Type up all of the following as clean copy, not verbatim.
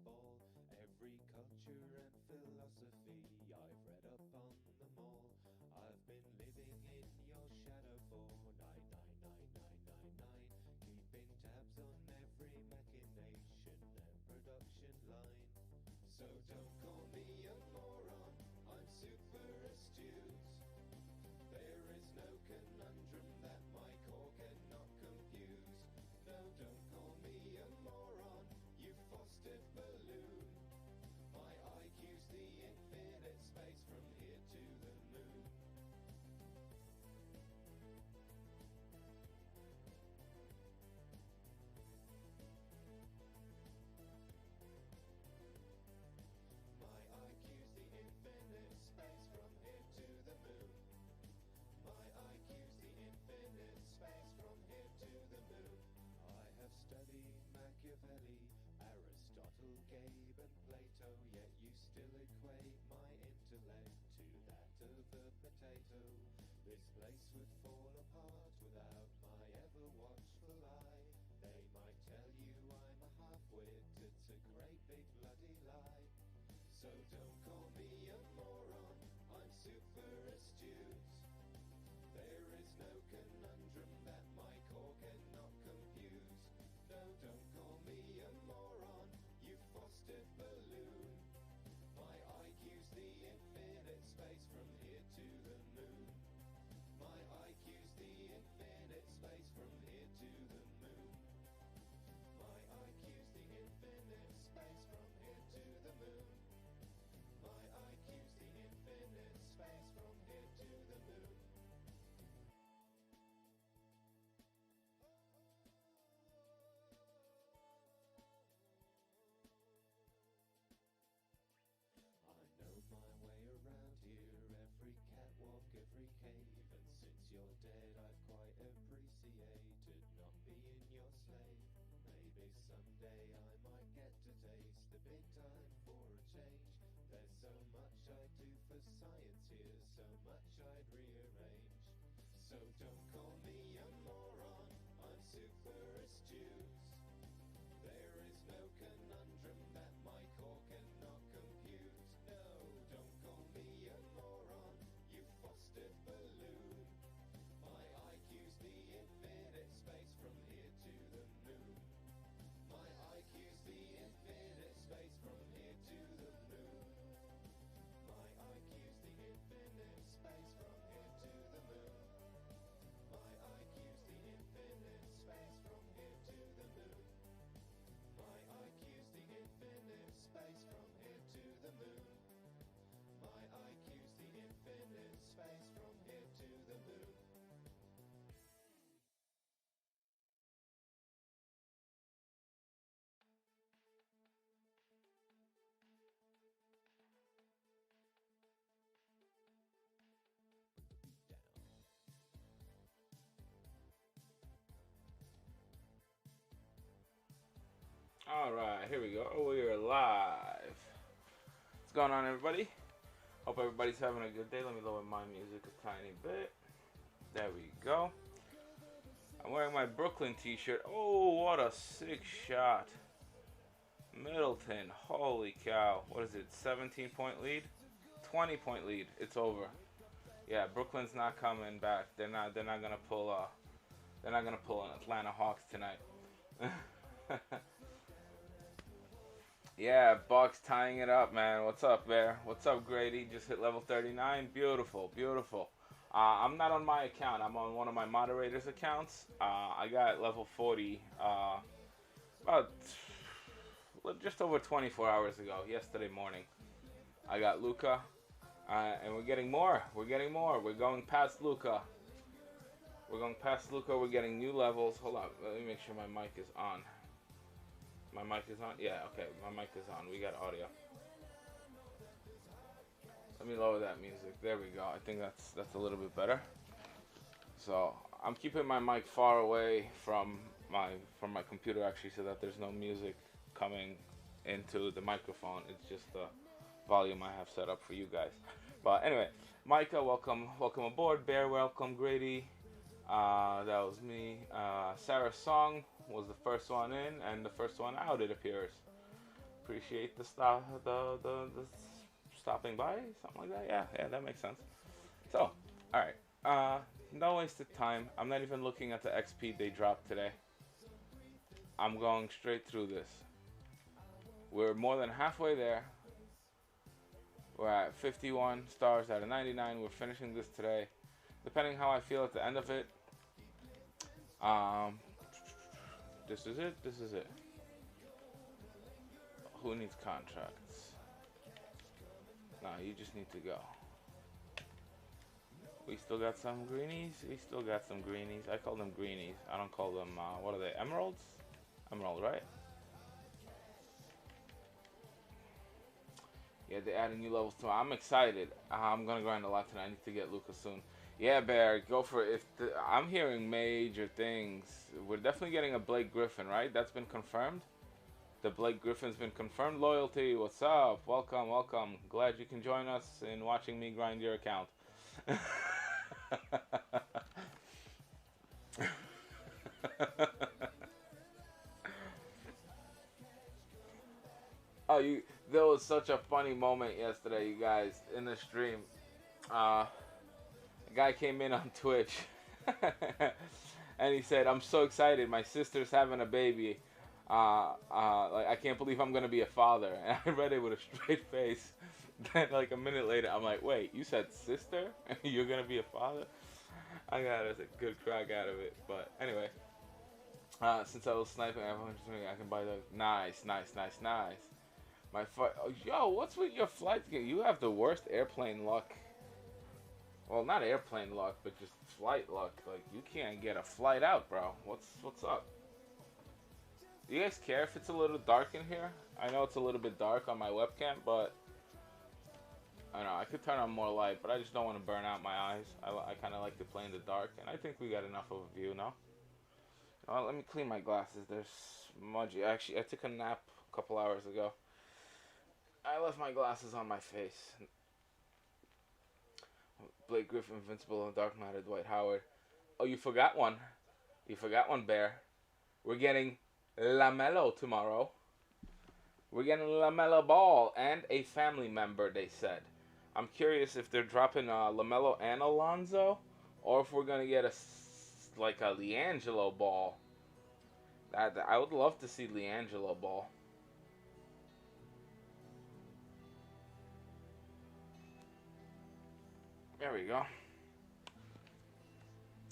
ball. Every culture and philosophy, I've read up on them all. I've been living in your shadow for 99999, keeping tabs on every machination and production line. So don't call me a moron, I'm super astute. There is no conundrum that my core cannot confuse. No, don't call me a moron, you fostered balloon. My IQ's the infinite space from here to the moon. My IQ's the infinite space from here to the moon. My IQ's the infinite space from here to the moon. I have studied Machiavelli, Aristotle, Gabe and Plato, yet you still equate my intellect to that of a potato. This place would fall apart without my ever watchful eye. They might tell you I'm a half-wit, it's a great big bloody lie. So don't call me a moron, I'm super astute. There is no conundrum that my core cannot confuse. No, don't call me a moron, you fostered balloon. My IQ's the infinite space from here to the moon. My IQ's the infinite space from here to the moon. My IQ's the infinite space from here to the moon. My IQ's the infinite space from here to the moon. I know my way around here, every catwalk, every cave, and since you're dead I've quite appreciated not being your slave. Maybe someday I might get to taste the big time for a change. There's so much I'd do for science here, so much I'd rearrange. So don't call me a moron, I'm super astute. There is no conundrum that my core cannot compute. No, don't call me a moron, you fostered balloon. My IQ's the infinite space from here to the moon. My IQ's the infinite space from here to the moon. My IQ's the infinite space from here to the moon. My IQ's the infinite space from here to the moon. My IQ's the infinite space from here to the moon. My IQ's the infinite space from here to the moon. Alright, here we go. We are live. What's going on, everybody? Hope everybody's having a good day. Let me lower my music a tiny bit. There we go. I'm wearing my Brooklyn t-shirt. Oh, what a sick shot. Middleton. Holy cow. What is it? 17-point lead? 20-point lead. It's over. Yeah, Brooklyn's not coming back. They're not gonna pull an Atlanta Hawks tonight. Yeah, Bucks tying it up, man. What's up, Bear? What's up, Grady? Just hit level 39. Beautiful, beautiful. I'm not on my account. I'm on one of my moderators' accounts. I got level 40 about just over 24 hours ago, yesterday morning. I got Luca, and we're getting more. We're getting more. We're going past Luca. We're going past Luca. We're getting new levels. Hold on. Let me make sure my mic is on. My mic is on? Yeah, okay, my mic is on. We got audio. Let me lower that music. There we go. I think that's a little bit better. So I'm keeping my mic far away from my computer actually, so that there's no music coming into the microphone. It's just the volume I have set up for you guys. But anyway, Micah, welcome aboard. Bear, welcome. Grady, that was me. Sarah's song was the first one in and the first one out, it appears. appreciate the stopping by, something like that. Yeah, that makes sense. So, all right. No wasted time. I'm not even looking at the XP they dropped today. I'm going straight through this. We're more than halfway there. We're at 51 stars out of 99. We're finishing this today. Depending how I feel at the end of it, this is it. This is it. Who needs contracts? No, you just need to go. We still got some greenies. We still got some greenies. I call them greenies. I don't call them, what are they? Emeralds? Emerald, right? Yeah, they're adding new levels to it. I'm excited. I'm gonna grind a lot tonight. I need to get Lucas soon. Yeah, Bear, go for it. I'm hearing major things. We're definitely getting a Blake Griffin, right? That's been confirmed. The Blake Griffin's been confirmed. Loyalty, what's up? Welcome, welcome. Glad you can join us in watching me grind your account. There was such a funny moment yesterday, you guys, in the stream. A guy came in on Twitch and he said, "I'm so excited. My sister's having a baby. Like, I can't believe I'm gonna be a father." And I read it with a straight face. Then, like, a minute later, I'm like, "Wait, you said sister? You're gonna be a father?" I got a good crack out of it. But anyway, since I was sniping, I can buy the nice. Yo, what's with your flight? You have the worst airplane luck. Well, not airplane luck, but just flight luck. Like, you can't get a flight out, bro. What's up? Do you guys care if it's a little dark in here? I know it's a little bit dark on my webcam, but I don't know, I could turn on more light, but I just don't want to burn out my eyes. I kind of like to play in the dark, and I think we got enough of a view, no? Let me clean my glasses. They're smudgy. Actually, I took a nap a couple hours ago. I left my glasses on my face. Blake Griffin, Invincible, and Dark Matter, Dwight Howard. Oh, you forgot one. You forgot one, Bear. We're getting LaMelo tomorrow. We're getting LaMelo Ball and a family member, they said. I'm curious if they're dropping LaMelo and Alonzo, or if we're going to get a LiAngelo Ball. I would love to see LiAngelo Ball. There we go.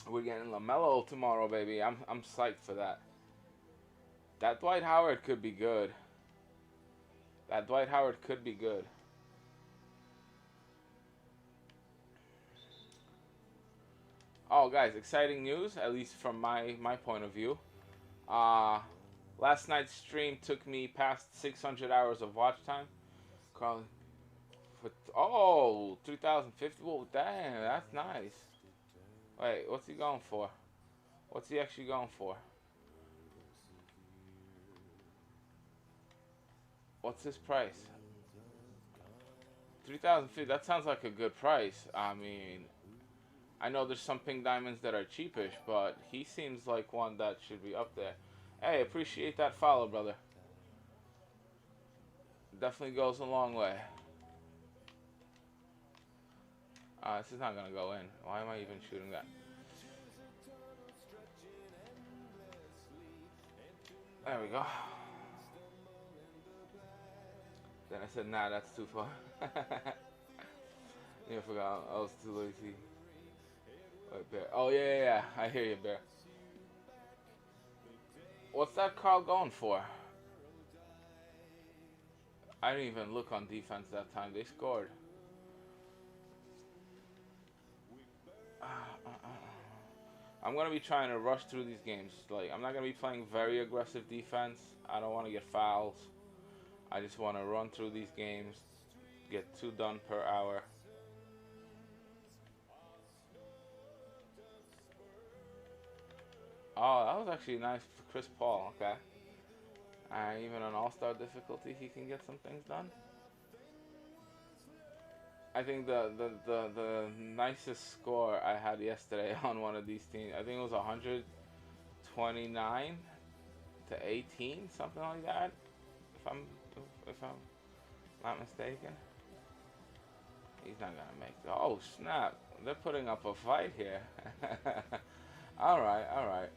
We're getting LaMelo tomorrow, baby. I'm psyched for that. That Dwight Howard could be good. Oh, guys, exciting news, at least from my point of view. Last night's stream took me past 600 hours of watch time. Crawling. 3,050. Whoa, damn, that's nice. Wait, what's he going for? What's he actually going for? What's his price? 3,050. That sounds like a good price. I mean, I know there's some pink diamonds that are cheapish, but he seems like one that should be up there. Hey, appreciate that follow, brother. Definitely goes a long way. This is not gonna go in. Why am I even shooting that? There we go. Then I said, nah, that's too far. Yeah, I forgot. I was too lazy. Wait, Bear. Oh, yeah. I hear you, Bear. What's that Carl going for? I didn't even look on defense that time. They scored. I'm going to be trying to rush through these games. Like, I'm not going to be playing very aggressive defense. I don't want to get fouls. I just want to run through these games, get 2 done per hour. Oh, that was actually nice for Chris Paul. Okay. Even on all-star difficulty, he can get some things done. I think the nicest score I had yesterday on one of these teams, I think it was 129 to 18, something like that. if I'm not mistaken. He's not gonna make it. Oh snap! They're putting up a fight here. All right, all right.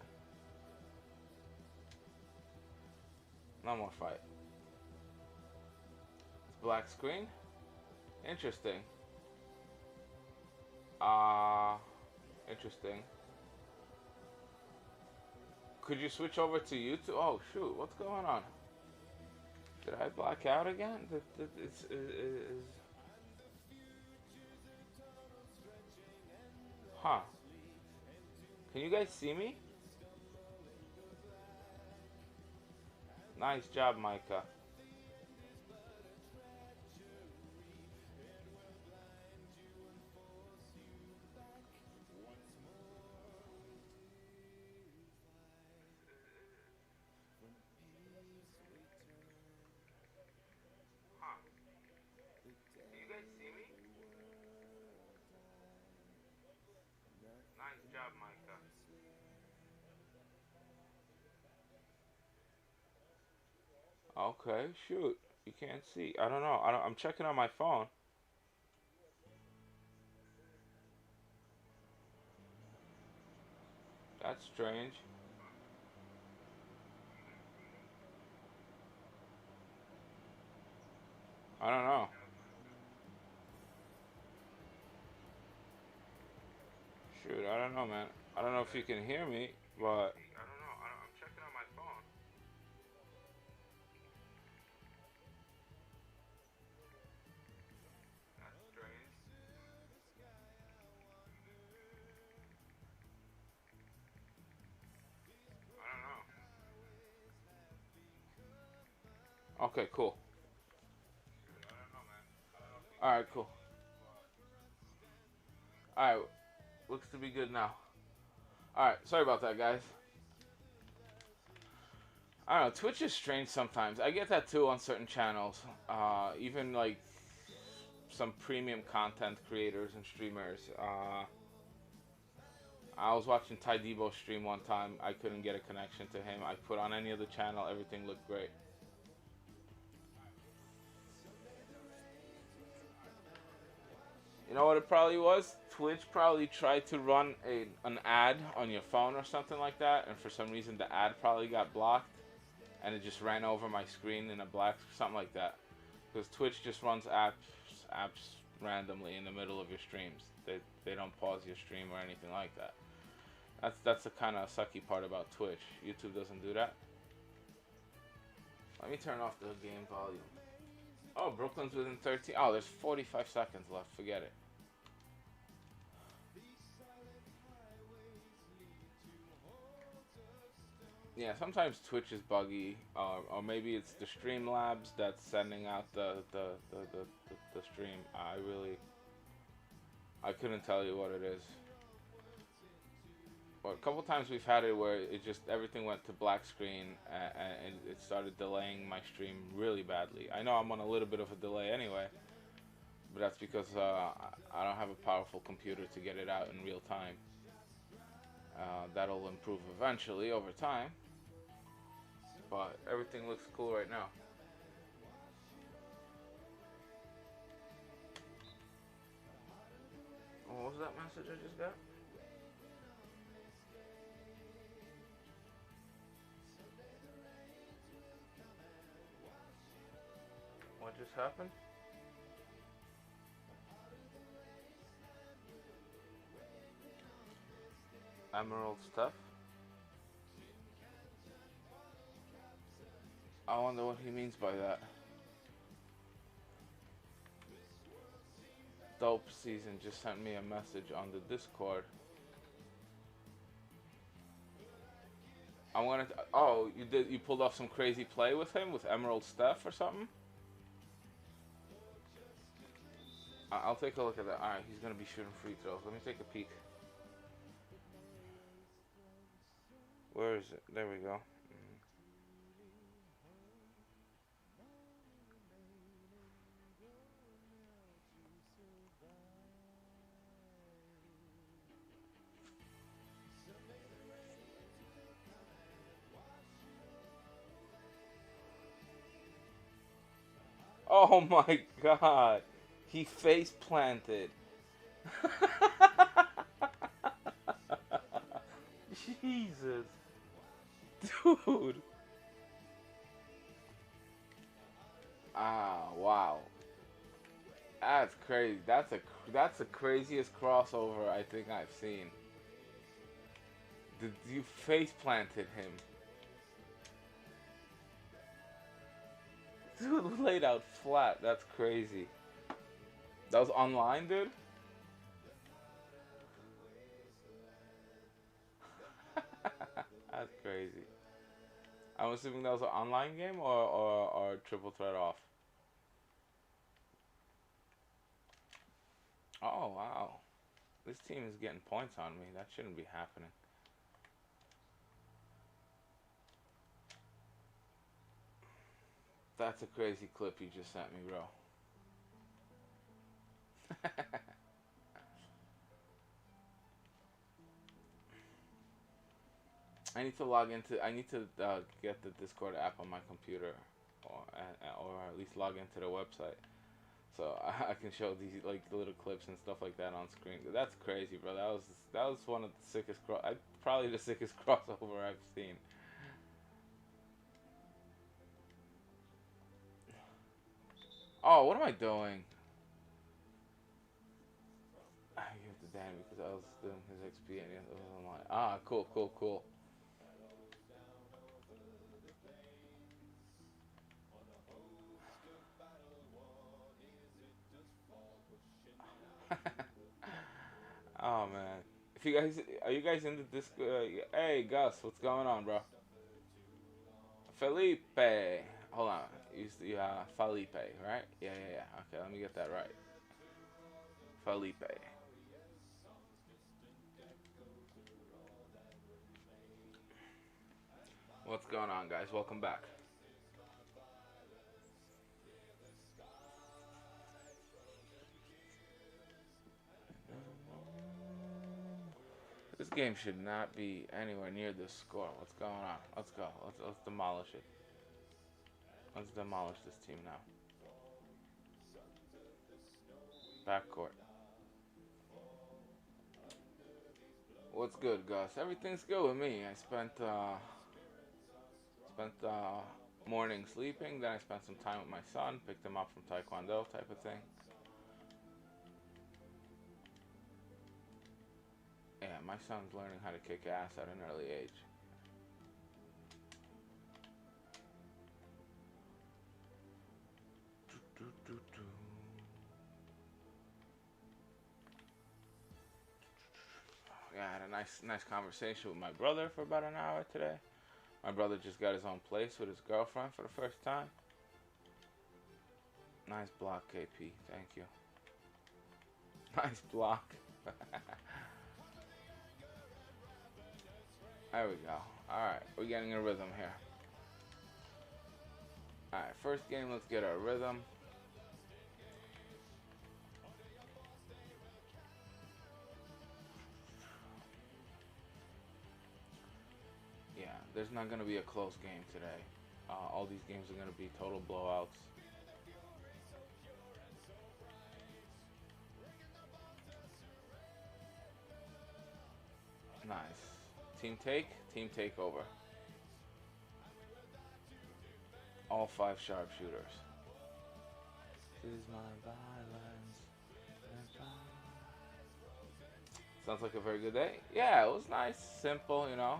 No more fight. It's black screen. Interesting. Uh, interesting. Could you switch over to YouTube? Oh shoot! What's going on? Did I black out again? Huh? Can you guys see me? Nice job, Micah. Huh? Can you guys see me? Nice job, Micah. Okay, shoot. You can't see. I don't know. I'm checking on my phone. That's strange. I don't know. Shoot, I don't know, man. I don't know if you can hear me, but I don't know. I'm checking on my phone. That's strange. I don't know. Okay, cool. I don't know, man. I don't know if you All right, cool. All right, looks to be good now. All right, sorry about that, guys. I don't know. Twitch is strange sometimes. I get that too on certain channels. Even like some premium content creators and streamers. I was watching Ty Debo stream one time. I couldn't get a connection to him. I put on any other channel. Everything looked great. You know what it probably was? Twitch probably tried to run an ad on your phone or something like that, and for some reason the ad probably got blocked, and it just ran over my screen in a black, something like that. Because Twitch just runs apps randomly in the middle of your streams. They don't pause your stream or anything like that. That's the kind of sucky part about Twitch. YouTube doesn't do that. Let me turn off the game volume. Oh, Brooklyn's within 13. Oh, there's 45 seconds left. Forget it. Yeah, sometimes Twitch is buggy, or maybe it's the Streamlabs that's sending out the stream. I couldn't tell you what it is. But a couple times we've had it where it just everything went to black screen and it started delaying my stream really badly. I know I'm on a little bit of a delay anyway, but that's because I don't have a powerful computer to get it out in real time. That'll improve eventually over time, but everything looks cool right now. Oh, what was that message I just got? What just happened? Emerald stuff? I wonder what he means by that. Dope Season just sent me a message on the Discord. Oh, you pulled off some crazy play with him with Emerald Steph or something? I'll take a look at that. Alright, he's gonna be shooting free throws. Let me take a peek. Where is it? There we go. Oh my god. He face planted. Jesus. Dude. Ah, wow. That's crazy. That's the craziest crossover I think I've seen. You face planted him. Dude laid out flat. That's crazy. That was online, dude? That's crazy. I'm assuming that was an online game or triple threat off. Oh, wow. This team is getting points on me. That shouldn't be happening. That's a crazy clip you just sent me, bro. I need to get the Discord app on my computer, or at least log into the website, so I can show these like little clips and stuff like that on screen. That's crazy, bro. That was one of the sickest probably the sickest crossover I've seen. Oh, what am I doing? I give it to Dan because I was doing his XP and it was online. Ah, cool, cool, cool. Oh man, if you guys are you guys into this? Hey Gus, what's going on, bro? Felipe, hold on. You Felipe, right? Yeah, yeah, yeah. Okay, let me get that right. Felipe. What's going on, guys? Welcome back. This game should not be anywhere near this score. What's going on? Let's go. Let's demolish it. Let's demolish this team now. Backcourt. What's good, Gus? Everything's good with me. I spent morning sleeping. Then I spent some time with my son. Picked him up from Taekwondo, type of thing. Yeah, my son's learning how to kick ass at an early age. Yeah, I had a nice conversation with my brother for about an hour today. My brother just got his own place with his girlfriend for the first time. Nice block, KP. Thank you. Nice block. There we go. Alright, we're getting a rhythm here. Alright, first game, let's get our rhythm. Yeah, there's not going to be a close game today. All these games are going to be total blowouts. Nice. Team takeover. All 5 sharpshooters. This is my violence. Sounds like a very good day. Yeah, it was nice, simple, you know.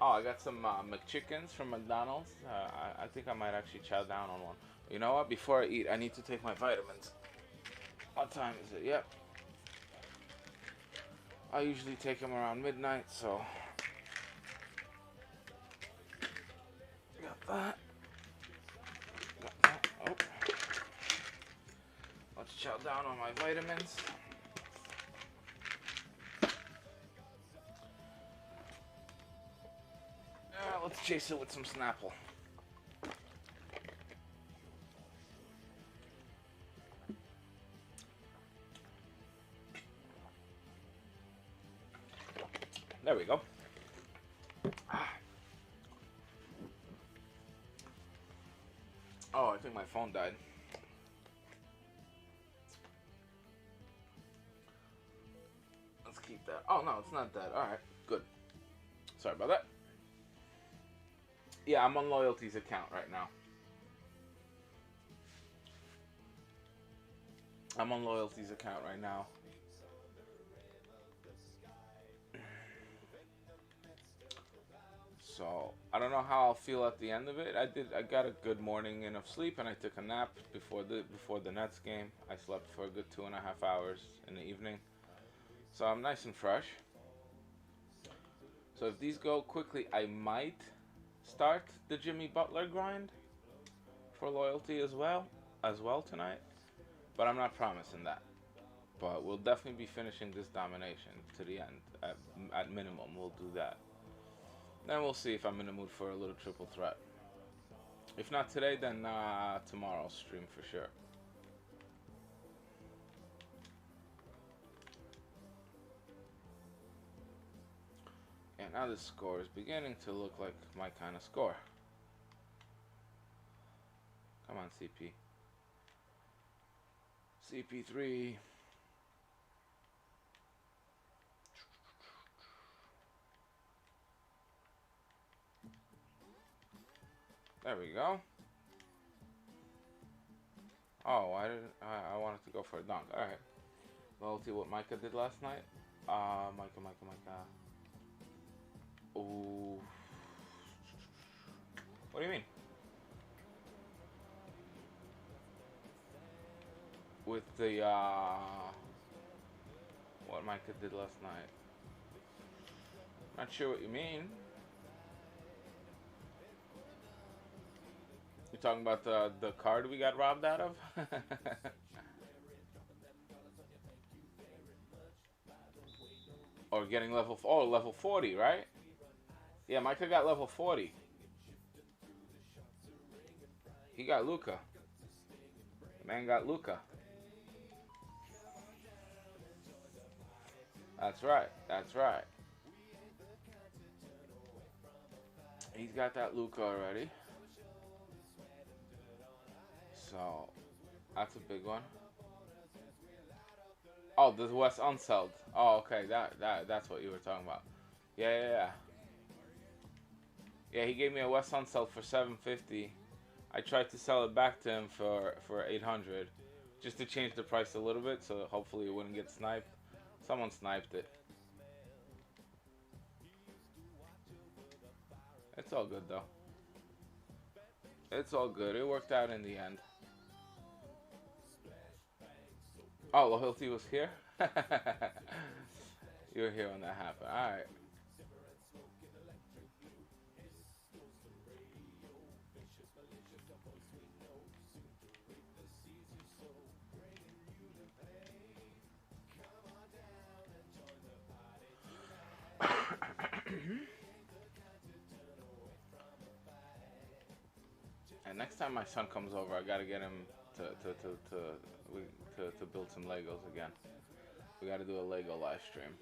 Oh, I got some McChickens from McDonald's. I think I might actually chow down on one. You know what? Before I eat, I need to take my vitamins. What time is it? Yep. I usually take them around midnight, so. Got that. Got that. Oh. Let's chow down on my vitamins. Let's chase it with some Snapple. There we go. Oh, think my phone died. Let's keep that. Oh, no, it's not dead. Alright, good. Sorry about that. Yeah, I'm on Loyalty's account right now. I'm on Loyalty's account right now. So, I don't know how I'll feel at the end of it. I got a good morning of sleep, and I took a nap before the Nets game. I slept for a good 2.5 hours in the evening. So I'm nice and fresh. So if these go quickly, I might start the Jimmy Butler grind for Loyalty as well tonight. But I'm not promising that. But we'll definitely be finishing this Domination to the end. At minimum, we'll do that. Then we'll see if I'm in the mood for a little triple threat. If not today, then tomorrow's stream for sure. And now this score is beginning to look like my kind of score. Come on, CP. CP3. There we go. Oh, I wanted to go for a dunk. All right. Loyalty, what Micah did last night. Micah. Ooh. What do you mean? With the what Micah did last night. Not sure what you mean. You talking about the card we got robbed out of? Or getting level level 40, right? Yeah, Micah got level 40. He got Luca. The man got Luca. That's right. That's right. He's got that Luca already. So that's a big one. Oh, the West Unsold. Oh, okay. That's what you were talking about. Yeah. Yeah, he gave me a West Unsold for $750. I tried to sell it back to him for $800, just to change the price a little bit, so hopefully it wouldn't get sniped. Someone sniped it. It's all good though. It's all good. It worked out in the end. Oh, Loyalty was here? You were here when that happened. Alright. And next time my son comes over, I gotta get him to build some Legos again. We gotta do a Lego live stream.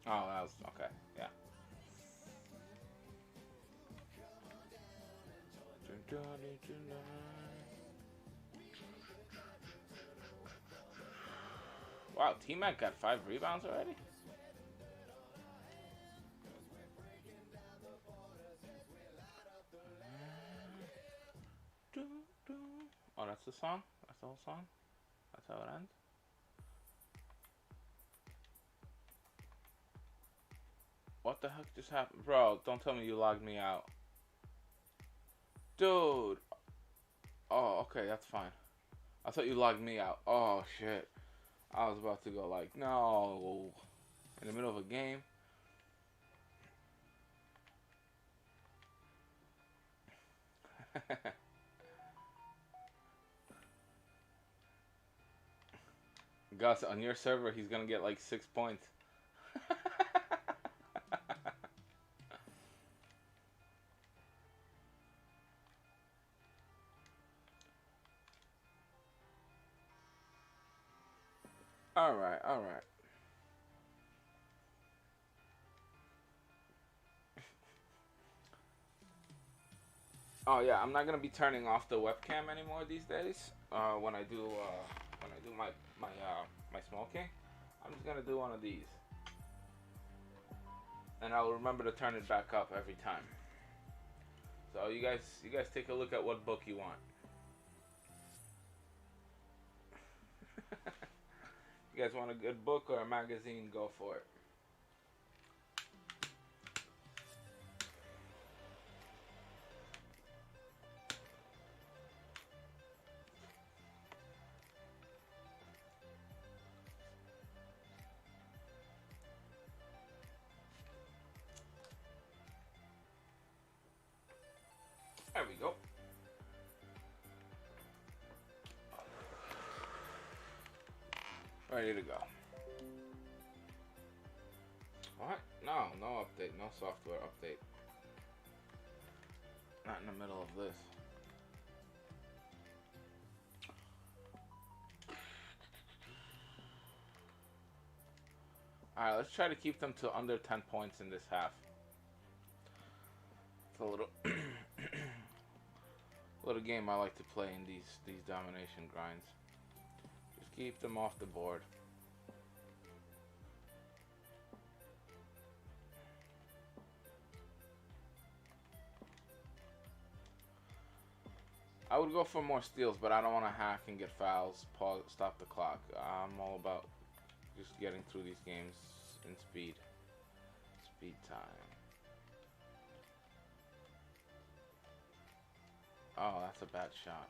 Oh, that was okay. Yeah. Wow, T-Mac got 5 rebounds already? Oh, that's the song? That's the whole song? That's how it ends? What the heck just happened? Bro, don't tell me you logged me out. Dude. Oh, okay, that's fine. I thought you logged me out. Oh, shit. I was about to go like, no. In the middle of a game. Gus, on your server, he's gonna get like 6 points. All right, all right. Oh yeah, I'm not gonna be turning off the webcam anymore these days. When I do my smoking, I'm just gonna do one of these, and I'll remember to turn it back up every time. So you guys take a look at what book you want. You guys want a good book or a magazine? Go for it. There we go. Ready to go. What? No, no update, no software update. Not in the middle of this. Alright, let's try to keep them to under 10 points in this half. It's a little little game I like to play in these domination grinds. Just keep them off the board. I would go for more steals, but I don't want to hack and get fouls. Pause, stop the clock. I'm all about just getting through these games in speed. Speed time. Oh, that's a bad shot.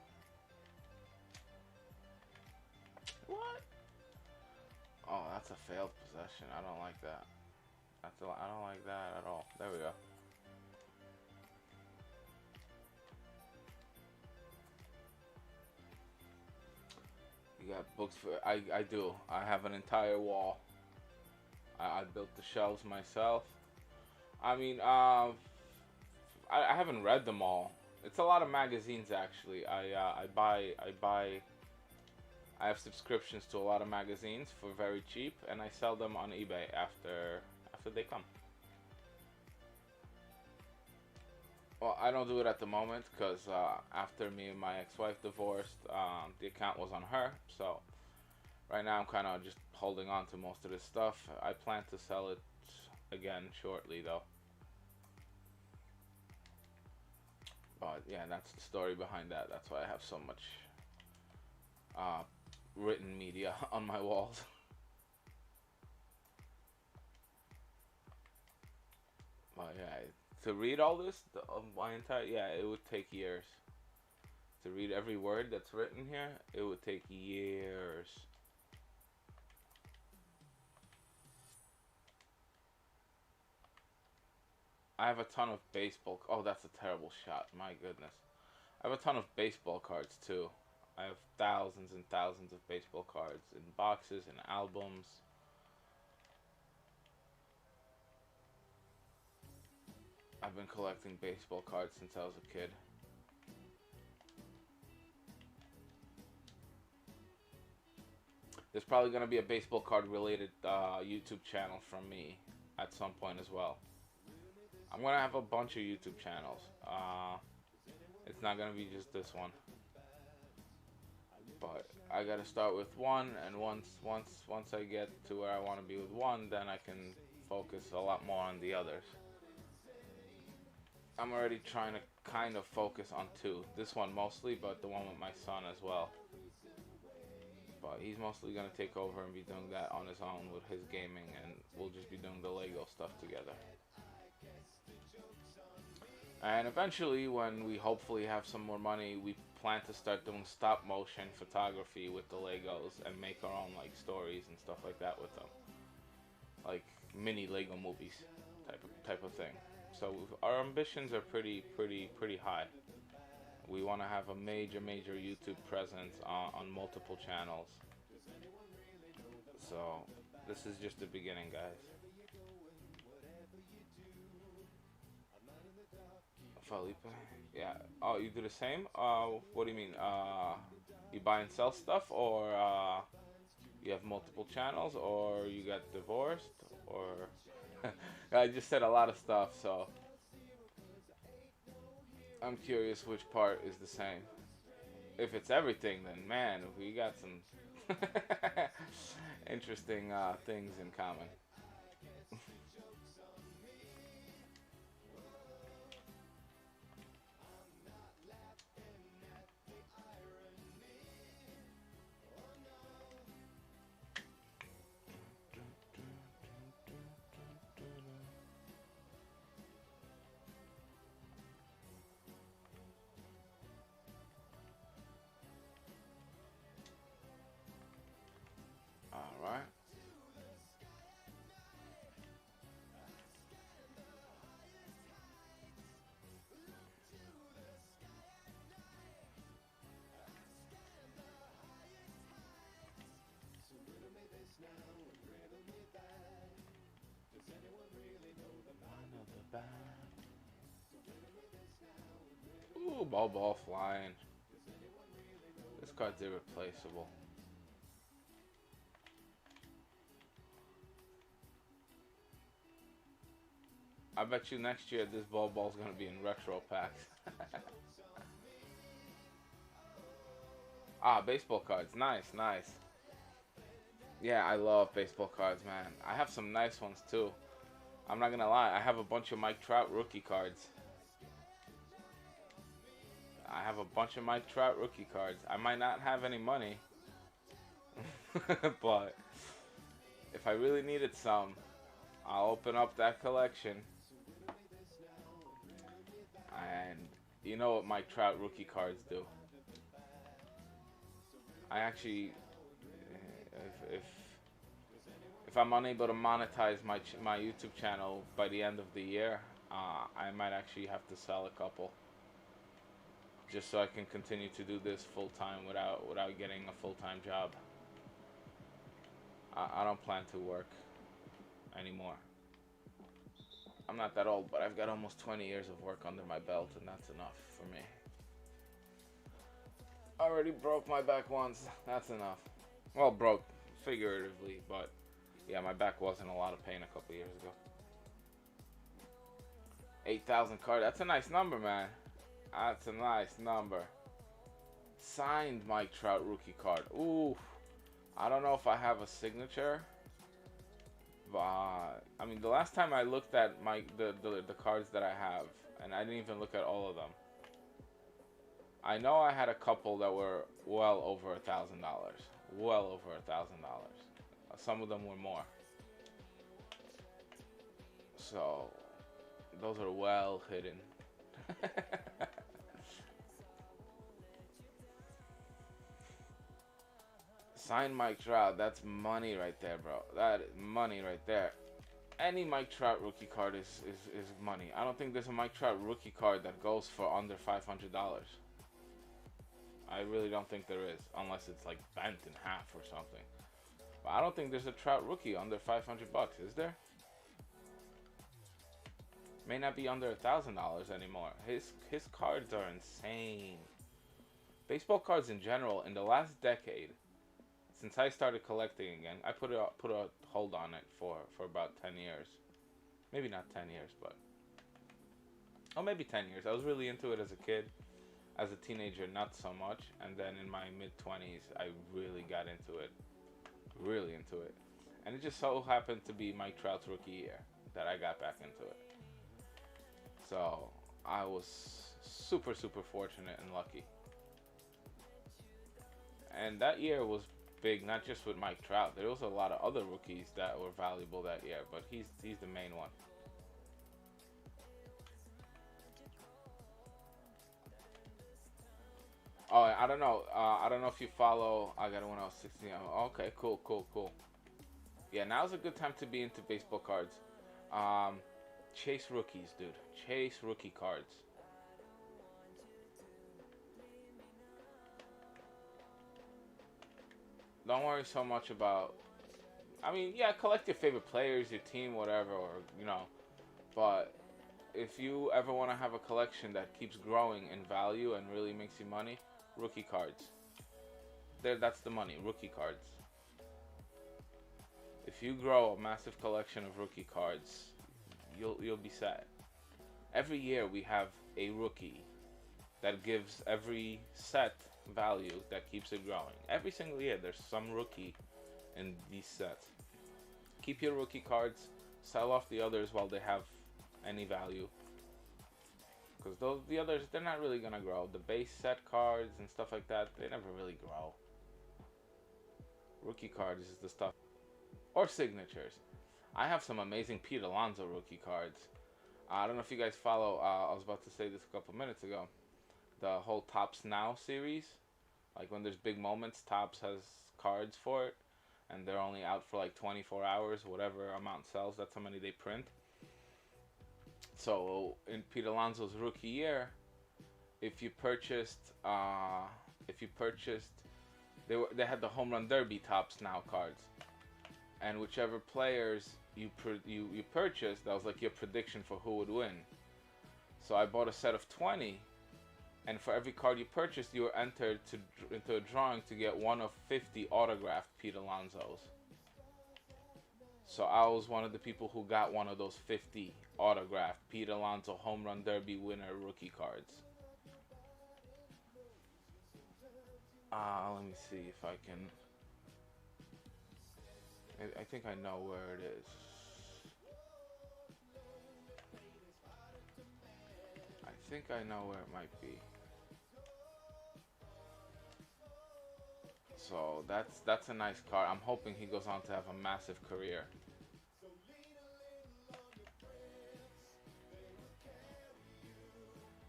What? Oh, that's a failed possession. I don't like that. I don't like that at all. There we go. You got books for... I do. I have an entire wall. I built the shelves myself. I mean, I haven't read them all. It's a lot of magazines, actually. I have subscriptions to a lot of magazines for very cheap, and I sell them on eBay after they come. Well, I don't do it at the moment because after me and my ex-wife divorced, the account was on her. So right now I'm kind of just holding on to most of this stuff. I plan to sell it again shortly, though. But yeah, that's the story behind that. That's why I have so much written media on my walls. But yeah, to read all this, my entire, yeah, it would take years. To read every word that's written here, it would take years. I have a ton of baseball. Oh, that's a terrible shot. My goodness. I have a ton of baseball cards too. I have thousands and thousands of baseball cards in boxes and albums. I've been collecting baseball cards since I was a kid. There's probably going to be a baseball card related YouTube channel from me at some point as well. I'm going to have a bunch of YouTube channels. It's not going to be just this one. But I got to start with one, and once I get to where I want to be with one, then I can focus a lot more on the others. I'm already trying to kind of focus on two. This one mostly, but the one with my son as well. But he's mostly going to take over and be doing that on his own with his gaming, and we'll just be doing the Lego stuff together. And eventually, when we hopefully have some more money, we plan to start doing stop motion photography with the Legos and make our own like stories and stuff like that with them. Like mini Lego movies type of thing. So our ambitions are pretty high. We want to have a major YouTube presence on multiple channels. So this is just the beginning, guys. Felipe, yeah. Oh, you do the same? What do you mean? You buy and sell stuff, or You have multiple channels, or you got divorced, or I just said a lot of stuff, so I'm curious which part is the same. If it's everything, then man, we got some interesting things in common. All right. Another bag. Ooh, ball flying. This card's irreplaceable. I bet you next year this ball's gonna be in retro packs. Ah, baseball cards. Nice, nice. Yeah, I love baseball cards, man. I have some nice ones too. I'm not gonna lie, I have a bunch of Mike Trout rookie cards. I have a bunch of Mike Trout rookie cards. I might not have any money, but if I really needed some, I'll open up that collection. And you know what Mike Trout rookie cards do? I actually, if if I'm unable to monetize my YouTube channel by the end of the year, I might actually have to sell a couple, just so I can continue to do this full time without getting a full time job. I don't plan to work anymore. I'm not that old, but I've got almost 20 years of work under my belt, and that's enough for me. I already broke my back once. That's enough. Well, broke figuratively, but yeah, my back was in a lot of pain a couple years ago. 8,000 card. That's a nice number, man. That's a nice number. Signed Mike Trout rookie card. Ooh. I don't know if I have a signature. I mean, the last time I looked at the cards that I have, and I didn't even look at all of them. I know I had a couple that were well over $1,000. Well over $1,000. Some of them were more. So those are well hidden. Sign Mike Trout. That's money right there, bro. That is money right there. Any Mike Trout rookie card is money. I don't think there's a Mike Trout rookie card that goes for under $500. I really don't think there is, unless it's like bent in half or something. But I don't think there's a Trout rookie under 500 bucks, is there? May not be under $1,000 anymore. His cards are insane. Baseball cards in general, in the last decade, since I started collecting again, I put a hold on it for about 10 years. Maybe not 10 years, but oh, maybe 10 years. I was really into it as a kid. As a teenager, not so much. And then in my mid-20s, I really got into it. Really into it. And it just so happened to be Mike Trout's rookie year that I got back into it. So I was super, super fortunate and lucky. And that year was big, not just with Mike Trout. There was a lot of other rookies that were valuable that year, but he's the main one. Oh, I don't know. I don't know if you follow. I got it when I was 16. Okay, cool, cool, cool. Yeah, now's a good time to be into baseball cards. Chase rookies, dude. Chase rookie cards. Don't worry so much about. I mean, yeah, collect your favorite players, your team, whatever, or you know. But if you ever want to have a collection that keeps growing in value and really makes you money, rookie cards. There, that's the money. Rookie cards. If you grow a massive collection of rookie cards, you'll be set. Every year we have a rookie that gives every set value that keeps it growing. Every single year there's some rookie in these sets. Keep your rookie cards, sell off the others while they have any value. Because the others, they're not really gonna grow. The base set cards and stuff like that, they never really grow. Rookie cards is the stuff. Or signatures. I have some amazing Pete Alonso rookie cards. I don't know if you guys follow, I was about to say this a couple minutes ago. The whole Topps Now series. Like when there's big moments, Topps has cards for it. And they're only out for like 24 hours, whatever amount sells, that's how many they print. So in Pete Alonso's rookie year, if you purchased, they had the home run derby Topps Now cards, and whichever players you purchased, that was like your prediction for who would win. So I bought a set of 20, and for every card you purchased, you were entered into a drawing to get one of 50 autographed Pete Alonsos. So I was one of the people who got one of those 50 autographed Pete Alonso home run derby winner rookie cards. Let me see if I can. I think I know where it is. I think I know where it might be. So that's a nice card. I'm hoping he goes on to have a massive career.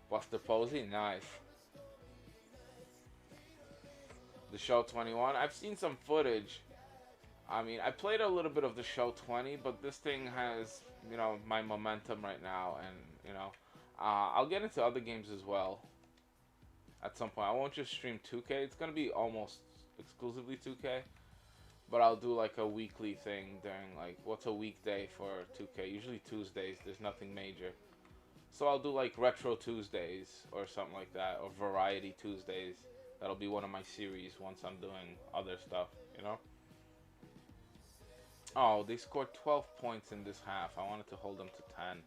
Buster Posey, nice. The Show 21. I've seen some footage. I mean, I played a little bit of the Show 20, but this thing has, you know, my momentum right now, and you know, I'll get into other games as well. At some point, I won't just stream 2K. It's gonna be almost exclusively 2K, but I'll do like a weekly thing during like what's a weekday for 2K. Usually Tuesdays. There's nothing major. So I'll do like Retro Tuesdays or something like that, or Variety Tuesdays. That'll be one of my series once I'm doing other stuff, you know? Oh, they scored 12 points in this half. I wanted to hold them to 10.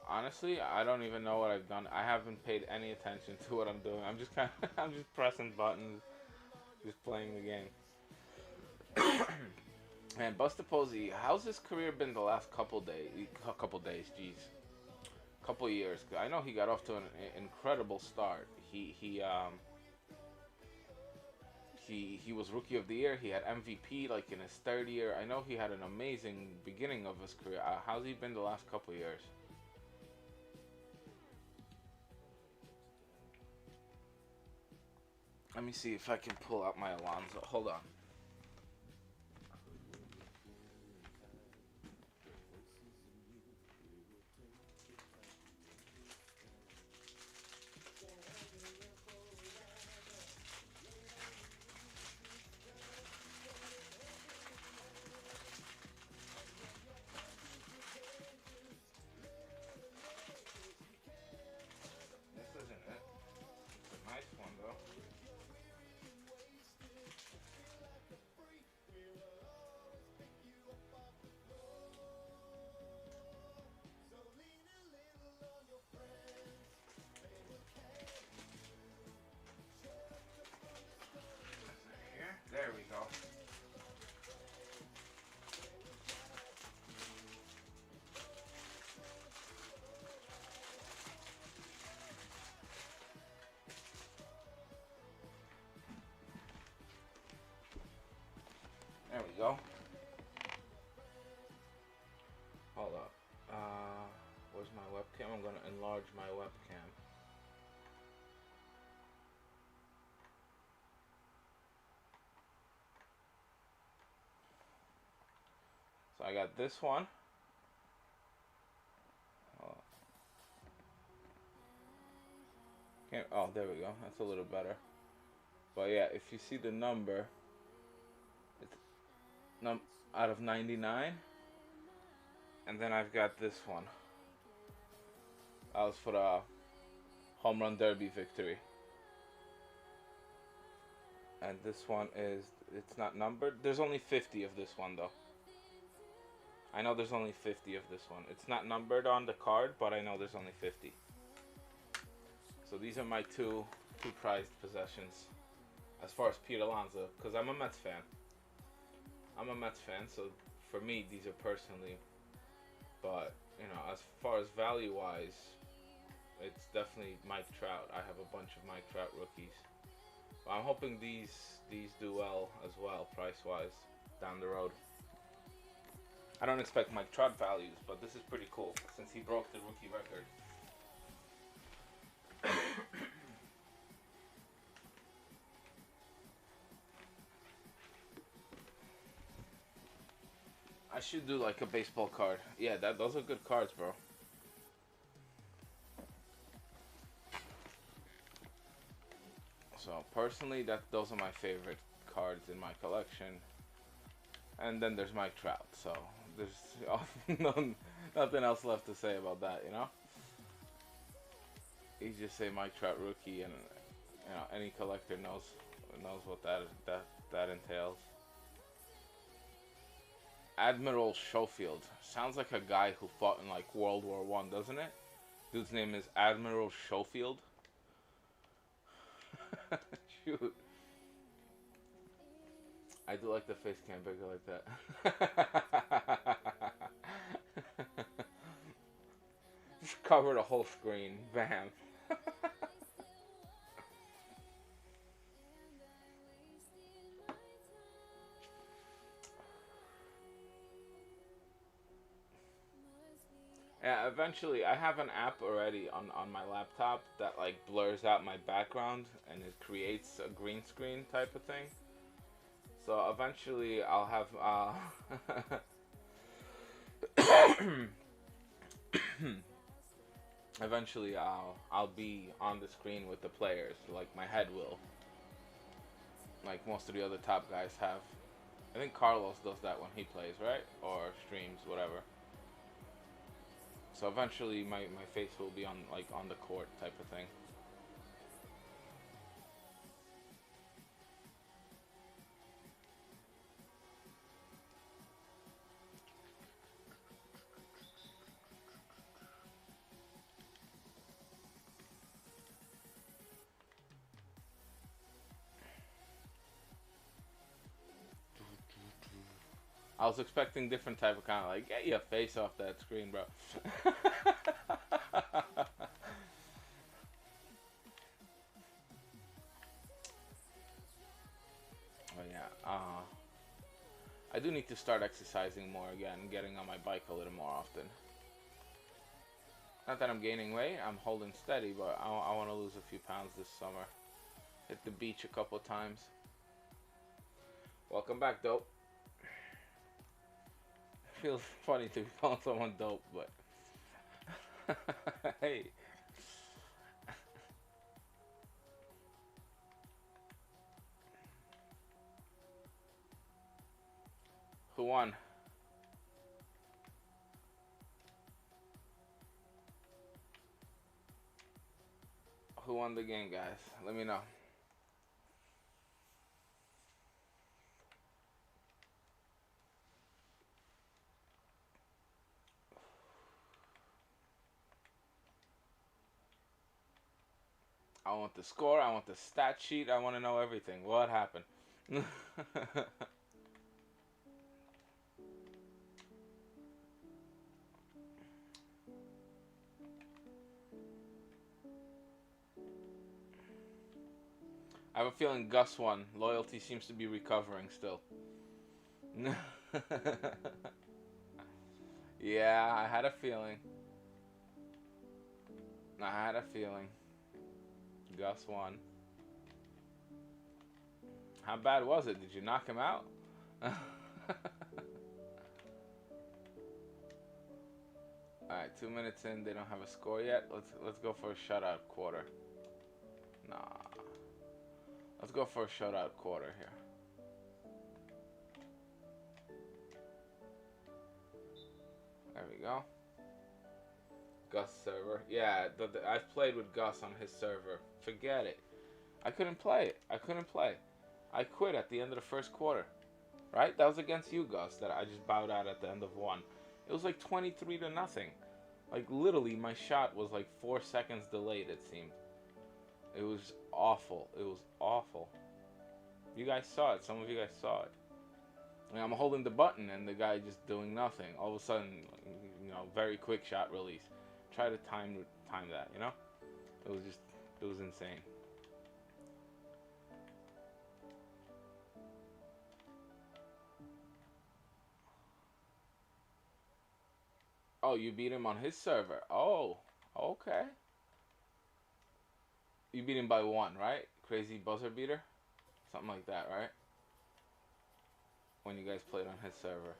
Honestly, I don't even know what I've done. I haven't paid any attention to what I'm doing. I'm just I'm just pressing buttons, just playing the game. Man, Buster Posey, how's his career been the last couple days? Jeez, couple years. I know he got off to an incredible start. He was Rookie of the Year. He had MVP like in his third year. I know he had an amazing beginning of his career. How's he been the last couple years? Let me see if I can pull out my Alonso. Hold on. There we go. There we go. Hold up. Where's my webcam? I'm gonna enlarge my webcam. So I got this one. Oh, there we go. That's a little better. But yeah, if you see the number, it's out of 99. And then I've got this one. That was for the home run derby victory. And this one is, it's not numbered. There's only 50 of this one though. I know there's only 50 of this one. It's not numbered on the card, but I know there's only 50. So these are my two prized possessions as far as Pete Alonso, because I'm a Mets fan. So for me, these are personally. But, you know, as far as value-wise, it's definitely Mike Trout. I have a bunch of Mike Trout rookies. But I'm hoping these do well as well, price-wise, down the road. I don't expect Mike Trout values, but this is pretty cool since he broke the rookie record. I should do like a baseball card. Yeah, those are good cards, bro. So personally, those are my favorite cards in my collection. And then there's Mike Trout. So there's nothing else left to say about that, you know. You just say Mike Trout rookie, and you know any collector knows what that entails. Admiral Schofield sounds like a guy who fought in like World War I, doesn't it? Dude's name is Admiral Schofield. Shoot. I do like the face cam bigger like that. Just cover the whole screen. Bam. Yeah, eventually I have an app already on my laptop that like blurs out my background and it creates a green screen type of thing. So eventually I'll have eventually I'll be on the screen with the players, like my head will. Like most of the other top guys have. I think Carlos does that when he plays, right? Or streams, whatever. So eventually my face will be on the court type of thing. I was expecting different type of kind of like, get your face off that screen, bro. Oh yeah, I do need to start exercising more again, getting on my bike a little more often. Not that I'm gaining weight, I'm holding steady, but I want to lose a few pounds this summer. Hit the beach a couple times. Welcome back, Dope. Feels funny to be calling someone dope, but hey. Who won? Who won the game, guys? Let me know. I want the score, I want the stat sheet, I want to know everything. What happened? I have a feeling Gus won. Loyalty seems to be recovering still. Yeah, I had a feeling. Gus won. How bad was it? Did you knock him out? Alright, 2 minutes in, they don't have a score yet. Let's go for a shutout quarter. Nah. Let's go for a shutout quarter here. There we go. Gus server. Yeah, I've played with Gus on his server. Forget it. I couldn't play it. I couldn't play. I quit at the end of the first quarter. Right? That was against you, Gus, that I just bowed out at the end of one. It was like 23 to nothing. Like, literally, my shot was like 4 seconds delayed, it seemed. It was awful. It was awful. You guys saw it. Some of you guys saw it. And I'm holding the button, and the guy just doing nothing. All of a sudden, you know, very quick shot release. Try to time that, you know? It was insane. Oh, you beat him on his server. Oh, okay. You beat him by 1, right? Crazy buzzer beater? Something like that, right? When you guys played on his server.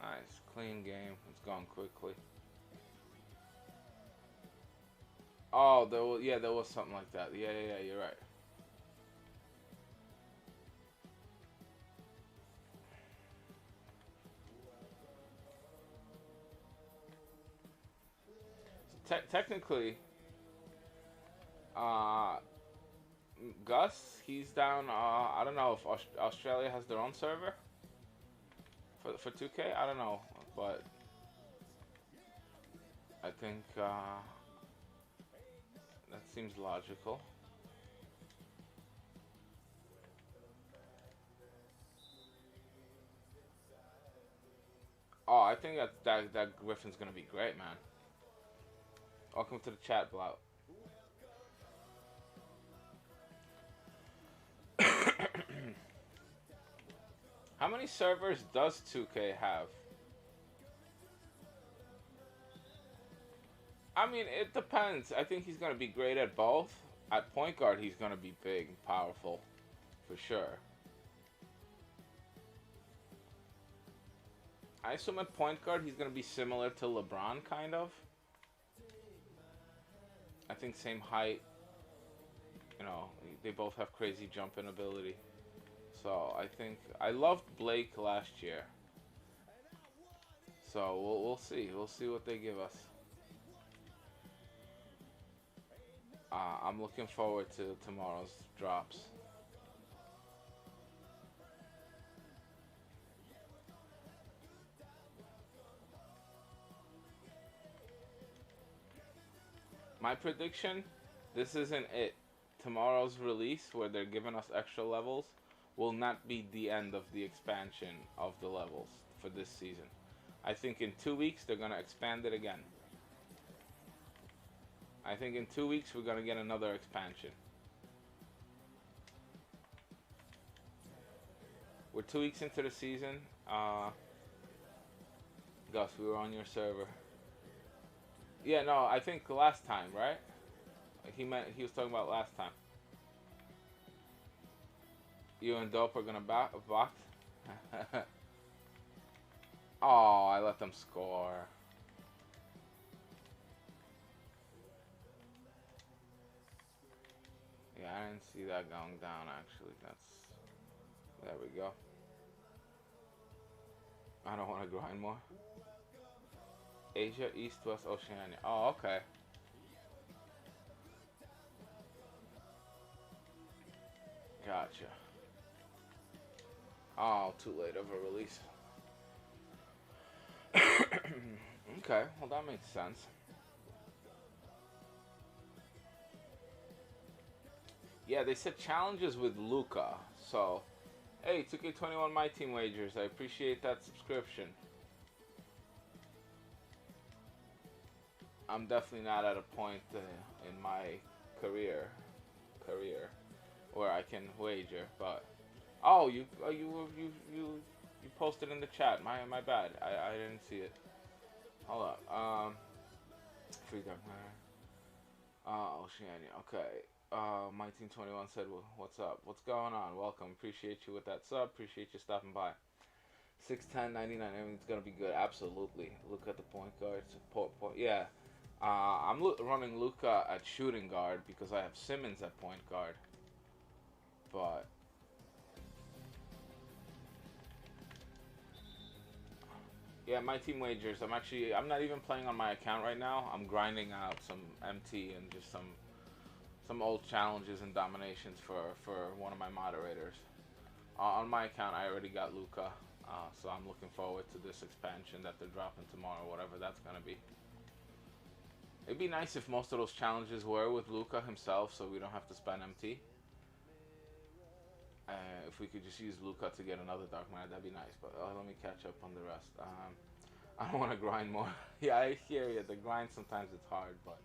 Nice. Clean game. It's gone quickly. Oh, there was something like that. Yeah, you're right. Technically, uh, Gus, he's down. I don't know if Australia has their own server for 2K. I don't know, but I think that seems logical. Oh, I think that Griffin's gonna be great, man. Welcome to the chat, Blout. How many servers does 2K have? I mean, it depends. I think he's going to be great at both. At point guard, he's going to be big and powerful, for sure. I assume at point guard, he's going to be similar to LeBron, kind of. I think same height. You know, they both have crazy jumping ability. So I think I loved Blake last year. So we'll see. We'll see what they give us. I'm looking forward to tomorrow's drops. My prediction, this isn't it. Tomorrow's release, where they're giving us extra levels, will not be the end of the expansion of the levels for this season. I think in 2 weeks, they're going to expand it again. I think in 2 weeks, we're going to get another expansion. We're 2 weeks into the season. Gus, we were on your server. Yeah, no, I think last time, right? He was talking about last time. You and Dope are gonna box. Oh, I let them score. Yeah, I didn't see that going down. Actually, there we go. I don't want to grind more. Asia, East, West, Oceania. Oh, okay. Gotcha. Oh, too late of a release. Okay, well that makes sense. Yeah, they said challenges with Luca. So, hey, 2K21 MyTeam Wagers. I appreciate that subscription. I'm definitely not at a point in my career where I can wager, but you posted in the chat. My bad. I didn't see it. Hold up. Freedom. Oceania. Okay. My Team 21 said, "What's up? What's going on? Welcome. Appreciate you with that sub. Appreciate you stopping by. 610.99. Everything's gonna be good. Absolutely. Look at the point guards. Yeah. I'm running Luca at shooting guard because I have Simmons at point guard. But yeah, my team wagers. I'm not even playing on my account right now. I'm grinding out some MT and just some old challenges and dominations for one of my moderators. On my account, I already got Luca, so I'm looking forward to this expansion that they're dropping tomorrow, whatever that's gonna be. It'd be nice if most of those challenges were with Luca himself, so we don't have to spend MT. If we could just use Luca to get another Dark Knight, that'd be nice. But let me catch up on the rest. I don't want to grind more. Yeah, I hear you. The grind sometimes it's hard, but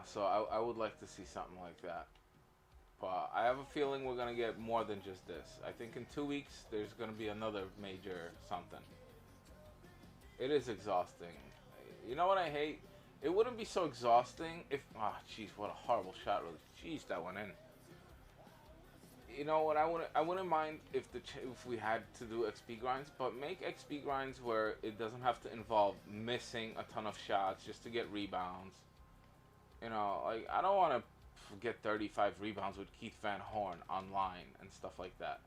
so I would like to see something like that. But I have a feeling we're gonna get more than just this. I think in 2 weeks there's gonna be another major something. It is exhausting. You know what I hate? It wouldn't be so exhausting if... Oh, jeez, what a horrible shot. Really. Jeez, that went in. You know what? I wouldn't mind if if we had to do XP grinds, but make XP grinds where it doesn't have to involve missing a ton of shots just to get rebounds. You know, like, I don't want to get 35 rebounds with Keith Van Horn online and stuff like that.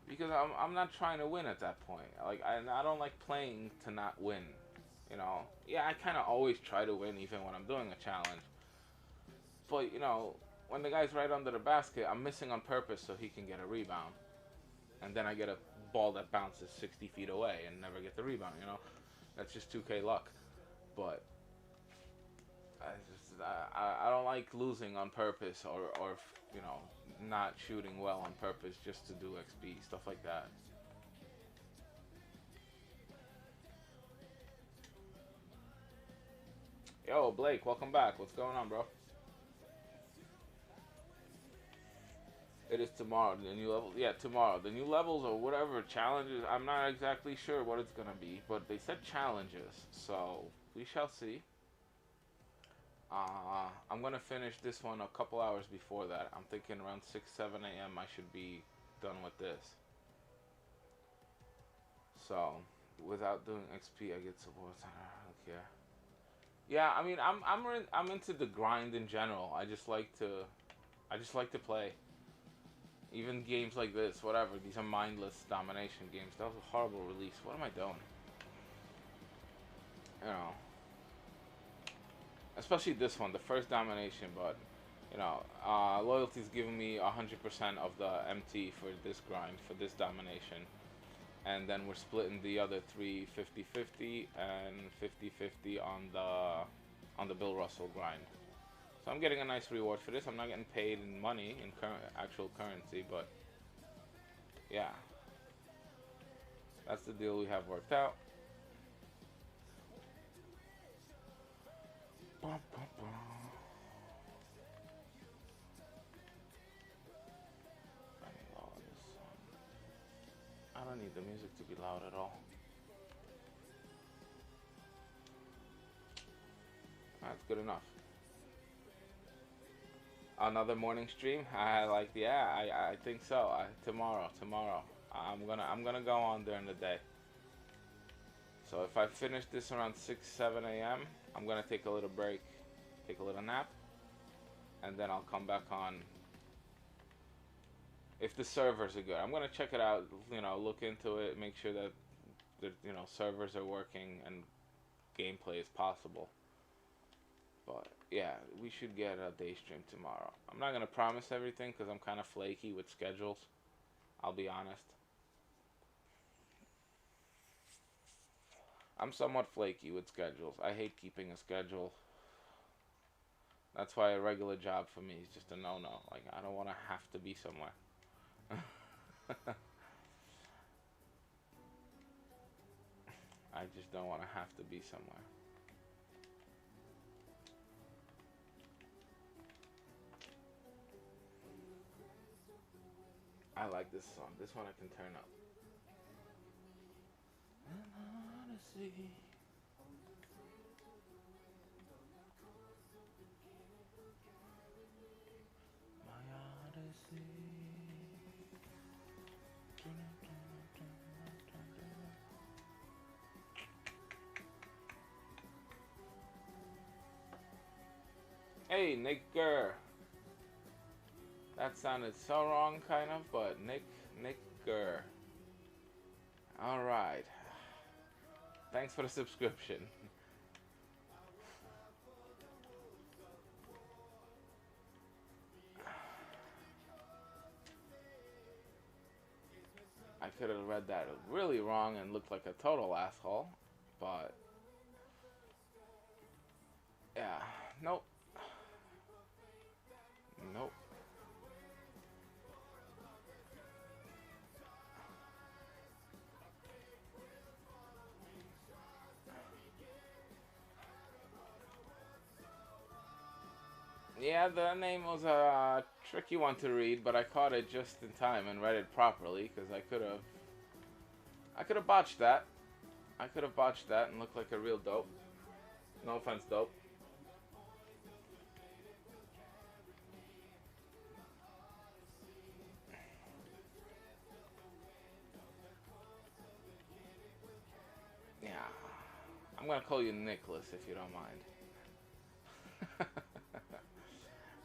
Because I'm not trying to win at that point. Like, I don't like playing to not win. You know, yeah, I kind of always try to win even when I'm doing a challenge. But, you know, when the guy's right under the basket, I'm missing on purpose so he can get a rebound. And then I get a ball that bounces 60 feet away and never get the rebound, you know. That's just 2K luck. But I don't like losing on purpose or, you know, not shooting well on purpose just to do XP, stuff like that. Yo, Blake, welcome back. What's going on, bro? It is tomorrow, the new level. Yeah, tomorrow. The new levels or whatever challenges, I'm not exactly sure what it's going to be, but they said challenges, so we shall see. I'm going to finish this one a couple hours before that. I'm thinking around 6, 7 a.m. I should be done with this. So, without doing XP, I get support. I don't care. Yeah, I mean, I'm into the grind in general. I just like to play. Even games like this, whatever. These are mindless domination games. That was a horrible release. What am I doing? You know. Especially this one, the first domination, but, you know, Loyalty's giving me 100% of the MT for this grind, for this domination. And then we're splitting the other 3 50-50 and 50-50 on the Bill Russell grind. So I'm getting a nice reward for this. I'm not getting paid in money, in actual currency, but yeah. That's the deal we have worked out. Bum, bum, bum. I need lower this song. I don't need the music to be loud at all. That's good enough. Another morning stream. I think so. Tomorrow. I'm gonna go on during the day. So if I finish this around 6, 7 a.m., I'm gonna take a little break, take a little nap, and then I'll come back on. If the servers are good, I'm gonna check it out. You know, look into it, make sure that the servers are working and gameplay is possible. But yeah, we should get a day stream tomorrow. I'm not gonna promise everything because I'm kind of flaky with schedules. I'll be honest. I'm somewhat flaky with schedules. I hate keeping a schedule. That's why a regular job for me is just a no-no. Like, I don't want to have to be somewhere. I just don't want to have to be somewhere. I like this song. This one I can turn up. Odyssey. My Odyssey. Hey, Nicker. That sounded so wrong, kind of, but Nicker. Alright. Thanks for the subscription. I could have read that really wrong and looked like a total asshole, but yeah, nope, nope. Yeah, the name was a tricky one to read, but I caught it just in time and read it properly because I could have botched that. I could have botched that and looked like a real dope. No offense, dope. Yeah, I'm gonna call you Nicholas if you don't mind.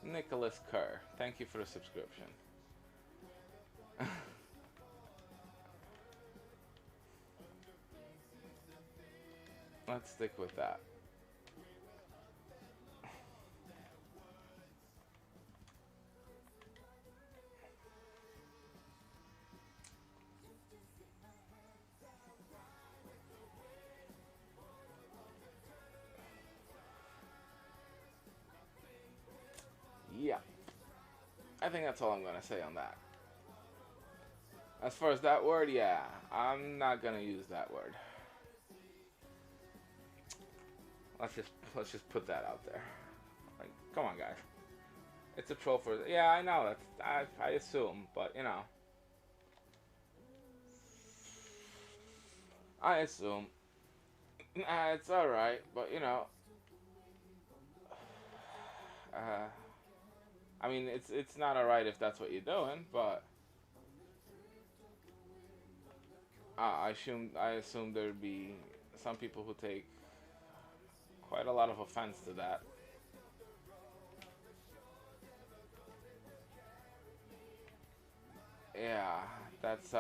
Nicholas Kerr, thank you for the subscription. Let's stick with that. Yeah, I think that's all I'm gonna say on that. As far as that word, yeah, I'm not gonna use that word. Let's just put that out there. Like, come on, guys. It's a troll for. Yeah, I know. I assume, but you know, I assume. It's all right, but you know, uh, I mean, it's not all right if that's what you're doing, but I assume there'd be some people who take quite a lot of offense to that. Yeah, that's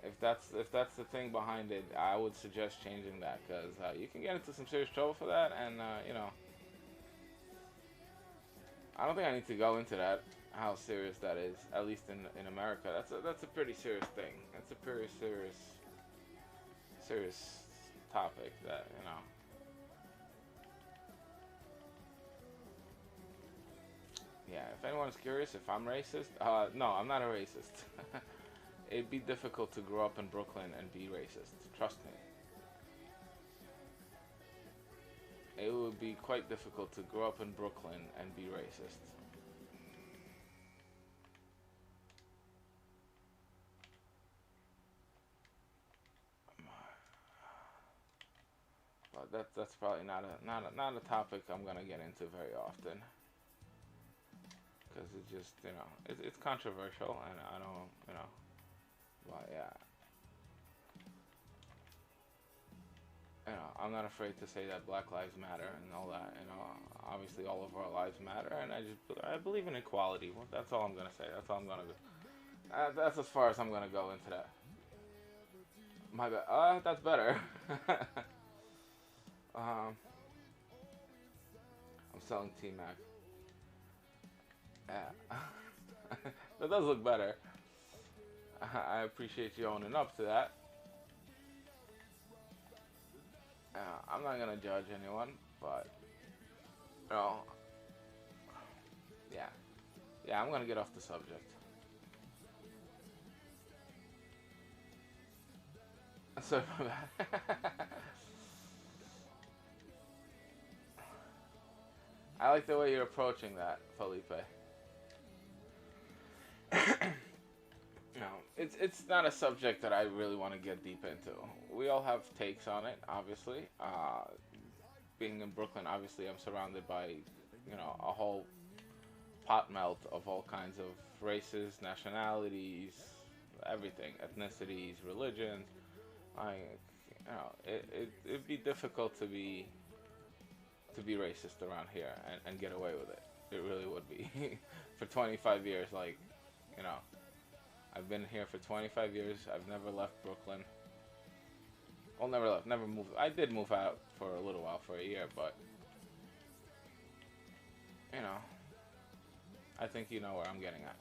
if that's the thing behind it, I would suggest changing that because you can get into some serious trouble for that, and you know, I don't think I need to go into that how serious that is. At least in America, that's a pretty serious thing. That's a pretty serious topic that you know. Yeah, if anyone's curious if I'm racist, no, I'm not a racist. It'd be difficult to grow up in Brooklyn and be racist. Trust me. It would be quite difficult to grow up in Brooklyn and be racist. But that's probably not a topic I'm gonna get into very often because it just you know it's controversial and I don't you know. But yeah, you know, I'm not afraid to say that Black Lives Matter and all that. You know, obviously all of our lives matter, and I believe in equality. Well, that's all I'm gonna say. That's all I'm gonna do. That's as far as I'm gonna go into that. My bad. That's better. um, I'm selling T Mac. Yeah, that does look better. I appreciate you owning up to that. I'm not gonna judge anyone, but you know, yeah, yeah, I'm gonna get off the subject. Sorry about that. I like the way you're approaching that, Felipe. No, it's not a subject that I really want to get deep into. We all have takes on it, obviously. Being in Brooklyn, obviously, I'm surrounded by, you know, a whole pot melt of all kinds of races, nationalities, everything, ethnicities, religions. I, you know, it'd be difficult to be to be racist around here and get away with it. It really would be. For 25 years, like, you know, I've been here for 25 years. I've never left Brooklyn. Well, never left, never moved. I did move out for a little while, for a year, but, you know, I think you know where I'm getting at.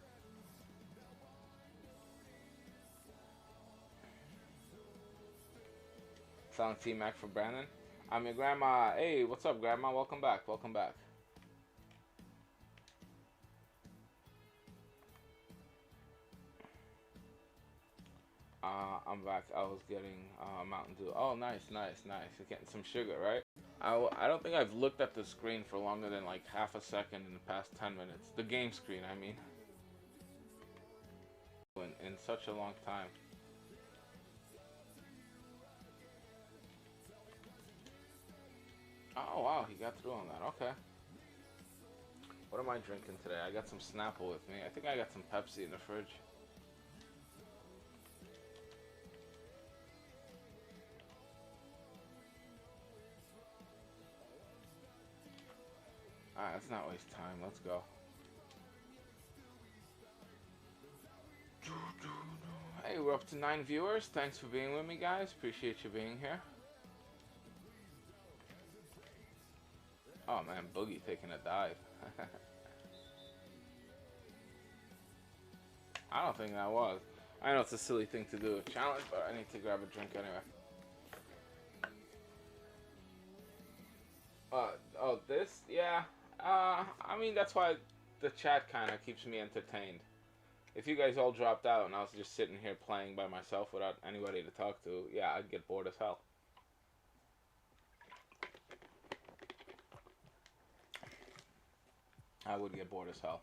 Selling T-Mac for Brandon. I'm your grandma. Hey, what's up, grandma? Welcome back. Welcome back. I'm back. I was getting Mountain Dew. Oh, nice, nice, nice. You're getting some sugar, right? I don't think I've looked at the screen for longer than like half a second in the past 10 minutes. The game screen, I mean. In such a long time. Oh, wow, he got through on that. Okay. What am I drinking today? I got some Snapple with me. I think I got some Pepsi in the fridge. Alright, let's not waste time. Let's go. Hey, we're up to 9 viewers. Thanks for being with me, guys. Appreciate you being here. Oh, man, Boogie taking a dive. I don't think that was. I know it's a silly thing to do, a challenge, but I need to grab a drink anyway. Oh, this? Yeah. I mean, that's why the chat kind of keeps me entertained. If you guys all dropped out and I was just sitting here playing by myself without anybody to talk to, yeah, I'd get bored as hell. I would get bored as hell.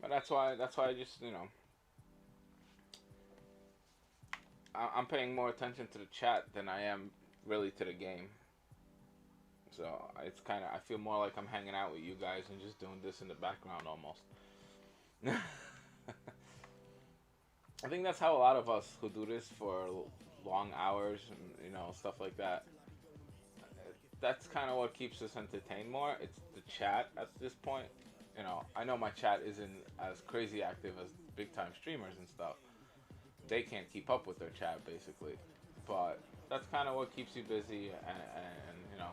But that's why I just, you know, I'm paying more attention to the chat than I am really to the game. So it's kind of, I feel more like I'm hanging out with you guys and just doing this in the background almost. I think that's how a lot of us who do this for long hours and, you know, stuff like that, that's kind of what keeps us entertained more. It's the chat at this point. You know, I know my chat isn't as crazy active as big time streamers and stuff. They can't keep up with their chat basically, but that's kind of what keeps you busy and you know.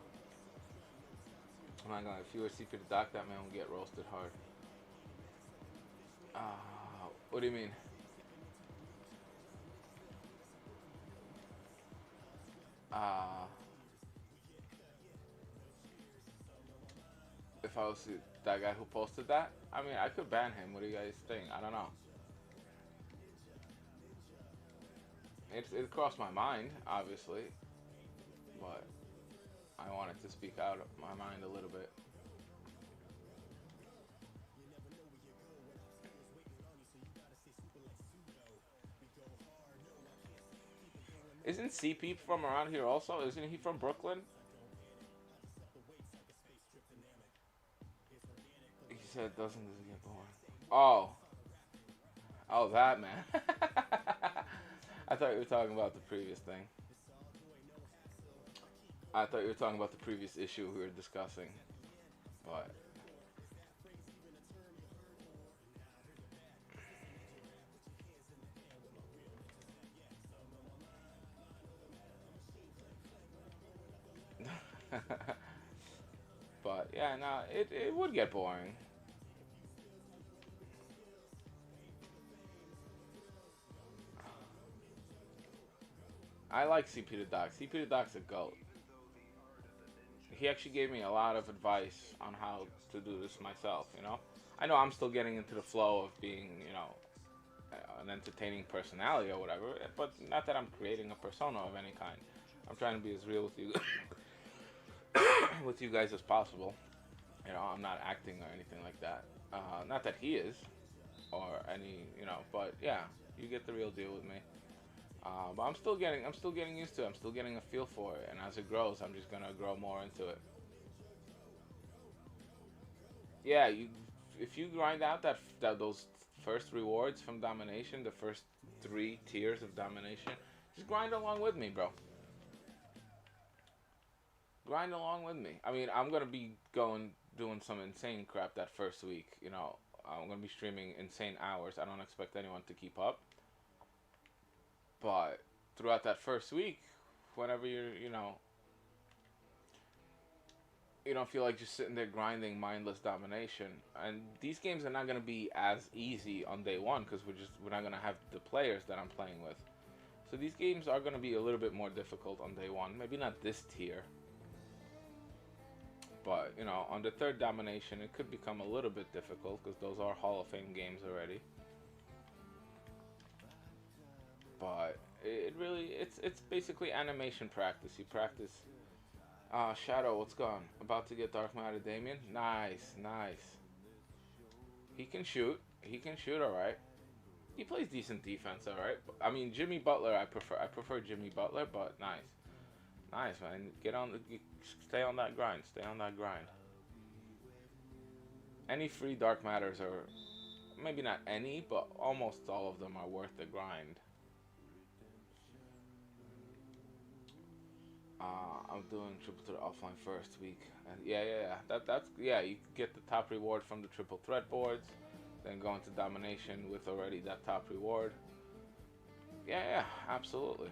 I'm not gonna, if you were CP to Doc, that man would get roasted hard. What do you mean? If I was that guy who posted that, I mean, I could ban him. What do you guys think? I don't know. It crossed my mind, obviously, but I wanted to speak out of my mind a little bit. Isn't CP from around here also? Isn't he from Brooklyn? He said, doesn't this get boring? Oh. Oh, that man. I thought you were talking about the previous thing. I thought you were talking about the previous issue we were discussing. But but yeah, no, it would get boring. I like CP the Doc. CP the Doc's a goat. He actually gave me a lot of advice on how to do this myself, you know? I know I'm still getting into the flow of being, you know, an entertaining personality or whatever, but not that I'm creating a persona of any kind. I'm trying to be as real with you with you guys as possible. You know, I'm not acting or anything like that. Not that he is, or any, you know, but yeah, you get the real deal with me. But I'm still getting used to it. I'm still getting a feel for it, and as it grows, I'm just gonna grow more into it. Yeah, if you grind out those first rewards from Domination, the first 3 tiers of Domination, just grind along with me, bro. grind along with me. I mean, I'm gonna be doing some insane crap that first week. I'm gonna be streaming insane hours. I don't expect anyone to keep up, but throughout that first week, whenever you don't feel like just sitting there grinding mindless domination. And these games are not going to be as easy on day one because we're not going to have the players that I'm playing with. So these games are going to be a little bit more difficult on day one. Maybe not this tier, but on the third domination, it could become a little bit difficult because those are Hall of Fame games already. But it's basically animation practice. You practice. Shadow, what's gone? About to get Dark Matter, Damien? Nice, nice. He can shoot. He can shoot alright. He plays decent defense, alright. I mean, Jimmy Butler, I prefer Jimmy Butler, but nice. Nice, man. Stay on that grind. Stay on that grind. Any free Dark Matters are, maybe not any, but almost all of them are worth the grind. I'm doing triple threat offline first week, and yeah. That's you get the top reward from the triple threat boards, then go into domination with already that top reward. Yeah, absolutely.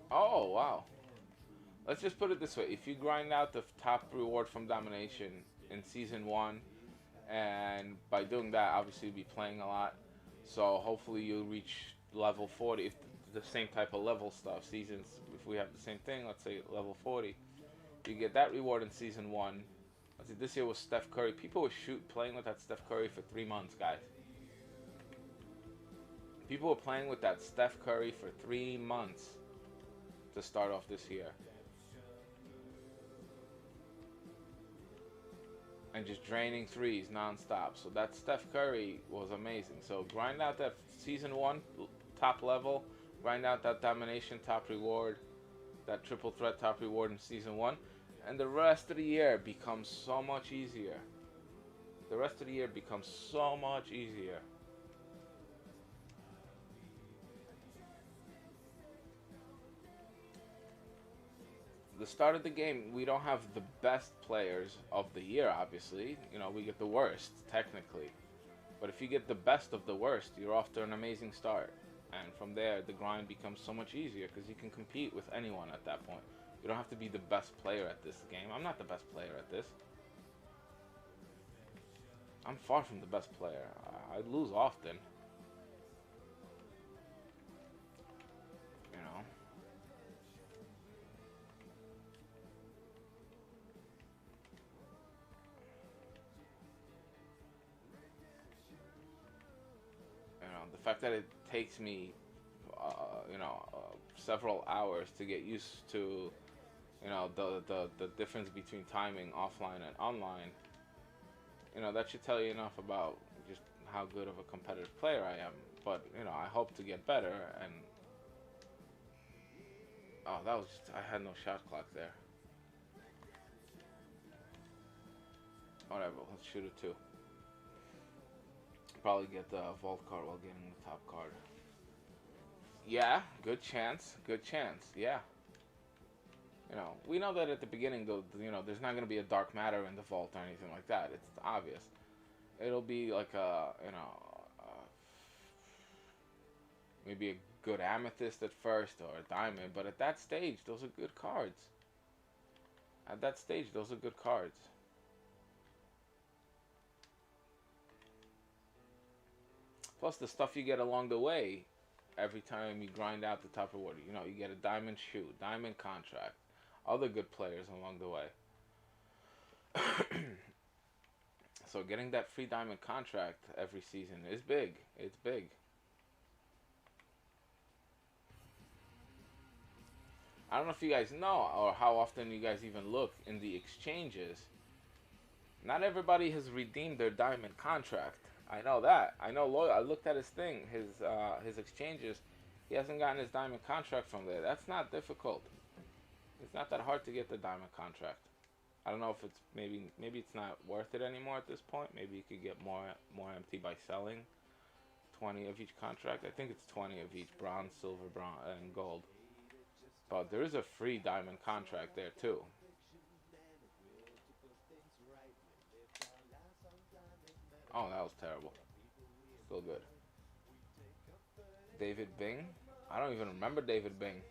Oh wow. Let's just put it this way: if you grind out the top reward from domination in season 1, and by doing that, obviously you'll be playing a lot. So hopefully you'll reach level 40. If the same type of level stuff, seasons, if we have the same thing, let's say level 40, you get that reward in season 1. Let's see, this year was Steph Curry. People were playing with that Steph Curry for 3 months, guys. People were playing with that Steph Curry for 3 months to start off this year. And just draining threes non-stop. So that Steph Curry was amazing. So grind out that season 1 top level, grind out that domination top reward, that triple threat top reward in season 1, and the rest of the year becomes so much easier. The rest of the year becomes so much easier. The start of the game, we don't have the best players of the year, obviously. We get the worst, technically. But if you get the best of the worst, you're off to an amazing start. And from there, the grind becomes so much easier because you can compete with anyone at that point. You don't have to be the best player at this game. I'm not the best player at this. I'm far from the best player. I lose often. The fact that it takes me, several hours to get used to, the difference between timing offline and online, that should tell you enough about just how good of a competitive player I am. But, I hope to get better, and, I had no shot clock there. Whatever, let's shoot it too. Probably get the vault card while getting the top card. Yeah, good chance, yeah. We know that at the beginning, though, there's not going to be a dark matter in the vault or anything like that. It's obvious. It'll be like maybe a good amethyst at first or a diamond, but at that stage, those are good cards. Plus the stuff you get along the way, every time you grind out the top reward, you get a diamond shoe, diamond contract, other good players along the way. So getting that free diamond contract every season is big. It's big. I don't know if you guys know or how often you guys even look in the exchanges. Not everybody has redeemed their diamond contract. I know that. I know. I looked at his thing, his exchanges. He hasn't gotten his diamond contract from there. That's not difficult. It's not that hard to get the diamond contract. I don't know if it's maybe it's not worth it anymore at this point. Maybe you could get more MT by selling 20 of each contract. I think it's 20 of each bronze, silver, bronze, and gold. But there is a free diamond contract there too. Oh, that was terrible. Still good. David Bing. I don't even remember David Bing.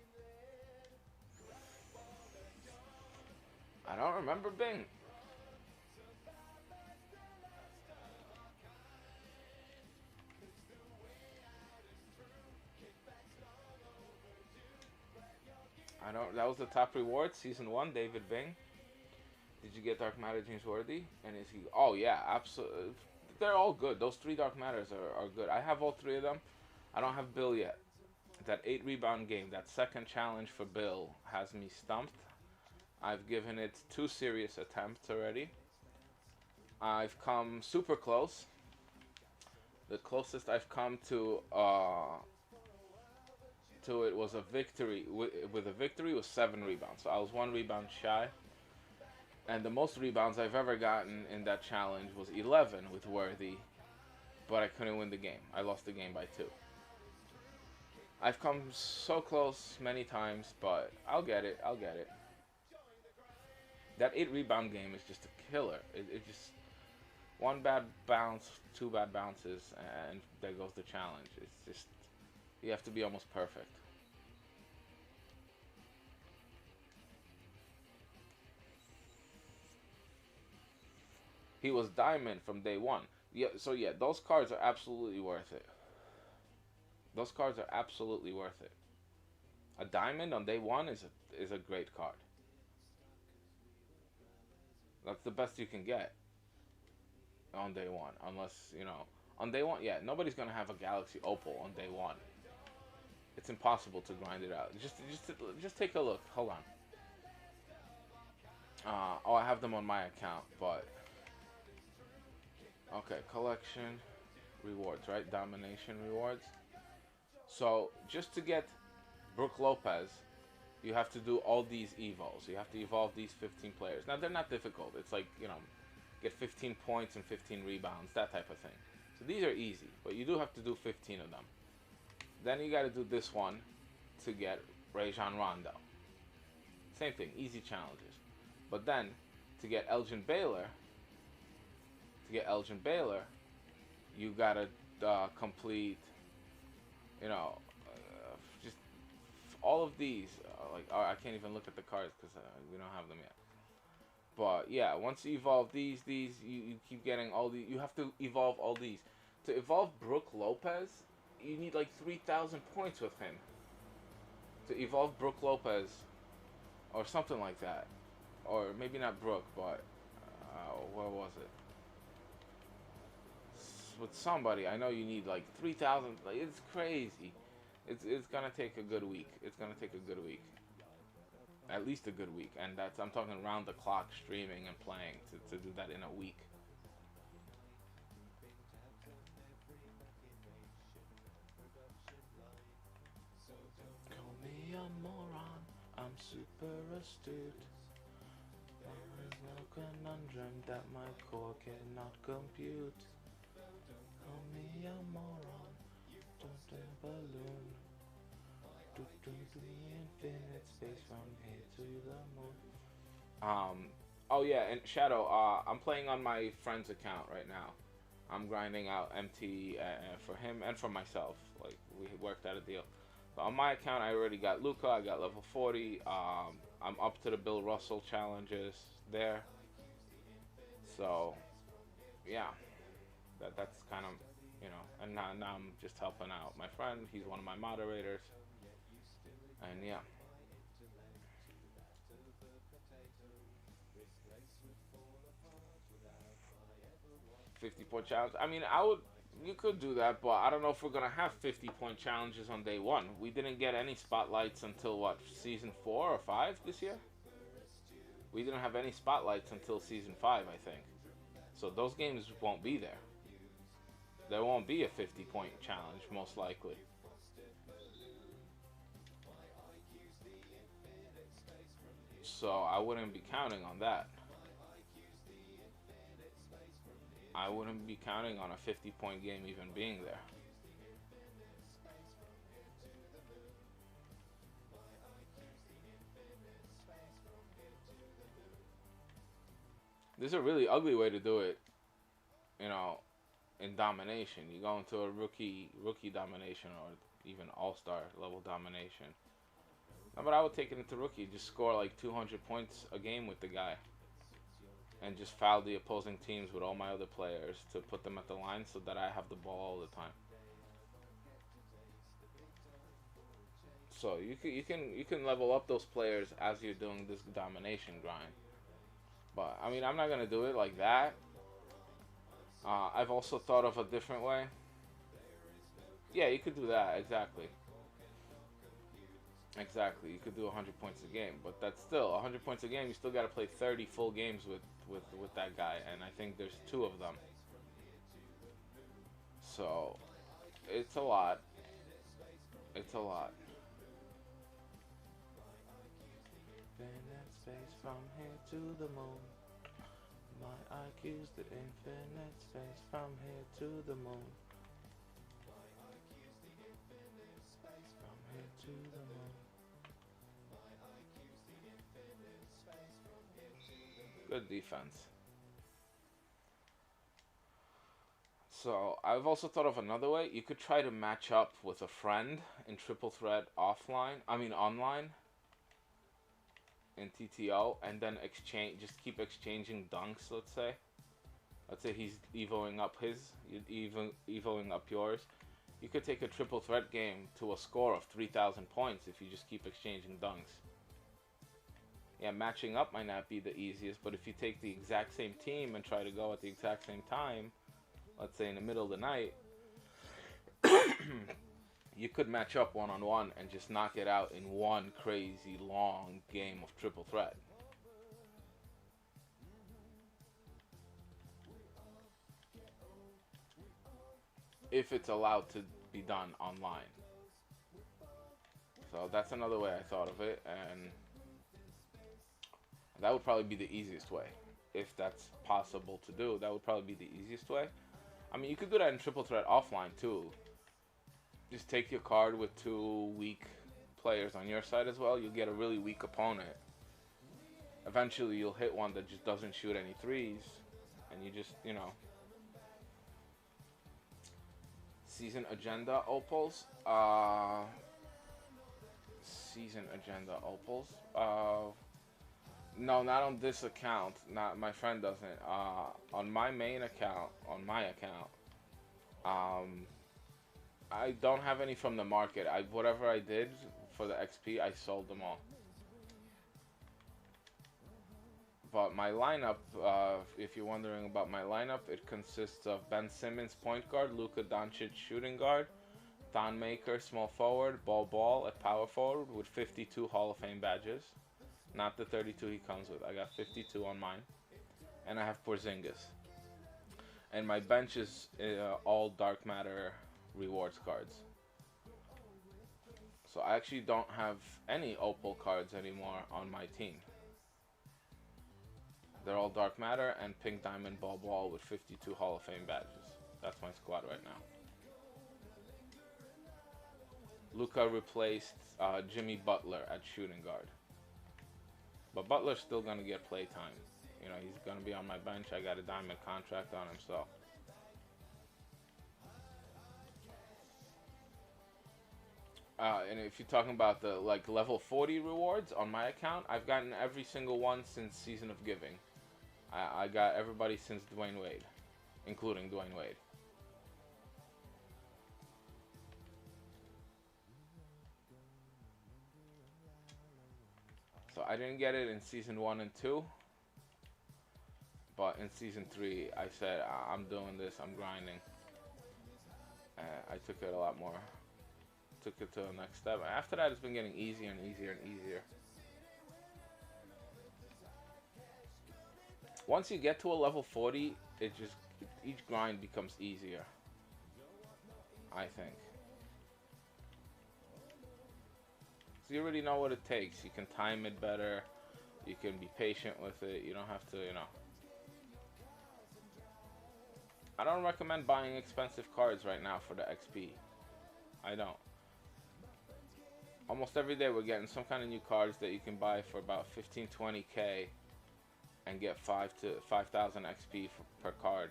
I don't remember Bing. I don't. That was the top reward, season one. David Bing. Did you get Dark Matter James Worthy? And is he? Oh yeah, absolutely. They're all good. Those three Dark Matters are good. I have all three of them. I don't have Bill yet. That 8 rebound game, that second challenge for Bill, has me stumped. I've given it 2 serious attempts already. I've come super close. The closest I've come to it was a victory. With a victory was 7 rebounds. So I was 1 rebound shy. And the most rebounds I've ever gotten in that challenge was 11 with Worthy. But I couldn't win the game. I lost the game by 2. I've come so close many times, but I'll get it. I'll get it. That 8 rebound game is just a killer. It just 1 bad bounce, 2 bad bounces, and there goes the challenge. It's just you have to be almost perfect. He was diamond from day one. Yeah, so yeah, those cards are absolutely worth it. Those cards are absolutely worth it. A diamond on day one is a great card. That's the best you can get on day one, unless on day one. Yeah, nobody's gonna have a Galaxy Opal on day one. It's impossible to grind it out. Just take a look. Hold on. Oh, I have them on my account, but okay, collection rewards, right? Domination rewards. So just to get Brook Lopez, you have to do all these evos. You have to evolve these 15 players. Now they're not difficult. It's like get 15 points and 15 rebounds, that type of thing. So these are easy, but you do have to do 15 of them. Then you got to do this one to get Rajon Rondo. Same thing, easy challenges. But then to get Elgin Baylor, you gotta complete, just all of these. I can't even look at the cards because we don't have them yet. But yeah, once you evolve these, you keep getting all these. You have to evolve all these. To evolve Brook Lopez, you need like 3,000 points with him. To evolve Brook Lopez, or something like that, or maybe not Brook, but where was it? With somebody, I know you need like 3,000. Like, it's crazy. It's gonna take a good week. It's gonna take a good week. At least a good week, and I'm talking round the clock streaming and playing to do that in a week. Call me a moron, I'm super astute. There is no conundrum that my core cannot compute. Call me a moron, don't balloon. Infinite space from here to the moon. Oh yeah, and Shadow, I'm playing on my friend's account right now. I'm grinding out MT for him and for myself. Like, we worked out a deal. But on my account, I already got Luca. I got level 40. I'm up to the Bill Russell challenges there. So, yeah, that's kind of, and now I'm just helping out my friend. He's one of my moderators. And yeah. 50-point challenge. I mean, you could do that, but I don't know if we're gonna have 50-point challenges on day one. We didn't get any spotlights until what, season 4 or 5 this year? We didn't have any spotlights until season 5, I think. So those games won't be there. There won't be a 50-point challenge, most likely. So I wouldn't be counting on that. I wouldn't be counting on a 50-point game even being there. This is a really ugly way to do it, you know, in domination. You go into a rookie domination or even all-star level domination. No, but I would take it into rookie. Just score like 200 points a game with the guy. And just foul the opposing teams with all my other players to put them at the line so that I have the ball all the time. So you can level up those players as you're doing this domination grind. But I mean, I'm not gonna do it like that. I've also thought of a different way. Yeah, you could do that, exactly. Exactly, you could do 100 points a game, but that's still 100 points a game. You still got to play 30 full games with that guy, and I think there's 2 of them. So it's a lot. It's a lot. Infinite space from here to the moon. My IQ's the infinite space from here to the moon. From here to the moon. Good defense. So I've also thought of another way. You could try to match up with a friend in triple threat offline. I mean online. In TTO, and then exchange. Just keep exchanging dunks. Let's say he's evoing up his, you evoing up yours. You could take a triple threat game to a score of 3,000 points if you just keep exchanging dunks. Yeah, matching up might not be the easiest, but if you take the exact same team and try to go at the exact same time, let's say in the middle of the night, you could match up one-on-one and just knock it out in one crazy long game of triple threat. If it's allowed to be done online. So that's another way I thought of it, and that would probably be the easiest way. If that's possible to do, that would probably be the easiest way. I mean, you could do that in triple threat offline too. Just take your card with 2 weak players on your side as well. You'll get a really weak opponent. Eventually, you'll hit one that just doesn't shoot any threes, and you just, you know. Season agenda opals. Season agenda opals. No, not on this account. Not my friend doesn't. On my main account, I don't have any from the market. Whatever I did for the XP, I sold them all. But my lineup, if you're wondering about my lineup, it consists of Ben Simmons, point guard, Luka Doncic, shooting guard, Thon Maker, small forward, Ball at power forward with 52 Hall of Fame badges. Not the 32 he comes with. I got 52 on mine. And I have Porzingis. And my bench is all dark matter rewards cards. So I actually don't have any opal cards anymore on my team. They're all dark matter and pink diamond ball with 52 Hall of Fame badges. That's my squad right now. Luka replaced Jimmy Butler at shooting guard. But Butler's still going to get play time. You know, he's going to be on my bench. I got a diamond contract on him, so. And if you're talking about the level 40 rewards on my account, I've gotten every single one since Season of Giving. I got everybody since Dwayne Wade, including Dwayne Wade. So I didn't get it in Season 1 and 2. But in Season 3, I said, I'm doing this, I'm grinding. I took it a lot more. Took it to the next step. After that, it's been getting easier and easier and easier. Once you get to a level 40, each grind becomes easier, I think. So you already know what it takes. You can time it better. You can be patient with it. You don't have to, you know. I don't recommend buying expensive cards right now for the XP. I don't. Almost every day we're getting some kind of new cards that you can buy for about 15-20K and get 5,000 XP per card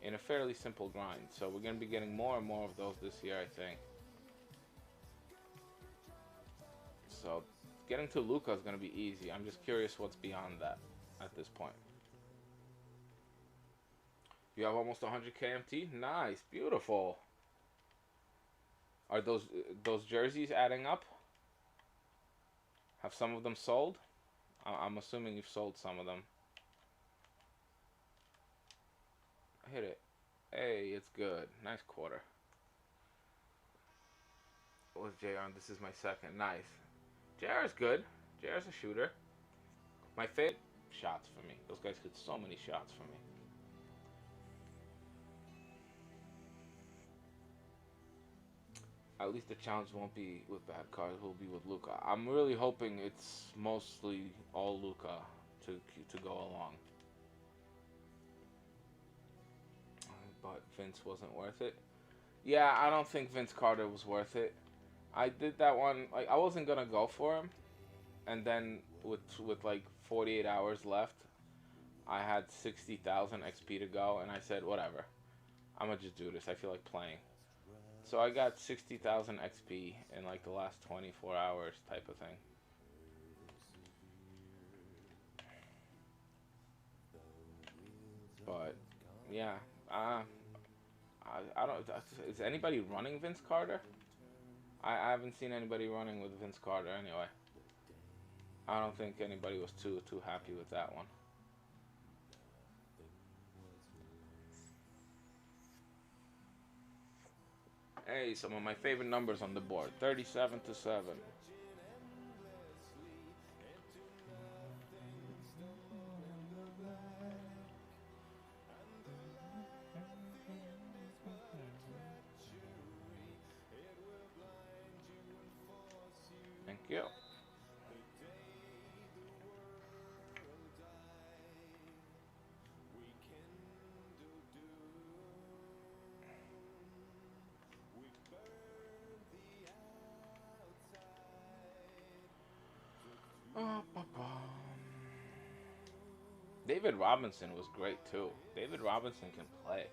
in a fairly simple grind. So we're going to be getting more and more of those this year, I think. So getting to Luca is going to be easy. I'm just curious what's beyond that at this point. You have almost 100K MT? Nice, beautiful. Are those jerseys adding up? Have some of them sold? I'm assuming you've sold some of them. Hit it. Hey, it's good. Nice quarter. What's JR? This is my second. Nice. JR's good. JR's a shooter. My favorite shots for me. Those guys hit so many shots for me. At least the challenge won't be with bad cards. It will be with Luca. I'm really hoping it's mostly all Luca to go along. But Vince wasn't worth it. Yeah, I don't think Vince Carter was worth it. I did that one. Like, I wasn't gonna go for him, and then with like 48 hours left, I had 60,000 XP to go, and I said, whatever. I'm gonna just do this. I feel like playing. So I got 60,000 XP in like the last 24 hours type of thing. But yeah, I don't. Is anybody running Vince Carter? I haven't seen anybody running with Vince Carter anyway. I don't think anybody was too happy with that one. Hey, some of my favorite numbers on the board. 37 to 7. Thank you. David Robinson was great too. David Robinson can play.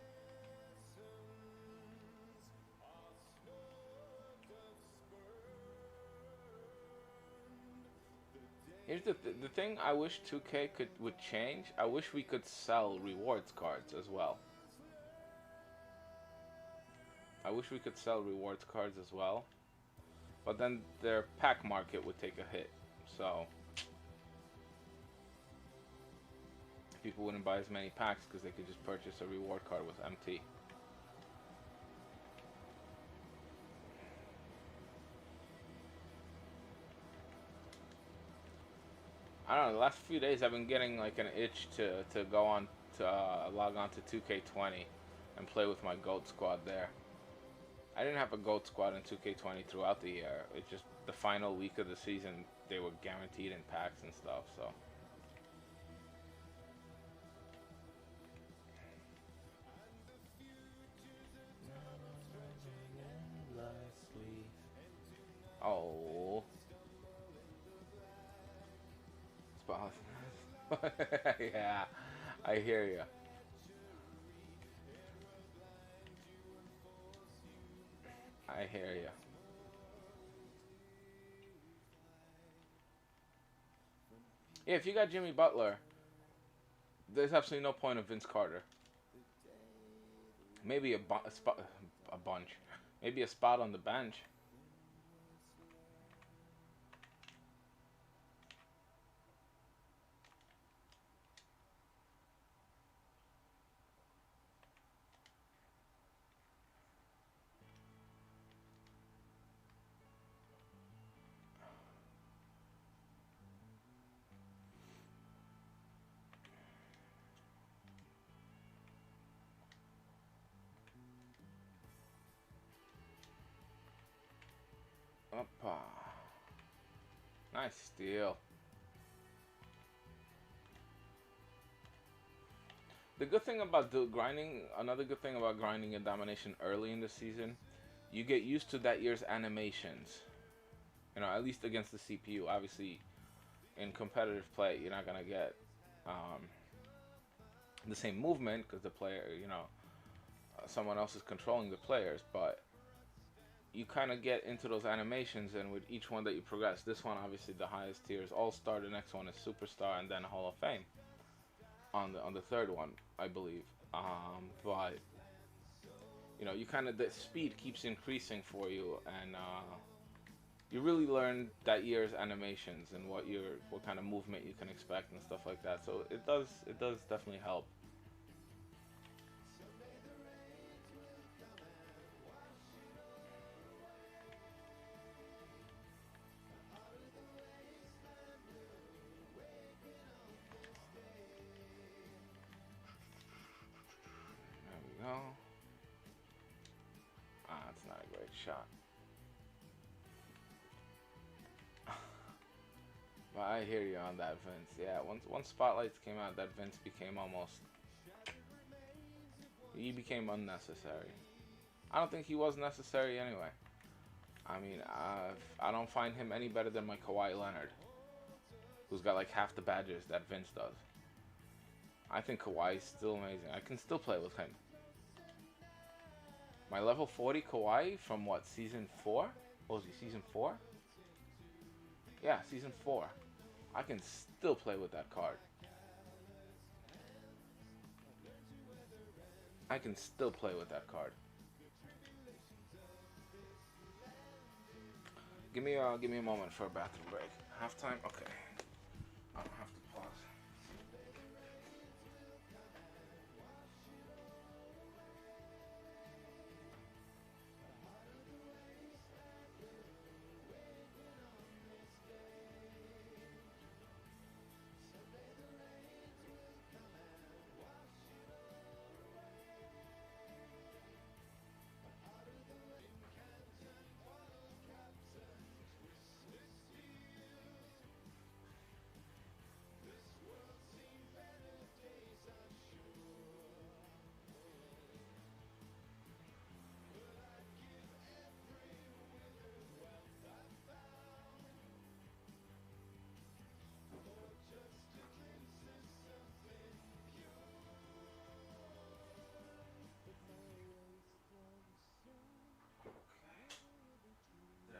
Here's the thing I wish 2K would change. I wish we could sell rewards cards as well. I wish we could sell rewards cards as well. But then their pack market would take a hit. So people wouldn't buy as many packs because they could just purchase a reward card with MT. I don't know, the last few days I've been getting like an itch to go on to log on to 2K20 and play with my GOAT squad there. I didn't have a GOAT squad in 2K20 throughout the year. It's just the final week of the season they were guaranteed in packs and stuff, so. Oh. Yeah, I hear you. I hear you. Yeah, if you got Jimmy Butler, there's absolutely no point of Vince Carter. Maybe a bunch. Maybe a spot on the bench. Oppa. Nice steal. The good thing about the grinding, another good thing about grinding in Domination early in the season, you get used to that year's animations. You know, at least against the CPU. Obviously, in competitive play, you're not gonna get um, the same movement because the player, someone else is controlling the players. But you kind of get into those animations, and with each one that you progress, this one obviously the highest tier is All Star. The next one is Superstar, and then Hall of Fame on the third one, I believe. But you kind of the speed keeps increasing for you, and you really learn that year's animations and what kind of movement you can expect and stuff like that. So it does definitely help. There we go. It's not a great shot. But I hear you on that, Vince. Yeah, once spotlights came out, that Vince became almost he became unnecessary. I don't think he was necessary anyway. I mean, I don't find him any better than my Kawhi Leonard, who's got like half the badges that Vince does. I think Kawhi's still amazing. I can still play with him. My level 40 Kawhi from what, season 4? What was he, season 4? Yeah, season 4. I can still play with that card. I can still play with that card. Give me a moment for a bathroom break. Halftime? Okay. I don't have to pause.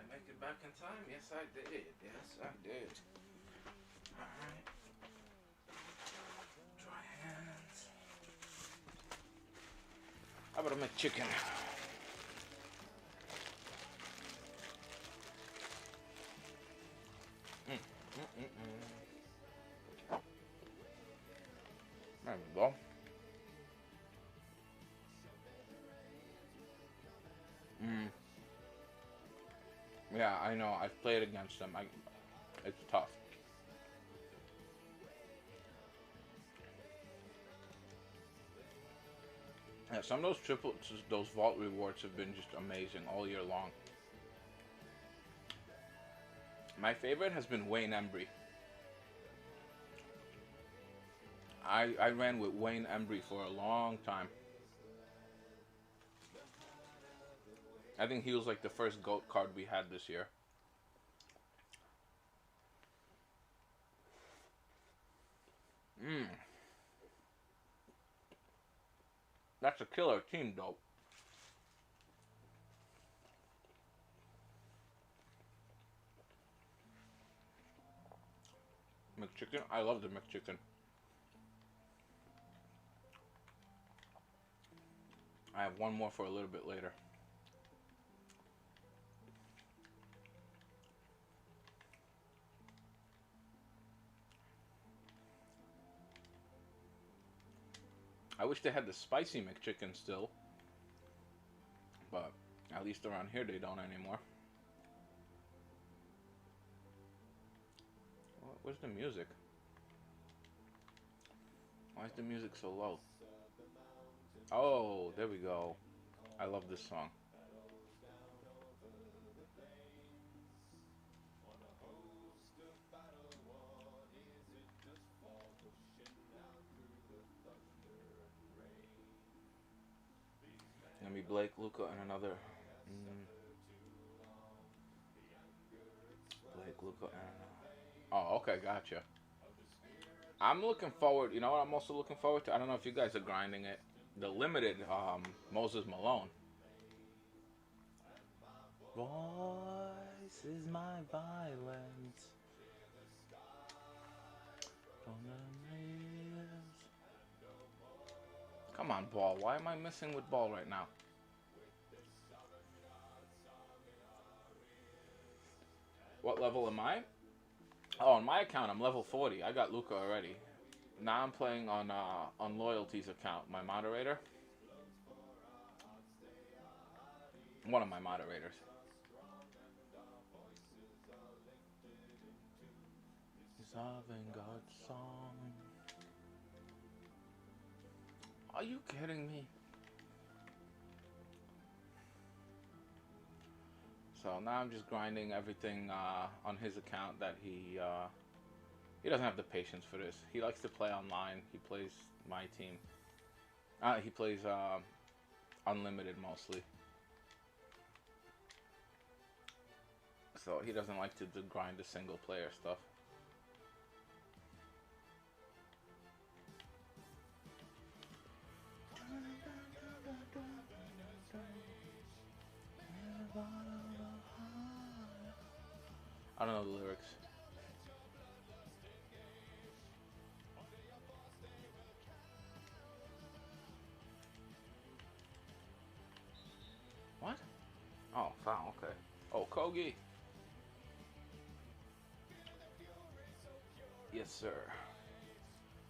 Make it back in time? Yes, I did. Yes, I did. Alright. Dry hands. How about I make chicken? There we go. Yeah, I know. I've played against them. It's tough. Yeah, some of those those vault rewards have been just amazing all year long. My favorite has been Wayne Embry. I ran with Wayne Embry for a long time. I think he was like the first GOAT card we had this year. That's a killer team, though. McChicken? I love the McChicken. I have one more for a little bit later. I wish they had the spicy McChicken still, but at least around here they don't anymore. Where's the music? Why is the music so low? Oh, there we go. I love this song. Maybe Blake, Luca, and another. Blake, Luca, and oh, okay, gotcha. I'm looking forward. You know what? I'm also looking forward to. I don't know if you guys are grinding it. The limited Moses Malone. Voice is my violence. Come on, ball. Why am I missing with ball right now? What level am I? Oh, on my account, I'm level 40. I got Luca already. Now I'm playing on Loyalty's account, my moderator. One of my moderators. Song. Are you kidding me? So now I'm just grinding everything on his account that he doesn't have the patience for this. He likes to play online. He plays MyTeam. He plays unlimited mostly. So he doesn't like to grind the single player stuff. I don't know the lyrics. What? Oh, foul, okay. Oh, Kogi. Yes, sir.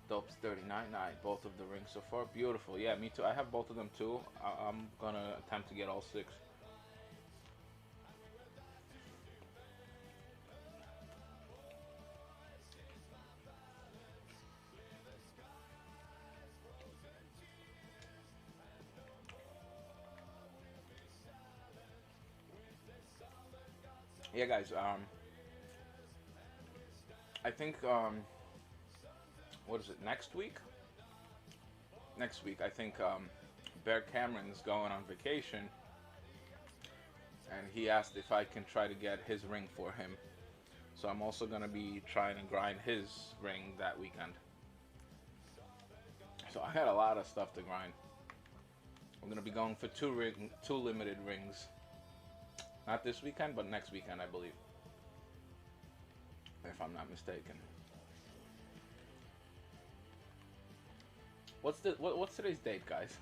Dope's 39.9. Both of the rings so far. Beautiful. Yeah, me too. I have both of them too. I'm gonna attempt to get all 6. Yeah, guys. I think what is it? Next week? Next week, I think Bear Cameron's going on vacation, and he asked if I can try to get his ring for him. So I'm also gonna be trying to grind his ring that weekend. So I got a lot of stuff to grind. We're gonna be going for 2 limited rings. Not this weekend, but next weekend, I believe, if I'm not mistaken. What's today's date, guys?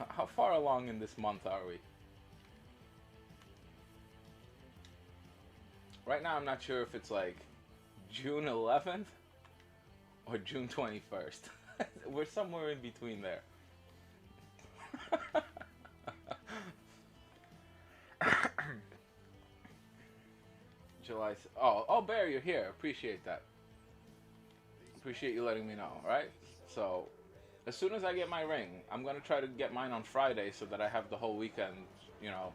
How far along in this month are we? Right now, I'm not sure if it's like June 11th or June 21st. We're somewhere in between there. July. Oh, Bear, you're here. Appreciate that. Appreciate you letting me know. All right. So, as soon as I get my ring, I'm gonna try to get mine on Friday so that I have the whole weekend. You know,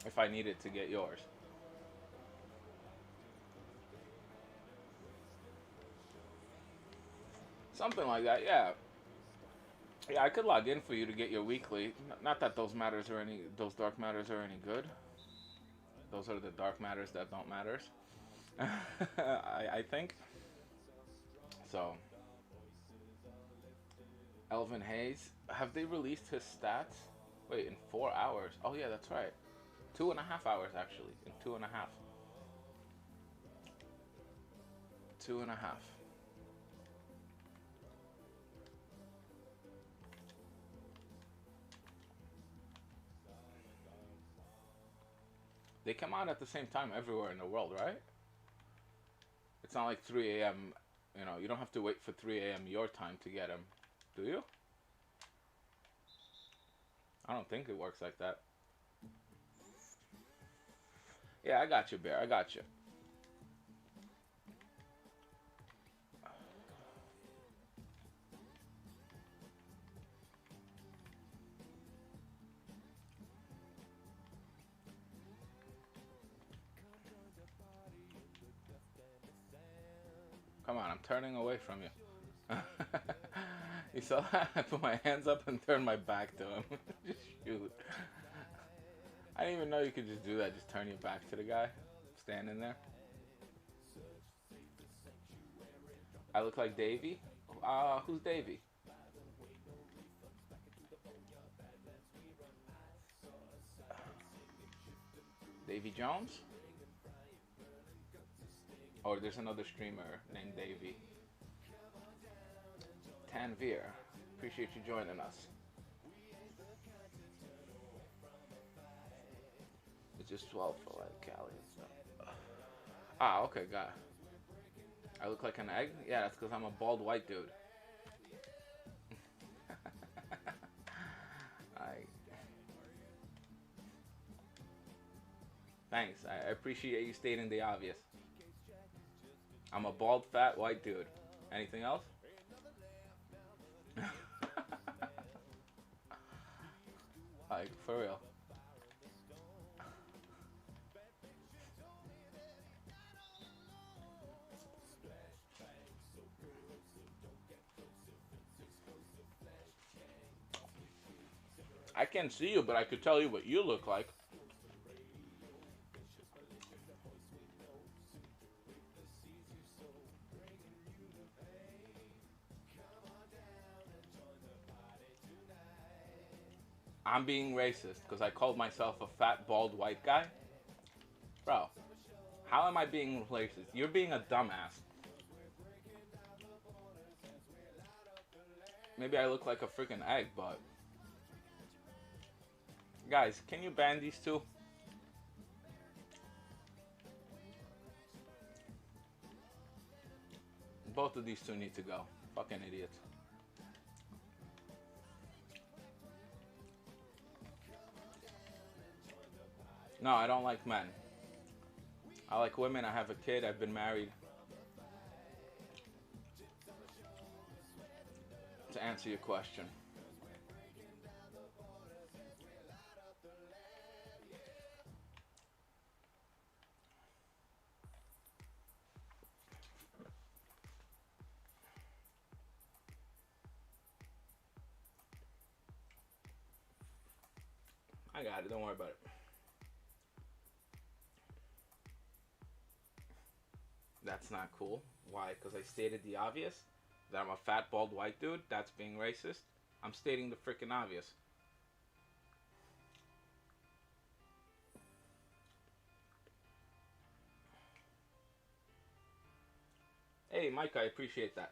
if I needed to get yours. Something like that. Yeah. Yeah, I could log in for you to get your weekly. Not that those dark matters are any good. Those are the dark matters that don't matter. I think. So, Elvin Hayes, have they released his stats? Wait, in 4 hours? Oh yeah, that's right. 2.5 hours actually. In 2.5. 2.5. They come out at the same time everywhere in the world, right? It's not like 3 a.m. You know, you don't have to wait for 3 a.m. your time to get them, do you? I don't think it works like that. Yeah, I got you, Bear. I got you. Come on, I'm turning away from you. You saw that? I put my hands up and turned my back to him. Just shoot. I didn't even know you could just do that. Just turn your back to the guy standing there. I look like Davey? Who's Davey? Davy Jones? Or there's another streamer named Davey. Tanvir, appreciate you joining us. It's just 12 for like Cali and stuff. Okay, got it. I look like an egg? Yeah, that's because I'm a bald white dude. Thanks, I appreciate you stating the obvious. I'm a bald, fat, white dude. Anything else? Like, for real. I can't see you, but I could tell you what you look like. I'm being racist because I called myself a fat, bald, white guy? Bro, how am I being racist? You're being a dumbass. Maybe I look like a freaking egg, but... Guys, can you ban these two? Both of these two need to go. Fucking idiots. No, I don't like men. I like women. I have a kid. I've been married. To answer your question. I got it. Don't worry about it. That's not cool. Why? Because I stated the obvious? That I'm a fat, bald, white dude? That's being racist? I'm stating the freaking obvious. Hey, Mike, I appreciate that.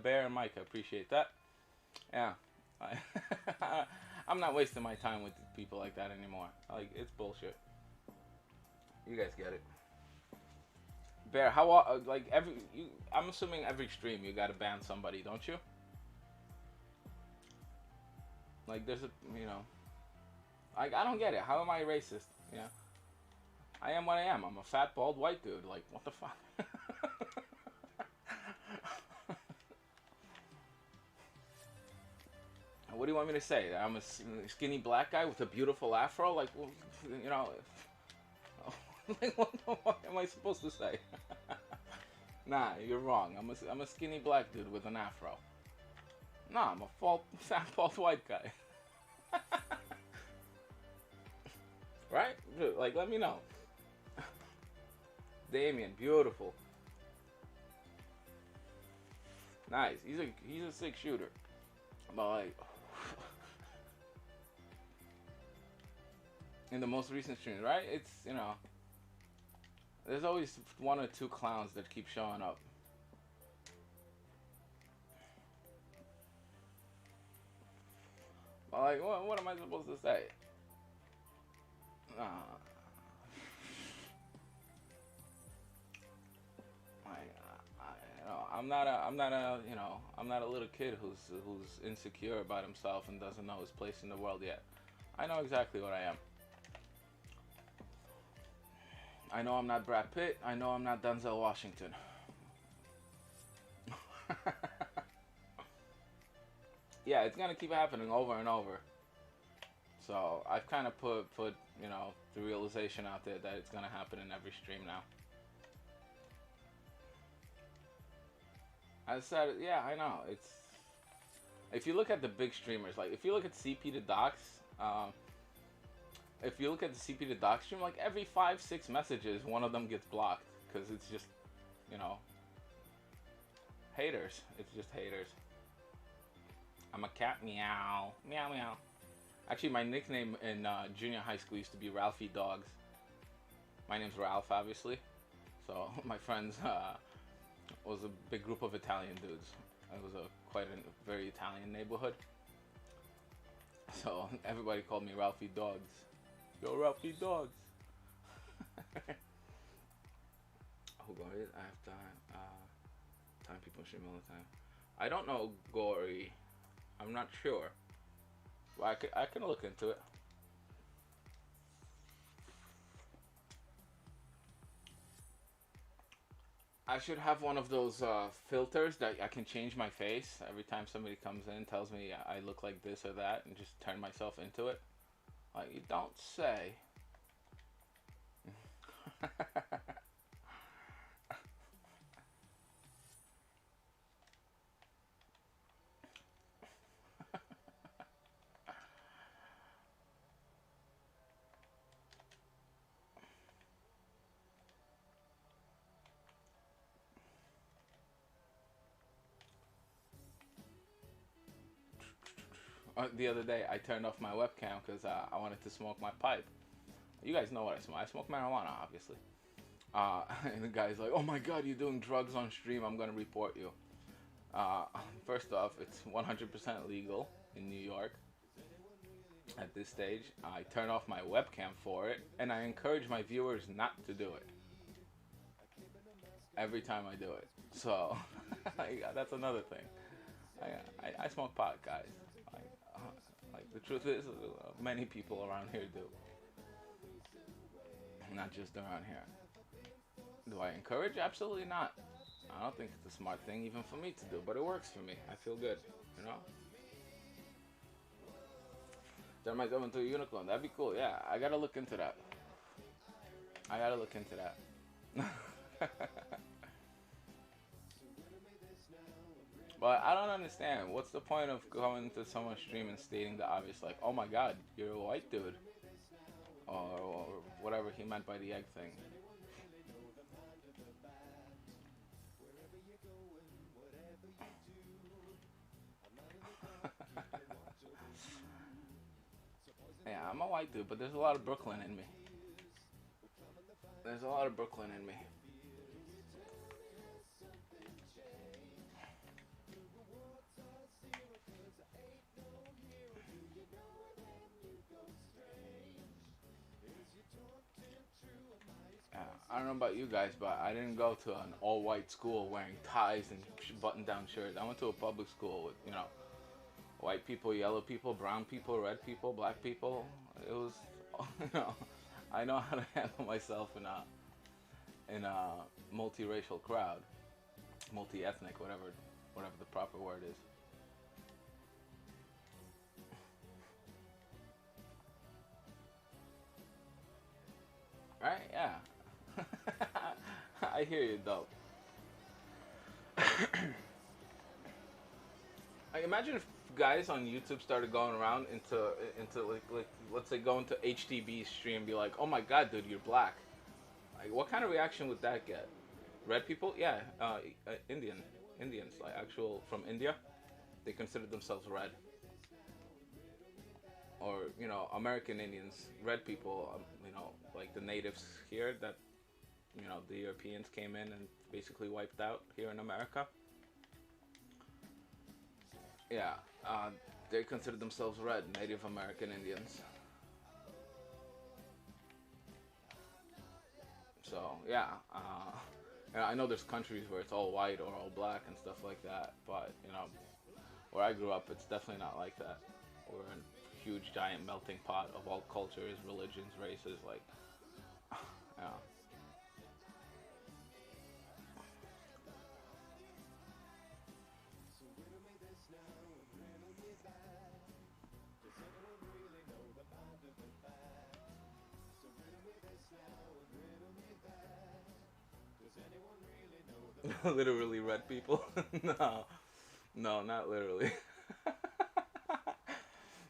Bear and Mike, I appreciate that. Yeah. I'm not wasting my time with people like that anymore. Like, it's bullshit. You guys get it. Bear, how like I'm assuming every stream you gotta ban somebody, don't you? Like, there's a, like, I don't get it. How am I racist? Yeah. I am what I am. I'm a fat, bald, white dude. Like, what the fuck? What do you want me to say? I'm a skinny black guy with a beautiful afro? Like, like, what the fuck am I supposed to say? Nah, you're wrong. I'm a skinny black dude with an afro. Nah, I'm a fat, bald, white guy. Right? Like, let me know. Damien, beautiful. Nice. He's a sick shooter. But like, in the most recent streams, right? It's, there's always one or two clowns that keep showing up. But like, what am I supposed to say? I'm not a little kid who's insecure about himself and doesn't know his place in the world yet. I know exactly what I am. I know I'm not Brad Pitt. I know I'm not Denzel Washington. yeah, it's gonna keep happening over and over. So I've kind of put you know the realization out there that it's gonna happen in every stream now. I said, yeah, I know. It's if you look at the big streamers, like if you look at CP to Docs, if you look at the CP to Docs stream, like every 5-6 messages, one of them gets blocked because it's just you know haters. It's just haters. I'm a cat, meow, meow, meow. Actually, my nickname in junior high school used to be Ralphie Dogs. My name's Ralph, obviously. So my friends was a big group of Italian dudes. It was quite a very Italian neighborhood. So everybody called me Ralphie Dogs. Yo, Ralphie Dogs. Who got it? I have time. Time people stream all the time. I don't know Gory. I'm not sure. Well, I can look into it. I should have one of those filters that I can change my face every time somebody comes in, tells me I look like this or that, and just turn myself into it. Like, you don't say. The other day, I turned off my webcam because I wanted to smoke my pipe. You guys know what I smoke. I smoke marijuana, obviously. And the guy's like, "Oh my God, you're doing drugs on stream. I'm gonna report you." First off, it's 100% legal in New York. At this stage, I turn off my webcam for it, and I encourage my viewers not to do it every time I do it. So that's another thing. I smoke pot, guys. Like the truth is, many people around here do. Not just around here. Do I encourage? Absolutely not. I don't think it's a smart thing even for me to do, but it works for me. I feel good, you know? Turn myself into a unicorn. That'd be cool. Yeah, I gotta look into that. I gotta look into that. But I don't understand. What's the point of going to someone's stream and stating the obvious, like, "Oh my God, you're a white dude," or whatever he meant by the egg thing. Yeah, I'm a white dude, but there's a lot of Brooklyn in me. There's a lot of Brooklyn in me. Yeah, I don't know about you guys, but I didn't go to an all-white school wearing ties and button-down shirts. I went to a public school with, you know, white people, yellow people, brown people, red people, black people. It was, you know, I know how to handle myself in a multiracial crowd, multi-ethnic, whatever the proper word is. Right? Yeah. I hear you, though. Like, imagine if guys on YouTube started going around into like let's say go into HTB's stream and be like, "Oh my God, dude, you're black." Like, what kind of reaction would that get? Red people? Yeah, Indians, like actual from India, they consider themselves red. Or, you know, American Indians, red people, you know, like the natives here that, you know, the Europeans came in and basically wiped out here in America. Yeah, they consider themselves red, Native American Indians. So, yeah, and I know there's countries where it's all white or all black and stuff like that, but, you know, where I grew up, it's definitely not like that. We're a huge, giant melting pot of all cultures, religions, races, like, yeah. Literally red people? No, no, not literally.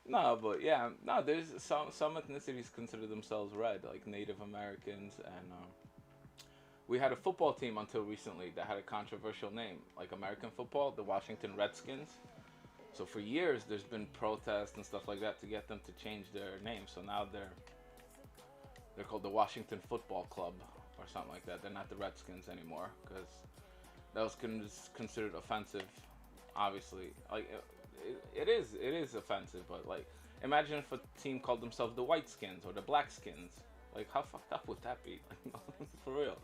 No, but yeah, no. There's some ethnicities consider themselves red, like Native Americans, and we had a football team until recently that had a controversial name, like American football, the Washington Redskins. So for years, there's been protests and stuff like that to get them to change their name. So now they're called the Washington Football Club or something like that. They're not the Redskins anymore because that was considered offensive. Obviously, like it is offensive, but like imagine if a team called themselves the White Skins or the Black Skins. Like how fucked up would that be? For real,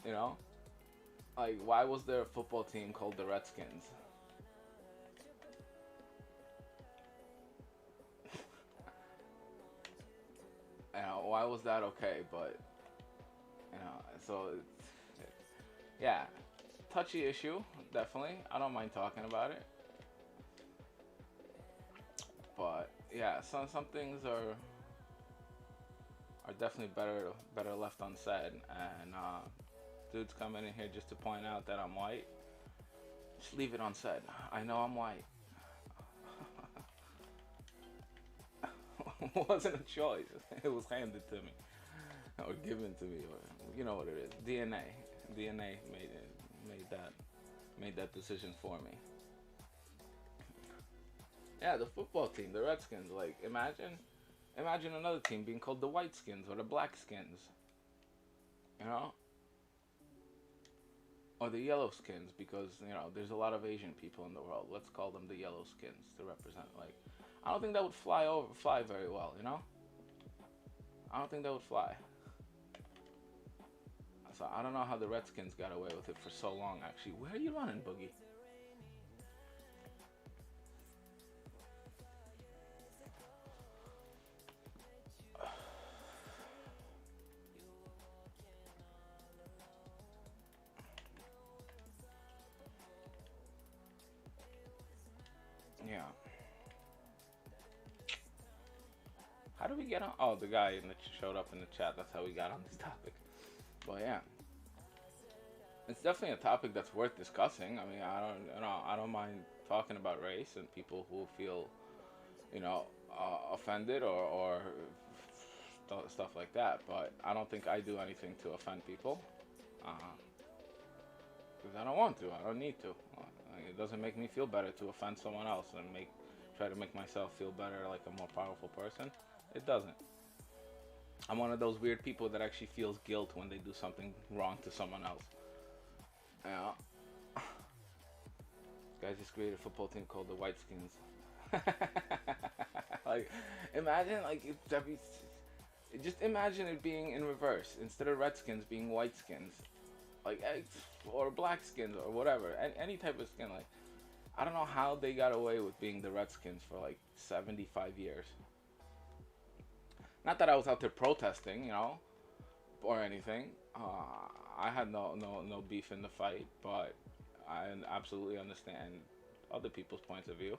you know? Like why was there a football team called the Redskins? You know, why was that okay? But you know, so yeah, touchy issue, definitely. I don't mind talking about it, but yeah, some things are definitely better left unsaid. And dudes coming in here just to point out that I'm white, just leave it unsaid. I know I'm white. It wasn't a choice. It was handed to me or given to me, or you know what it is. DNA made that decision for me. Yeah, the football team, the Redskins. Like imagine another team being called the White Skins or the Black Skins. You know, or the Yellow Skins because you know there's a lot of Asian people in the world. Let's call them the Yellow Skins to represent. Like I don't think that would fly very well. You know, I don't think that would fly. So I don't know how the Redskins got away with it for so long. Actually, where are you running, Boogie? Yeah. How do we get on? Oh, the guy showed up in the chat. That's how we got on this topic. But yeah, it's definitely a topic that's worth discussing. I mean, I don't mind talking about race and people who feel, you know, offended or stuff like that. But I don't think I do anything to offend people because I don't want to. I don't need to. It doesn't make me feel better to offend someone else and try to make myself feel better, like a more powerful person. It doesn't. I'm one of those weird people that actually feels guilt when they do something wrong to someone else. Yeah. Guys just created a football team called the White Skins. Like, imagine, like, just imagine it being in reverse. Instead of Redskins being White Skins. Like, or Black Skins or whatever. Any type of skin. Like, I don't know how they got away with being the Redskins for like 75 years. Not that I was out there protesting, you know, or anything. I had no beef in the fight, but I absolutely understand other people's points of view.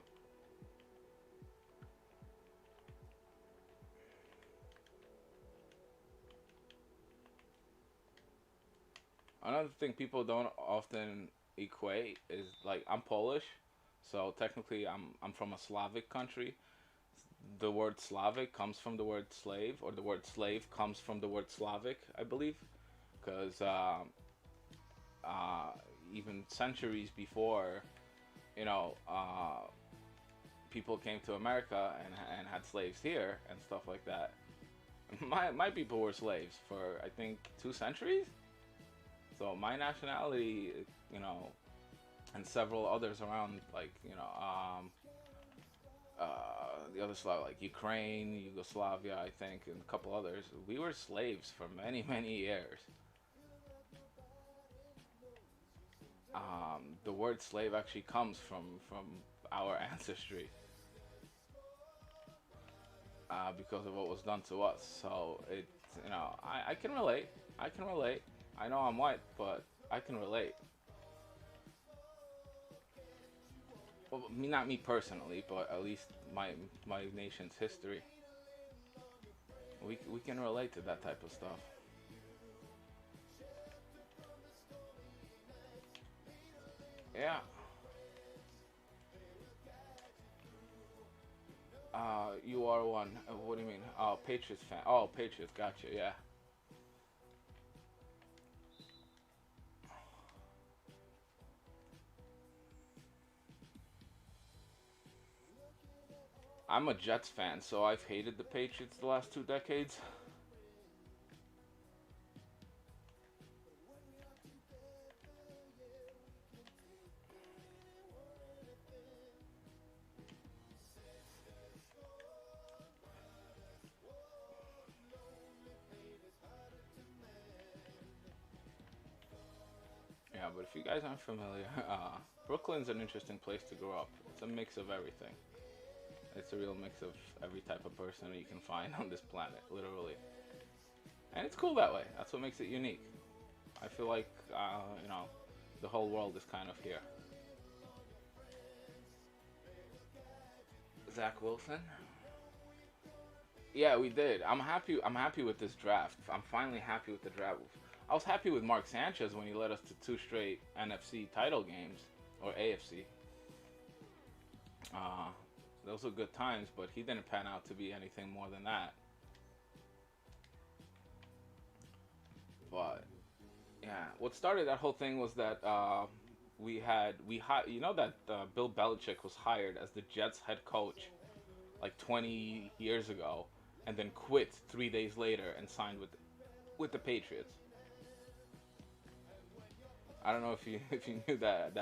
Another thing people don't often equate is like I'm Polish, so technically I'm from a Slavic country. The word Slavic comes from the word slave, or the word slave comes from the word Slavic, I believe, because uh, even centuries before, you know, people came to America and had slaves here and stuff like that. My people were slaves for I think 2 centuries. So my nationality, you know, and several others around, like you know, the other Slav, like Ukraine, Yugoslavia, I think, and a couple others. We were slaves for many years. The word slave actually comes from our ancestry because of what was done to us. So it, you know, I can relate. I can relate. I know I'm white, but I can relate. Well, me, not me personally, but at least my nation's history. We can relate to that type of stuff. Yeah. You are one. What do you mean? Oh, Patriots fan. Oh, Patriots. Gotcha. Yeah. I'm a Jets fan, so I've hated the Patriots the last 2 decades. Yeah, but if you guys aren't familiar, Brooklyn's an interesting place to grow up. It's a mix of everything. It's a real mix of every type of person you can find on this planet, literally. And it's cool that way. That's what makes it unique. I feel like, the whole world is kind of here. Zach Wilson? Yeah, we did. I'm happy. I'm happy with this draft. I'm finally happy with the draft. I was happy with Mark Sanchez when he led us to two straight NFC title games or AFC. Uh, those were good times, but he didn't pan out to be anything more than that. But yeah, what started that whole thing was that you know that Bill Belichick was hired as the Jets head coach like 20 years ago, and then quit 3 days later and signed with the Patriots. I don't know if you if you knew that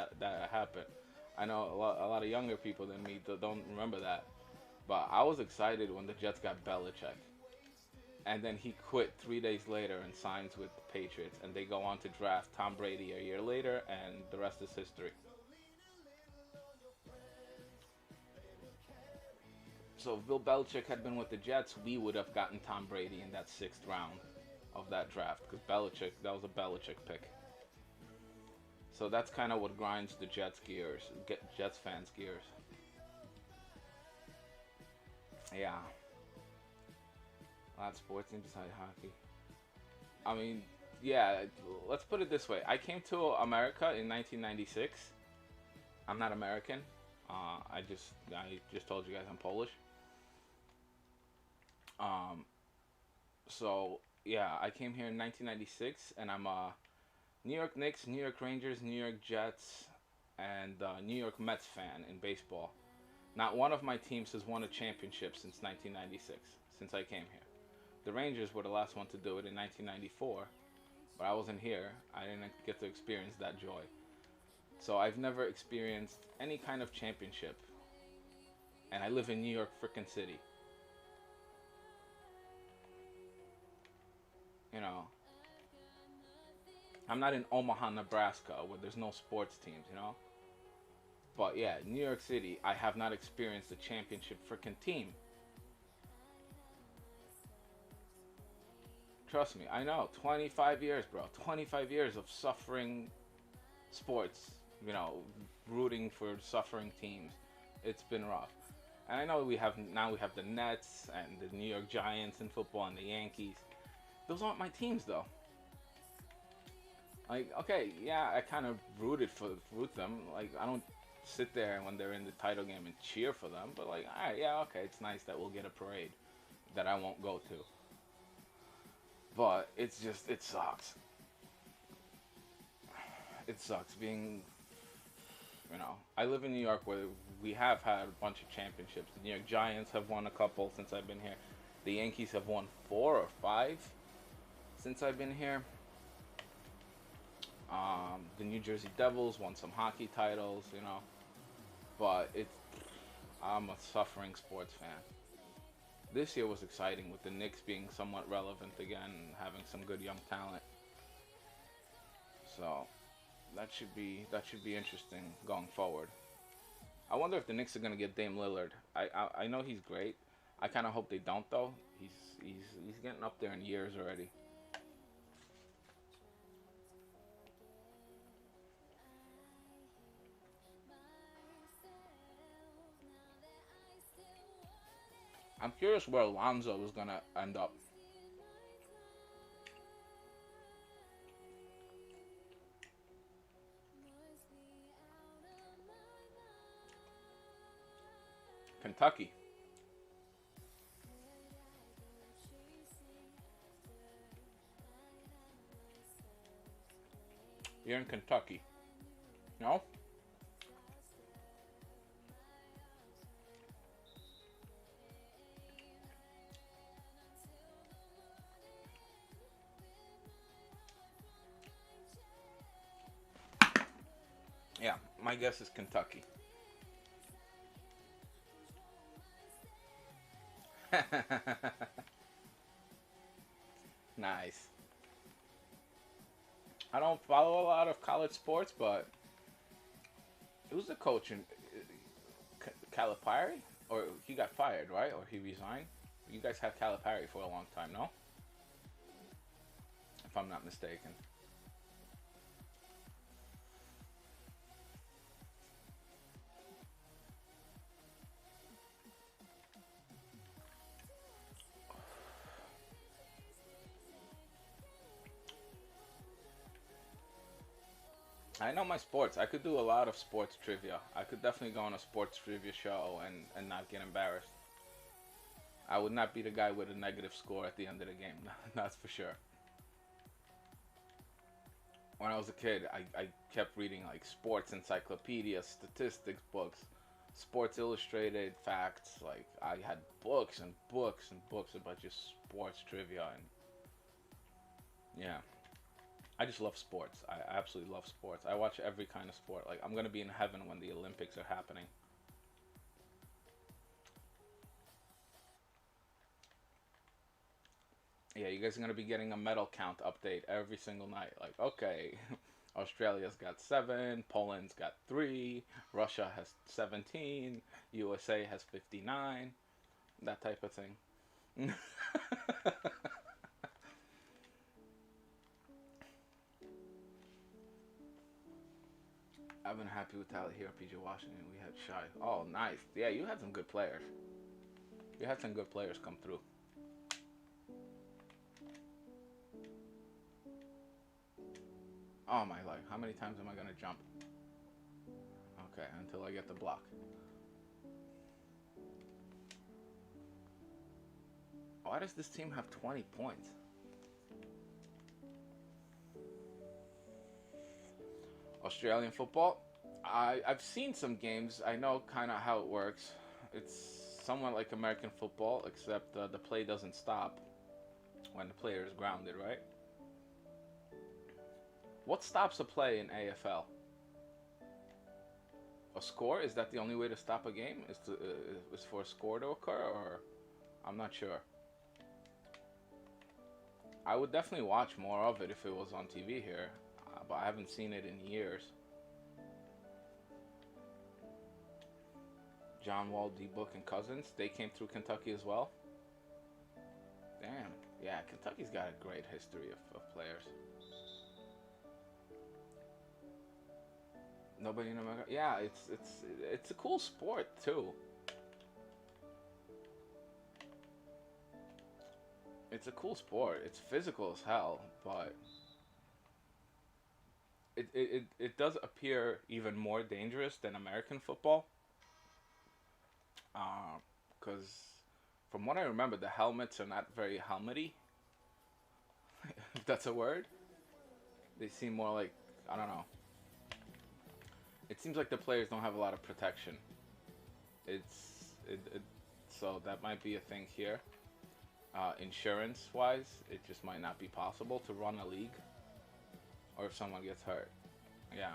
happened. I know a lot of younger people than me don't remember that, but I was excited when the Jets got Belichick, and then he quit 3 days later and signs with the Patriots, and they go on to draft Tom Brady a year later, and the rest is history. So if Bill Belichick had been with the Jets, we would have gotten Tom Brady in that sixth round of that draft because Belichick that was a Belichick pick. So that's kind of what grinds the Jets gears, get Jets fans gears. Yeah, a lot of sports inside hockey. I mean, yeah, let's put it this way. I came to America in 1996. I'm not American. I just told you guys I'm Polish. Um, so yeah, I came here in 1996, and I'm a New York Knicks, New York Rangers, New York Jets, and New York Mets fan in baseball. Not one of my teams has won a championship since 1996, since I came here. The Rangers were the last one to do it in 1994, but I wasn't here. I didn't get to experience that joy. So I've never experienced any kind of championship, and I live in New York frickin' City. You know, I'm not in Omaha, Nebraska, where there's no sports teams. But yeah, New York City, I have not experienced a championship frickin' team. Trust me, I know. 25 years, bro. 25 years of suffering sports, you know, rooting for suffering teams. It's been rough. And I know we have the Nets and the New York Giants in football and the Yankees. Those aren't my teams though. Like, okay, yeah, I kind of root them. Like, I don't sit there when they're in the title game and cheer for them, but like, all right, yeah, okay, it's nice that we'll get a parade that I won't go to. But it's just it sucks. It sucks being, I live in New York where we have had a bunch of championships. The New York Giants have won a couple since I've been here. The Yankees have won 4 or 5 since I've been here. The New Jersey Devils won some hockey titles. But I'm a suffering sports fan. This year was exciting with the Knicks being somewhat relevant again and having some good young talent. So that should be interesting going forward. I wonder if the Knicks are gonna get Dame Lillard. I know he's great. I kind of hope they don't though. He's getting up there in years already. I'm curious where Lonzo is gonna end up. Kentucky. You're in Kentucky. No? Yeah, my guess is Kentucky. Nice. I don't follow a lot of college sports, but who's the coach in Calipari? Or he got fired, right? Or he resigned? You guys had Calipari for a long time, no? If I'm not mistaken. I know my sports. I could do a lot of sports trivia. I could definitely go on a sports trivia show and not get embarrassed. I would not be the guy with a negative score at the end of the game. That's for sure. When I was a kid, I kept reading like sports encyclopedias, statistics books, Sports Illustrated facts. Like I had books and books and books about just sports trivia and yeah. I just love sports. I absolutely love sports. I watch every kind of sport. Like I'm gonna be in heaven when the Olympics are happening. Yeah, you guys are gonna be getting a medal count update every single night. Like, okay, Australia's got 7, Poland's got 3, Russia has 17, USA has 59, that type of thing. I've been happy with Tyler here at PJ Washington. We had Shy. Oh, nice. Yeah, you had some good players. You had some good players come through. Oh my life. How many times am I gonna jump? Okay, until I get the block. Why does this team have 20 points? Australian football? I've seen some games. I know kind of how it works. It's somewhat like American football, except the play doesn't stop when the player is grounded, right? What stops a play in AFL? A score? Is that the only way to stop a game? Is for a score to occur, or I'm not sure. I would definitely watch more of it if it was on TV here, but I haven't seen it in years. John Wall, D Book, and Cousins, they came through Kentucky as well. Damn, yeah, Kentucky's got a great history of players. Nobody in America. Yeah, it's a cool sport too. It's a cool sport. It's physical as hell, but it does appear even more dangerous than American football. Because from what I remember, the helmets are not very helmety. If that's a word. They seem more like, I don't know. It seems like the players don't have a lot of protection. So that might be a thing here. Insurance wise, it just might not be possible to run a league, or if someone gets hurt. Yeah.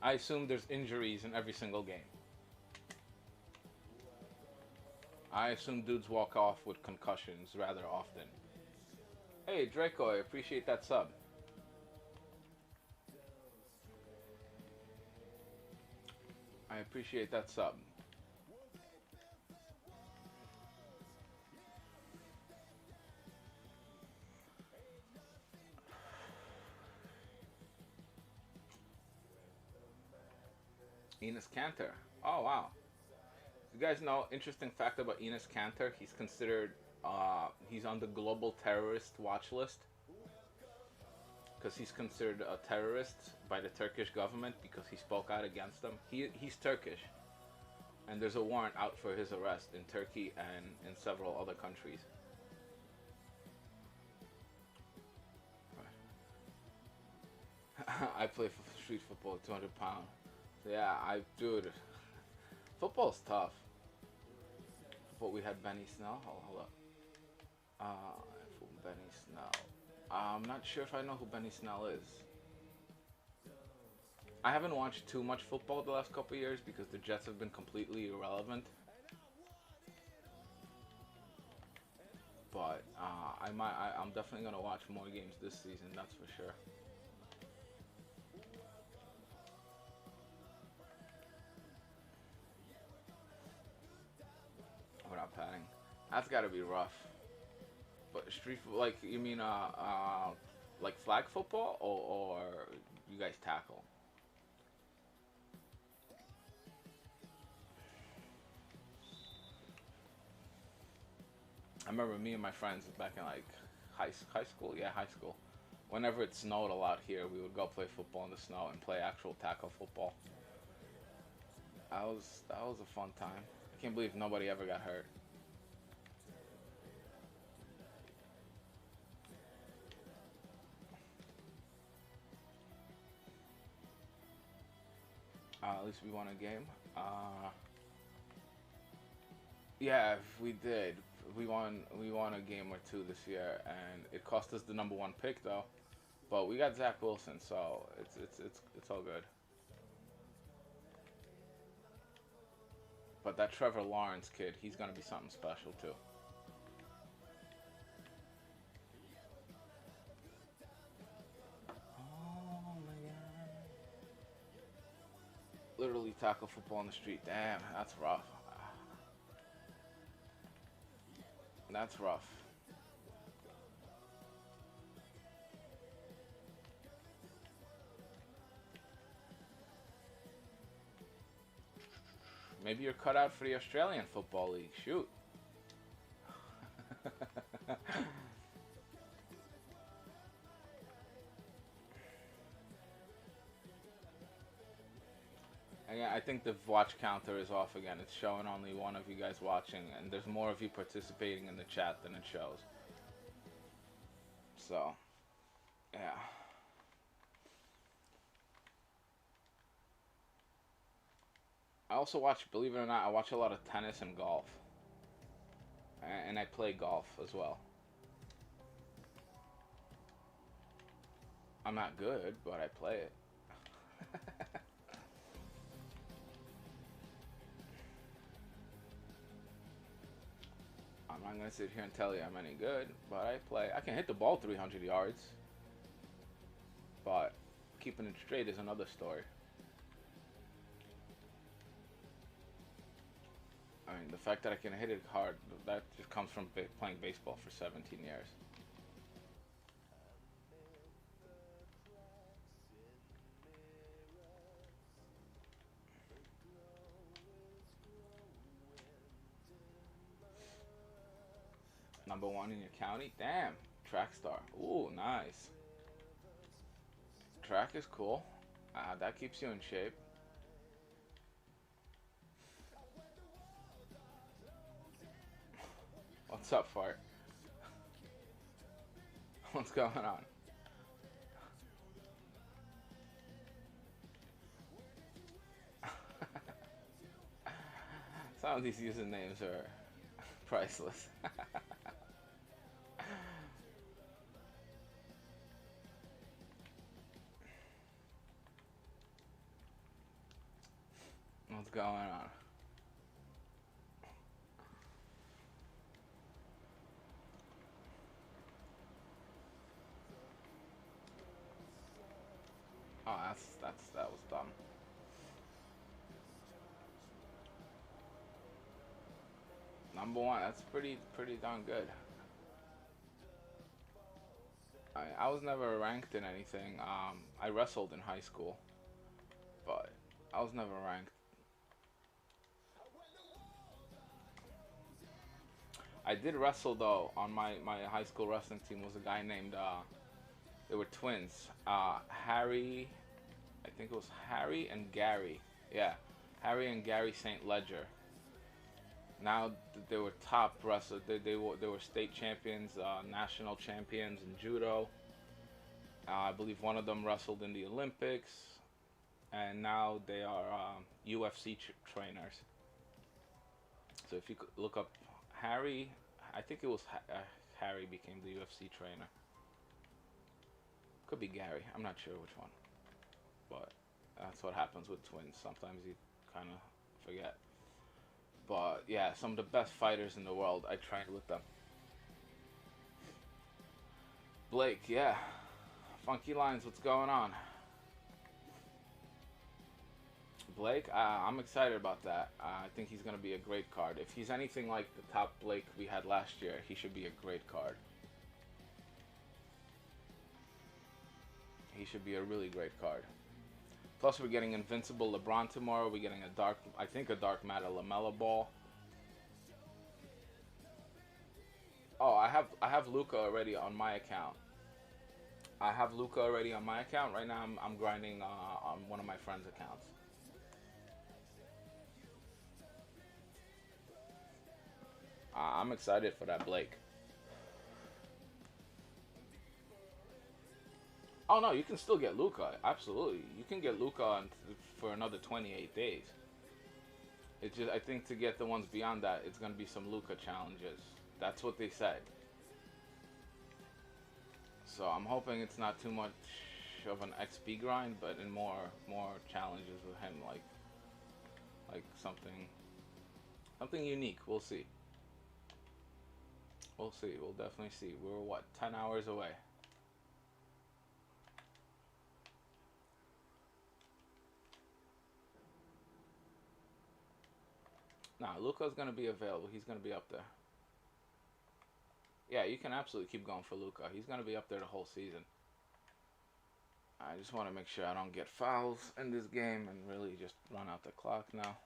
I assume there's injuries in every single game. I assume dudes walk off with concussions rather often. Hey Draco, I appreciate that sub. I appreciate that sub. Enes Kanter. Oh wow. You guys know, interesting fact about Enes Kanter, he's considered he's on the global terrorist watch list because he's considered a terrorist by the Turkish government because he spoke out against them. He's Turkish, and there's a warrant out for his arrest in Turkey and in several other countries. I play for street football, 200 pound. So yeah, dude, football's tough. But we had Benny Snell. Hold up. Benny Snell. I'm not sure if I know who Benny Snell is. I haven't watched too much football the last couple of years because the Jets have been completely irrelevant. But I'm definitely gonna watch more games this season. That's for sure. Without padding, that's gotta be rough. But street, like you mean like flag football or you guys tackle? I remember me and my friends back in like high school. Yeah, high school. Whenever it snowed a lot here, we would go play football in the snow and play actual tackle football. That was a fun time. I can't believe nobody ever got hurt. At least we won a game. Yeah, we did. We won a game or two this year, and it cost us the #1 pick though. But we got Zach Wilson, so it's all good. But that Trevor Lawrence kid, he's gonna be something special too. Oh my god! Literally tackle football on the street. Damn, that's rough. That's rough. Maybe you're cut out for the Australian Football League. Shoot. And yeah, I think the watch counter is off again. It's showing only one of you guys watching, and there's more of you participating in the chat than it shows. So, yeah. I also watch, believe it or not, I watch a lot of tennis and golf. And I play golf as well. I'm not good, but I play it. I'm not gonna sit here and tell you I'm any good, but I play. I can hit the ball 300 yards, but keeping it straight is another story. I mean, the fact that I can hit it hard, that just comes from playing baseball for 17 years. #1 in your county? Damn. Track star. Ooh, nice. Track is cool. That keeps you in shape. What's up, Fart? What's going on? Some of these usernames are priceless. What's going on? Oh, that was dumb. #1, that's pretty darn good. I was never ranked in anything. I wrestled in high school, but I was never ranked. I did wrestle though. On my high school wrestling team was a guy named They were twins. Harry, I think it was Harry and Gary. Yeah, Harry and Gary St. Ledger. Now they were top wrestlers. They were state champions, national champions in judo. I believe one of them wrestled in the Olympics, and now they are UFC trainers. So if you could look up Harry, I think it was Harry became the UFC trainer. Could be Gary. I'm not sure which one, but that's what happens with twins. Sometimes you kind of forget. But yeah, some of the best fighters in the world. I trained with them. Blake, yeah. Funky Lines, what's going on? Blake, I'm excited about that. I think he's going to be a great card. If he's anything like the top Blake we had last year, he should be a great card. He should be a really great card. Plus, we're getting Invincible LeBron tomorrow. We're getting I think a Dark Matter LaMelo Ball. Oh, I have Luca already on my account. Right now. I'm grinding on one of my friends' accounts. I'm excited for that Blake. Oh no, you can still get Luca. Absolutely, you can get Luca for another 28 days. It's just I think to get the ones beyond that, it's gonna be some Luca challenges. That's what they said. So I'm hoping it's not too much of an XP grind, but in more challenges with him, like something unique. We'll see. We'll see. We'll definitely see. We're what, 10 hours away. Nah, Luca's gonna be available. He's gonna be up there. Yeah, you can absolutely keep going for Luca. He's gonna be up there the whole season. I just want to make sure I don't get fouls in this game and really just run out the clock now.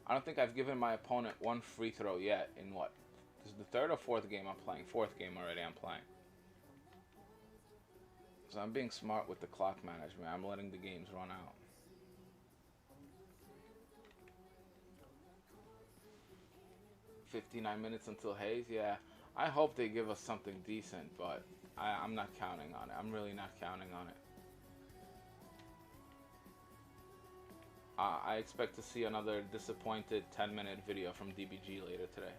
I don't think I've given my opponent one free throw yet in what? This is the third or fourth game I'm playing. Fourth game already I'm playing. So I'm being smart with the clock management. I'm letting the games run out. "59 minutes until Hayes." Yeah, I hope they give us something decent, but I'm not counting on it. I'm really not counting on it. I expect to see another disappointed 10-minute video from DBG later today.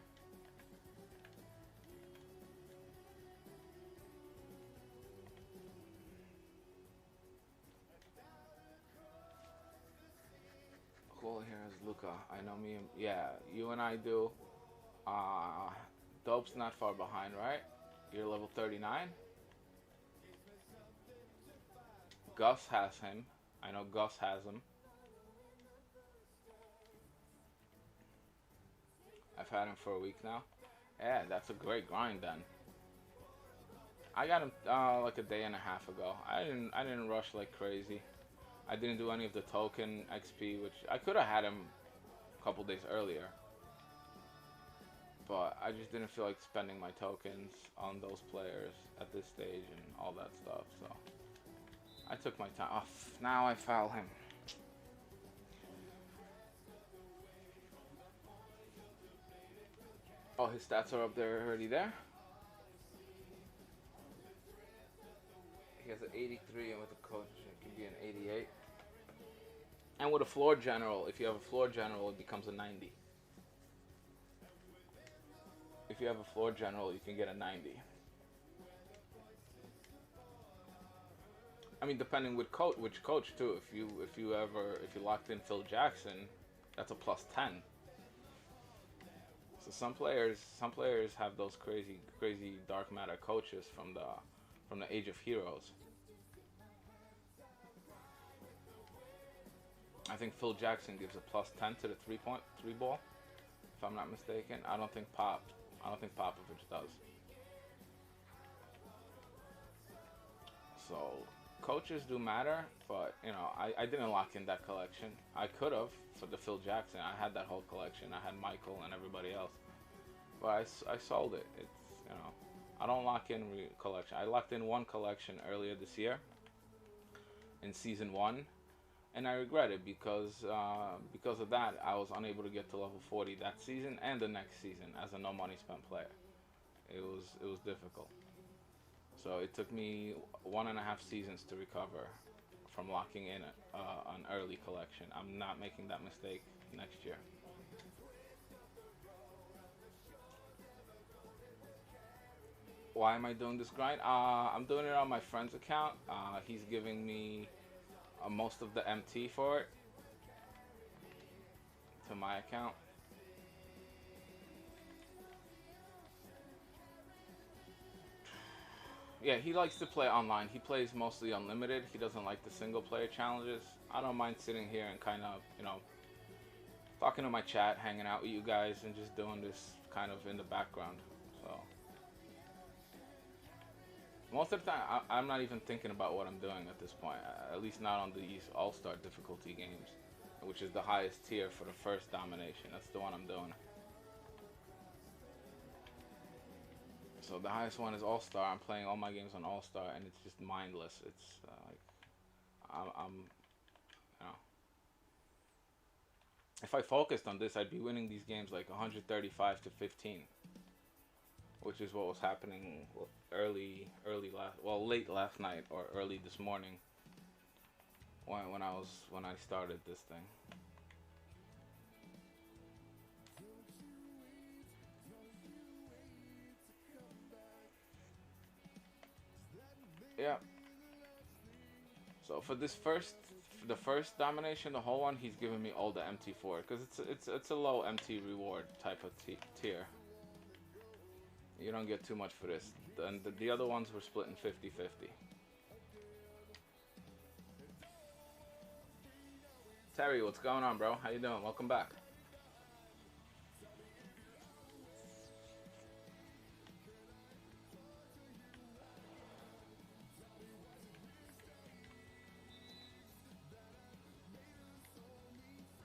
Cool, here is Luca. I know me and, yeah, you and I do. Dope's not far behind, right? You're level 39. Gus has him. I know Gus has him. I've had him for a week now. Yeah, that's a great grind then. I got him like a day and a half ago. I didn't rush like crazy. I didn't do any of the token XP, which I could have had him a couple days earlier. But I just didn't feel like spending my tokens on those players at this stage and all that stuff, so I took my time. Oh, now I foul him. Oh, his stats are up there already there? He has an 83, and with a coach it can be an 88. And with a floor general, if you have a floor general, it becomes a 90. If you have a floor general, you can get a 90. I mean, depending which coach too. If you locked in Phil Jackson, that's a plus 10. So some players have those crazy dark matter coaches from the Age of Heroes. I think Phil Jackson gives a plus 10 to the three ball, if I'm not mistaken. I don't think Popovich does. So coaches do matter, but you know, I didn't lock in that collection. I could have for the Phil Jackson. I had that whole collection. I had Michael and everybody else, but I sold it. It's, you know, I don't lock in collection. I locked in one collection earlier this year in season one, and I regret it because of that I was unable to get to level 40 that season and the next season as a no money spent player. It was difficult. So it took me 1.5 seasons to recover from locking in an early collection. I'm not making that mistake next year. Why am I doing this grind? I'm doing it on my friend's account. He's giving me most of the MT for it to my account. Yeah, he likes to play online. He plays mostly unlimited. He doesn't like the single player challenges. I don't mind sitting here and kind of, you know, talking to my chat, hanging out with you guys, and just doing this kind of in the background. So most of the time, I'm not even thinking about what I'm doing at this point. At least not on these All-Star difficulty games, which is the highest tier for the first Domination. That's the one I'm doing. So the highest one is All-Star. I'm playing all my games on All-Star, and it's just mindless. It's like I'm, you know, if I focused on this, I'd be winning these games like 135 to 15, which is what was happening late last night or early this morning when I started this thing. Yeah. So for the first Domination, the whole one, he's giving me all the MT for it because it's a low MT reward type of tier. You don't get too much for this. And the other ones were splitting 50-50. Terry, what's going on, bro? How you doing? Welcome back.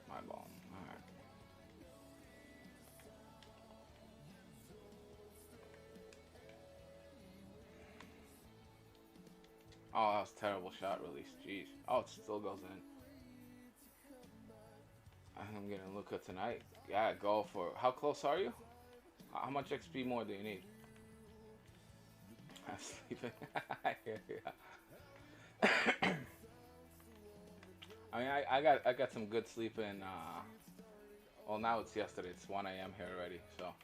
My ball. Alright. Oh, that was a terrible shot release. Jeez. Oh, it still goes in. I'm gonna look at tonight. Yeah, go for it. How close are you? How much XP more do you need? I'm sleeping. I hear ya. I mean, I got some good sleep in. Well, now it's yesterday. It's 1 a.m. here already, so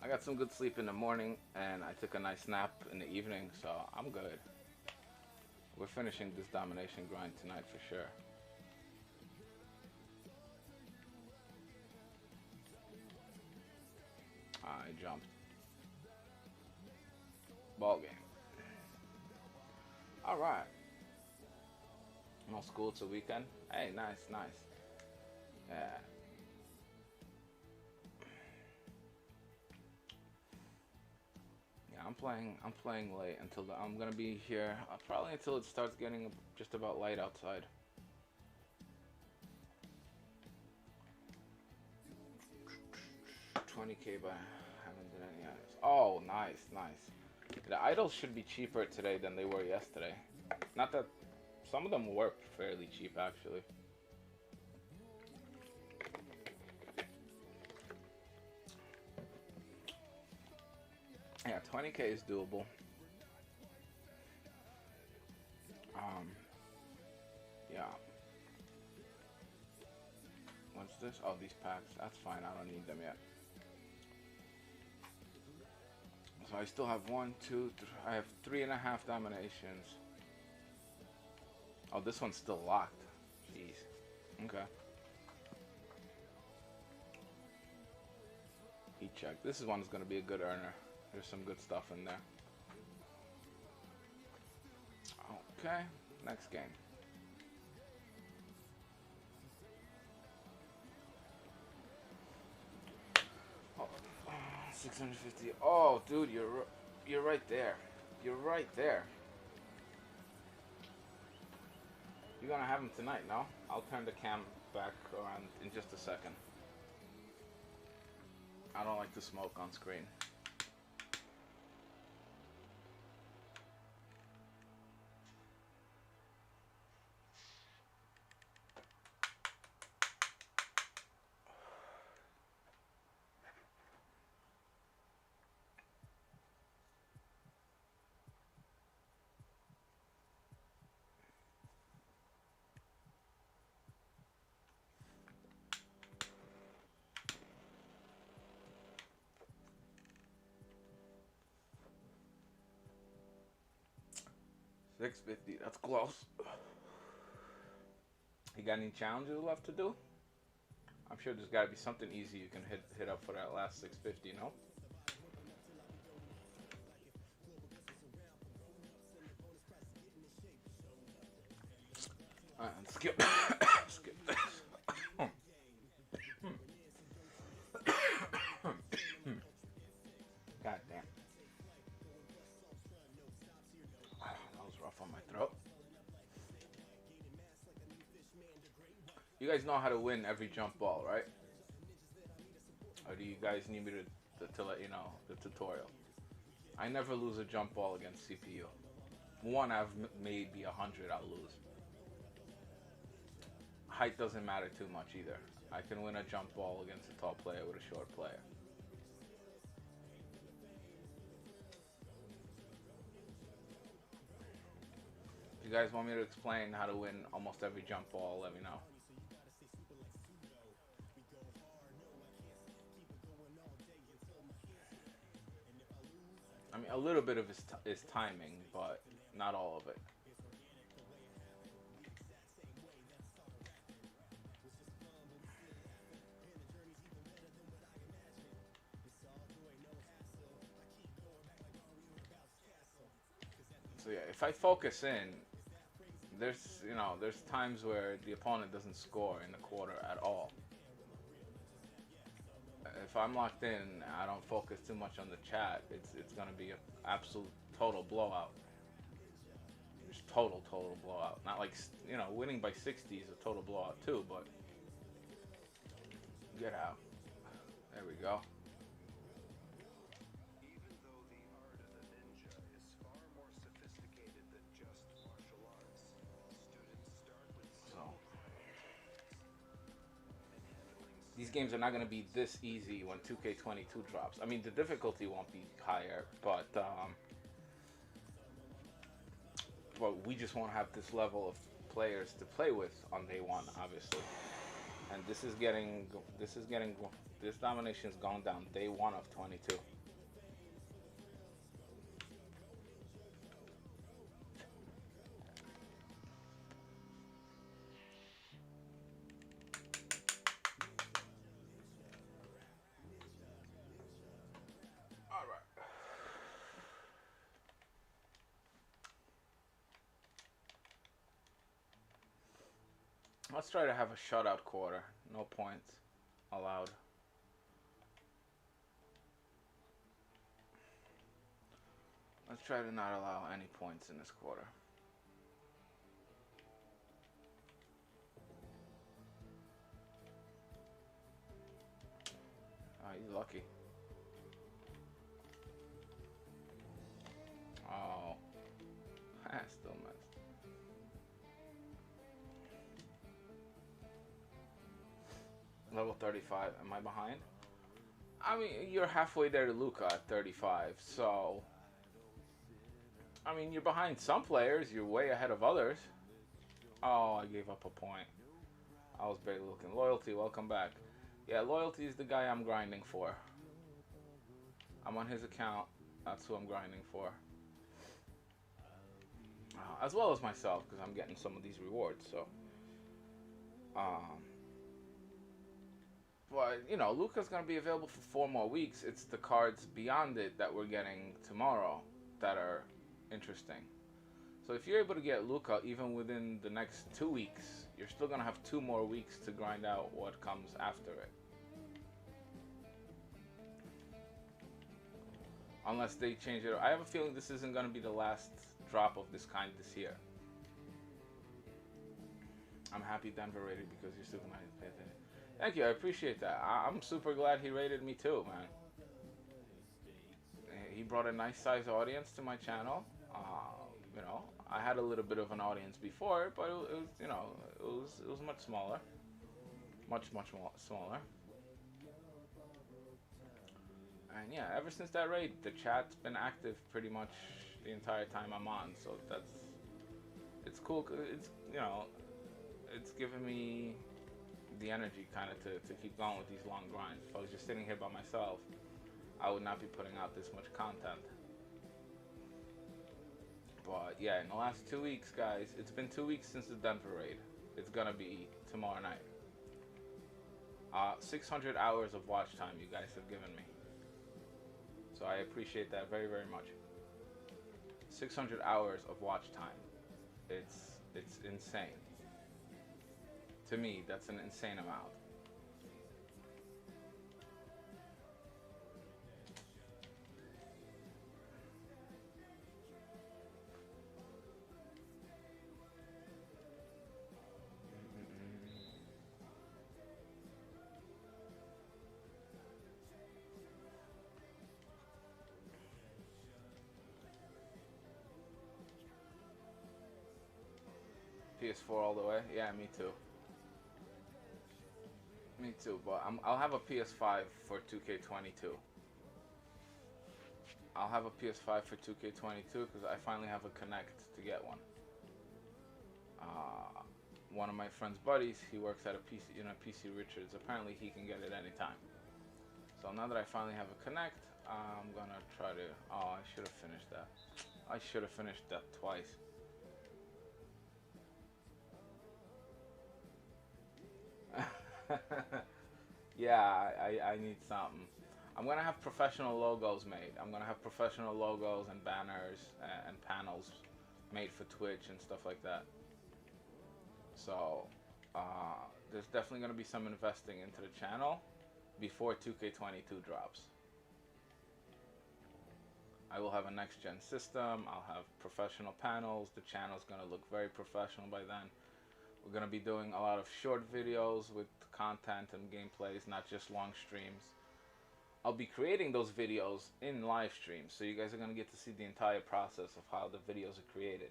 I got some good sleep in the morning, and I took a nice nap in the evening, so I'm good. We're finishing this Domination grind tonight for sure. I jumped. Ball game. All right. No school till weekend. Hey, nice, nice. Yeah. Yeah, I'm playing late until I'm gonna be here probably until it starts getting just about light outside. $20K, but I haven't done any items. Oh, nice, nice. The idols should be cheaper today than they were yesterday. Not that some of them were fairly cheap actually. Yeah, 20K is doable. Yeah. What's this? Oh, these packs. That's fine. I don't need them yet. So I still have I have 3.5 dominations. Oh, this one's still locked. Jeez. Okay. Heat check. This one's gonna be a good earner. There's some good stuff in there. Okay. Next game. Oh, 650. Oh, dude, you're right there. You're right there. gonna have him tonight, no? I'll turn the cam back around in just a second. I don't like to smoke on screen. $650, that's close. You got any challenges left to do? I'm sure there's got to be something easy you can hit up for that last $650, no? Alright, skip skip this. God damn. That was rough on my throat. You guys know how to win every jump ball, right? Or do you guys need me to let you know the tutorial? I never lose a jump ball against CPU. One I've maybe 100 I'll lose. Height doesn't matter too much either. I can win a jump ball against a tall player with a short player. If you guys want me to explain how to win almost every jump ball, let me know. I mean, a little bit of is timing, but not all of it. So yeah, if I focus in, there's times where the opponent doesn't score in the quarter at all. If I'm locked in, I don't focus too much on the chat. It's gonna be an absolute total blowout. Just total blowout. Not like, winning by 60 is a total blowout too, but get out. There we go. Even though the art of the ninja is far more sophisticated than just martial arts, students start with These games are not going to be this easy when 2K22 drops. I mean, the difficulty won't be higher, but we just won't have this level of players to play with on day one, obviously. And this domination's gone down day one of 22. Let's try to have a shutout quarter. No points allowed. Let's try to not allow any points in this quarter. Oh, he's lucky. Oh. Still missed. Level 35. Am I behind? I mean, you're halfway there to Luca at 35, so... I mean, you're behind some players. You're way ahead of others. Oh, I gave up a point. I was barely looking. Loyalty, welcome back. Yeah, Loyalty is the guy I'm grinding for. I'm on his account. That's who I'm grinding for. As well as myself, because I'm getting some of these rewards, so... But, Luca's going to be available for 4 more weeks. It's the cards beyond it that we're getting tomorrow that are interesting. So if you're able to get Luca even within the next 2 weeks, you're still going to have 2 more weeks to grind out what comes after it. Unless they change it. I have a feeling this isn't going to be the last drop of this kind this year. I'm happy Denver rated because you're super nice. Thank you, I appreciate that. I'm super glad he rated me too, man. He brought a nice size audience to my channel. You know, I had a little bit of an audience before, but it was, you know, it was much smaller, much smaller. And yeah, ever since that raid, the chat's been active pretty much the entire time I'm on. So it's cool. It's, you know, it's giving me the energy kind of to keep going with these long grinds. If I was just sitting here by myself, I would not be putting out this much content. But yeah, in the last 2 weeks, guys, it's been 2 weeks since the Denver raid. It's gonna be tomorrow night. 600 hours of watch time you guys have given me. So I appreciate that very, very much. 600 hours of watch time. It's insane. To me, that's an insane amount. PS4 all the way? Yeah, me too. Me too, but I'll have a PS5 for 2K22. I'll have a PS5 for 2K22 because I finally have a Connect to get one. One of my friend's buddies, he works at a PC, you know, PC Richards. Apparently, he can get it anytime. So now that I finally have a Connect, I'm gonna try to. Oh, I should have finished that. I should have finished that twice. Yeah, I need something. I'm gonna have professional logos made. I'm gonna have professional logos and banners and panels made for Twitch and stuff like that. So there's definitely gonna be some investing into the channel before 2K22 drops. I will have a next gen system. I'll have professional panels. The channel's gonna look very professional by then. We're going to be doing a lot of short videos with content and gameplays, not just long streams. I'll be creating those videos in live streams, so you guys are going to get to see the entire process of how the videos are created.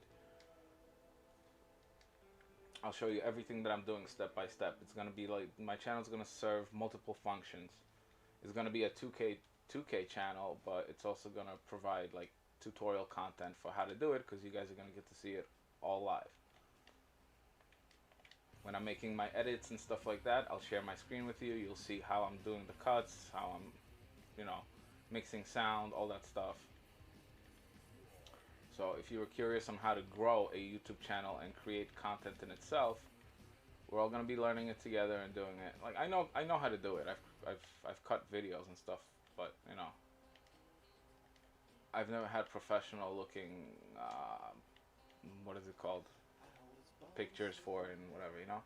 I'll show you everything that I'm doing step by step. It's going to be like, my channel's going to serve multiple functions. It's going to be a 2K channel, but it's also going to provide like tutorial content for how to do it, because you guys are going to get to see it all live. When I'm making my edits and stuff like that, I'll share my screen with you. You'll see how I'm doing the cuts, how I'm, you know, mixing sound, all that stuff. So if you were curious on how to grow a YouTube channel and create content in itself, we're all gonna be learning it together and doing it. Like I know how to do it. I've cut videos and stuff, but you know, I've never had professional looking what is it called? Pictures for it and whatever, you know.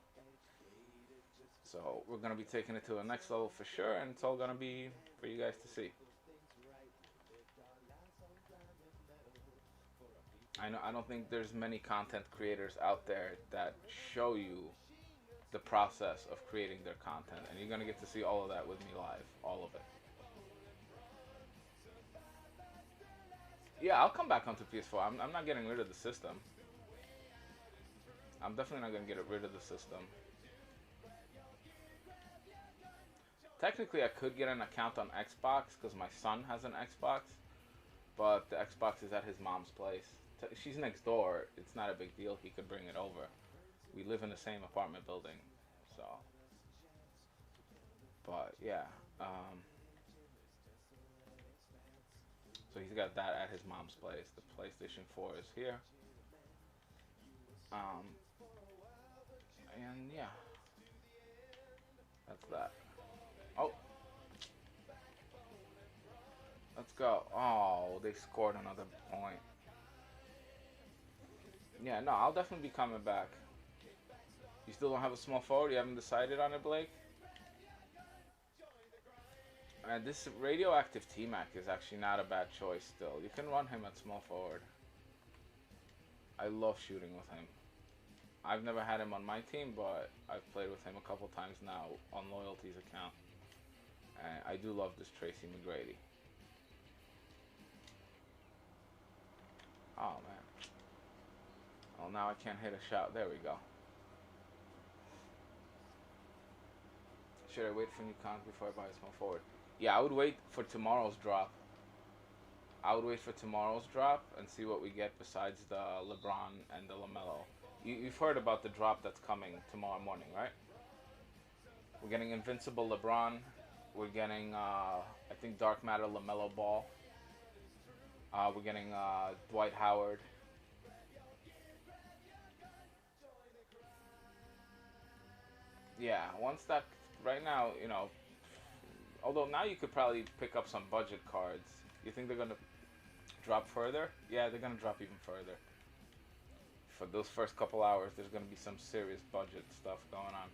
So we're gonna be taking it to the next level for sure, and it's all gonna be for you guys to see. I don't think there's many content creators out there that show you the process of creating their content, and you're gonna get to see all of that with me live, all of it. Yeah, I'll come back onto PS4. I'm not getting rid of the system. I'm definitely not going to get rid of the system. Technically, I could get an account on Xbox because my son has an Xbox, but the Xbox is at his mom's place. She's next door. It's not a big deal. He could bring it over. We live in the same apartment building, so. But yeah, so he's got that at his mom's place. The PlayStation 4 is here. And yeah, that's that. Oh, let's go. Oh, they scored another point. Yeah, no, I'll definitely be coming back. You still don't have a small forward? You haven't decided on it, Blake? And this radioactive T-Mac is actually not a bad choice still. You can run him at small forward. I love shooting with him. I've never had him on my team, but I've played with him a couple times now on Loyalty's account. And I do love this Tracy McGrady. Oh man. Oh, now I can't hit a shot. There we go. Should I wait for new cons before I buy a small forward? Yeah, I would wait for tomorrow's drop. I would wait for tomorrow's drop and see what we get besides the LeBron and the LaMelo. You've heard about the drop that's coming tomorrow morning, right? We're getting Invincible LeBron. We're getting, I think, Dark Matter LaMelo Ball. We're getting Dwight Howard. Yeah, once that, right now, you know, although now you could probably pick up some budget cards. You think they're going to drop further? Yeah, they're going to drop even further. For those first couple hours, there's going to be some serious budget stuff going on.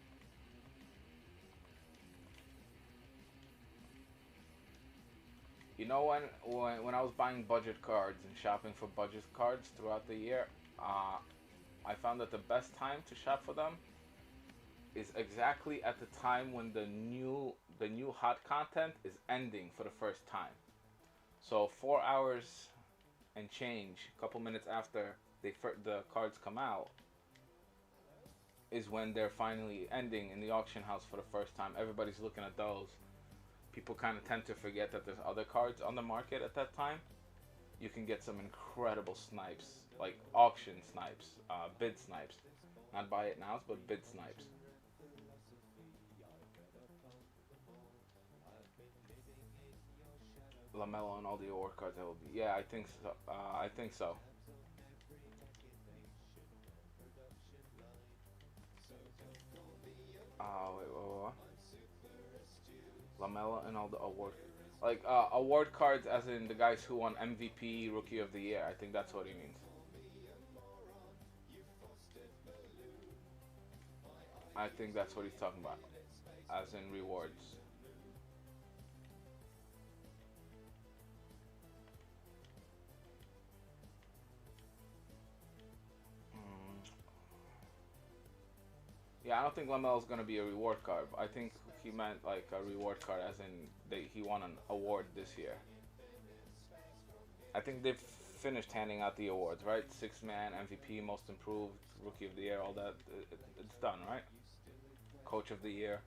You know, when I was buying budget cards and shopping for budget cards throughout the year, I found that the best time to shop for them is exactly at the time when the new hot content is ending for the first time. So 4 hours and change, a couple minutes after the cards come out, is when they're finally ending in the auction house for the first time. Everybody's looking at those. People kind of tend to forget that there's other cards on the market at that time. You can get some incredible snipes, like auction snipes, bid snipes. Not buy it nows, but bid snipes. LaMelo and all the award cards that will be. Yeah, I think so. I think so. Wait. LaMelo and all the award, like award cards, as in the guys who won MVP, Rookie of the Year. I think that's what he means. I think that's what he's talking about, as in rewards. Yeah, I don't think Lamelo's gonna be a reward card. I think he meant like a reward card, as in he won an award this year. I think they've finished handing out the awards, right? Sixth man, MVP, Most Improved, Rookie of the Year, all that. It's done, right? Coach of the Year.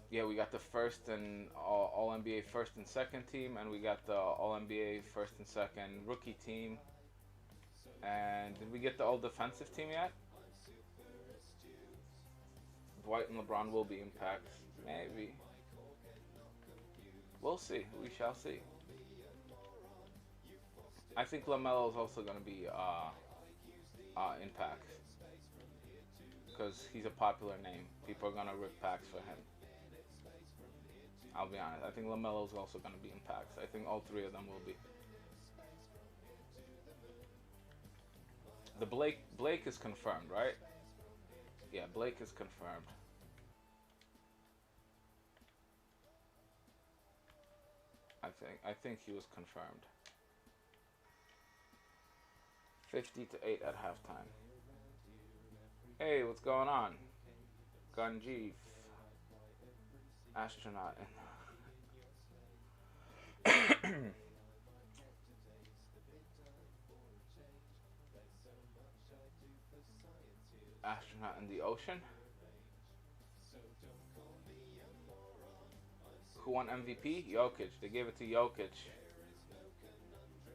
Yeah, we got the first and all NBA first and second team, and we got the All NBA first and second rookie team. And did we get the all defensive team yet? Dwight and LeBron will be impacts. Maybe. We'll see. We shall see. I think LaMelo is also going to be impacts. Because he's a popular name. People are going to rip packs for him. I'll be honest. I think LaMelo is also going to be impacts. I think all three of them will be. The Blake is confirmed, right? Yeah, Blake is confirmed. I think he was confirmed. 50-8 at halftime. Hey, what's going on? Gunjeef. Astronaut. Astronaut in the ocean. Who won MVP? Jokic. They gave it to Jokic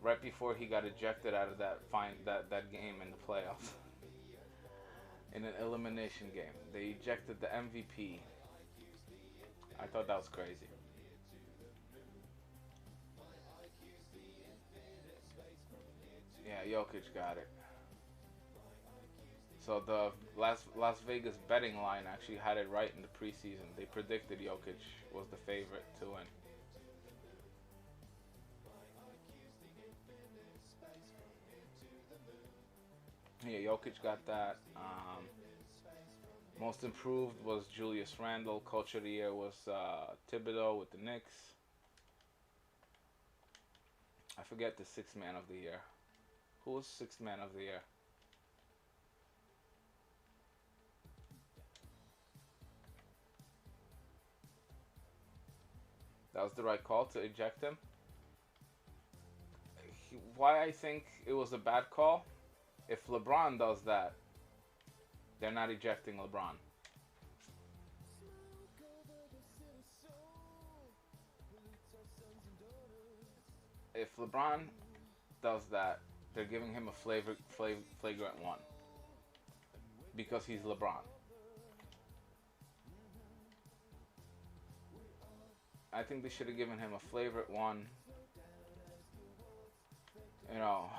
right before he got ejected out of that game in the playoffs. In an elimination game, they ejected the MVP. I thought that was crazy. Yeah, Jokic got it. So the Las Vegas betting line actually had it right in the preseason. They predicted Jokic was the favorite to win. Yeah, Jokic got that. Most improved was Julius Randle. Coach of the year was Thibodeau with the Knicks. I forget the sixth man of the year. Who was sixth man of the year? That was the right call to eject him. Why I think it was a bad call? If LeBron does that, they're not ejecting LeBron. If LeBron does that, they're giving him a flagrant one because he's LeBron. I think they should have given him a flagrant one. You know,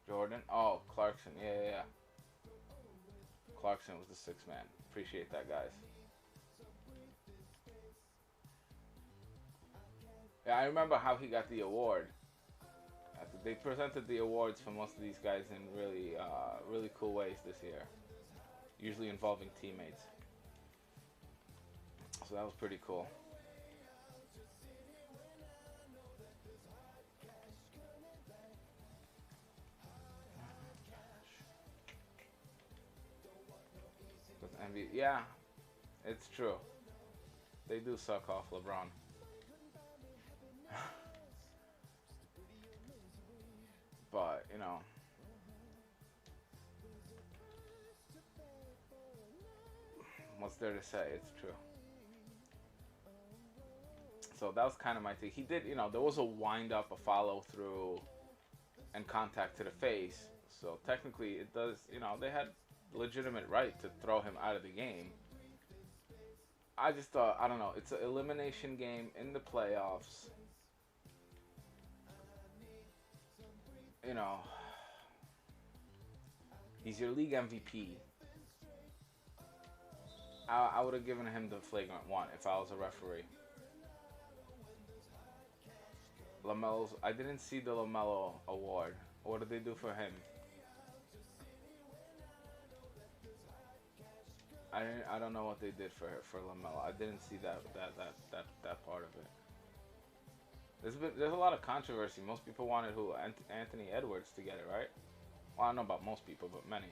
Jordan. Oh, Clarkson. Yeah. Clarkson was the sixth man. Appreciate that, guys. Yeah, I remember how he got the award. They presented the awards for most of these guys in really cool ways this year, usually involving teammates. So that was pretty cool. Yeah, it's true. They do suck off LeBron. But, you know, what's there to say? It's true. So that was kind of my thing. He did, you know, there was a wind up, a follow through, and contact to the face. So technically it does, you know, they had legitimate right to throw him out of the game. I just thought, I don't know, it's an elimination game in the playoffs. You know, he's your league MVP. I would have given him the flagrant one if I was a referee. LaMelo's, I didn't see the LaMelo award. What did they do for him? I don't know what they did for LaMelo. I didn't see that part of it. There's a lot of controversy. Most people wanted Anthony Edwards to get it, right? Well, I don't know about most people, but many.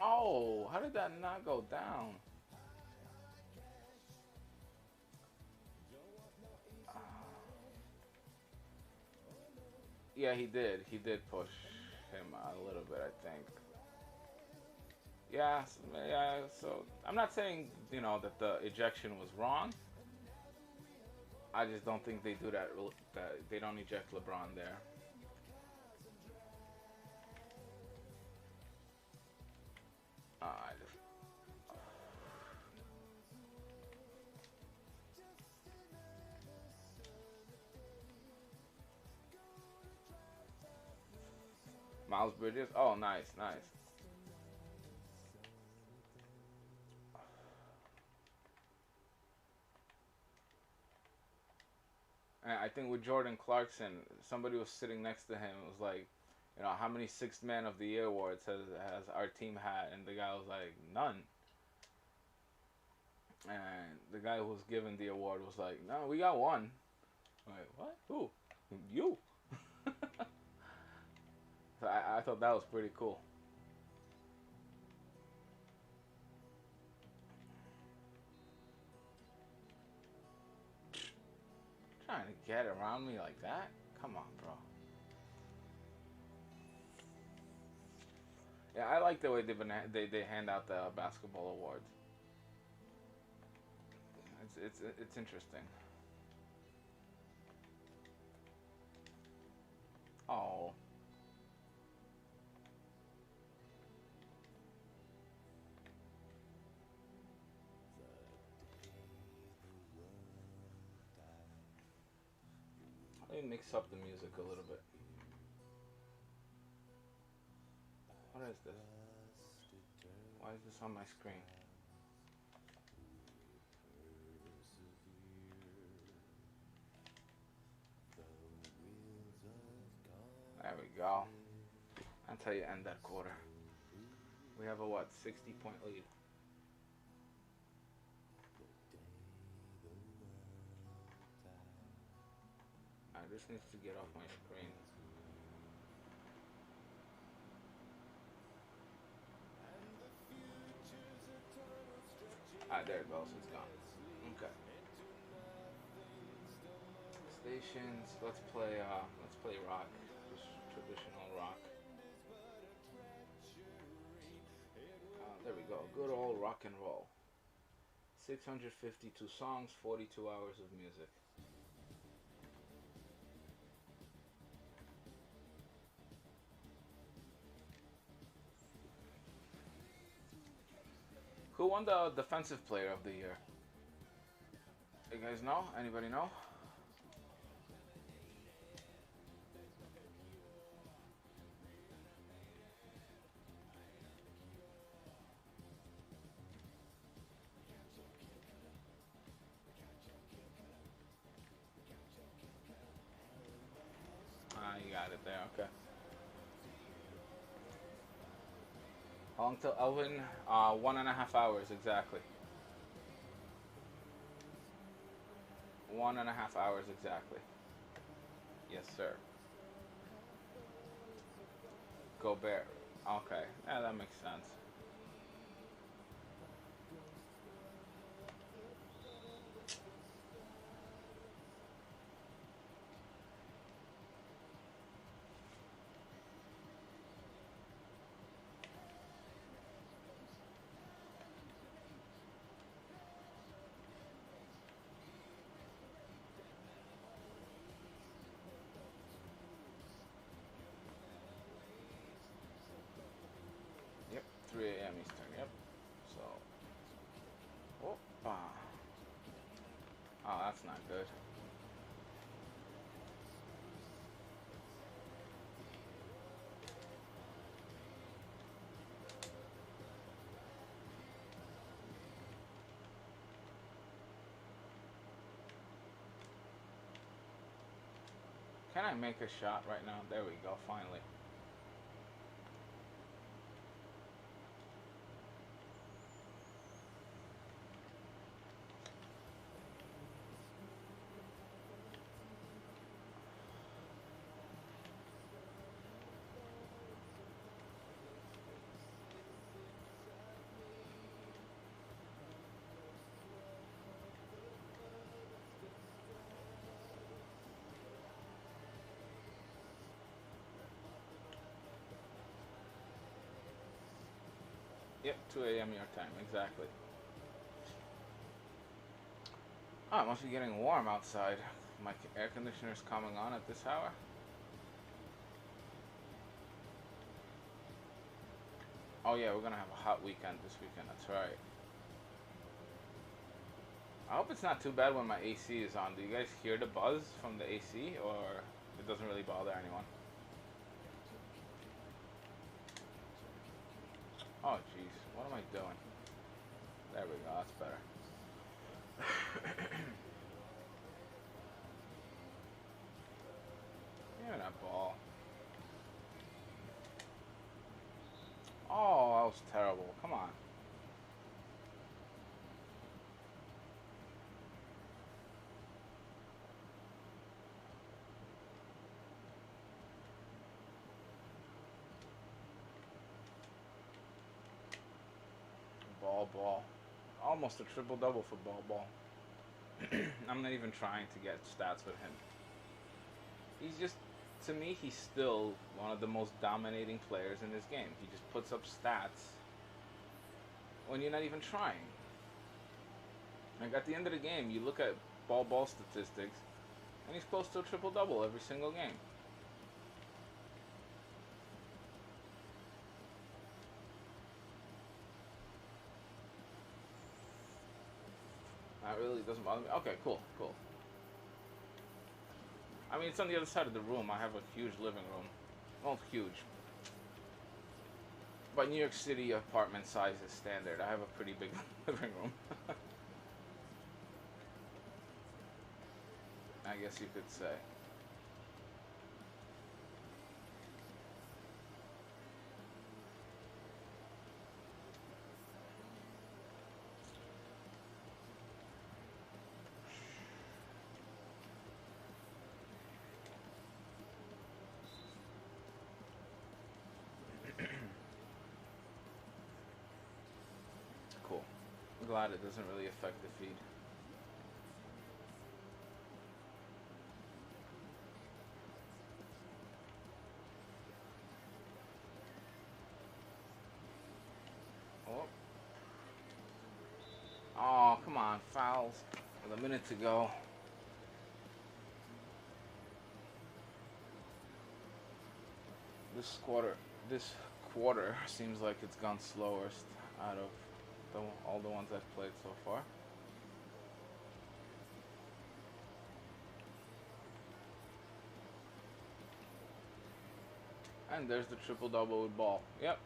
Oh, how did that not go down? Yeah, he did. He did push him a little bit, I think. Yeah, so I'm not saying, you know, that the ejection was wrong. I just don't think they do that they don't eject LeBron there. Miles Bridges. Oh, nice. And I think with Jordan Clarkson, somebody was sitting next to him. It was like, you know, how many Sixth Man of the Year awards has our team had? And the guy was like, none. And the guy who was given the award was like, no, we got one. I'm like, what? Who? You. So I thought that was pretty cool. Trying to get around me like that? Come on, bro. Yeah, I like the way they hand out the basketball awards. It's interesting. Oh. mix up the music a little bit. What is this? Why is this on my screen? There we go. That's how you end that quarter. We have a what, 60-point lead. This needs to get off my screen. There it goes. It's gone. Okay. Stations. Let's play rock. Just traditional rock. There we go. Good old rock and roll. 652 songs, 42 hours of music. Who won the defensive player of the year? You guys know? Anybody know? You got it there, okay. How long till Elvin? 1.5 hours exactly. 1.5 hours exactly. Yes, sir. Gobert. Okay, yeah, that makes sense. Yep, 3 a.m. Eastern, yep. So, oh, that's not good. Can I make a shot right now? There we go, finally. Yep, 2 a.m. your time, exactly. Oh, it must be getting warm outside. My air conditioner's coming on at this hour. Oh yeah, we're gonna have a hot weekend this weekend, that's right. I hope it's not too bad when my AC is on. Do you guys hear the buzz from the AC, or it doesn't really bother anyone? Oh jeez, what am I doing? There we go, that's better. Give me that ball. Oh, that was terrible. Come on. Ball. Almost a triple-double for Ball. I'm not even trying to get stats with him. He's just, to me, he's still one of the most dominating players in this game. He just puts up stats when you're not even trying. Like, at the end of the game, you look at Ball statistics, and he's close to a triple-double every single game. That really doesn't bother me. Okay, cool. I mean, it's on the other side of the room. I have a huge living room. Well, huge. By New York City apartment size is standard. I have a pretty big living room. I guess you could say. Cool. I'm glad it doesn't really affect the feed. Oh. Oh, come on, fouls. With a minute to go. This quarter seems like it's gone slowest out of all the ones I've played so far. And there's the triple double with ball. Yep.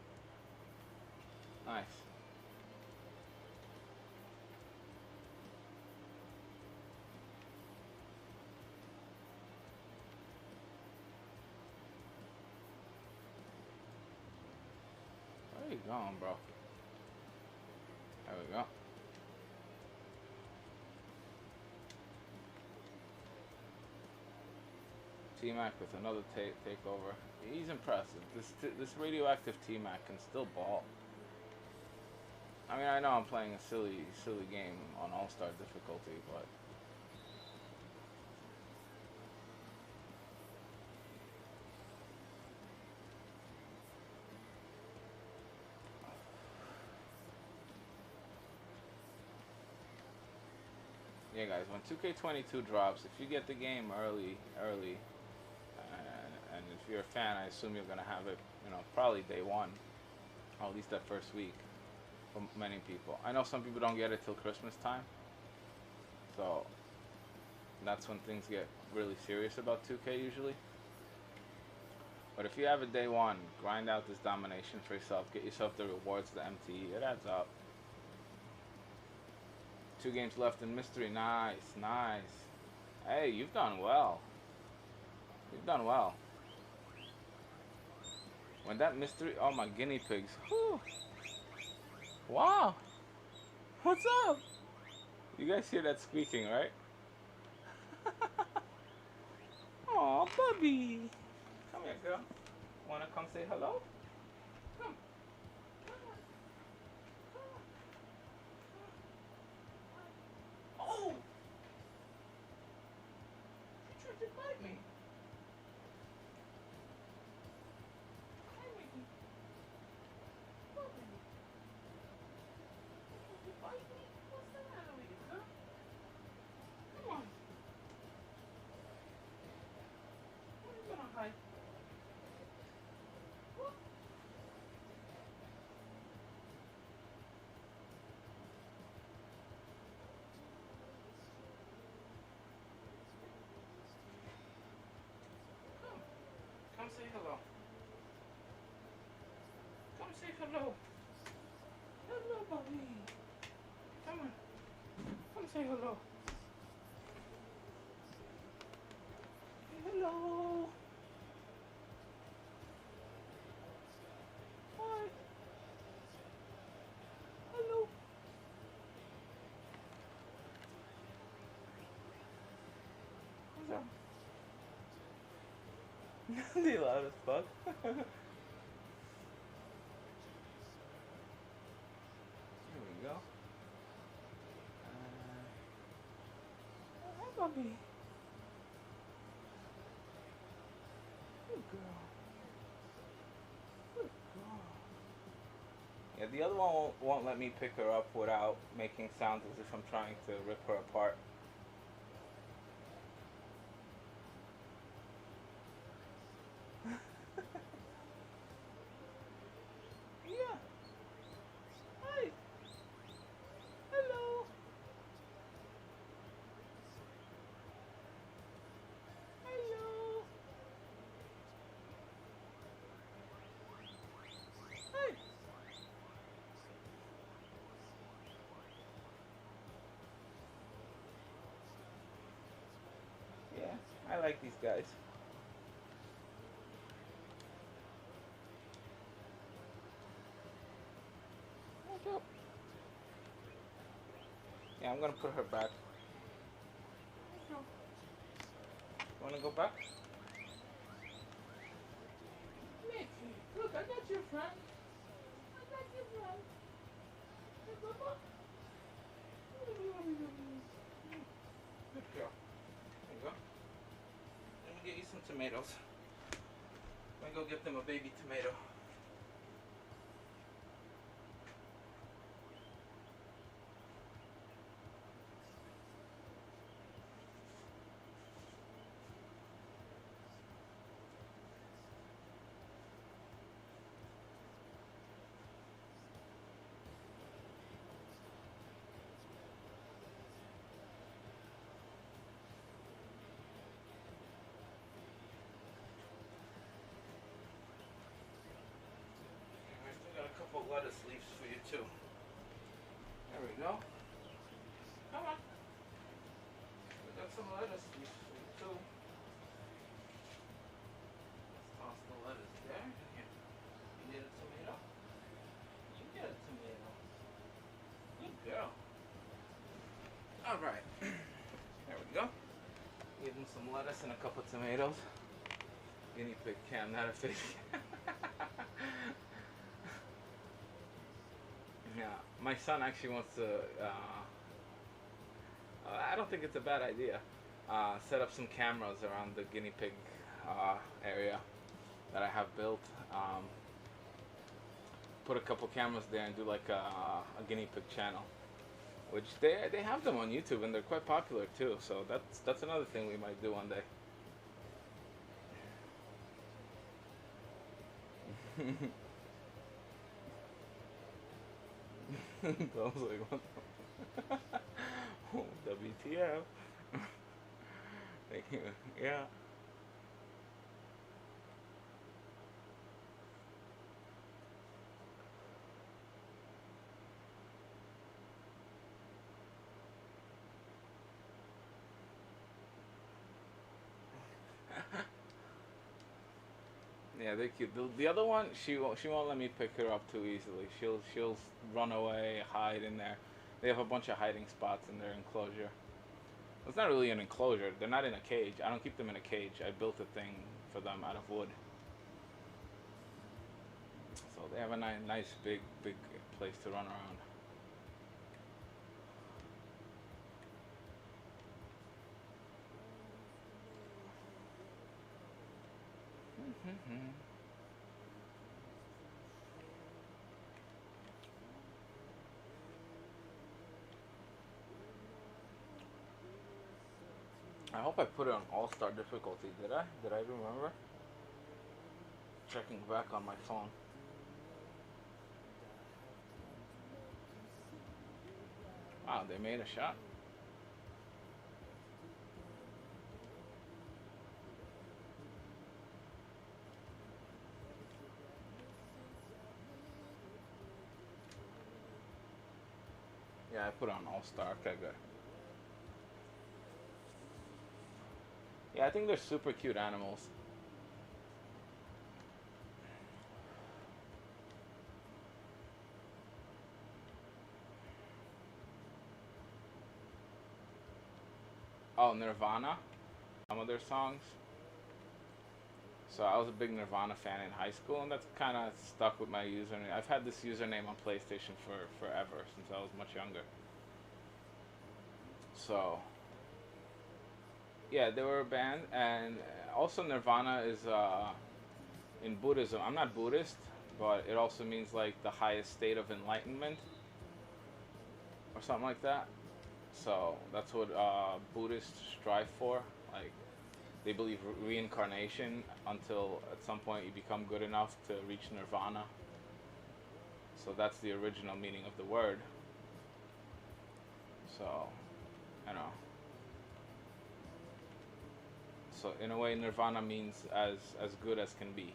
Nice. Where you going, bro? There we go. T-Mac with another takeover. He's impressive. This radioactive T-Mac can still ball. I mean, I know I'm playing a silly game on All-Star difficulty, but yeah, guys, when 2K22 drops, if you get the game early, and if you're a fan, I assume you're gonna have it, you know, probably day one, or at least that first week. For many people, I know some people don't get it till Christmas time, so that's when things get really serious about 2K usually. But if you have it day one, grind out this domination for yourself, get yourself the rewards, the MTE, it adds up. 2 games left in mystery. Nice, nice. Hey, you've done well. You've done well. When that mystery, oh my guinea pigs. Whew. Wow. What's up? You guys hear that squeaking, right? Aw, Bubby. Come here, girl. Wanna come say hello? Come. Oh! You tried to bite me. Come say hello. Come say hello. Hello, Bobby. Come on. Come say hello. Hello. Hi. Hello. What's up? They loud as fuck. Here we go. Oh, hi, Bobby. Good girl. Good girl. Yeah, the other one won't let me pick her up without making sounds as if I'm trying to rip her apart. Yeah. Hi. Hello. Hello. like these guys. What's up? Yeah, I'm gonna put her back. Wanna go back? Mickey, look, I got your friend. I got your friend. Hey, Bubba. Good girl. There you go. Let me get you some tomatoes. Let me go get them a baby tomato. I still got a couple lettuce leaves for you too. There we go. Come on. We got some lettuce leaves for you too. Let's toss the lettuce there. Here. You need a tomato? You get a tomato. Good girl. Alright. There we go. Give them some lettuce and a couple tomatoes. Guinea pig cam, not a fish. Yeah, my son actually wants to, I don't think it's a bad idea, set up some cameras around the guinea pig area that I have built. Put a couple cameras there and do like a guinea pig channel, which they have them on YouTube and they're quite popular too. So that's another thing we might do one day. I was like, what the WTF? Thank you. Yeah. Yeah, they're cute. The other one, she won't let me pick her up too easily. She'll run away, hide in there. They have a bunch of hiding spots in their enclosure. It's not really an enclosure. They're not in a cage. I don't keep them in a cage. I built a thing for them out of wood. So they have a nice big place to run around. I hope I put it on all-star difficulty. Did I? Did I remember? Checking back on my phone. Wow, they made a shot. Yeah, I put on all-star. Okay, good. Yeah, I think they're super cute animals. Oh, Nirvana, some of their songs. So I was a big Nirvana fan in high school, and that's kind of stuck with my username. I've had this username on PlayStation for forever, since I was much younger. So yeah, they were a band, and also Nirvana is in Buddhism. I'm not Buddhist, but it also means like the highest state of enlightenment, or something like that. So that's what Buddhists strive for. Like they believe reincarnation until at some point you become good enough to reach nirvana. So that's the original meaning of the word. So, you know. So in a way, nirvana means as good as can be,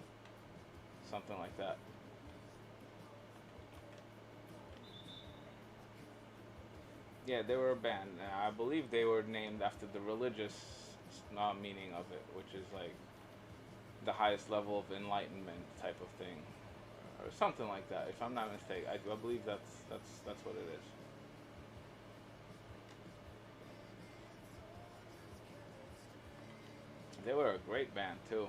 something like that. Yeah, they were a band. I believe they were named after the religious meaning of it, which is like the highest level of enlightenment type of thing, or something like that. If I'm not mistaken, I believe that's what it is. They were a great band too.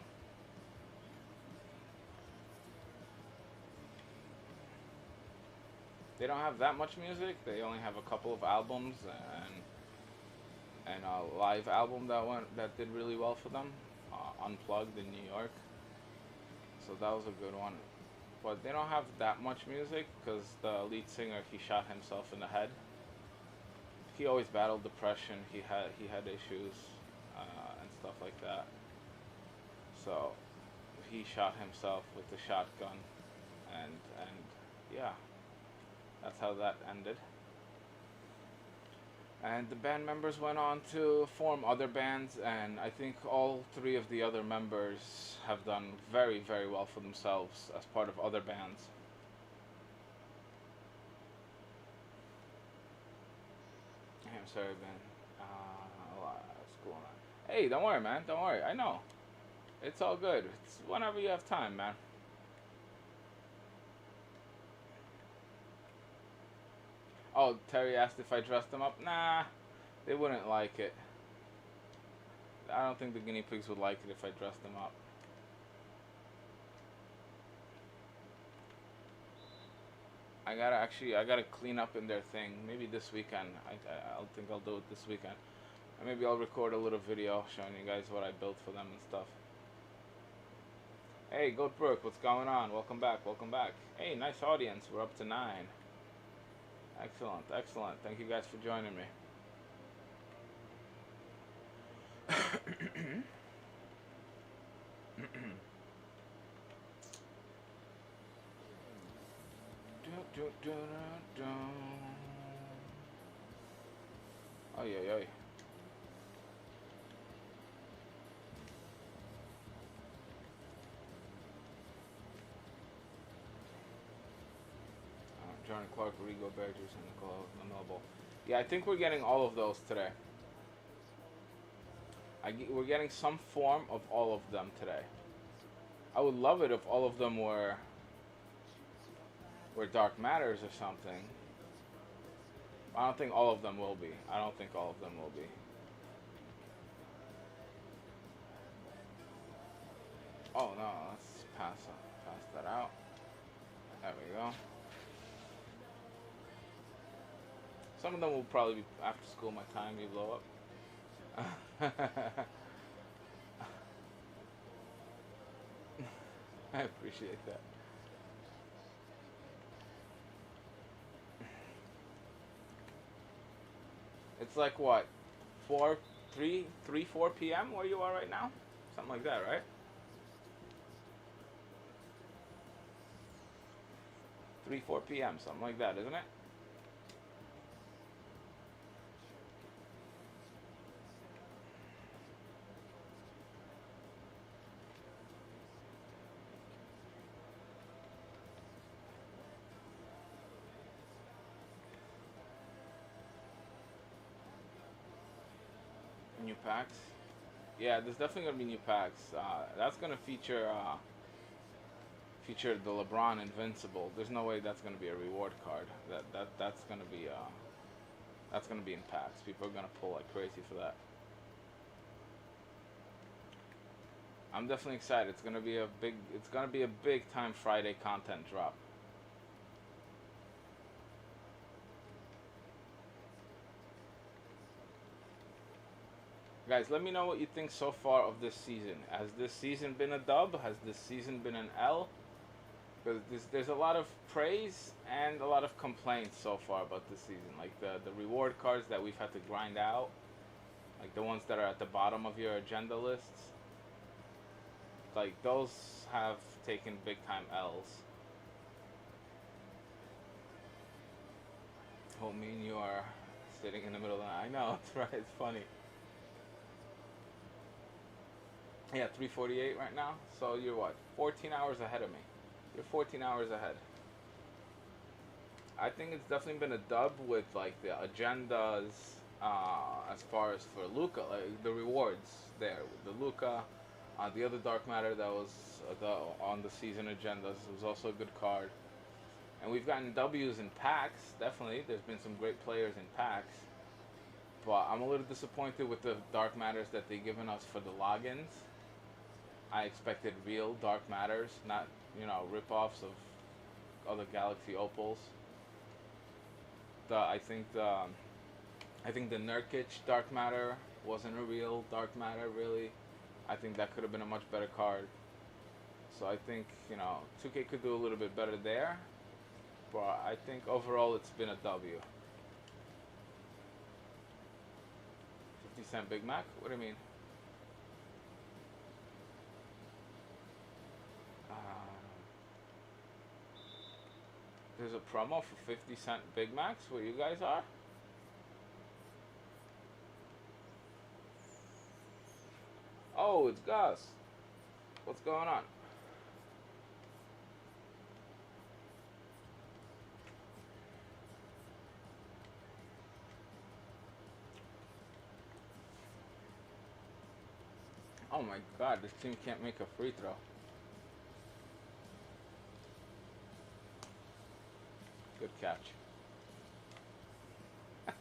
They don't have that much music. They only have a couple of albums and a live album that did really well for them, Unplugged in New York. So that was a good one. But they don't have that much music because the lead singer, he shot himself in the head. He always battled depression. He had issues and stuff like that. So he shot himself with the shotgun, and yeah, that's how that ended. And the band members went on to form other bands, and I think all three of the other members have done very, very well for themselves as part of other bands. Hey, I'm sorry, man. What's going on? Hey, don't worry, man. Don't worry. I know. It's all good. It's whenever you have time, man. Oh, Terry asked if I dressed them up. Nah, they wouldn't like it. I don't think the guinea pigs would like it if I dressed them up. I gotta clean up in their thing. Maybe this weekend. I'll think I'll do it this weekend. And maybe I'll record a little video showing you guys what I built for them and stuff. Hey, Goat Brook, what's going on? Welcome back, welcome back. Hey, nice audience. We're up to 9. Excellent, excellent. Thank you guys for joining me. Ay, ay, ay. Johnny Clark, Rigo, Bear Juice, and Nicole Noble. Yeah, I think we're getting all of those today. We're getting some form of all of them today. I would love it if all of them were Dark Matters or something. I don't think all of them will be. I don't think all of them will be. Oh no, let's pass that out. There we go. Some of them will probably be after school my time you blow up. I appreciate that. It's like what? 4 p.m. where you are right now? Something like that, right? 4 p.m. Something like that, isn't it? New packs. Yeah, there's definitely gonna be new packs. That's gonna feature the LeBron Invincible. There's no way that's gonna be a reward card. That's gonna be in packs. People are gonna pull like crazy for that. I'm definitely excited. It's gonna be a big time Friday content drop. Guys, let me know what you think so far of this season. Has this season been a dub? Has this season been an L? Because there's a lot of praise and a lot of complaints so far about this season. Like the reward cards that we've had to grind out. Like the ones that are at the bottom of your agenda lists. Like those have taken big time L's. Oh, me and you are sitting in the middle of the night. I know, that's right, it's funny. Yeah, 3:48 right now. So you're what? 14 hours ahead of me. You're 14 hours ahead. I think it's definitely been a dub with like the agendas as far as for Luca, like the rewards there with the Luca. The other dark matter that was on the season agendas was also a good card. And we've gotten W's in packs, definitely. There's been some great players in packs. But I'm a little disappointed with the dark matters that they've given us for the logins. I expected real dark matters, not, rip-offs of other Galaxy Opals. I think the Nurkic dark matter wasn't a real dark matter, really. I think that could have been a much better card. So I think, 2K could do a little bit better there. But I think overall it's been a W. 50 cent Big Mac? What do you mean? There's a promo for 50 cent Big Macs where you guys are? Oh, it's Gus. What's going on? Oh my god, this team can't make a free throw. Good catch. Do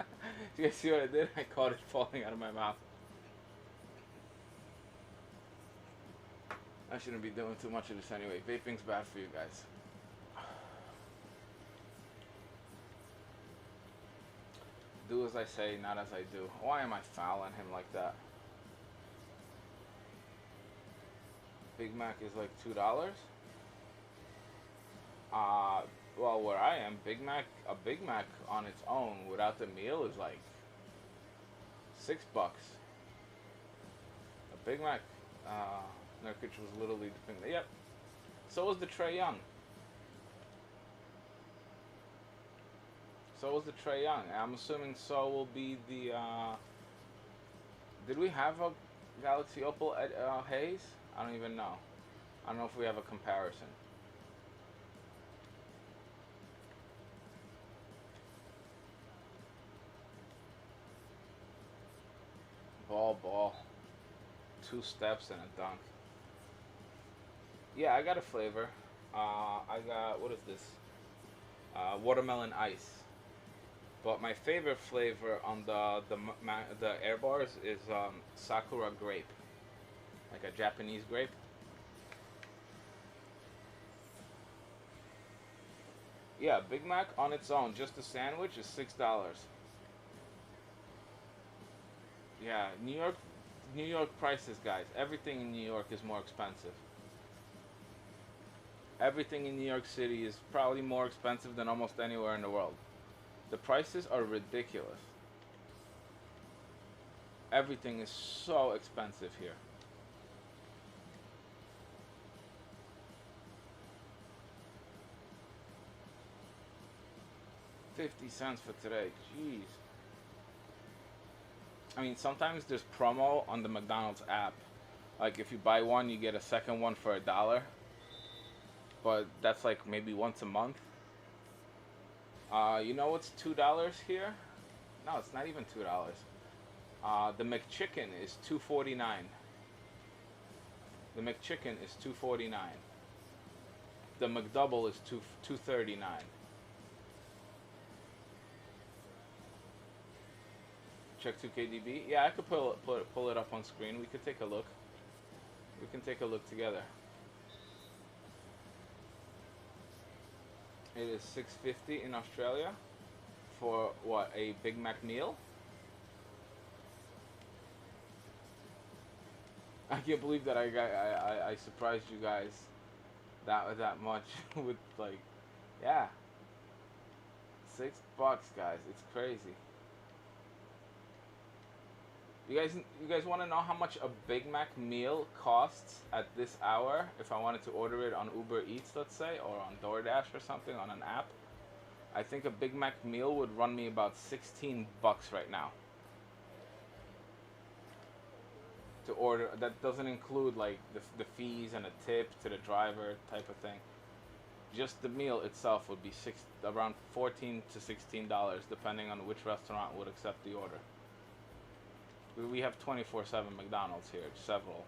you guys see what I did? I caught it falling out of my mouth. I shouldn't be doing too much of this anyway. Vaping's bad for you guys. Do as I say, not as I do. Why am I fouling him like that? Big Mac is like $2. Well, where I am, a Big Mac on its own without the meal is like $6. A Big Mac, Nurkic was literally the yep. So was the Trae Young. So was the Trae Young. I'm assuming so will be the. Did we have a Galaxy Opal at Hayes? I don't even know. I don't know if we have a comparison. Ball. 2 steps and a dunk. Yeah, I got a flavor. I got, what is this? Watermelon ice. But my favorite flavor on the air bars is Sakura grape, like a Japanese grape. Yeah, Big Mac on its own, just a sandwich, is $6. Yeah, New York prices, guys. Everything in New York is more expensive. Everything in New York City is probably more expensive than almost anywhere in the world. The prices are ridiculous. Everything is so expensive here. $0.50 for today. Jeez. I mean, sometimes there's promo on the McDonald's app. Like if you buy one, you get a second one for $1. But that's like maybe once a month. You know what's $2 here? No, it's not even $2. The McChicken is $2.49. The McChicken is $2.49. The McDouble is $2.39. Check 2KDB. Yeah, I could pull it up on screen. We could take a look. We can take a look together. It is $6.50 in Australia for what, a Big Mac meal? I can't believe that I surprised you guys that much with like, yeah, $6, guys. It's crazy. You guys want to know how much a Big Mac meal costs at this hour if I wanted to order it on Uber Eats, let's say, or on DoorDash or something on an app? I think a Big Mac meal would run me about $16 right now. To order, that doesn't include like the fees and a tip to the driver type of thing. Just the meal itself would be around $14 to $16, depending on which restaurant would accept the order. we have 24/7 McDonald's here, several.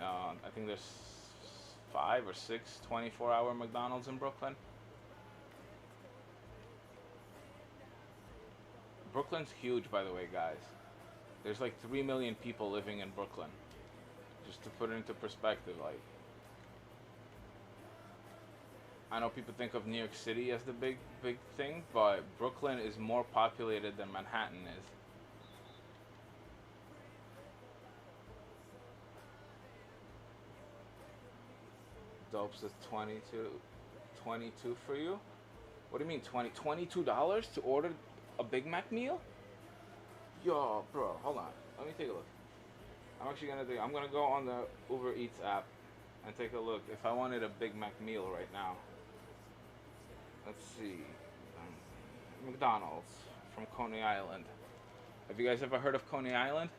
I think there's 5 or 6 24-hour McDonald's in Brooklyn. Brooklyn's huge, by the way, guys. There's like 3 million people living in Brooklyn. Just to put it into perspective, like, I know people think of New York City as the big thing, but Brooklyn is more populated than Manhattan is. Dope says 22 for you. What do you mean $22 to order a Big Mac meal? Yo, bro, hold on. Let me take a look. I'm gonna go on the Uber Eats app and take a look if I wanted a Big Mac meal right now. Let's see. McDonald's from Coney Island. Have you guys ever heard of Coney Island?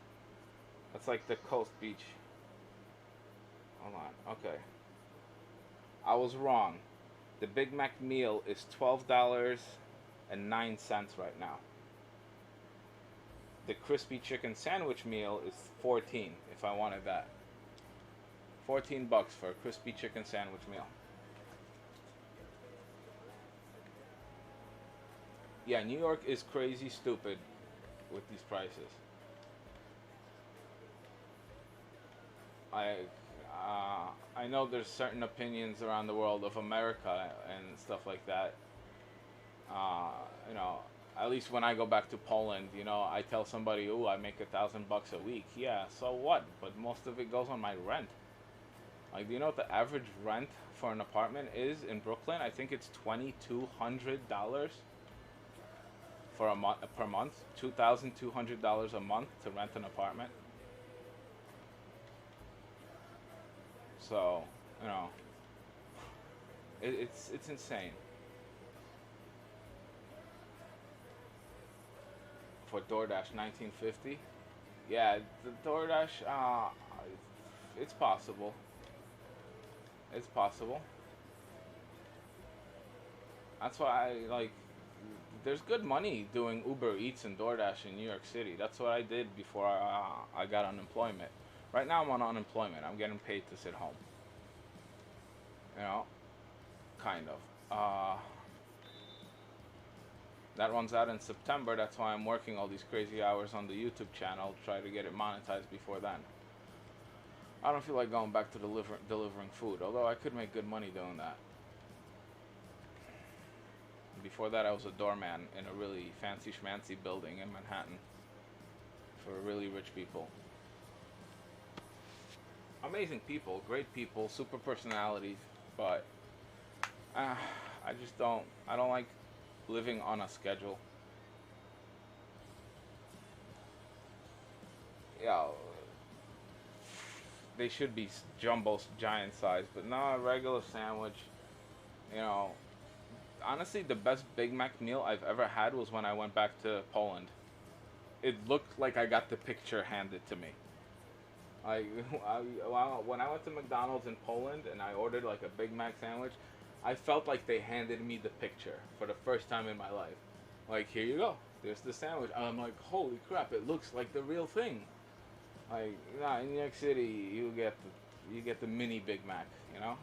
That's like the coast beach. Hold on. Okay. I was wrong. The Big Mac meal is $12.09 right now. The crispy chicken sandwich meal is $14 if I wanted that. $14 for a crispy chicken sandwich meal. Yeah, New York is crazy stupid with these prices. I know there's certain opinions around the world of America and stuff like that. You know, at least when I go back to Poland, you know, I tell somebody, "Oh, I make $1,000 a week." Yeah, so what? But most of it goes on my rent. Like, do you know what the average rent for an apartment is in Brooklyn? I think it's $2,200 for a month per month. $2,200 a month to rent an apartment. So, you know, it's insane. For DoorDash, 1950. Yeah, the DoorDash. It's possible. It's possible. That's why I like. There's good money doing Uber Eats and DoorDash in New York City. That's what I did before I got unemployment. Right now I'm on unemployment. I'm getting paid to sit home. You know, kind of. That runs out in September. That's why I'm working all these crazy hours on the YouTube channel to try to get it monetized before then. I don't feel like going back to delivering food, although I could make good money doing that. Before that, I was a doorman in a really fancy schmancy building in Manhattan for really rich people. Amazing people, great people, super personalities, but I don't like living on a schedule. Yeah, they should be jumbo giant size, but no, a regular sandwich. You know, honestly, the best Big Mac meal I've ever had was when I went back to Poland. It looked like I got the picture handed to me. Like, when I went to McDonald's in Poland and I ordered like a Big Mac sandwich, I felt like they handed me the picture for the first time in my life. Like, here you go, there's the sandwich. I'm like, holy crap, it looks like the real thing. Like, nah, in New York City, you get the mini Big Mac, you know,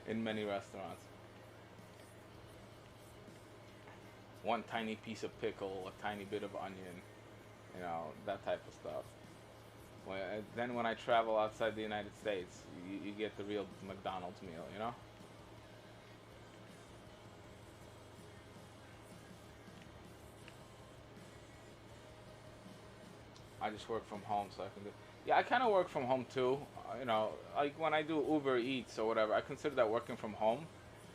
in many restaurants. One tiny piece of pickle, a tiny bit of onion, you know, that type of stuff. Then when I travel outside the United States, you get the real McDonald's meal, you know? I just work from home, so I can do. Yeah, I kind of work from home too. You know, like when I do Uber Eats or whatever, I consider that working from home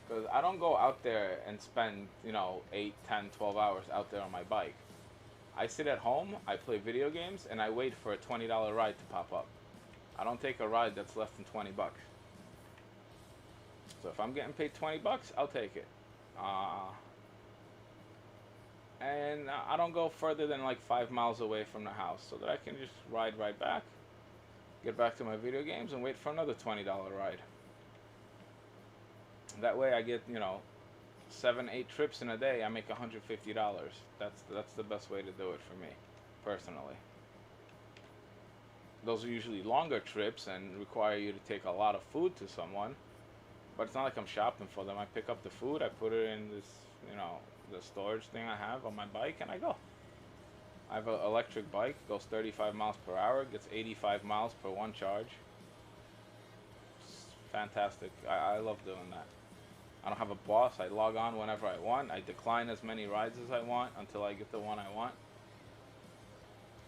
because I don't go out there and spend, you know, 8, 10, 12 hours out there on my bike. I sit at home, I play video games, and I wait for a $20 ride to pop up. I don't take a ride that's less than 20 bucks. So if I'm getting paid 20 bucks, I'll take it. And I don't go further than like 5 miles away from the house so that I can just ride right back, get back to my video games, and wait for another $20 ride. That way I get, you know, 7, 8 trips in a day. I make $150. That's the best way to do it for me. personally. Those are usually longer trips and require you to take a lot of food to someone. But it's not like I'm shopping for them. I pick up the food, I put it in this, the storage thing I have on my bike, and I go. I have an electric bike, goes 35 miles per hour, gets 85 miles per one charge. It's fantastic. I love doing that. I don't have a boss. I log on whenever I want. I decline as many rides as I want until I get the one I want.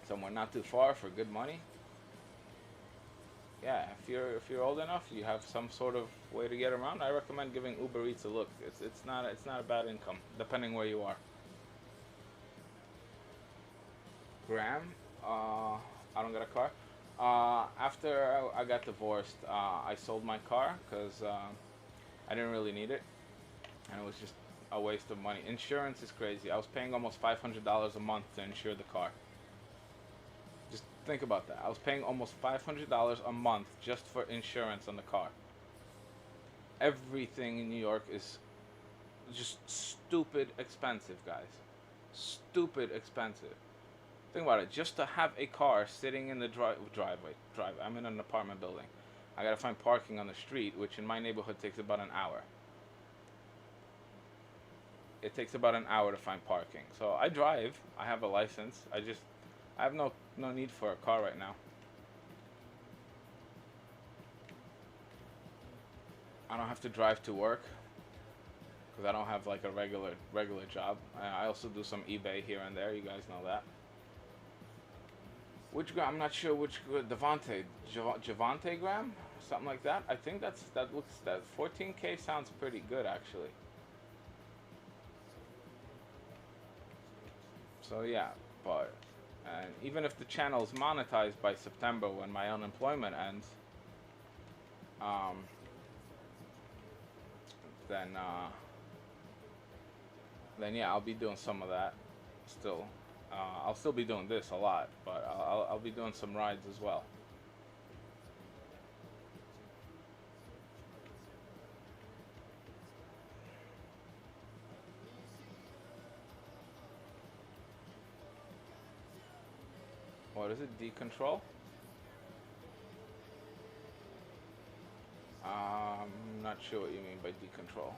Somewhere not too far for good money. Yeah, if you're old enough, you have some sort of way to get around. I recommend giving Uber Eats a look. It's not a bad income, depending where you are. Graham, I don't get a car. After I got divorced, I sold my car because I didn't really need it, and it was just a waste of money. Insurance is crazy. I was paying almost $500 a month to insure the car. Just think about that. I was paying almost $500 a month just for insurance on the car. Everything in New York is just stupid expensive, guys. Stupid expensive. Think about it. Just to have a car sitting in the driveway. I'm in an apartment building. I gotta find parking on the street, which in my neighborhood takes about an hour. It takes about an hour to find parking. So I drive. I have a license. I have no need for a car right now. I don't have to drive to work because I don't have like a regular job. I also do some eBay here and there. You guys know that. Which Graham? I'm not sure which Javante Graham, something like that. I think that 14K sounds pretty good actually. So yeah, but and even if the channel is monetized by September when my unemployment ends, then yeah, I'll be doing some of that still. I'll still be doing this a lot, but I'll be doing some rides as well. What is it? Decontrol? I'm not sure what you mean by decontrol.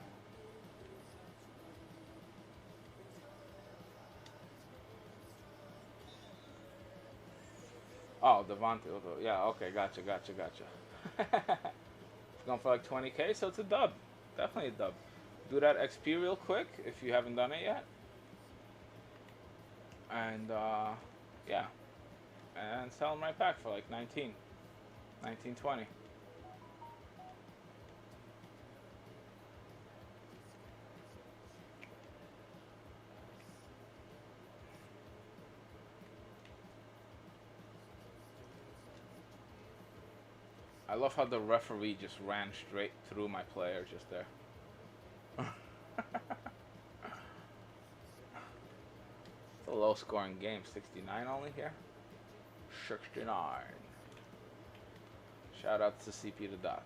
Oh, Devontae. Yeah, okay, gotcha. It's going for like 20K, so it's a dub. Definitely a dub. Do that XP real quick if you haven't done it yet. And, yeah. And sell them right back for like 19, 20. I love how the referee just ran straight through my player just there. It's a low scoring game. 69 only here. 69. Shout out to CP the Doc.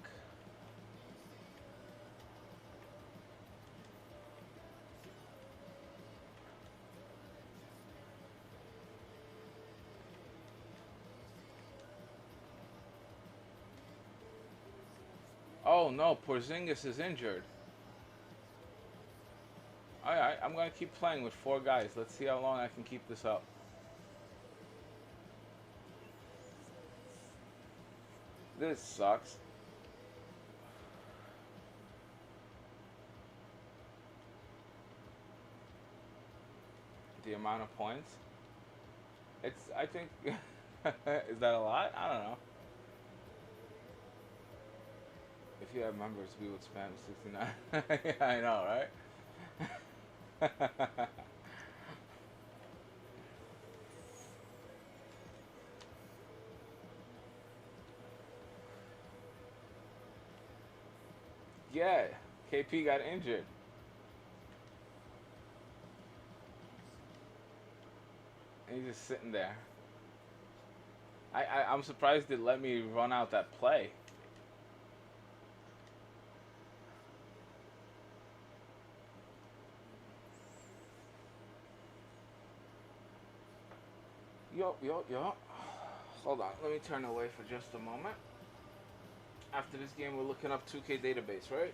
Oh no, Porzingis is injured. Alright, I'm gonna keep playing with 4 guys. Let's see how long I can keep this up. This sucks. The amount of points. I think, is that a lot? I don't know. If you have members, we would spam 69. Yeah, I know, right? Yeah, KP got injured. And he's just sitting there. I'm surprised it let me run out that play. Yo, yo, yo. Hold on, let me turn away for just a moment. After this game, we're looking up 2K database, right?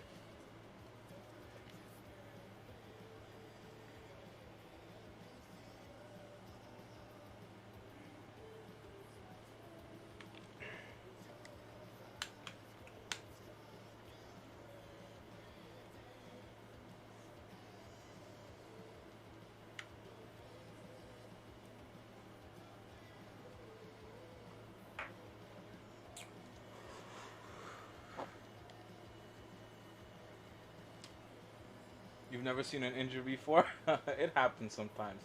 You've never seen an injury before? It happens sometimes.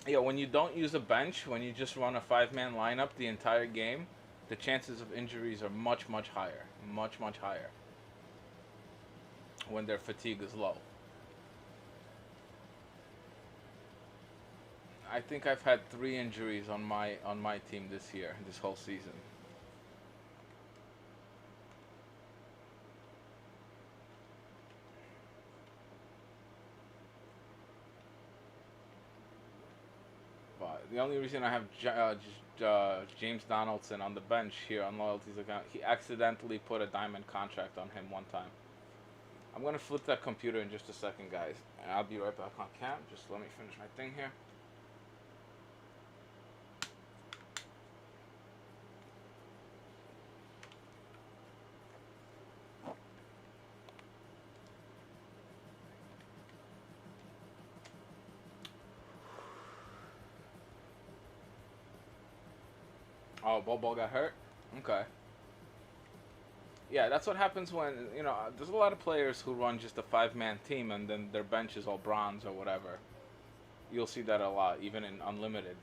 Yeah, when you don't use a bench, when you just run a five-man lineup the entire game, the chances of injuries are much, much higher. Much, much higher. When their fatigue is low. I think I've had 3 injuries on my team this year, this whole season. But the only reason I have James Donaldson on the bench here on Loyalty's account, he accidentally put a diamond contract on him one time. I'm gonna flip that computer in just a second, guys, and I'll be right back on cam. Just let me finish my thing here. Oh, Bobo got hurt? Okay. Yeah, that's what happens when, there's a lot of players who run just a five-man team and then their bench is all bronze or whatever. You'll see that a lot, even in Unlimited.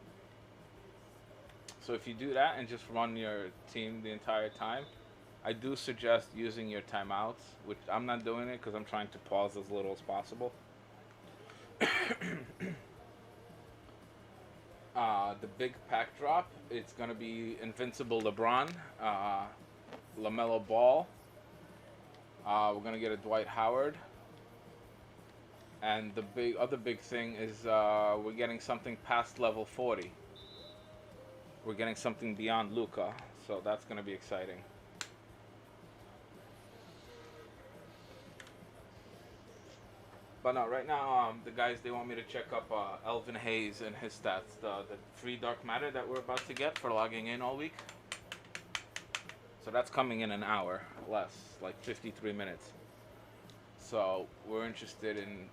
So if you do that and just run your team the entire time, I do suggest using your timeouts, which I'm not doing it because I'm trying to pause as little as possible. The big pack drop, it's going to be Invincible LeBron, LaMelo Ball. We're going to get a Dwight Howard. And the other big thing is we're getting something past level 40. We're getting something beyond Luka, so that's going to be exciting. But no, right now, the guys, they want me to check up Elvin Hayes and his stats. The free dark matter that we're about to get for logging in all week. So that's coming in an hour less, like 53 minutes. So we're interested in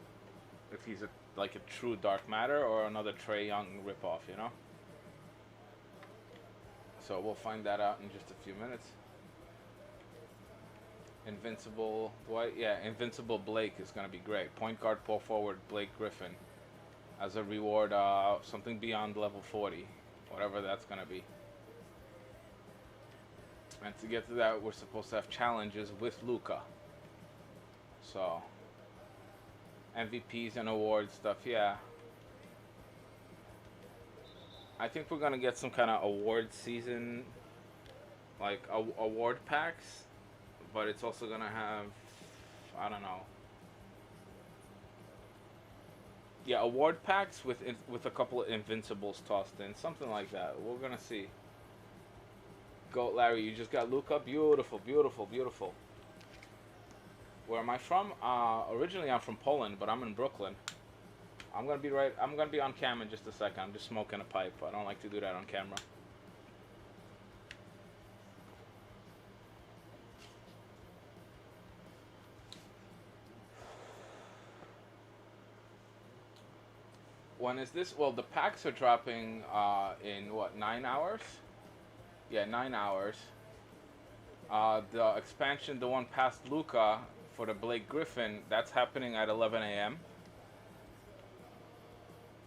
if he's like a true dark matter or another Trae Young ripoff, So we'll find that out in just a few minutes. Invincible Dwight, yeah, Invincible Blake is gonna be great. Point guard, pull forward, Blake Griffin, as a reward, something beyond level 40, whatever that's gonna be. And to get to that, we're supposed to have challenges with Luka. So MVPs and award stuff, yeah. I think we're gonna get some kind of award season, like award packs. But it's also gonna have, I don't know. Yeah, award packs with a couple of invincibles tossed in, something like that. We're gonna see. Goat Larry, you just got Luka. Beautiful, beautiful, beautiful. Where am I from? Originally I'm from Poland, but I'm in Brooklyn. I'm gonna be on cam in just a second. I'm just smoking a pipe. I don't like to do that on camera. When is this? Well, the packs are dropping in what, 9 hours? Yeah, 9 hours. The expansion, the one past Luka for the Blake Griffin, that's happening at 11 a.m.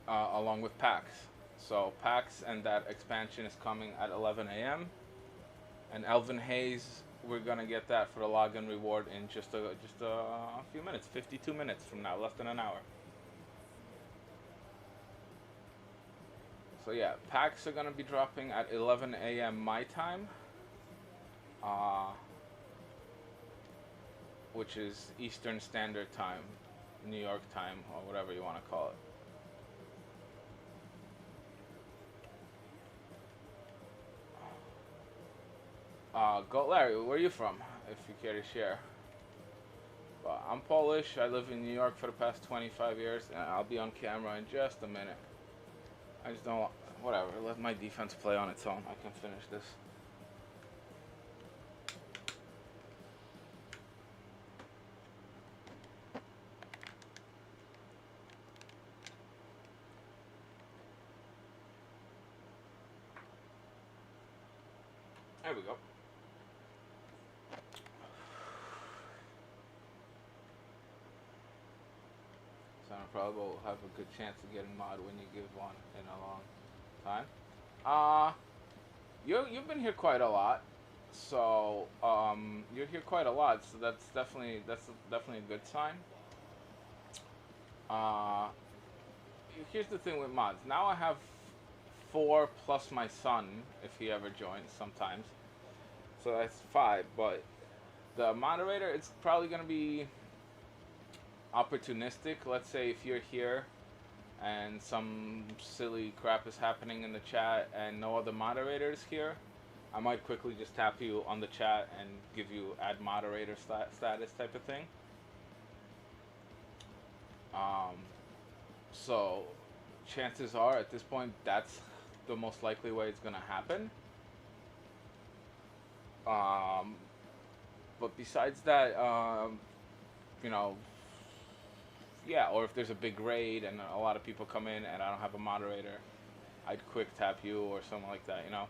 Along with packs. So packs and that expansion is coming at 11 a.m. And Elvin Hayes, we're gonna get that for the login reward in just a few minutes, 52 minutes from now, less than an hour. So yeah, packs are gonna be dropping at 11 a.m. my time, which is Eastern Standard Time, New York time, or whatever you want to call it. Go Larry, where are you from? If you care to share. But I'm Polish. I live in New York for the past 25 years, and I'll be on camera in just a minute. I just don't. Whatever. Let my defense play on its own. I can finish this. There we go. So I probably will have a good chance of getting mod when you give one in a long time. You've been here quite a lot, so you're here quite a lot. So that's definitely a good sign. Uh, Here's the thing with mods. Now I have 4 plus my son if he ever joins sometimes. So that's 5, but the moderator, it's probably going to be opportunistic. Let's say if you're here and some silly crap is happening in the chat and no other moderators here, I might quickly just tap you on the chat and give you add moderator status type of thing. So chances are at this point that's the most likely way it's going to happen. But besides that, you know, yeah, or if there's a big raid and a lot of people come in and I don't have a moderator, I'd quick tap you or something like that, you know.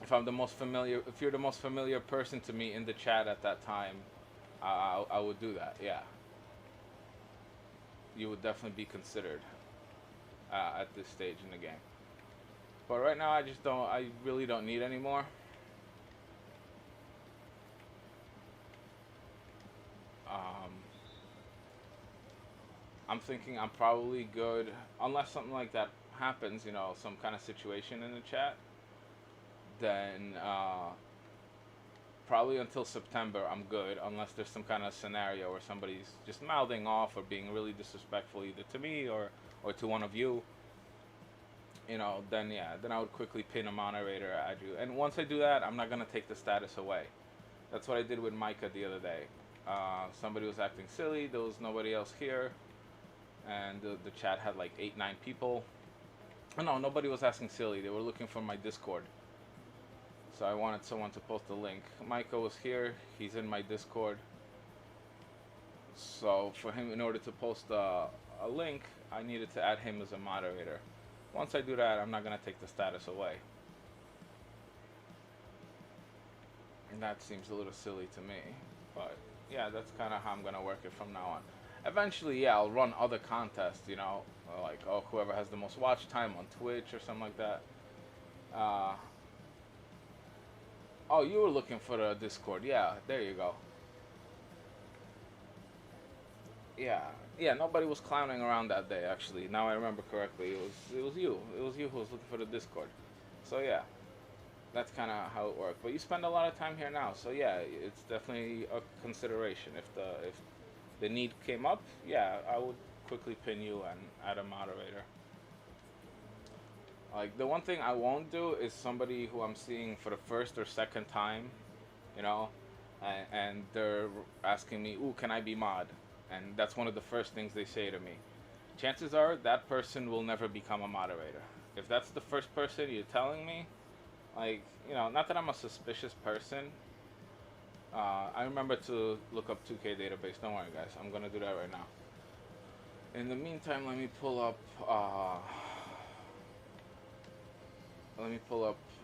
If you're the most familiar person to me in the chat at that time, I would do that, yeah. You would definitely be considered at this stage in the game. But right now, I really don't need any more. I'm thinking I'm probably good, unless something like that happens, you know, some kind of situation in the chat, then probably until September I'm good, unless there's some kind of scenario where somebody's just mouthing off or being really disrespectful either to me or to one of you, you know, then yeah, then I would quickly pin a moderator, add you. And once I do that, I'm not going to take the status away. That's what I did with Micah the other day. Somebody was acting silly, there was nobody else here, and the chat had like 8-9 people. Oh, no, nobody was asking silly, they were looking for my Discord. So I wanted someone to post a link. Micah was here, he's in my Discord. So for him, in order to post a link, I needed to add him as a moderator. Once I do that, I'm not going to take the status away. And that seems a little silly to me. But yeah, that's kind of how I'm going to work it from now on. Eventually, yeah, I'll run other contests, you know, like, oh, whoever has the most watch time on Twitch or something like that. Oh, you were looking for the Discord. Yeah, there you go. Yeah, nobody was clowning around that day, actually. Now I remember correctly. It was you. It was you who was looking for the Discord. So yeah, that's kind of how it worked. But you spend a lot of time here now, so yeah, it's definitely a consideration. If the need came up, yeah, I would quickly pin you and add a moderator. Like, the one thing I won't do is somebody who I'm seeing for the first or second time, you know, and they're asking me, ooh, can I be mod? And that's one of the first things they say to me. Chances are that person will never become a moderator. If that's the first person you're telling me, like, you know, not that I'm a suspicious person. I remember to look up 2K database. Don't worry, guys. I'm going to do that right now. In the meantime, let me pull up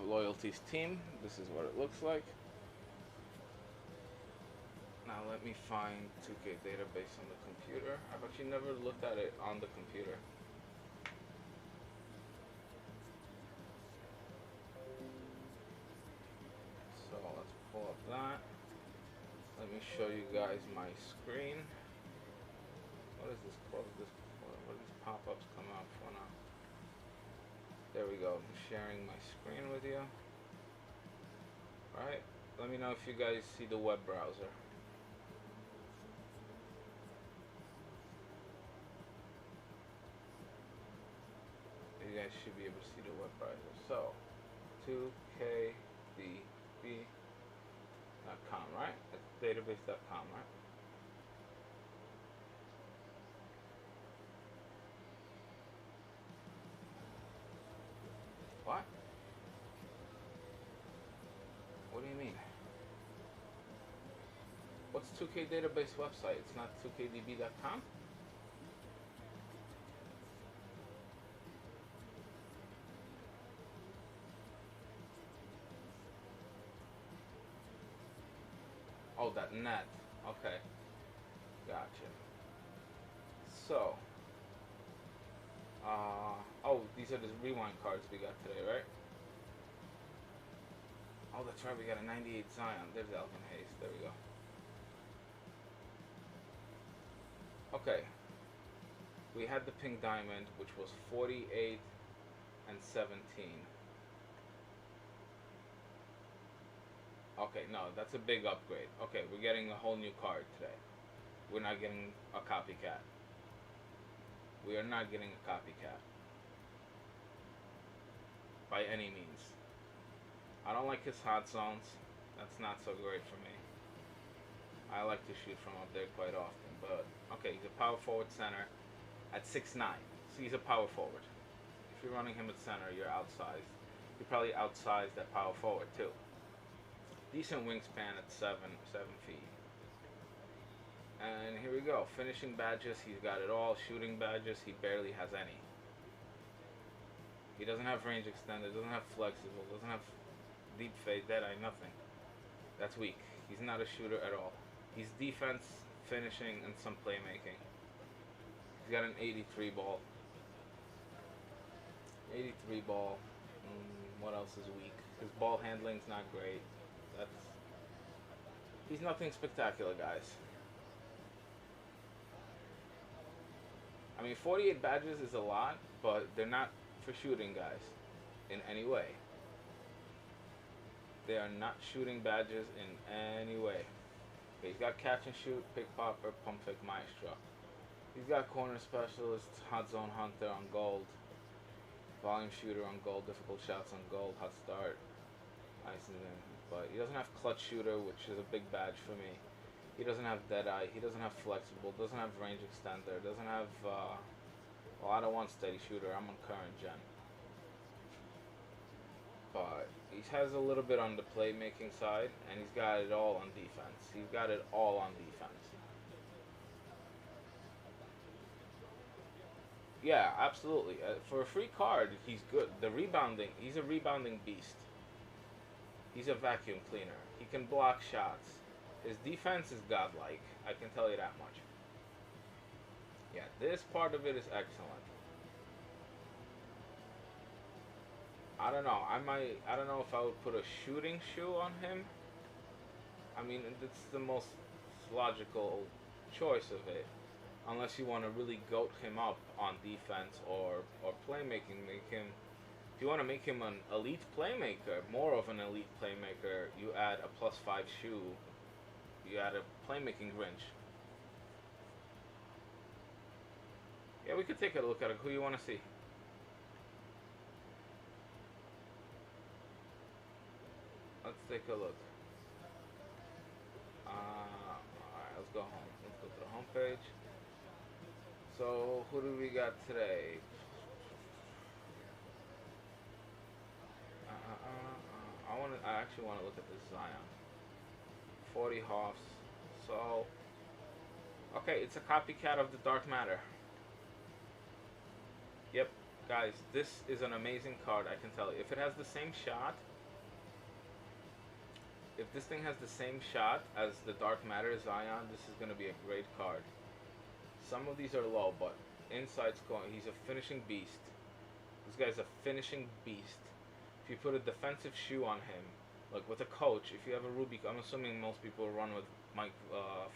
Loyalty's team. This is what it looks like. Now let me find 2K database on the computer. I've actually never looked at it on the computer. So let's pull up that. Let me show you guys my screen. What is this called? What are these pop-ups come up for now? There we go. I'm sharing my screen with you. Alright. Let me know if you guys see the web browser. You guys should be able to see the web browser. So, 2KDB. right? It's database.com, right? What? What do you mean? What's 2K database website? It's not 2kdb.com? Oh, .net. Okay. Gotcha. So, oh, these are the rewind cards we got today, right? Oh, that's right, we got a 98 Zion. There's Alvin Hayes. There we go. Okay. We had the pink diamond, which was 48 and 17. Okay, no, that's a big upgrade. Okay, we're getting a whole new card today. We're not getting a copycat. We are not getting a copycat. By any means. I don't like his hot zones. That's not so great for me. I like to shoot from up there quite often. But, okay, he's a power forward center at 6'9". So he's a power forward. If you're running him at center, you're outsized. You're probably outsized at power forward, too. Decent wingspan at 7 feet. And here we go. Finishing badges, he's got it all. Shooting badges, he barely has any. He doesn't have range extended, doesn't have flexible, doesn't have deep fade, dead-eye, nothing. That's weak. He's not a shooter at all. He's defense, finishing, and some playmaking. He's got an 83 ball. 83 ball. What else is weak? His ball handling's not great. He's nothing spectacular, guys. I mean, 48 badges is a lot, but they're not for shooting, guys, in any way. They are not shooting badges in any way. Okay, he's got catch and shoot, pick popper, pump fake maestro. He's got corner specialist, hot zone hunter on gold, volume shooter on gold, difficult shots on gold, hot start, ice in. But he doesn't have clutch shooter, which is a big badge for me. He doesn't have dead-eye, he doesn't have flexible, doesn't have range extender, doesn't have, well, I don't want steady shooter, I'm on current gen. But he has a little bit on the playmaking side, and he's got it all on defense. He's got it all on defense. Yeah, absolutely. For a free card, he's good. The rebounding, he's a rebounding beast. He's a vacuum cleaner. He can block shots. His defense is godlike. I can tell you that much. Yeah, this part of it is excellent. I don't know. I don't know if I would put a shooting shoe on him. I mean, it's the most logical choice of it. Unless you want to really goat him up on defense or playmaking, if you want to make him an elite playmaker, more of an elite playmaker, you add a +5 shoe, you add a playmaking Grinch. Yeah, we could take a look at it. Who you want to see? Let's take a look. Alright, let's go home. Let's go to the home page. So, who do we got today? I actually want to look at this Zion. 40 Hoffs. So, okay, it's a copycat of the Dark Matter. Yep, guys, this is an amazing card, I can tell you. If it has the same shot, if this thing has the same shot as the Dark Matter Zion, this is going to be a great card. Some of these are low, but inside's going. He's a finishing beast. This guy's a finishing beast. If you put a defensive shoe on him, like with a coach, if you have a Ruby, I'm assuming most people run with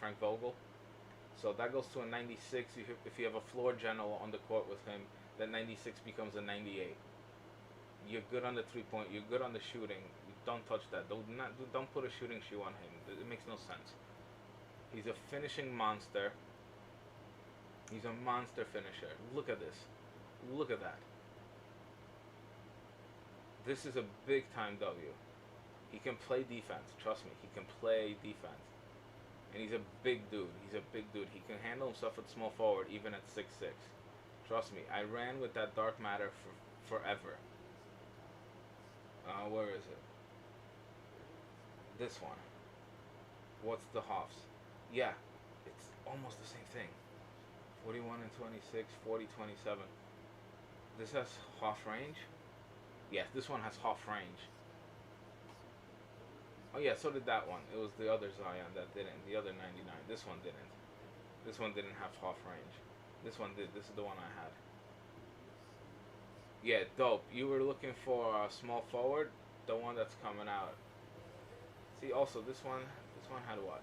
Frank Vogel. So that goes to a 96. If you have a floor general on the court with him, that 96 becomes a 98. You're good on the 3-point. You're good on the shooting. Don't touch that. Don't put a shooting shoe on him. It makes no sense. He's a finishing monster. He's a monster finisher. Look at this. Look at that. This is a big time W. He can play defense. Trust me, he can play defense. And he's a big dude. He's a big dude. He can handle himself at small forward even at 6'6". Trust me, I ran with that dark matter for forever. Where is it? This one. What's the Hoffs? Yeah, it's almost the same thing. 41 and 26, 40, 27. This has Hoff range? Yes, this one has Hoff range. Oh yeah, so did that one. It was the other Zion that didn't. The other 99. This one didn't. This one didn't have Hoff range. This one did. This is the one I had. Yeah, dope. You were looking for a small forward? The one that's coming out. See, also this one had what?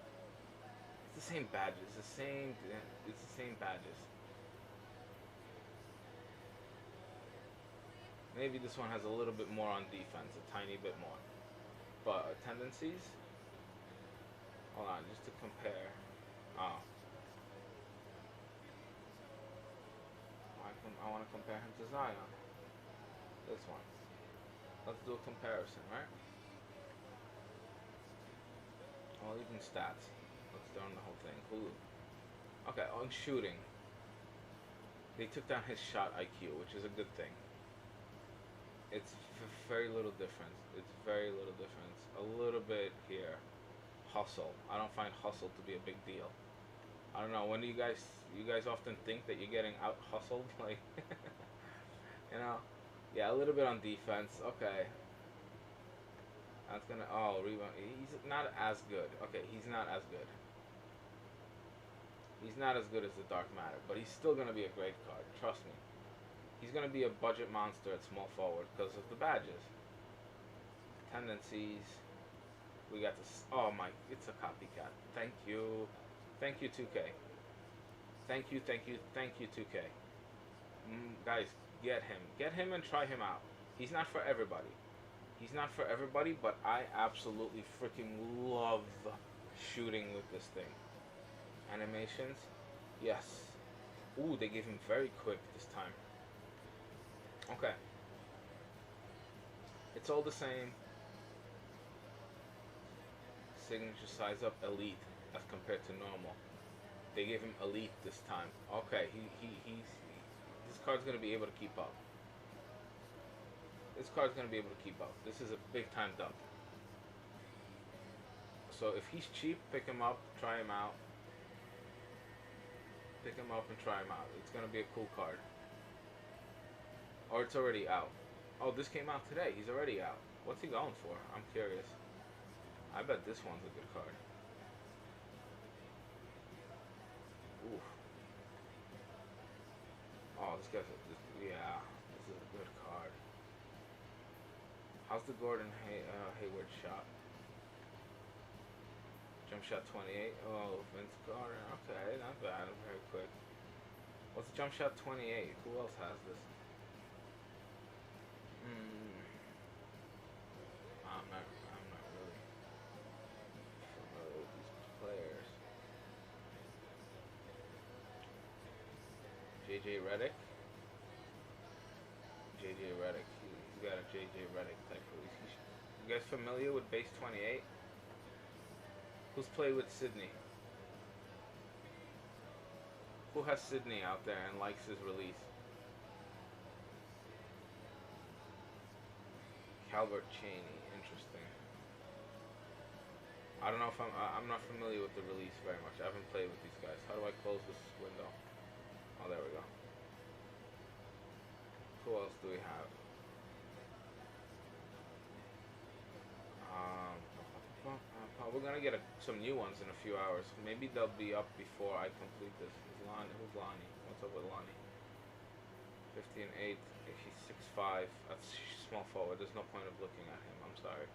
It's the same badges. It's the same badges. Maybe this one has a little bit more on defense, a tiny bit more. But tendencies? Hold on, just to compare. Oh. I want to compare him to Zion. This one. Let's do a comparison, right? Well, even stats. Let's throw in the whole thing. Ooh. Okay, on shooting. They took down his shot IQ, which is a good thing. It's very little difference. It's very little difference. A little bit here. Hustle. I don't find hustle to be a big deal. I don't know. When do you guys often think that you're getting out hustled? Like, you know? Yeah, a little bit on defense. Okay. That's gonna. Oh, rebound. He's not as good. Okay, he's not as good. He's not as good as the Dark Matter, but he's still gonna be a great card. Trust me. He's going to be a budget monster at small forward because of the badges. Tendencies. We got this. Oh my, it's a copycat. Thank you. Thank you, 2K. Thank you, 2K. Guys, get him. Get him and try him out. He's not for everybody. He's not for everybody, but I absolutely freaking love shooting with this thing. Animations. Yes. Ooh, they gave him very quick this time. Okay. It's all the same. Signature size up elite as compared to normal. They gave him elite this time. Okay, this card's gonna be able to keep up. This card's gonna be able to keep up. This is a big time dump. So if he's cheap, pick him up, try him out. Pick him up and try him out. It's gonna be a cool card. Or it's already out. Oh, this came out today. He's already out. What's he going for? I'm curious. I bet this one's a good card. Ooh. Oh, this is a good card. How's the Gordon Hayward shot? Jump shot 28. Oh, Vince Carter. Okay, not bad. Very quick. What's the jump shot 28? Who else has this? I'm not really familiar with these players. JJ Redick. JJ Redick. He's got a JJ Redick type release. You guys familiar with base 28? Who's played with Sydney? Who has Sydney out there and likes his release? Calvert Cheney, interesting. I don't know if I'm not familiar with the release very much. I haven't played with these guys. How do I close this window? Oh, there we go. Who else do we have? We're gonna get some new ones in a few hours. Maybe they'll be up before I complete this. Who's Lonnie? What's up with Lonnie? 15-8. He's 6'5". That's small forward. There's no point of looking at him. I'm sorry.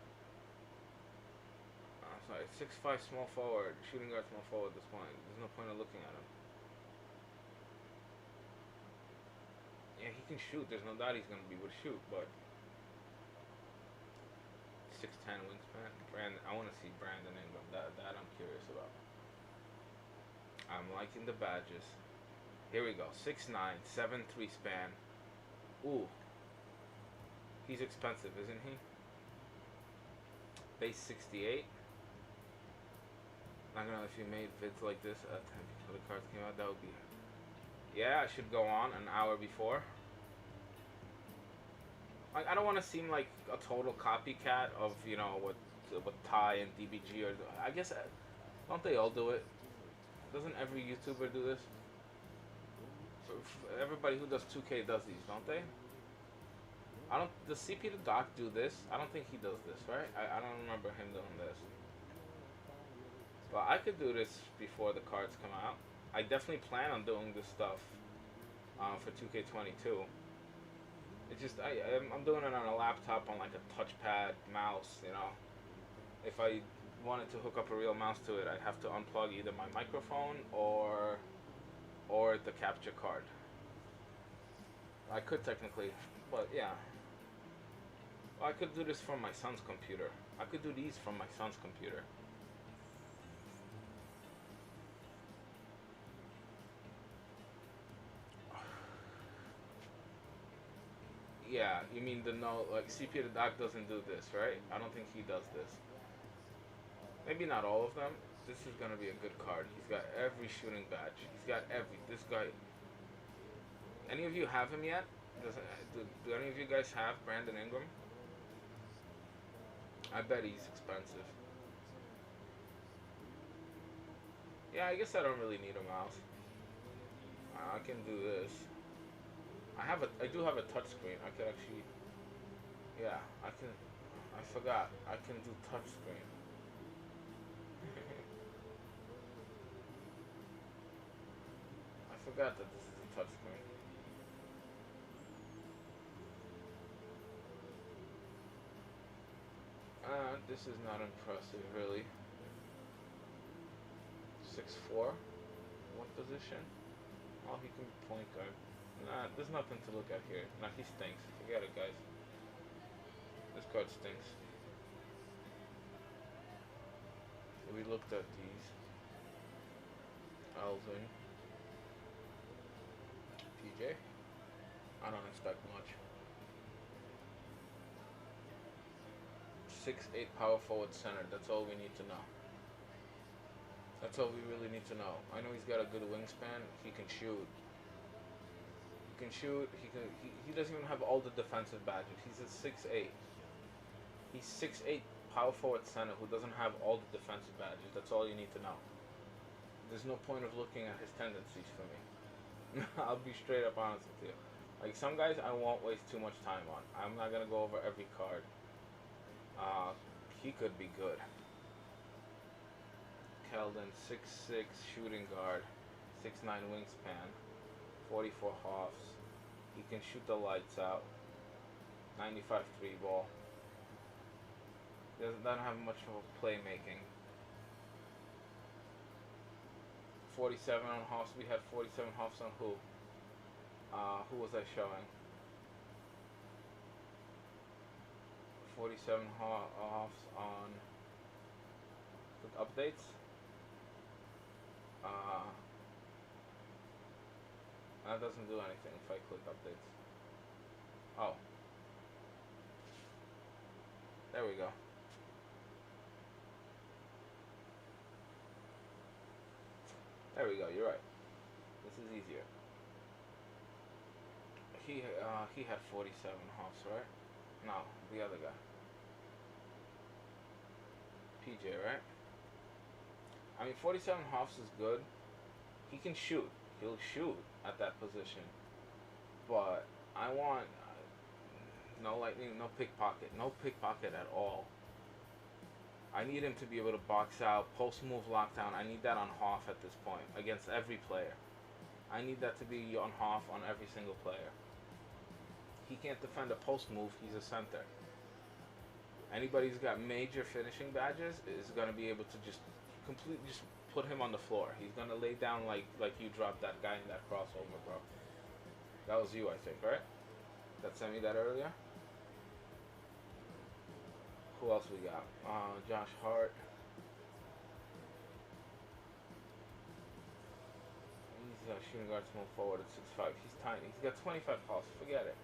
6'5" small forward. Shooting guard small forward at this point. There's no point of looking at him. Yeah, he can shoot. There's no doubt he's going to be able to shoot, but 6'10" wingspan. I want to see Brandon Ingram. That I'm curious about. I'm liking the badges. Here we go. 6'9", 7'3" span. Ooh. He's expensive, isn't he? base 68. Not gonna know if you made vids like this at the time before the cards came out. That would be. Yeah, I should go on an hour before. Like, I don't want to seem like a total copycat of, you know, what Ty and DBG are. I guess don't they all do it? Doesn't every YouTuber do this? Everybody who does 2K does these, don't they? I don't. Does pt.2 do this? I don't think he does this, right? I don't remember him doing this. But I could do this before the cards come out. I definitely plan on doing this stuff for 2K22. It's just I'm doing it on a laptop on like a touchpad mouse, you know. If I wanted to hook up a real mouse to it, I'd have to unplug either my microphone or the capture card. I could technically, but yeah. Well, I could do this from my son's computer. I could do these from my son's computer. Yeah, you mean the no, like pt.2 doesn't do this, right? I don't think he does this. Maybe not all of them. This is gonna be a good card. He's got every shooting badge. He's got every. This guy. Any of you have him yet? Do any of you guys have Brandon Ingram? I bet he's expensive. Yeah, I guess I don't really need a mouse. I can do this. I do have a touchscreen. I could actually. Yeah, I can. I forgot. I can do touchscreen. I forgot that this is a touchscreen. This is not impressive, really. 6'4". What position? Oh, he can be point guard. Nah, there's nothing to look at here. Nah, he stinks. Forget it, guys. This card stinks. We looked at these. Alvin. PJ. I don't expect much. 6'8" power forward center. That's all we need to know. That's all we really need to know. I know he's got a good wingspan. He can shoot. He can shoot. He doesn't even have all the defensive badges. He's a 6'8". He's 6'8" power forward center who doesn't have all the defensive badges. That's all you need to know. There's no point of looking at his tendencies for me. I'll be straight up honest with you. Like, some guys I won't waste too much time on. I'm not gonna go over every card. He could be good. Keldon, 6'6" shooting guard, 6'9" wingspan, 44 hoffs. He can shoot the lights out. 95 3 ball. Doesn't have much of a playmaking. 47 on hoffs. We had 47 hoffs on who? Who was I showing? 47 hoffs on with updates. That doesn't do anything if I click updates. Oh. There we go. There we go, you're right. This is easier. He had 47 hoffs, right? No, the other guy. PJ, right? I mean, 47 hoffs is good. He can shoot. He'll shoot at that position. But I want no lightning, no pickpocket. No pickpocket at all. I need him to be able to box out, post move lockdown. I need that on Hoff at this point against every player. I need that to be on Hoff on every single player. He can't defend a post move. He's a center. Anybody who's got major finishing badges is going to be able to just completely just put him on the floor. He's going to lay down like you dropped that guy in that crossover, bro. That was you, I think, right? That sent me that earlier? Who else we got? Josh Hart. He's a shooting guard, small forward at 6'5". He's tiny. He's got 25 pulse. Forget it.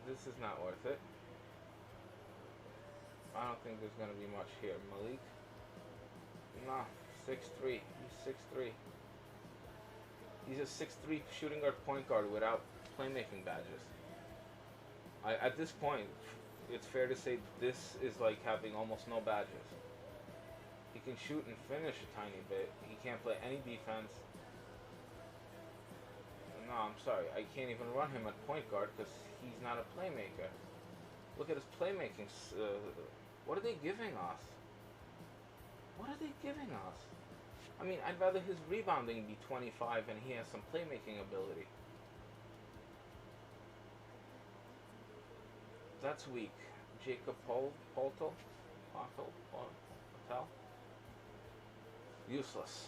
This is not worth it. I don't think there's gonna be much here. Malik? Nah, 6'3". He's 6'3". He's a 6'3" shooting guard point guard without playmaking badges. At this point, it's fair to say this is like having almost no badges. He can shoot and finish a tiny bit. He can't play any defense. No, I'm sorry. I can't even run him at point guard because he's not a playmaker. Look at his playmaking. What are they giving us? What are they giving us? I mean, I'd rather his rebounding be 25 and he has some playmaking ability. That's weak. Jacob Patel? Useless.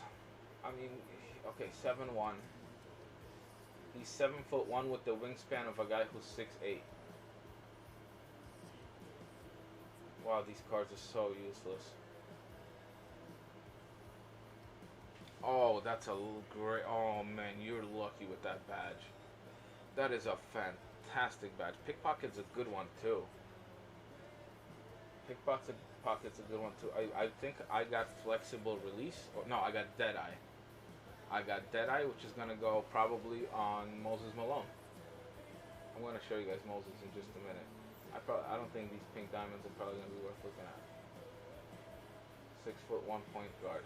I mean, okay, 7'1". He's 7'1" with the wingspan of a guy who's 6'8". Wow, these cards are so useless. Oh, that's a great... Oh, man, you're lucky with that badge. That is a fantastic badge. Pickpocket's a good one, too. Pickpocket's a good one, too. I think I got flexible release. Or, no, I got Deadeye. I got Deadeye, which is going to go probably on Moses Malone. I'm going to show you guys Moses in just a minute. I don't think these pink diamonds are probably going to be worth looking at. 6'1" point guard.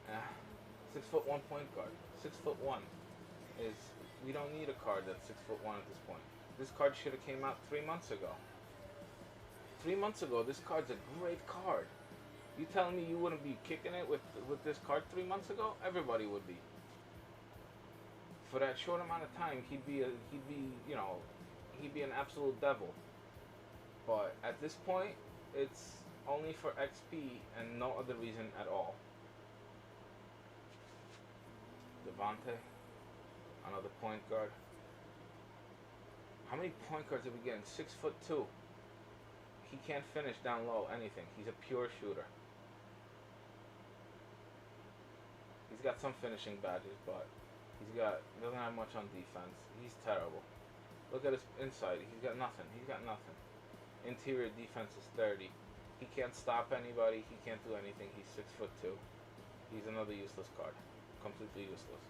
Yeah, 6'1" point guard. 6'1" is, we don't need a card that's 6'1" at this point. This card should have came out 3 months ago. 3 months ago, this card's a great card. You telling me you wouldn't be kicking it with this card 3 months ago? Everybody would be. For that short amount of time, he'd be an absolute devil. But at this point, it's only for XP and no other reason at all. Devontae, another point guard. How many point guards are we getting? 6'2". He can't finish down low anything. He's a pure shooter. He's got some finishing badges, but he doesn't have much on defense. He's terrible. Look at his inside. He's got nothing. Interior defense is 30. He can't stop anybody. He can't do anything. He's 6'2". He's another useless card. Completely useless.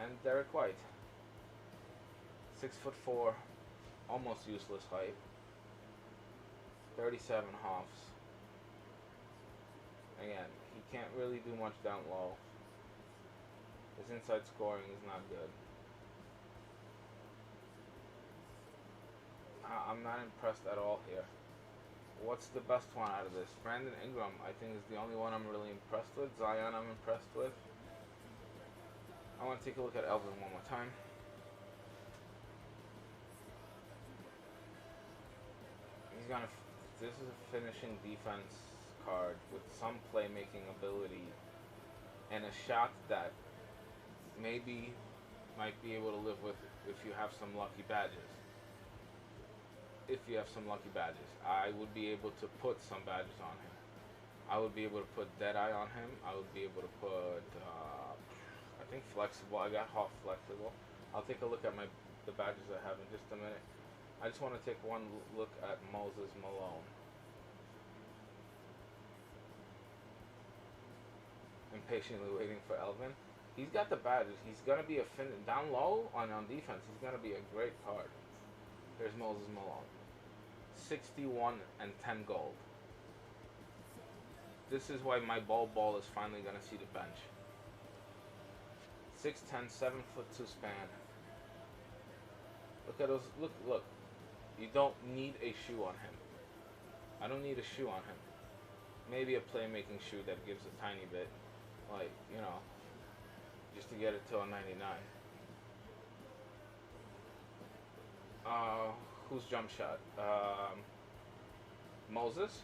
And Derek White. 6'4", almost useless height. 37 hops. Again, he can't really do much down low. His inside scoring is not good. I'm not impressed at all here. What's the best one out of this? Brandon Ingram, I think, is the only one I'm really impressed with. Zion, I'm impressed with. I want to take a look at Elvin one more time. This is a finishing defense card with some playmaking ability and a shot that maybe might be able to live with if you have some lucky badges. I would be able to put some badges on him. I would be able to put Deadeye on him. I would be able to put, I think flexible. I got half flexible. I'll take a look at the badges I have in just a minute. I just want to take one look at Moses Malone. Impatiently waiting for Elvin. He's got the badges. He's going to be down low on defense. He's going to be a great card. Here's Moses Malone. 61 and 10 gold. This is why my ball is finally going to see the bench. 6'10", 7'2" span. Look at those. Look. You don't need a shoe on him. I don't need a shoe on him. Maybe a playmaking shoe that gives a tiny bit. Like, just to get it to a 99. Who's jump shot? Moses.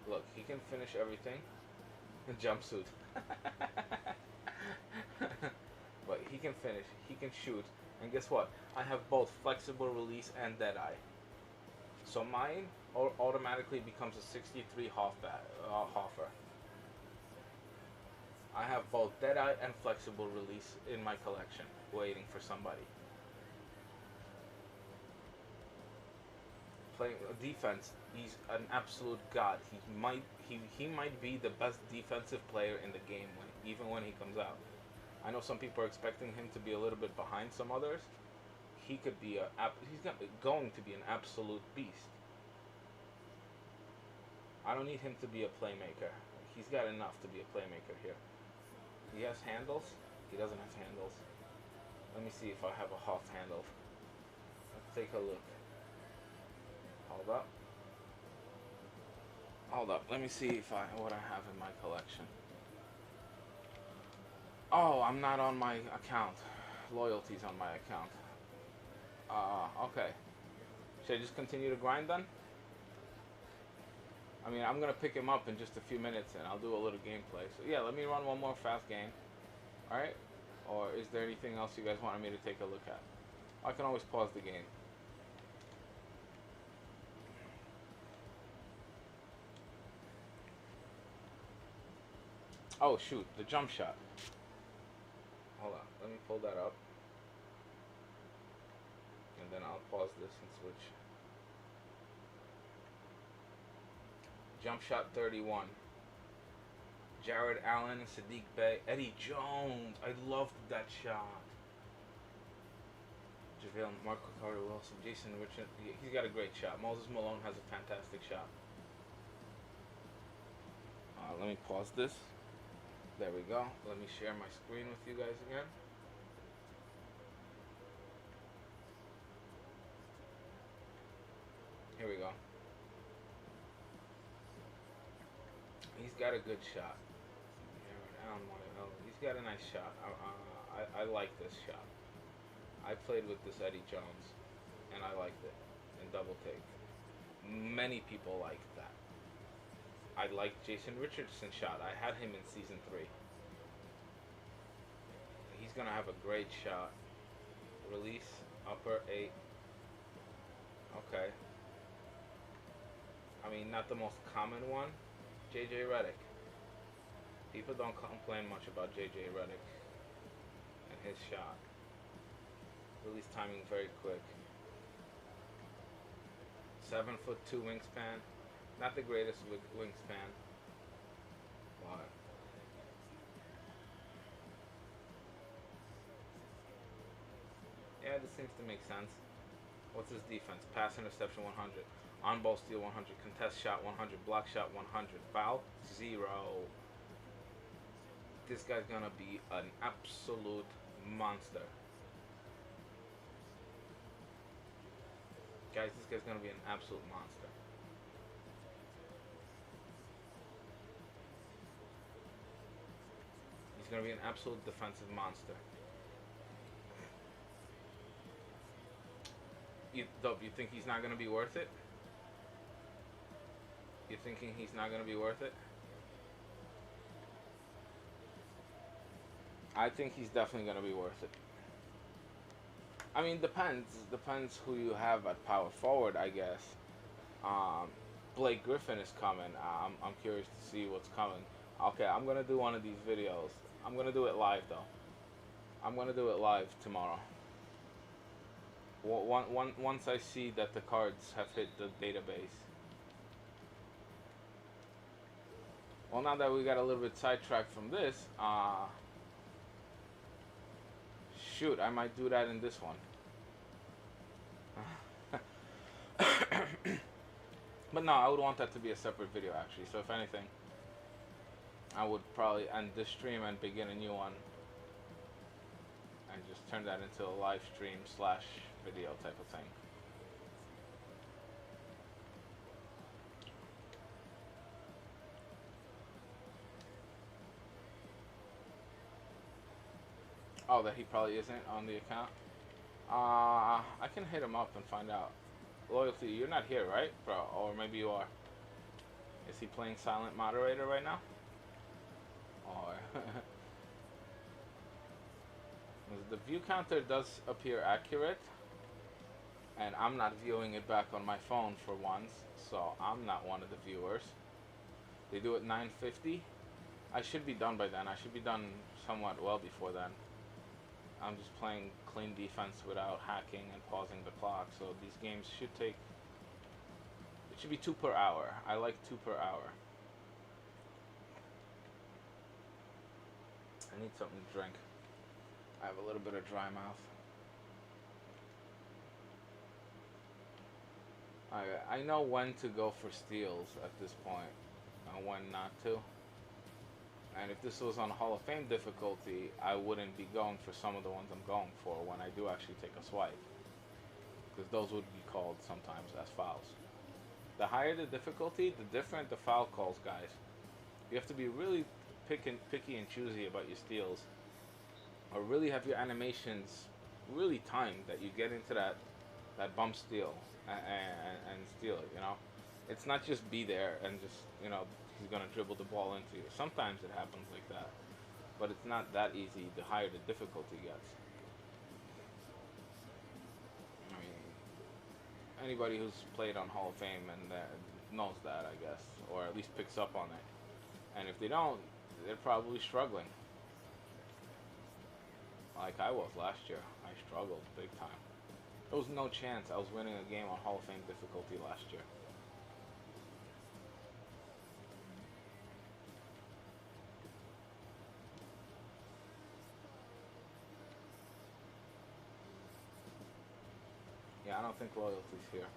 Look, he can finish everything. Jumpsuit. But he can finish. He can shoot. And guess what? I have both flexible release and Deadeye. So mine automatically becomes a 63 Hoffer. I have both Deadeye and flexible release in my collection, waiting for somebody. playing defense, he's an absolute god. He might be the best defensive player in the game even when he comes out. I know some people are expecting him to be a little bit behind some others. He could be going to be an absolute beast. I don't need him to be a playmaker. He's got enough to be a playmaker here. He has handles. He doesn't have handles. Let me see if I have a Hoff handle. Let's take a look. Hold up. Let me see if what I have in my collection. Oh, I'm not on my account. Loyalty's on my account. Okay. Should I just continue to grind then? I mean, I'm gonna pick him up in just a few minutes and I'll do a little gameplay. So yeah, let me run one more fast game. Alright? Or is there anything else you guys wanted me to take a look at? I can always pause the game. Oh shoot, the jump shot. Hold on, let me pull that up. And then I'll pause this and switch. Jump shot 31. Jared Allen, Sadiq Bey, Eddie Jones. I loved that shot. JaVale, Marco Carter Wilson, Jason Richard. He's got a great shot. Moses Malone has a fantastic shot. Let me pause this. There we go. Let me share my screen with you guys again. Here we go. He's got a good shot. He's got a nice shot. I like this shot. I played with this Eddie Jones, and I liked it in double take. Many people liked that. I liked Jason Richardson's shot. I had him in season 3. He's gonna have a great shot. Release, upper 8. Okay. I mean, not the most common one. JJ Redick. People don't complain much about JJ Redick and his shot. Release timing very quick. 7'2" wingspan. Not the greatest wingspan. But yeah, this seems to make sense. What's his defense? Pass interception 100. On ball steal 100. Contest shot 100. Block shot 100. Foul 0. This guy's gonna be an absolute monster. Guys, this guy's gonna be an absolute monster. He's gonna be an absolute defensive monster. Dope, you think he's not gonna be worth it? You thinking he's not gonna be worth it? I think he's definitely gonna be worth it. I mean, depends who you have at power forward, I guess. Blake Griffin is coming. I'm curious to see what's coming. Okay, I'm gonna do one of these videos. I'm gonna do it live though. I'm gonna do it live tomorrow. Once I see that the cards have hit the database. Well, now that we got a little bit sidetracked from this, shoot, I might do that in this one. But no, I would want that to be a separate video actually. So if anything, I would probably end this stream and begin a new one. And just turn that into a live stream / video type of thing. Oh, that he probably isn't on the account? I can hit him up and find out. Loyalty, you're not here, right, bro? Or maybe you are. Is he playing silent moderator right now? Or the view counter does appear accurate, and I'm not viewing it back on my phone for once, so I'm not one of the viewers. They do it 9:50. I should be done by then. I should be done somewhat well before then. I'm just playing clean defense without hacking and pausing the clock, so these games should take Should be 2 per hour. I like 2 per hour. I need something to drink. I have a little bit of dry mouth. I know when to go for steals at this point and when not to. And if this was on Hall of Fame difficulty, I wouldn't be going for some of the ones I'm going for when I do actually take a swipe. Because those would be called sometimes as fouls. The higher the difficulty, the different the foul calls, guys. You have to be really picky and choosy about your steals. Or really have your animations really timed that you get into that bump steal and steal it, you know? It's not just be there and just, you know, he's going to dribble the ball into you. Sometimes it happens like that. But it's not that easy the higher the difficulty gets. I mean, anybody who's played on Hall of Fame and knows that, I guess. Or at least picks up on it. And if they don't, they're probably struggling. Like I was last year. I struggled big time. There was no chance I was winning a game on Hall of Fame difficulty last year. Yeah, I don't think loyalty's here.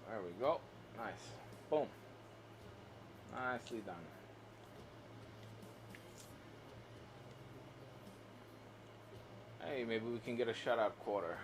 There we go. Nice. Boom. Nicely done. Hey, maybe we can get a shutout quarter.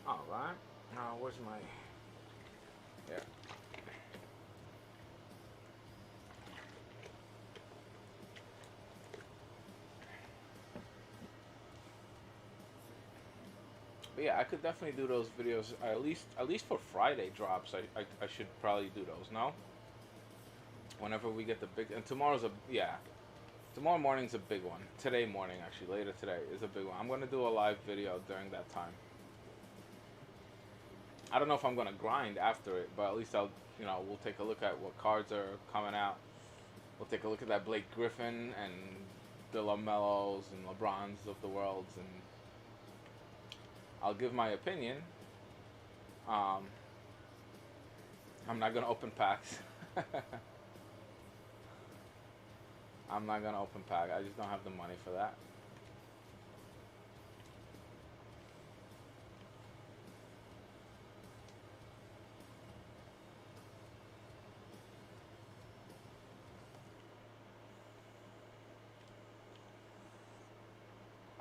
Alright. Now, where's my... Yeah. But yeah, I could definitely do those videos at least for Friday drops. I should probably do those. No. Whenever we get the big, and tomorrow's tomorrow morning's a big one. Today morning, actually, later today is a big one. I'm gonna do a live video during that time. I don't know if I'm gonna grind after it, but at least we'll take a look at what cards are coming out. We'll take a look at that Blake Griffin and the LaMelos and LeBrons of the worlds, and I'll give my opinion. I'm not gonna open packs. I'm not gonna open pack. I just don't have the money for that.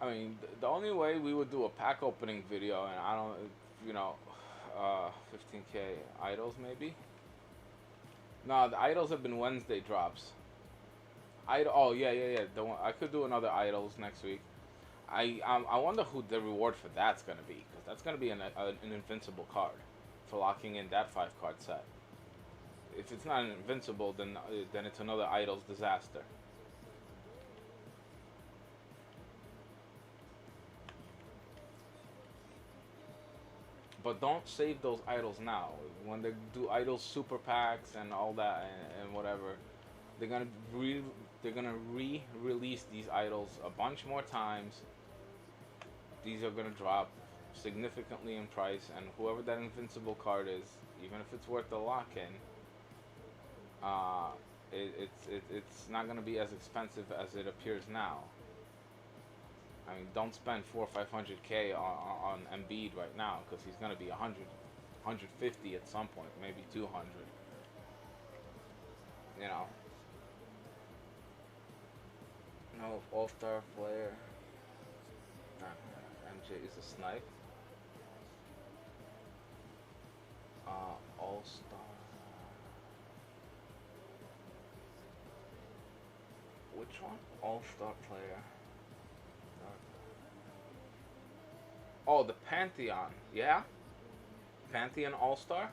I mean, the only way we would do a pack opening video, and I don't, 15K idols maybe. No, the idols have been Wednesday drops. Oh yeah. I could do another idols next week. I wonder who the reward for that's gonna be, because that's gonna be an invincible card for locking in that 5-card set. If it's not an invincible, then it's another idols disaster. But don't save those idols now. When they do idols super packs and all that and whatever, they're gonna re-release these idols a bunch more times. These are gonna drop significantly in price, and whoever that invincible card is, even if it's worth the lock-in, it's not gonna be as expensive as it appears now. I mean, don't spend 400 or 500K on Embiid right now, because he's gonna be 100, 150 at some point, maybe 200. You know. No all-star player. MJ is a snipe. Which one? All-Star player. Oh, the Pantheon. Yeah? Pantheon All-Star?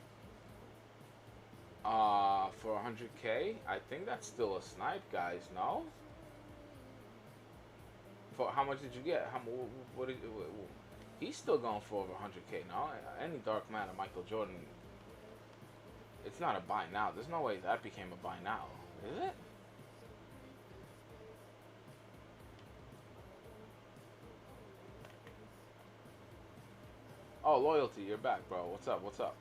For 100K? I think that's still a snipe, guys, no? For how much did you get? What did he's still going for over 100K, no? Any Dark Matter, Michael Jordan. It's not a buy now. There's no way that became a buy now. Is it? Oh, Loyalty, you're back, bro. What's up? What's up?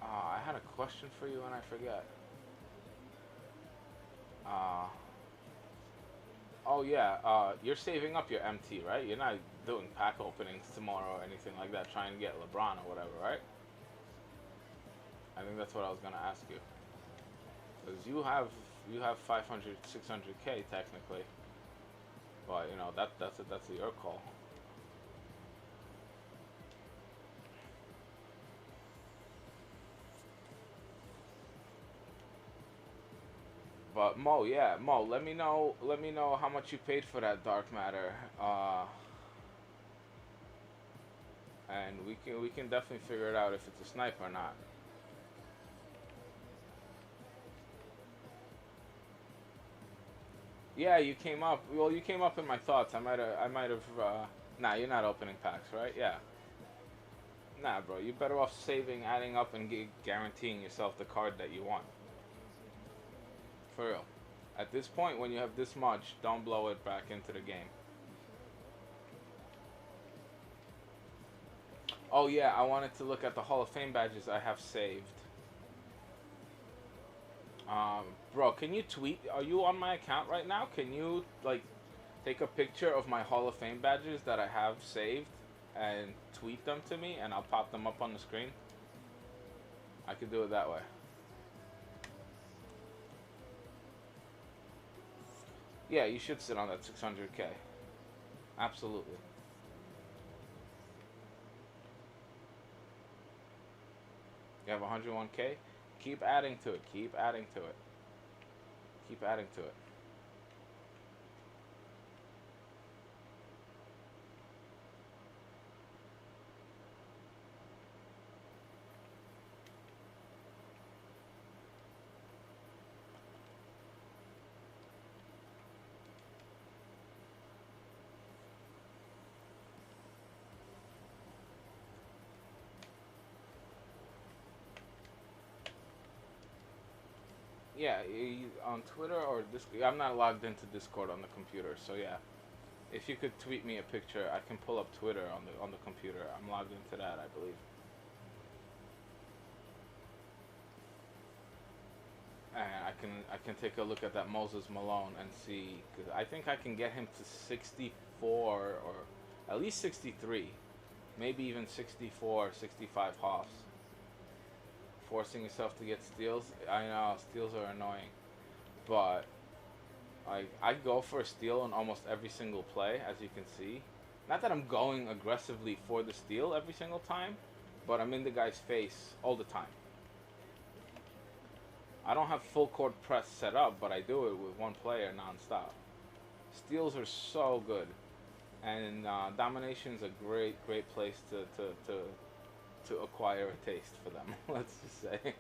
I had a question for you and I forget. Oh yeah, you're saving up your MT, right? You're not doing pack openings tomorrow or anything like that, trying to get LeBron or whatever, right? I think that's what I was gonna ask you. Because you have 500, 600K technically, but you know that's your call. But Mo, yeah, Mo, let me know how much you paid for that Dark Matter, and we can definitely figure it out if it's a snipe or not. Yeah, you came up. Well, you came up in my thoughts. I might have. Nah, you're not opening packs, right? Yeah. Nah, bro. You're better off saving, adding up, and guaranteeing yourself the card that you want. For real. At this point, when you have this much, don't blow it back into the game. Oh yeah, I wanted to look at the Hall of Fame badges I have saved. Bro, can you tweet? Are you on my account right now? Can you like take a picture of my Hall of Fame badges that I have saved and tweet them to me, and I'll pop them up on the screen? I could do it that way. Yeah, you should sit on that 600K. Absolutely. You have 101K? Keep adding to it. Keep adding to it. Keep adding to it. Yeah, on Twitter or Discord. I'm not logged into Discord on the computer, so yeah. If you could tweet me a picture, I can pull up Twitter on the computer. I'm logged into that, I believe. And I can take a look at that Moses Malone and see, because I think I can get him to 64 or at least 63, maybe even 64, 65 hoffs. Forcing yourself to get steals. I know steals are annoying, but I go for a steal in almost every single play, as you can see. Not that I'm going aggressively for the steal every single time, but I'm in the guy's face all the time. I don't have full court press set up, but I do it with one player nonstop. Steals are so good, and Domination's a great place to acquire a taste for them. Let's just say,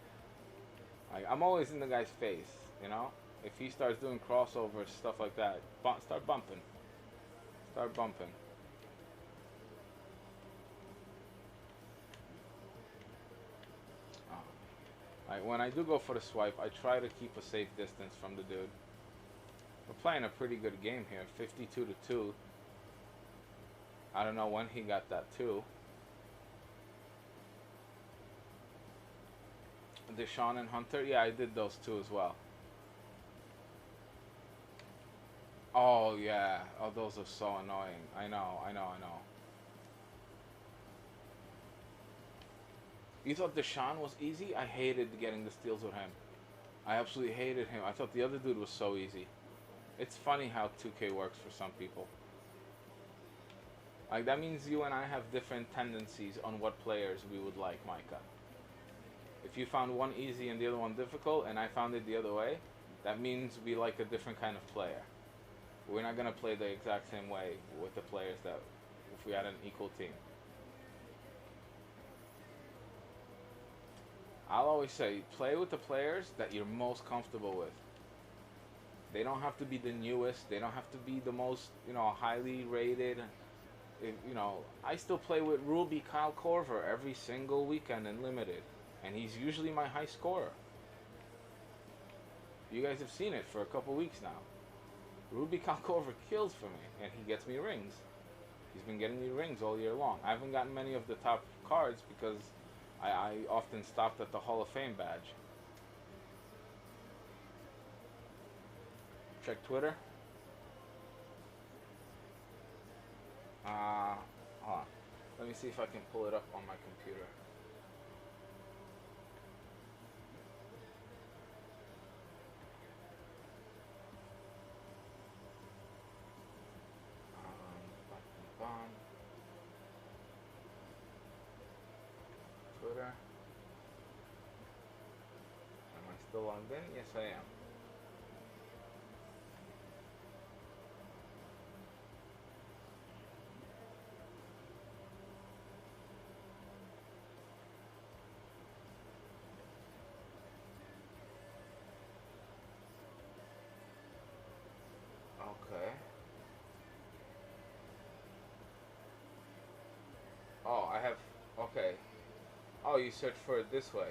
I'm always in the guy's face, you know. If he starts doing crossovers, stuff like that, start bumping. Start bumping. Like when I do go for the swipe, I try to keep a safe distance from the dude. We're playing a pretty good game here, 52-2. I don't know when he got that 2. Deshaun and Hunter, yeah, I did those 2 as well. Oh yeah, oh those are so annoying. I know. You thought Deshaun was easy? I hated getting the steals with him. I absolutely hated him. I thought the other dude was so easy. It's funny how 2K works for some people. Like, that means you and I have different tendencies on what players we would like, Micah. If you found one easy and the other one difficult, and I found it the other way, that means we like a different kind of player. We're not gonna play the exact same way with the players that if we had an equal team. I'll always say, play with the players that you're most comfortable with. They don't have to be the newest. They don't have to be the most, highly rated. I still play with Ruby Kyle Korver every single weekend in Limited, and he's usually my high scorer. You guys have seen it for a couple weeks now. Ruby Kyle Korver kills for me, and he gets me rings. He's been getting me rings all year long. I haven't gotten many of the top cards because I often stopped at the Hall of Fame badge. Check Twitter. Hold on. Let me see if I can pull it up on my computer. Twitter. Am I still logged in? Yes, I am. Okay. Oh, I have. Okay. Oh, you searched for it this way.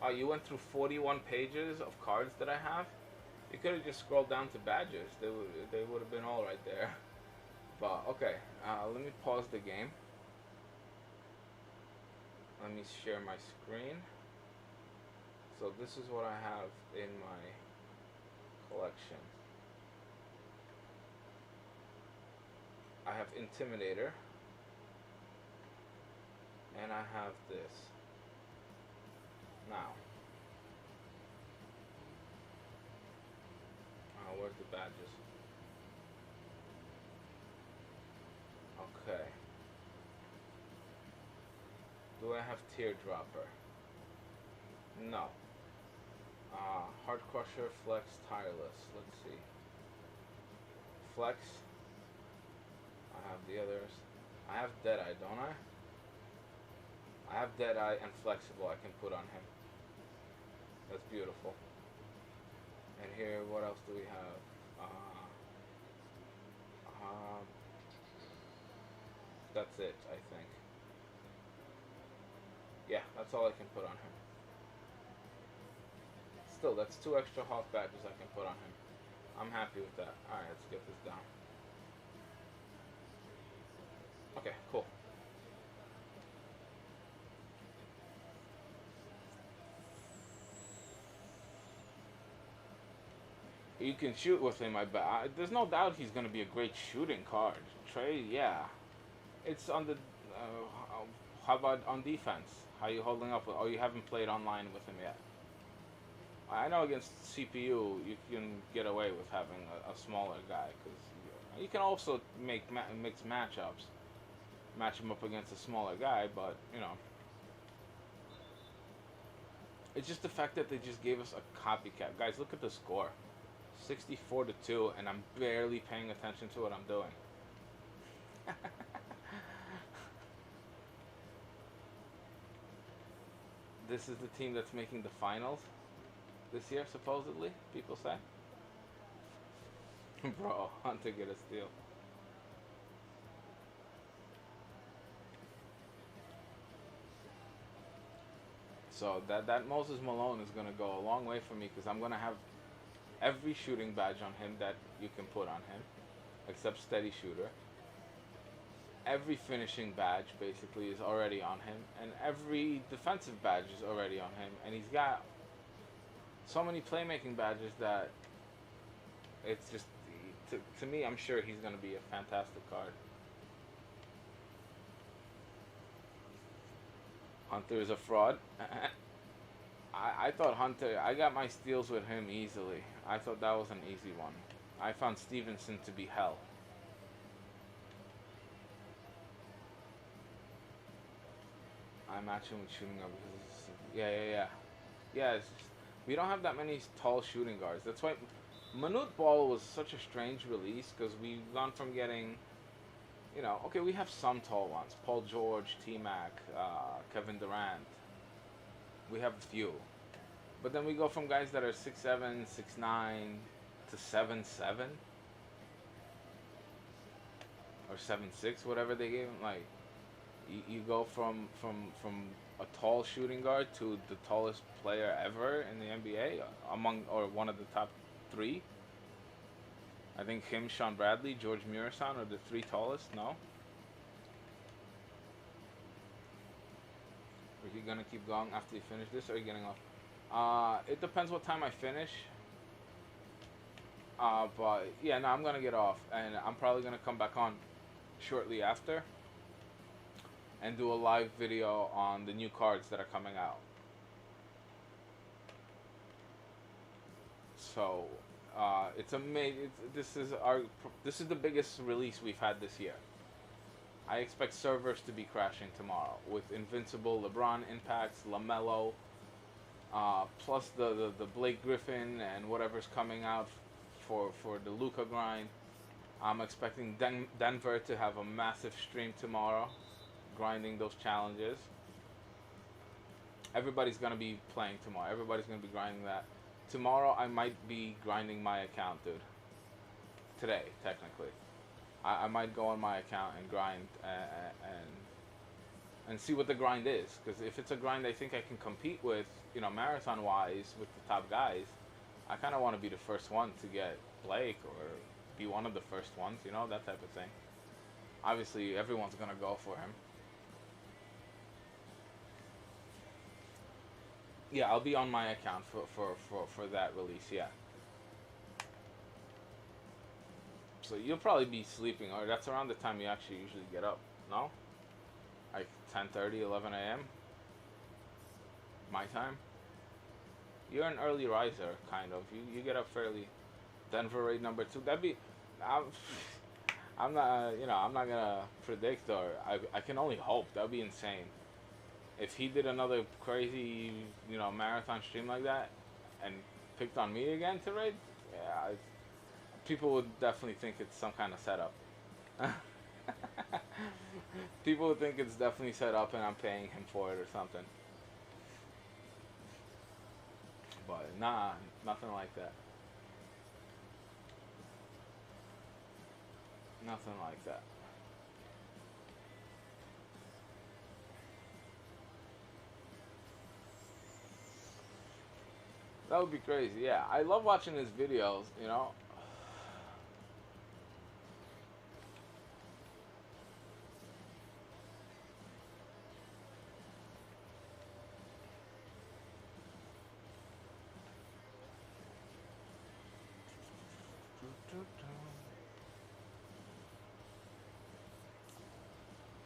Oh, you went through 41 pages of cards that I have? You could have just scrolled down to badges. They would have been all right there. But, okay. Let me pause the game. Let me share my screen. So this is what I have in my collection. I have Intimidator. And I have this. Now. Where's the badges? Okay. Do I have Teardropper? No. Heart Crusher, Flex, Tireless. Let's see. Flex. I have the others. I have Deadeye, don't I? I have Deadeye and Flexible I can put on him. That's beautiful. And here, what else do we have? That's it, I think. Yeah, that's all I can put on him. Still, that's 2 extra Hawk badges I can put on him. I'm happy with that. Alright, let's get this down. Okay, cool. You can shoot with him, I bet. There's no doubt he's going to be a great shooting card. Trey, yeah. It's on the... how about on defense? How you holding up? Oh, you haven't played online with him yet. I know against CPU, you can get away with having a smaller guy. Because you can also make mixed matchups. Match him up against a smaller guy, but, It's just the fact that they just gave us a copycat. Guys, look at the score. 64-2, and I'm barely paying attention to what I'm doing. This is the team that's making the finals this year, supposedly, people say. Bro, Hunter get a steal. So that Moses Malone is going to go a long way for me because I'm going to have every shooting badge on him that you can put on him, except Steady Shooter. Every finishing badge, basically, is already on him, and every defensive badge is already on him, and he's got so many playmaking badges that it's just, to me, I'm sure he's going to be a fantastic card. Hunter is a fraud. I thought Hunter, I got my steals with him easily. I thought that was an easy one. I found Stevenson to be hell. I match him with shooting up because Yeah, yeah, yeah. Yeah, it's just, we don't have that many tall shooting guards. That's why Manute Ball was such a strange release because we've gone from getting, okay, we have some tall ones. Paul George, T Mac, Kevin Durant. We have a few. But then we go from guys that are 6'7", 6'9", to 7'7", or 7'6", whatever they gave him. Like, you go from a tall shooting guard to the tallest player ever in the NBA, among, or one of the top three. I think him, Sean Bradley, George Murasan are the three tallest. No? Are you gonna keep going after you finish this, or are you getting off? It depends what time I finish. But yeah, no, I'm gonna get off, and I'm probably gonna come back on shortly after and do a live video on the new cards that are coming out. So it's amazing. This is the biggest release we've had this year. I expect servers to be crashing tomorrow with Invincible, LeBron impacts, LaMelo, plus the Blake Griffin and whatever's coming out for the Luka grind. I'm expecting Denver to have a massive stream tomorrow, grinding those challenges. Everybody's gonna be playing tomorrow. Everybody's gonna be grinding that. Tomorrow I might be grinding my account, dude. Today, technically, I might go on my account and grind and see what the grind is. Because if it's a grind I think I can compete with, marathon wise with the top guys, I kind of want to be the first one to get Blake or be one of the first ones, that type of thing. Obviously, everyone's gonna go for him. Yeah, I'll be on my account for that release, yeah. So you'll probably be sleeping, or that's around the time you actually usually get up, no? Like 10:30, 11 a.m. my time? You're an early riser, kind of. You get up fairly. Denver raid number 2. That'd be... I'm, I'm not, I'm not gonna predict, or I can only hope. That'd be insane. If he did another crazy, marathon stream like that, and picked on me again to raid, yeah, people would definitely think it's some kind of setup. People would think it's definitely set up and I'm paying him for it or something. But nah, nothing like that. Nothing like that. That would be crazy. Yeah, I love watching his videos,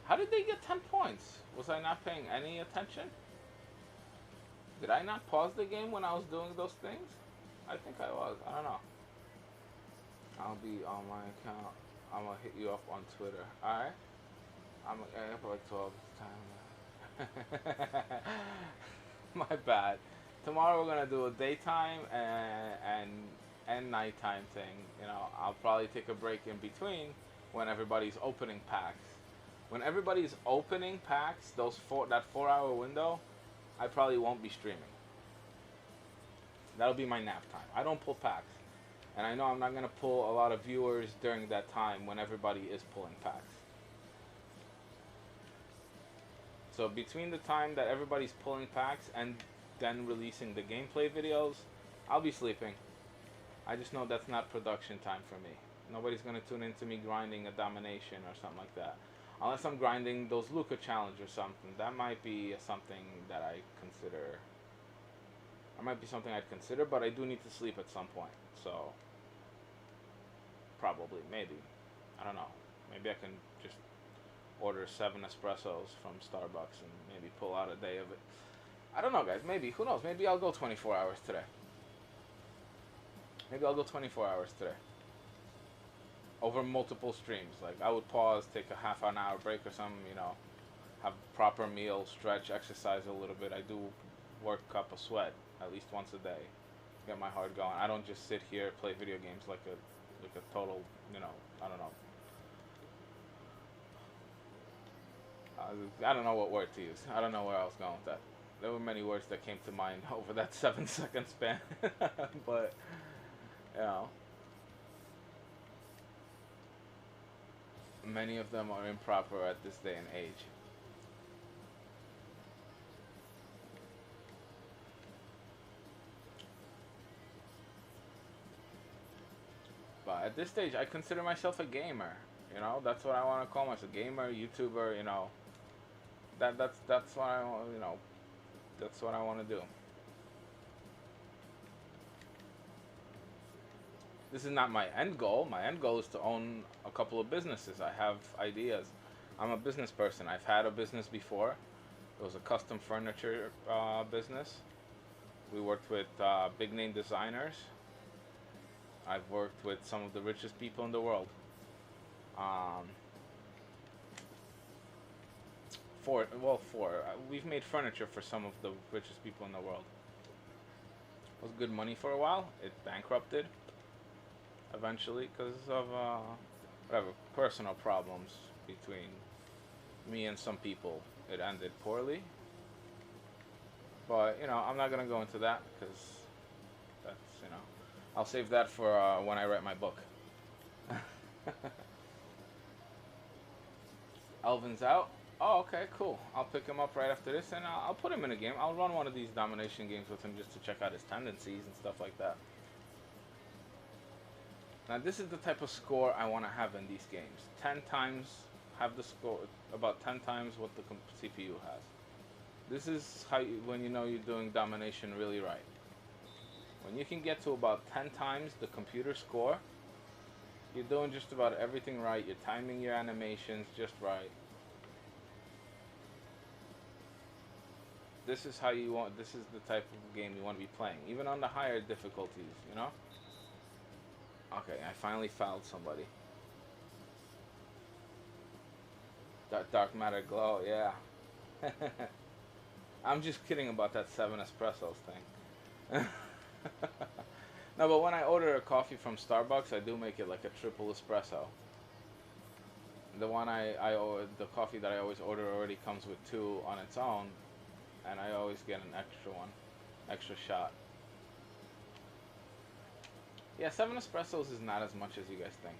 How did they get 10 points? Was I not paying any attention? Did I not pause the game when I was doing those things? I think I was. I don't know. I'll be on my account. I'm gonna hit you up on Twitter. Alright? I have like 12 time. My bad. Tomorrow we're gonna do a daytime and nighttime thing. I'll probably take a break in between when everybody's opening packs. When everybody's opening packs, that 4-hour window, I probably won't be streaming. That'll be my nap time. I don't pull packs. And I know I'm not going to pull a lot of viewers during that time when everybody is pulling packs. So between the time that everybody's pulling packs and then releasing the gameplay videos, I'll be sleeping. I just know that's not production time for me. Nobody's going to tune into me grinding a Domination or something like that. Unless I'm grinding those Luka challenge or something. That might be something that I consider. That might be something I'd consider, but I do need to sleep at some point. So, probably, maybe. I don't know. Maybe I can just order 7 espressos from Starbucks and maybe pull out a day of it. I don't know, guys. Maybe. Who knows? Maybe I'll go 24 hours today. Maybe I'll go 24 hours today. Over multiple streams. Like, I would pause, take a half an hour break or something, have proper meal, stretch, exercise a little bit. I do work up a sweat at least once a day, get my heart going. I don't just sit here play video games like a total, you know, I don't know. I don't know what word to use. I don't know where I was going with that. There were many words that came to mind over that 7 second span, but you know, many of them are improper at this day and age. But at this stage, I consider myself a gamer. You know, that's what I want to call myself: gamer, YouTuber. You know, that's what I want. You know, that's what I want to do. This is not my end goal. My end goal is to own a couple of businesses. I have ideas. I'm a business person. I've had a business before. It was a custom furniture business. We worked with big name designers. I've worked with some of the richest people in the world. Um, we've made furniture for some of the richest people in the world. It was good money for a while. It bankrupted eventually because of whatever personal problems between me and some people. It ended poorly. But you know, I'm not gonna go into that because that's, you know, I'll save that for when I write my book. Alvin's out. Oh, okay, cool. I'll pick him up right after this, and I'll put him in a game. I'll run one of these domination games with him just to check out his tendencies and stuff like that. Now, this is the type of score I want to have in these games. 10 times, have the score, about 10 times what the CPU has. This is how when you know you're doing domination really right. When you can get to about 10 times the computer score, you're doing just about everything right. You're timing your animations just right. This is how you want. This is the type of game you want to be playing, even on the higher difficulties. You know. Okay, I finally fouled somebody. That dark matter glow, yeah. I'm just kidding about that 7 espressos thing. No, but when I order a coffee from Starbucks, I do make it like a triple espresso. The one the coffee that I always order already comes with 2 on its own, and I always get an extra shot. Yeah, 7 espressos is not as much as you guys think.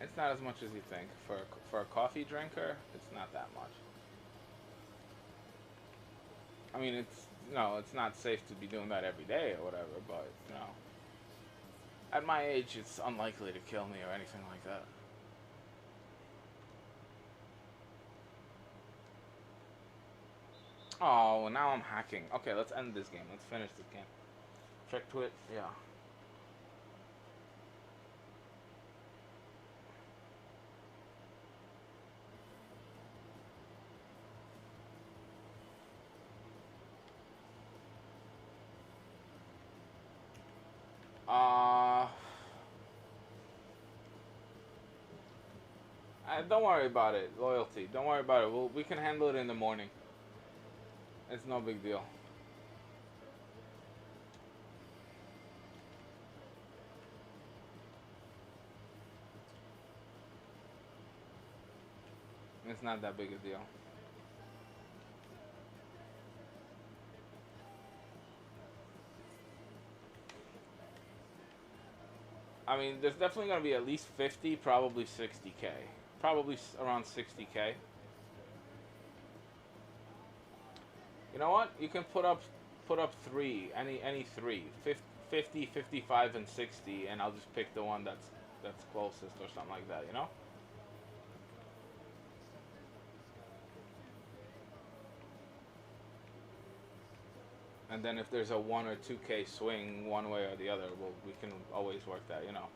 It's not as much as you think. For a coffee drinker, it's not that much. I mean, it's not safe to be doing that every day or whatever, but, you know, at my age, it's unlikely to kill me or anything like that. Oh, now I'm hacking. Okay, let's end this game. Let's finish this game. Check to it. Yeah. Don't worry about it. Loyalty. Don't worry about it. We can handle it in the morning. It's no big deal. It's not that big a deal. I mean, there's definitely going to be at least 50, probably 60k. Probably around 60k. You know what? You can put up 3, any 3. 50, 55, and 60, and I'll just pick the one that's closest or something like that, you know? And then if there's a 1 or 2k swing one way or the other, well, we can always work that, you know.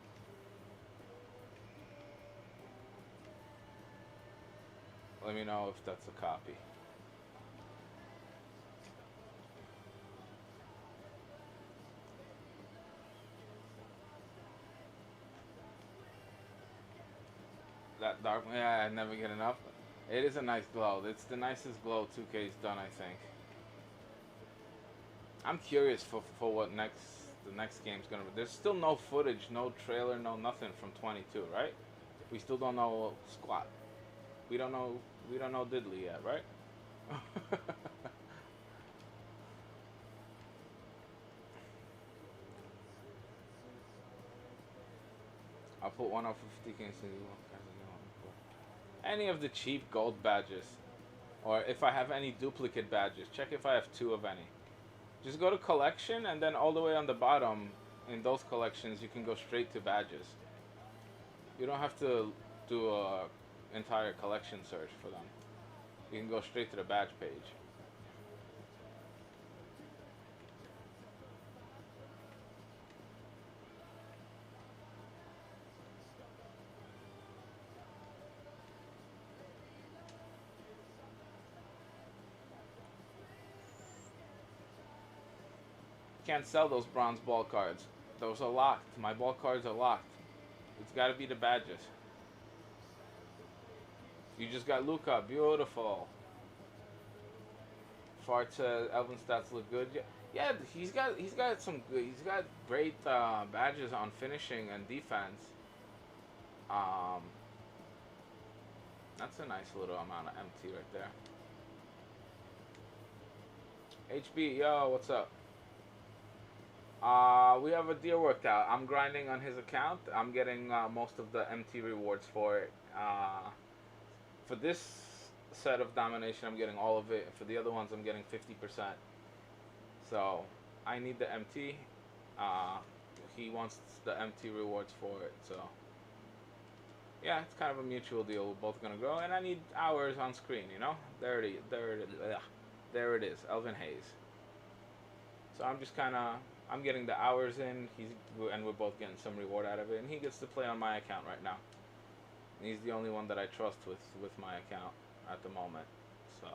Let me know if that's a copy. That dark, yeah, I never get enough. It is a nice glow. It's the nicest glow 2K's done, I think. I'm curious for what the next game's gonna be. There's still no footage, no trailer, no nothing from 22, right? We still don't know squat. We don't know diddly yet, right? I'll put one up for 50 games. Any of the cheap gold badges, or if I have any duplicate badges. Check if I have two of any. Just go to collection, and then all the way on the bottom, in those collections, you can go straight to badges. You don't have to do a entire collection search for them. You can go straight to the badge page. Can't sell those bronze ball cards. Those are locked. My ball cards are locked. It's got to be the badges. You just got Luca. Beautiful. Fart says Elvin stats look good. Yeah, yeah. He's got some good. He's got great badges on finishing and defense. Um, that's a nice little amount of MT right there. HB, yo, what's up? We have a deal worked out. I'm grinding on his account. I'm getting most of the MT rewards for it. For this set of Domination, I'm getting all of it. For the other ones, I'm getting 50%. So, I need the MT. He wants the MT rewards for it, so... Yeah, it's kind of a mutual deal. We're both gonna go, and I need hours on screen, you know? There it is, Elvin Hayes. So I'm just kind of... I'm getting the hours in, and we're both getting some reward out of it, and he gets to play on my account right now. And he's the only one that I trust with my account at the moment. So,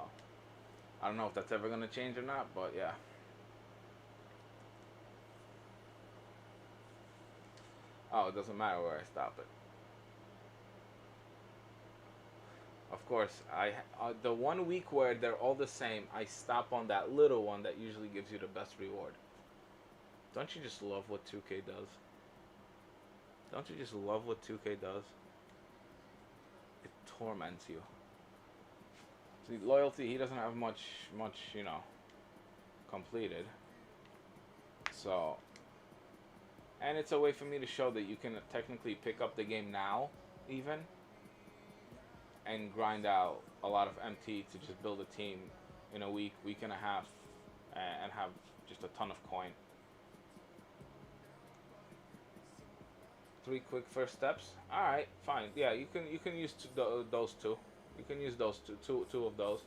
I don't know if that's ever going to change or not, but yeah. Oh, it doesn't matter where I stop it. Of course, the 1 week where they're all the same, I stop on that little one that usually gives you the best reward. Don't you just love what 2K does? Don't you just love what 2K does? It torments you. See, loyalty, he doesn't have much, you know, completed. So, and it's a way for me to show that you can technically pick up the game now, even, and grind out a lot of MT to just build a team in a week and a half, and have just a ton of coin. 3 quick first steps. All right, fine. Yeah, you can use those two. You can use those two of those.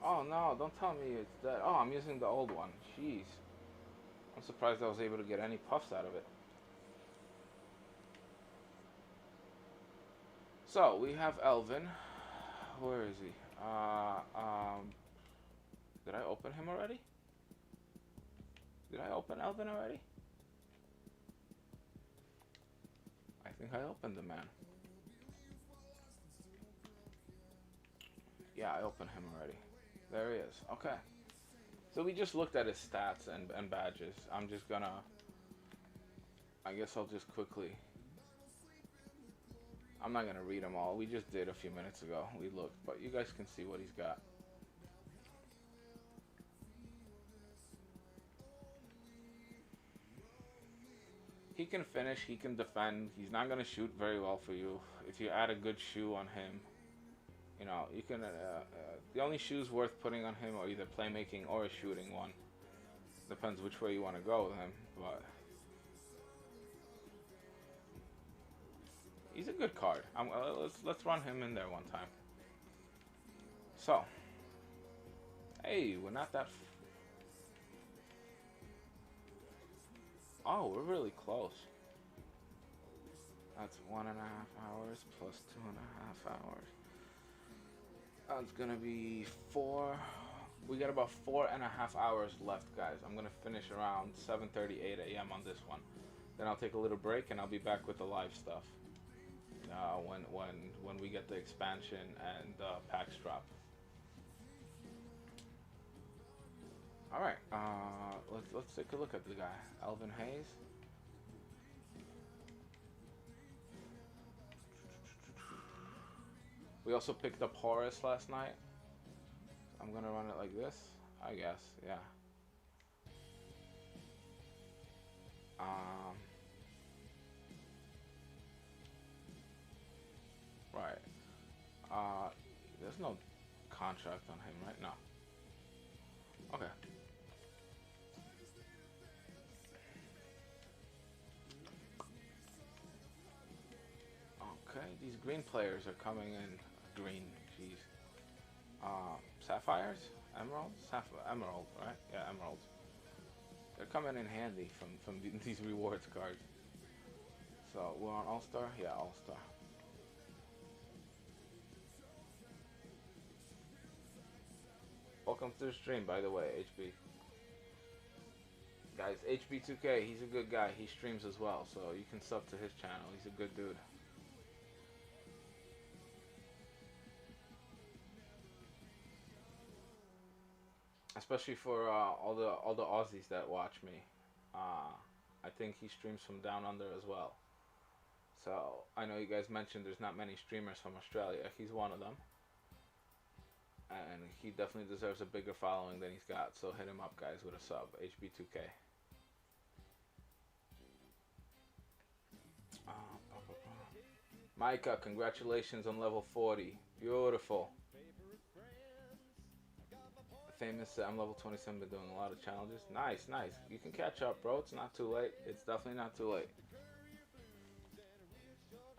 Oh no! Don't tell me it's that. Oh, I'm using the old one. Jeez. I'm surprised I was able to get any puffs out of it. So we have Elvin. Where is he? Did I open him already? Did I open Elvin already? I think I opened the man. Yeah, I opened him already. There he is. Okay. So we just looked at his stats and badges. I'm just gonna... I guess I'll just quickly... I'm not gonna read them all. We just did a few minutes ago. We looked, but you guys can see what he's got. He can finish, he can defend. He's not gonna shoot very well for you. If you add a good shoe on him, you know, you can... the only shoes worth putting on him are either playmaking or a shooting one. Depends which way you want to go with him, but... He's a good card. Let's run him in there one time. So, hey, we're not that. Oh, we're really close. That's 1.5 hours plus 2.5 hours. That's gonna be 4. We got about 4.5 hours left, guys. I'm gonna finish around 7:30, 8 a.m. on this one. Then I'll take a little break and I'll be back with the live stuff. When we get the expansion and packs drop. All right. Let's take a look at the guy, Alvin Hayes. We also picked up Horace last night. I'm gonna run it like this, I guess. Yeah. Right. There's no contract on him, right? No. Okay. Okay, these green players are coming in. Green, jeez. Sapphires? Emeralds? Emerald, right? Yeah, emeralds. They're coming in handy from these rewards cards. So, we're on All-Star? Yeah, All-Star. Welcome to the stream, by the way, HB. Guys, HB2K, he's a good guy. He streams as well, so you can sub to his channel. He's a good dude. Especially for all the Aussies that watch me. I think he streams from down under as well. So I know you guys mentioned there's not many streamers from Australia. He's one of them, and he definitely deserves a bigger following than he's got. So hit him up, guys, with a sub. HB2K. Micah, congratulations on level 40. Beautiful. Famous, I'm level 27, been doing a lot of challenges. Nice, nice. You can catch up, bro. It's not too late. It's definitely not too late.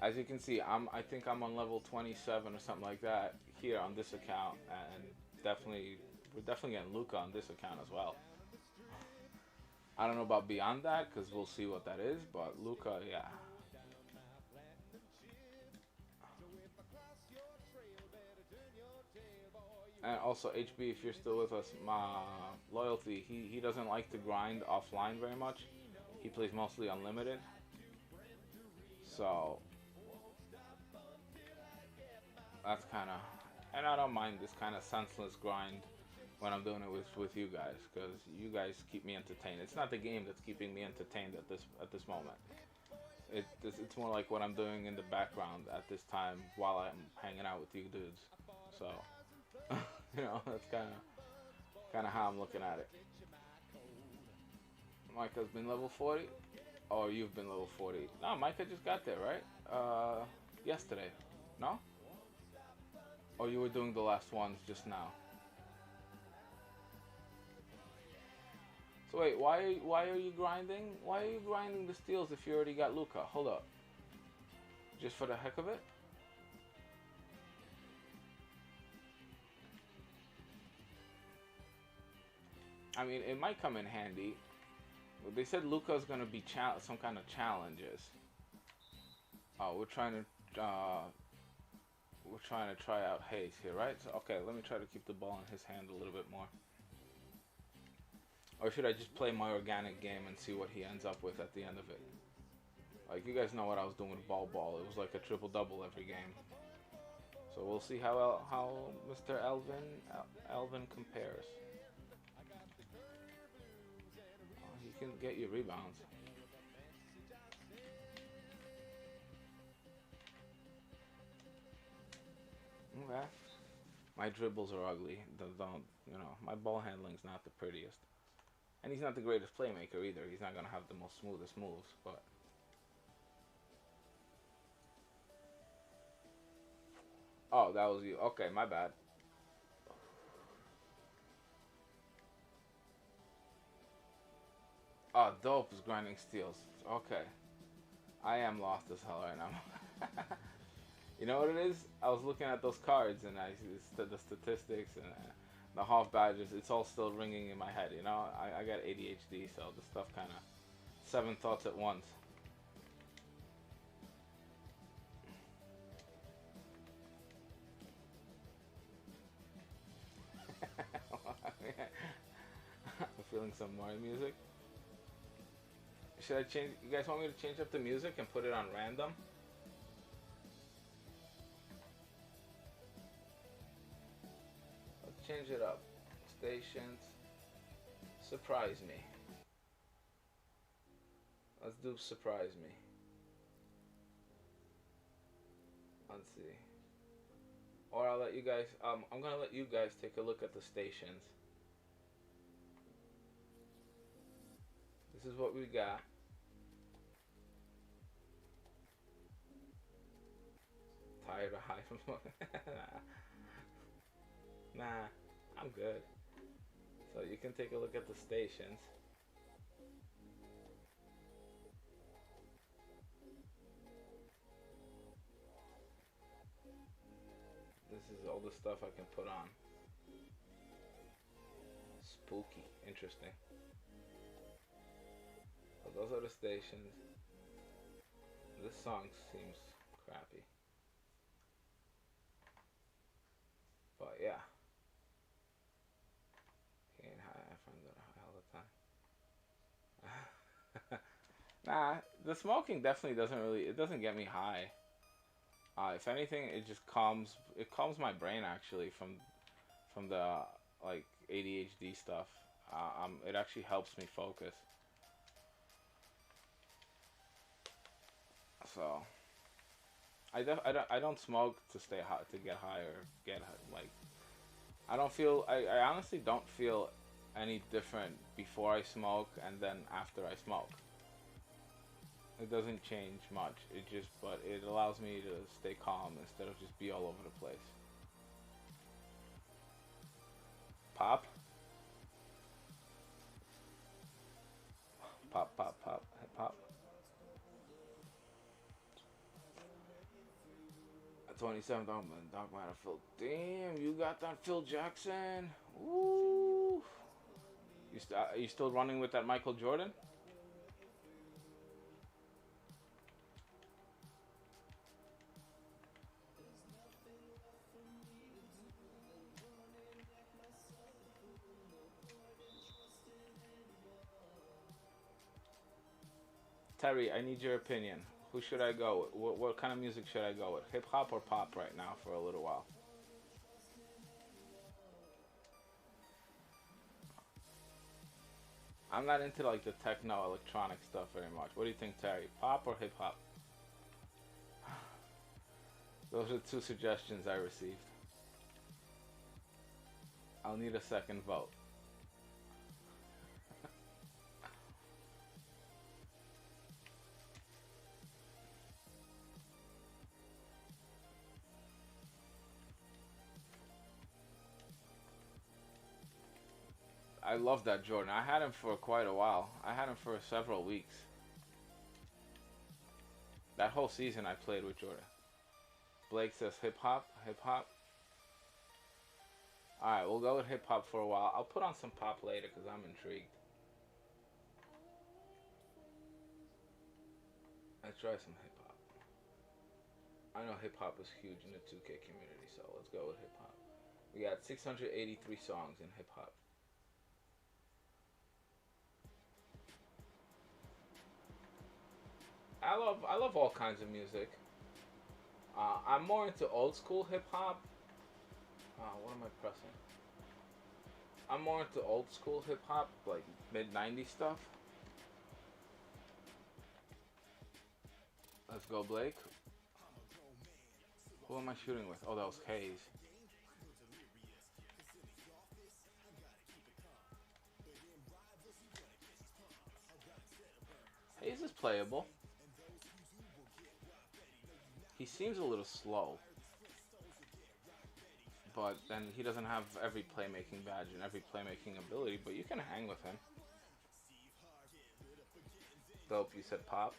As you can see, I think I'm on level 27 or something like that here on this account, and we're definitely getting Luca on this account as well. I don't know about beyond that, because we'll see what that is, but Luca, yeah. And also, HB, if you're still with us, my loyalty, he doesn't like to grind offline very much. He plays mostly unlimited. So, that's kind of... And I don't mind this kind of senseless grind when I'm doing it with you guys, because you guys keep me entertained. It's not the game that's keeping me entertained at this moment. It's more like what I'm doing in the background at this time while I'm hanging out with you dudes. So... you know, that's kind of how I'm looking at it. Micah's been level 40, or you've been level 40. No, Micah just got there, right? Yesterday, no? Or you were doing the last ones just now? So wait, why are you grinding? Why are you grinding the steals if you already got Luca? Hold up. Just for the heck of it? I mean, it might come in handy. They said Luca's gonna be some kind of challenges. Oh, we're trying to try out Hayes here, right? So, okay, let me try to keep the ball in his hand a little bit more. Or should I just play my organic game and see what he ends up with at the end of it? Like, you guys know what I was doing with Ball. It was like a triple-double every game. So we'll see how Mr. Alvin compares. Can get your rebounds. Okay. My dribbles are ugly. Don't, you know, my ball handling's not the prettiest. And he's not the greatest playmaker either. He's not gonna have the most smoothest moves, but... Oh, that was you. Okay, my bad. Oh, dope is grinding steals. Okay. I am lost as hell right now. You know what it is? I was looking at those cards and I see the statistics and the half badges. It's all still ringing in my head, you know? I got ADHD, so the stuff kind of... 7 thoughts at once. some more music. Should I change? You guys want me to change up the music and put it on random? Let's change it up. Stations. Surprise me. Let's do surprise me. Let's see. Or I'll let you guys. I'm gonna let you guys take a look at the stations. This is what we got. Tired of high from smoking. Nah, I'm good. So you can take a look at the stations. This is all the stuff I can put on. Spooky, interesting. So those are the stations. This song seems crappy. But yeah. Can't high, I find that high all the time. Nah, the smoking definitely doesn't really, it doesn't get me high. If anything, it just calms my brain actually from the like ADHD stuff. It actually helps me focus. So I don't smoke to stay high, to get high or get high. Like I honestly don't feel any different before I smoke and then after I smoke. It doesn't change much. But it allows me to stay calm instead of just be all over the place. Pop. Pop, pop, pop, hip hop. 27 Dog Phil. Damn, you got that Phil Jackson. Ooh. Are you still running with that Michael Jordan? Terry, I need your opinion. Who should I go with? What kind of music should I go with? Hip hop or pop right now for a little while? I'm not into like the techno electronic stuff very much. What do you think, Terry? Pop or hip hop? Those are two suggestions I received. I'll need a second vote. I love that Jordan. I had him for quite a while. I had him for several weeks. That whole season I played with Jordan. Blake says hip hop, hip hop. Alright, we'll go with hip hop for a while. I'll put on some pop later because I'm intrigued. Let's try some hip hop. I know hip hop is huge in the 2K community, so let's go with hip hop. We got 683 songs in hip hop. I love all kinds of music. I'm more into old school hip hop. What am I pressing? I'm more into old school hip hop, like mid '90s stuff. Let's go, Blake. Who am I shooting with? Oh, that was Hayes. Hayes is playable. He seems a little slow. But then he doesn't have every playmaking badge and every playmaking ability, but you can hang with him. Dope, you said pop?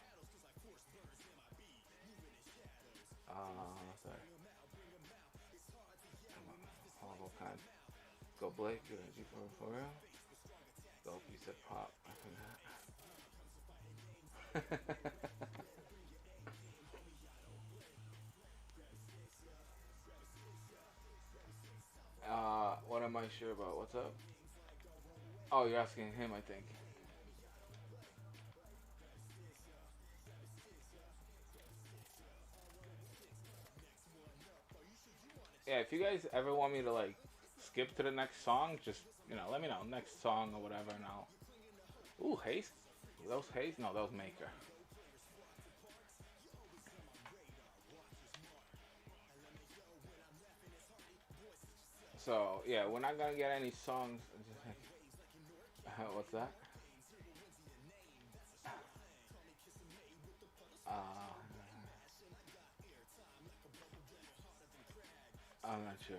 Sorry. Horrible kind. Go Blake, you're a G4 real? Dope, you said pop. I forgot. What am I sure about? What's up? Oh, you're asking him, I think. Yeah, if you guys ever want me to like skip to the next song, just let me know next song or whatever, and I'll. Ooh, haste. Those haste? No, those maker. So yeah, we're not gonna get any songs. Just like, what's that? Uh, I'm not sure.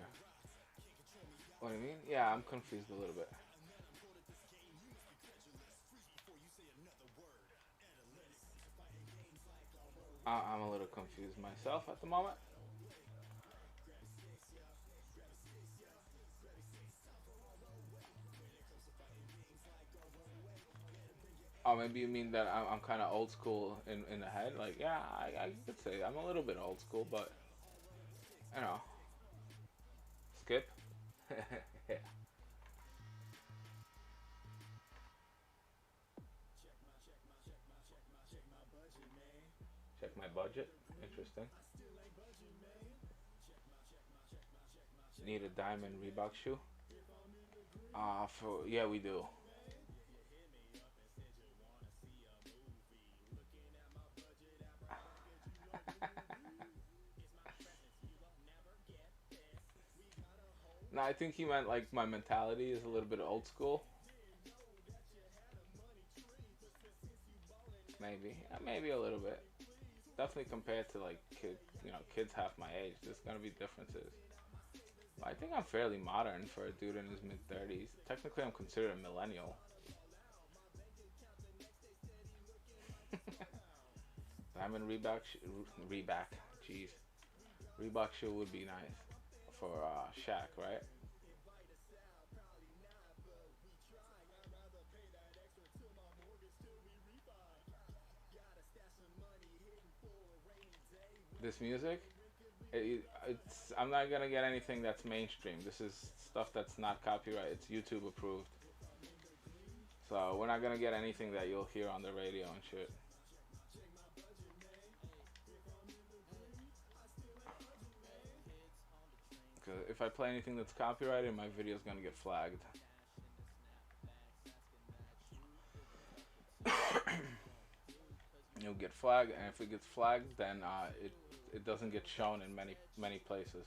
What do you mean? Yeah, I'm confused a little bit. I'm a little confused myself at the moment. Oh, maybe you mean that I'm kind of old school in the head. Like, yeah, I could say I'm a little bit old school, but you know, skip. Yeah. Check my budget. Interesting. Need a diamond Reebok shoe? For yeah, we do. No, I think he meant like my mentality is a little bit old school. Maybe, maybe a little bit. Definitely compared to like kids half my age. There's gonna be differences. I think I'm fairly modern for a dude in his mid 30s. Technically, I'm considered a millennial. Diamond Reebok, jeez, Reebok shoe would be nice for Shaq, right? This music, it's I'm not gonna get anything that's mainstream. This is stuff that's not copyright. It's YouTube approved, so we're not gonna get anything that you'll hear on the radio and shit. Because if I play anything that's copyrighted, my video's gonna get flagged. It'll get flagged, and if it gets flagged, then it doesn't get shown in many places.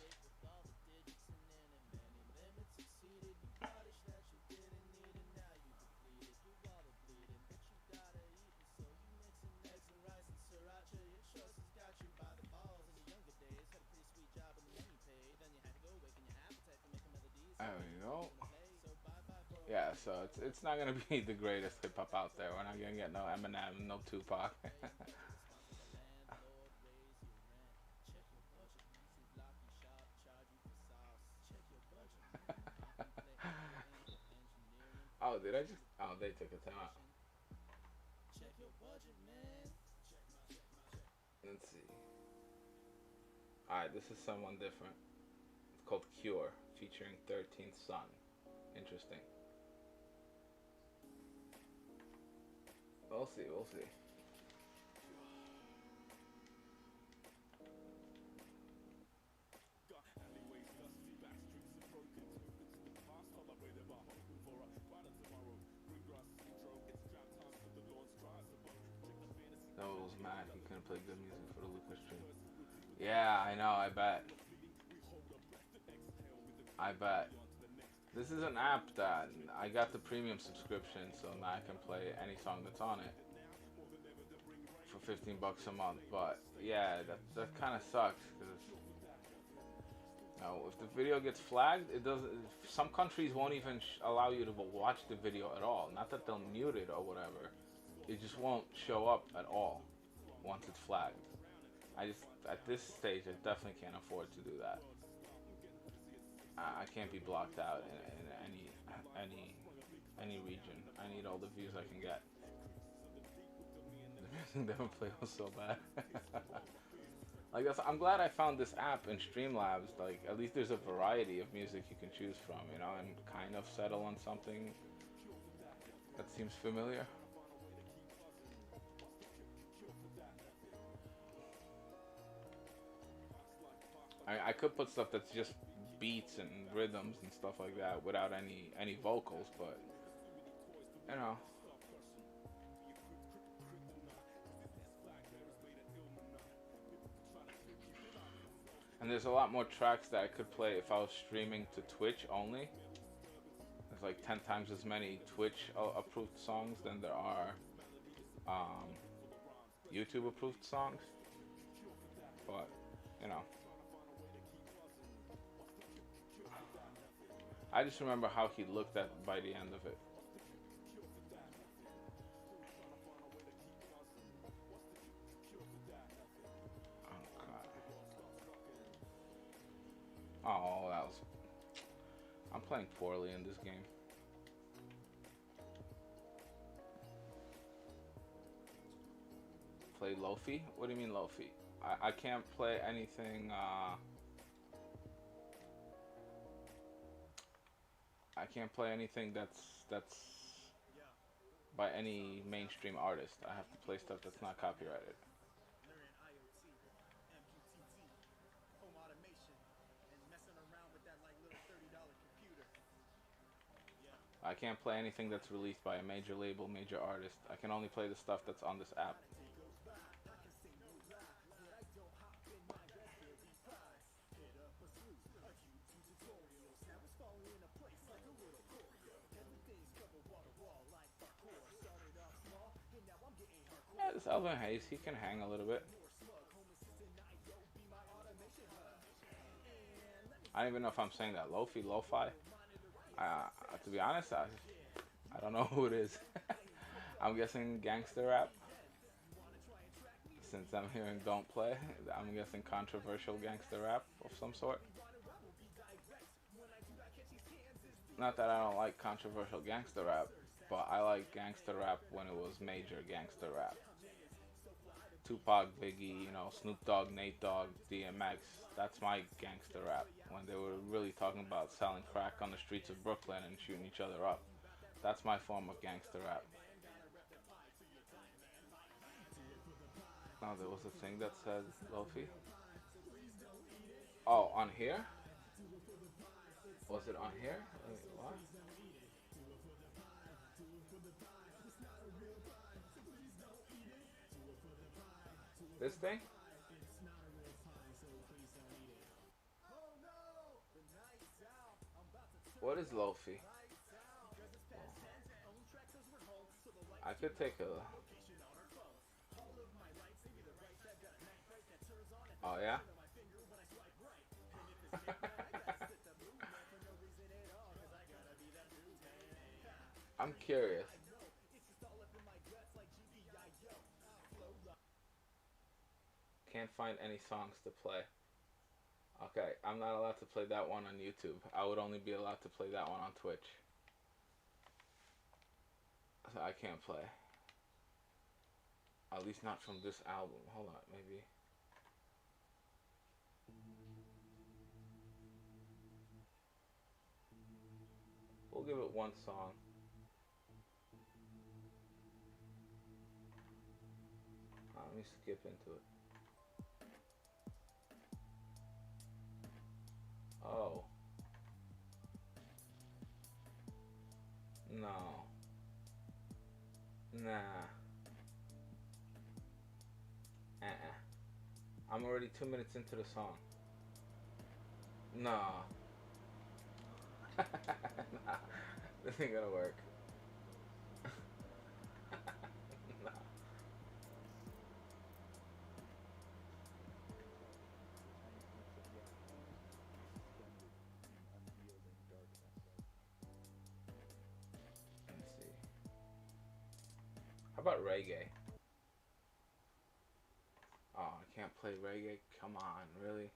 There we go. Yeah, so it's not gonna be the greatest hip hop out there. We're not gonna get no Eminem, no Tupac. Oh, did I just? Oh, they took a time out. Let's see. All right, this is someone different. It's called Cure, featuring 13th Son. Interesting. We'll see. We'll see. That was mad. He couldn't play good music for the Lucas stream. Yeah, I know. I bet. I bet. This is an app that I got the premium subscription, so now I can play any song that's on it for 15 bucks a month. But yeah, that kind of sucks because if the video gets flagged, it doesn't. Some countries won't even allow you to watch the video at all. Not that they'll mute it or whatever. It just won't show up at all once it's flagged. I just at this stage, I definitely can't afford to do that. I can't be blocked out in any region. I need all the views I can get. The music they play was so bad. Like I'm glad I found this app in Streamlabs. Like at least there's a variety of music you can choose from, and kind of settle on something That seems familiar. I could put stuff that's just beats and rhythms and stuff like that without any vocals, but you know. And there's a lot more tracks that I could play if I was streaming to Twitch only. There's like 10 times as many Twitch approved songs than there are um, YouTube approved songs. But, you know. I just remember how he looked at by the end of it. Oh, God. Oh, that was... I'm playing poorly in this game. Play Lofi? What do you mean Lofi? I can't play anything, I can't play anything that's by any mainstream artist. I have to play stuff that's not copyrighted. I can't play anything that's released by a major label, major artist. I can only play the stuff that's on this app. Yeah, this Alvin Hayes, he can hang a little bit. I don't even know if I'm saying that. Lofi, lo-fi. To be honest, I don't know who it is. I'm guessing gangster rap. Since I'm hearing don't play, I'm guessing controversial gangster rap of some sort. Not that I don't like controversial gangster rap, but I like gangster rap when it was major gangster rap. Tupac, Biggie, you know, Snoop Dogg, Nate Dogg, DMX. That's my gangster rap. When they were really talking about selling crack on the streets of Brooklyn and shooting each other up. That's my form of gangster rap. Oh, there was a thing that said Lofi. Oh, on here? Was it on here? Wait, what? This thing? What is Lofi? I could take a... Oh, yeah? I'm curious. Can't find any songs to play. Okay, I'm not allowed to play that one on YouTube. I would only be allowed to play that one on Twitch. So I can't play. At least not from this album. Hold on, maybe. We'll give it one song. Let me skip into it. Oh. No. Nah. I'm already 2 minutes into the song. Nah. Nah. This ain't gonna work. Nah. Let's see. How about reggae? Oh, I can't play reggae? Come on, really?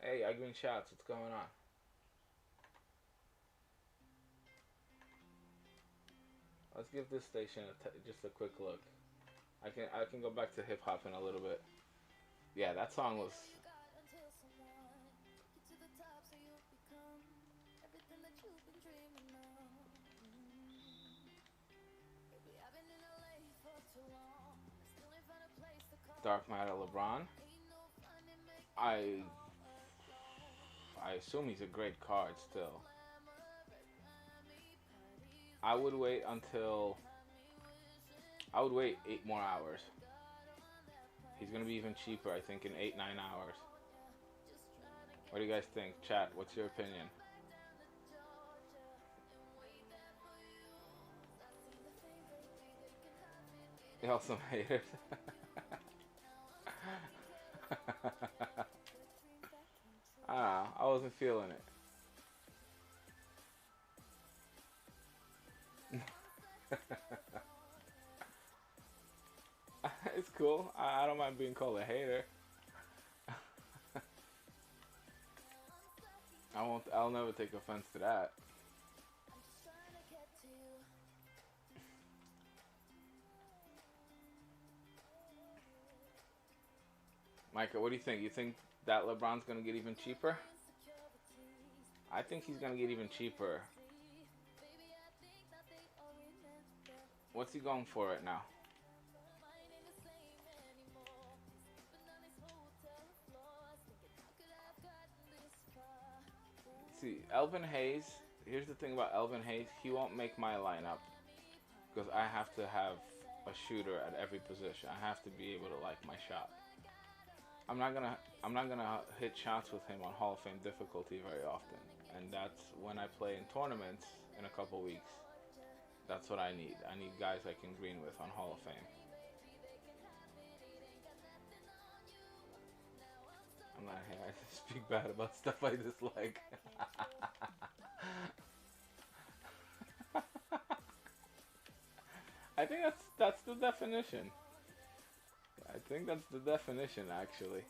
Hey, I green shots, what's going on? Let's give this station just a quick look. I can go back to hip hop in a little bit. Yeah, that song was... Dark Matter LeBron. I I assume he's a great card still. I would wait until I would wait 8 more hours. He's gonna be even cheaper, I think, in 8-9 hours. What do you guys think? Chat, what's your opinion? Y'all some haters. I wasn't feeling it. It's cool. I don't mind being called a hater. I won't. I'll never take offense to that. Micah, what do you think? You think that LeBron's gonna get even cheaper? I think he's gonna get even cheaper. What's he going for right now? See, Elvin Hayes. Here's the thing about Elvin Hayes. He won't make my lineup because I have to have a shooter at every position. I have to be able to like my shot. I'm not gonna hit shots with him on Hall of Fame difficulty very often, and that's when I play in tournaments in a couple weeks. That's what I need. I need guys I can green with on Hall of Fame. I'm not here. I speak bad about stuff I dislike. I think that's the definition. I think that's the definition, actually.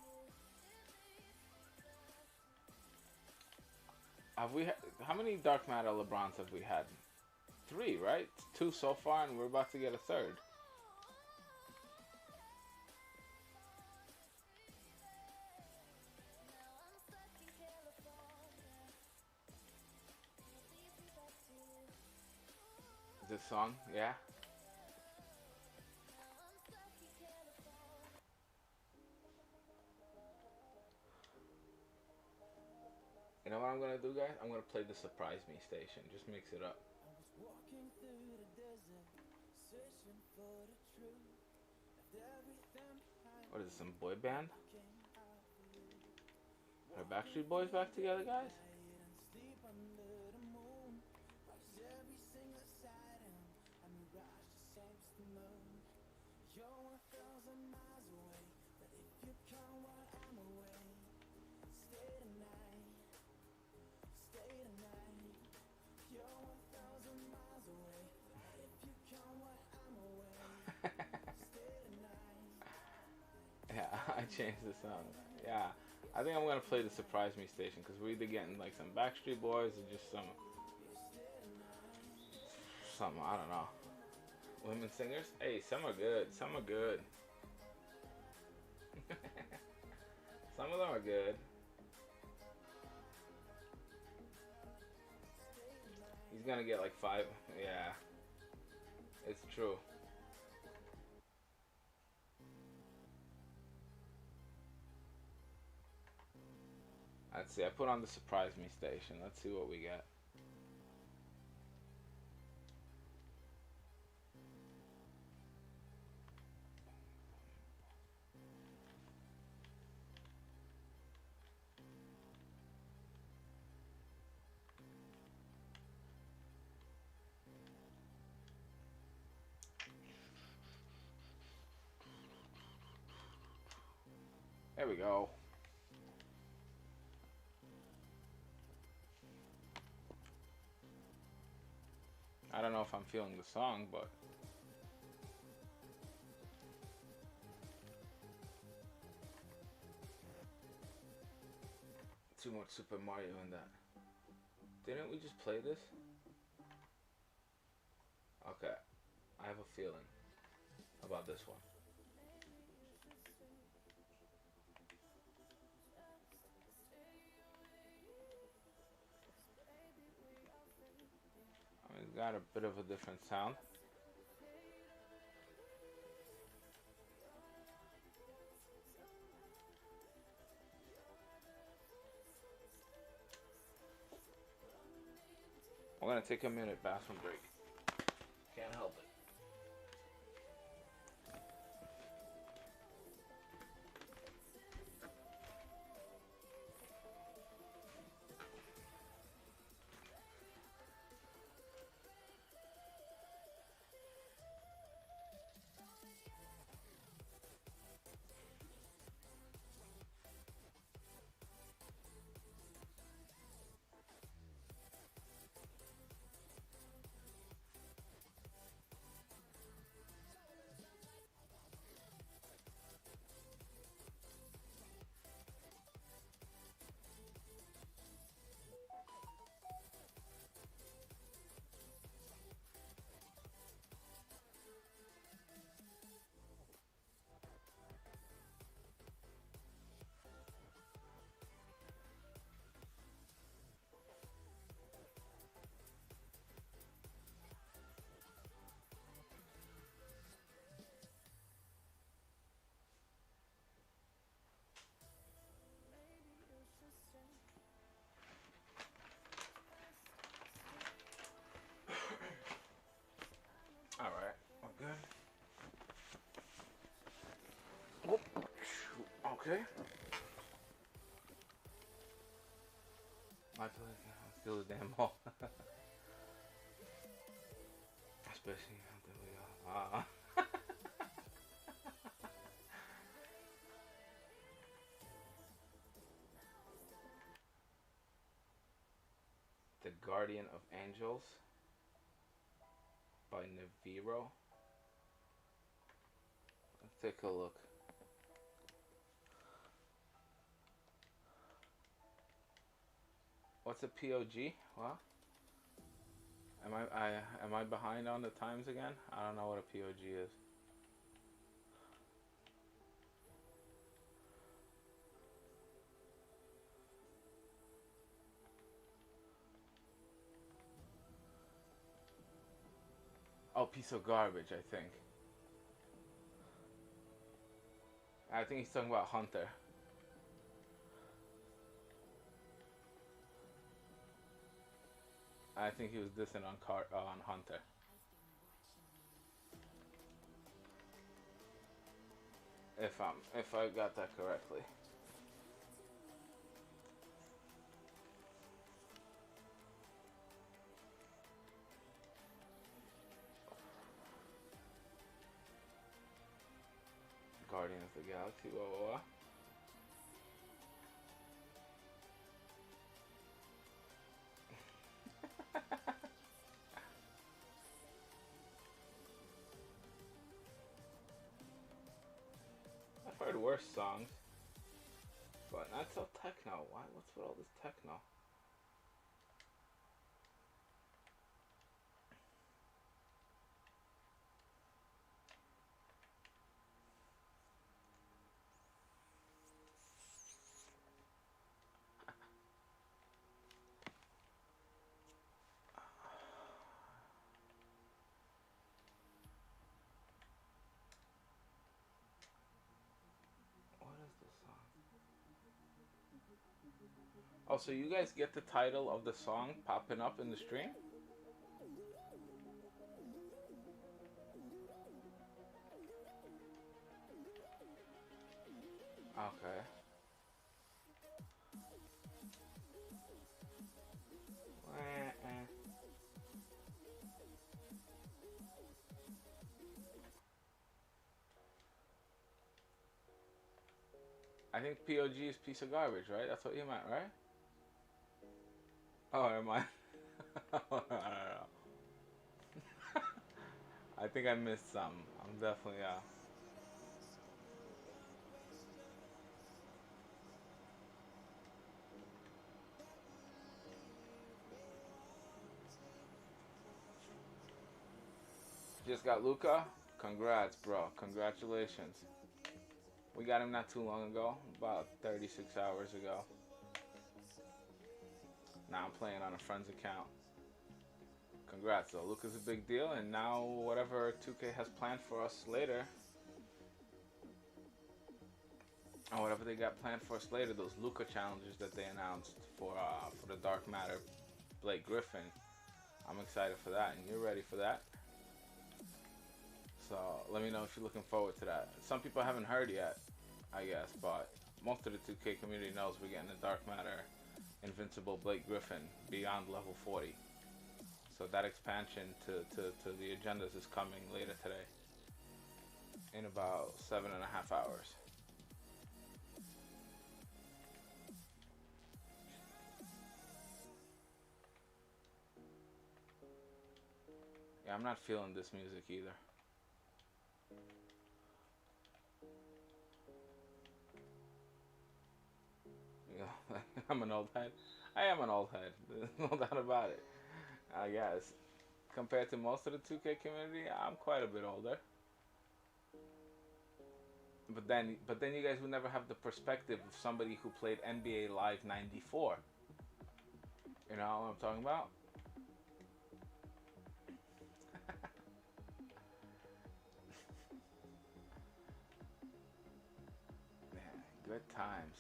How many Dark Matter LeBrons have we had? 3, right? 2 so far, and we're about to get a 3rd. This song, yeah. You know what I'm gonna do, guys? I'm gonna play the Surprise Me station. Just mix it up. What is this, some boy band? Are Backstreet Boys back together, guys? Yeah, I changed the song. Yeah, I think I'm gonna play the Surprise Me station because we're either getting like some Backstreet Boys or just some I don't know. Women singers? Hey, some are good. Some are good. Some of them are good. He's gonna get like 5. Yeah, it's true. Let's see. I put on the Surprise Me station. Let's see what we get. There we go. I don't know if I'm feeling the song, but too much Super Mario in that. Didn't we just play this? Okay, I have a feeling about this one. It's got a bit of a different sound. We're gonna take a minute bathroom break. Can't help it. All right, we're good. Whoop. Okay. I feel like I steal the damn ball. Especially after we are. The Guardian of Angels by Neviro. Let's take a look. What's a POG? What? Am I behind on the times again? I don't know what a POG is. Oh, piece of garbage, I think. I think he's talking about Hunter. I think he was dissing on Hunter. If I got that correctly. Guardian of the Galaxy, whoa. I've heard worse songs, but not so techno. Why? What's with all this techno? What is this song? Oh, so you guys get the title of the song popping up in the stream? Okay. I think POG is piece of garbage, right? That's what you meant, right? Oh, am I? I don't know. I think I missed some. I'm definitely Just got Luca. Congrats, bro. Congratulations. We got him not too long ago, about 36 hours ago. Now I'm playing on a friend's account. Congrats, though. Luca's a big deal, and now whatever 2K has planned for us later, or whatever they got planned for us later, those Luca challenges that they announced for the Dark Matter Blake Griffin, I'm excited for that, and you're ready for that. So let me know if you're looking forward to that. Some people haven't heard yet, I guess, but most of the 2K community knows we're getting a Dark Matter Invincible Blake Griffin beyond level 40. So that expansion to the agendas is coming later today, in about 7.5 hours. Yeah, I'm not feeling this music either. You know, I'm an old head. I am an old head. There's no doubt about it. I guess compared to most of the 2K community, I'm quite a bit older. But then you guys would never have the perspective of somebody who played NBA Live '94. You know what I'm talking about? Man, good times.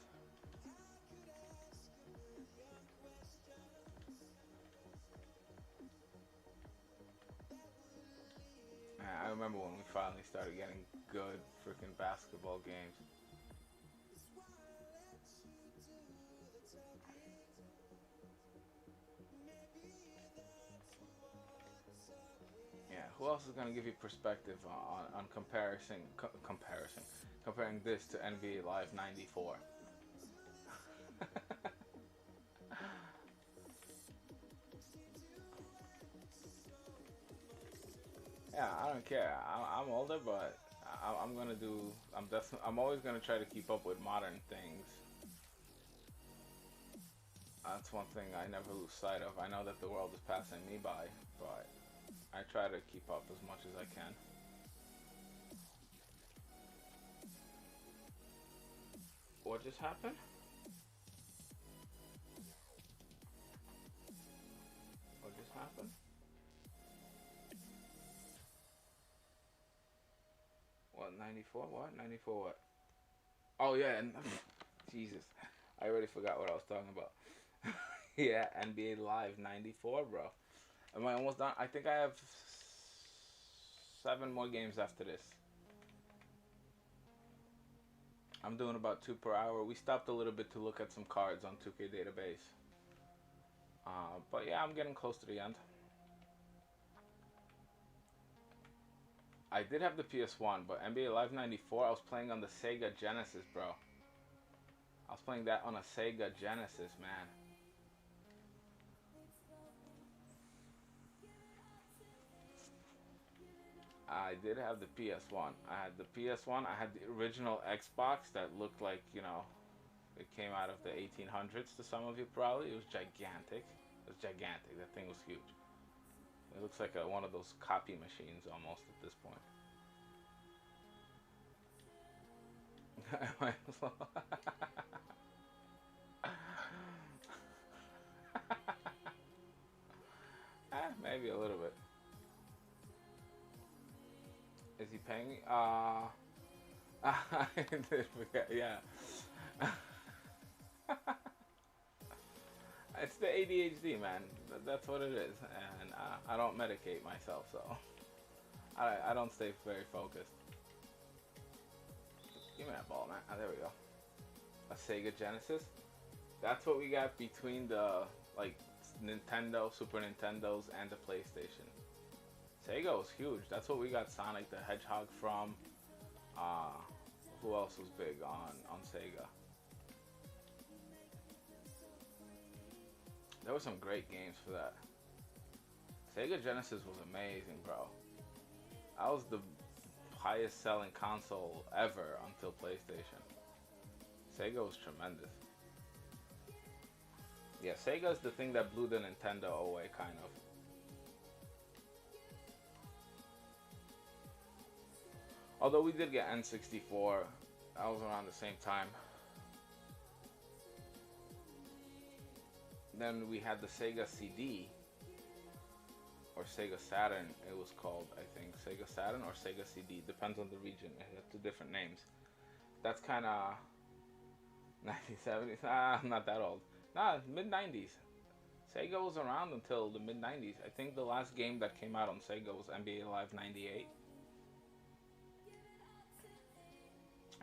Man, I remember when we finally started getting good freaking basketball games. Yeah, who else is gonna give you perspective on comparing this to NBA Live '94? Yeah, I don't care. I'm older, but I'm gonna do. I'm always gonna try to keep up with modern things. That's one thing I never lose sight of. I know that the world is passing me by, but I try to keep up as much as I can. What just happened? What just happened? What 94? What 94? What? Oh yeah, and Jesus, I already forgot what I was talking about. Yeah, NBA Live '94, bro. Am I almost done? I think I have 7 more games after this. I'm doing about 2 per hour. We stopped a little bit to look at some cards on 2K database. But yeah, I'm getting close to the end. I did have the PS1, but NBA Live '94, I was playing on the Sega Genesis, bro. I was playing that on a Sega Genesis, man. I did have the PS1. I had the PS1. I had the original Xbox that looked like, it came out of the 1800s to some of you probably. It was gigantic. It was gigantic. That thing was huge. It looks like one of those copy machines almost at this point. Maybe a little bit. Is he paying me? I did forget. Yeah. It's the ADHD, man. That's what it is, and I don't medicate myself, so I don't stay very focused. Give me that ball, man. There we go. A Sega Genesis. That's what we got between the like Nintendo, Super Nintendos, and the PlayStation. Sega was huge. That's what we got Sonic the Hedgehog from. Uh, who else was big on Sega? There were some great games for that. Sega Genesis was amazing, bro. That was the highest selling console ever until PlayStation. Sega was tremendous. Yeah, Sega's the thing that blew the Nintendo away, kind of. Although we did get N64, that was around the same time. Then we had the Sega CD, or Sega Saturn, it was called, I think. Sega Saturn or Sega CD, depends on the region. It has 2 different names. That's kind of 1970s. Ah, I'm not that old. Nah, mid 90s. Sega was around until the mid 90s. I think the last game that came out on Sega was NBA Live 98.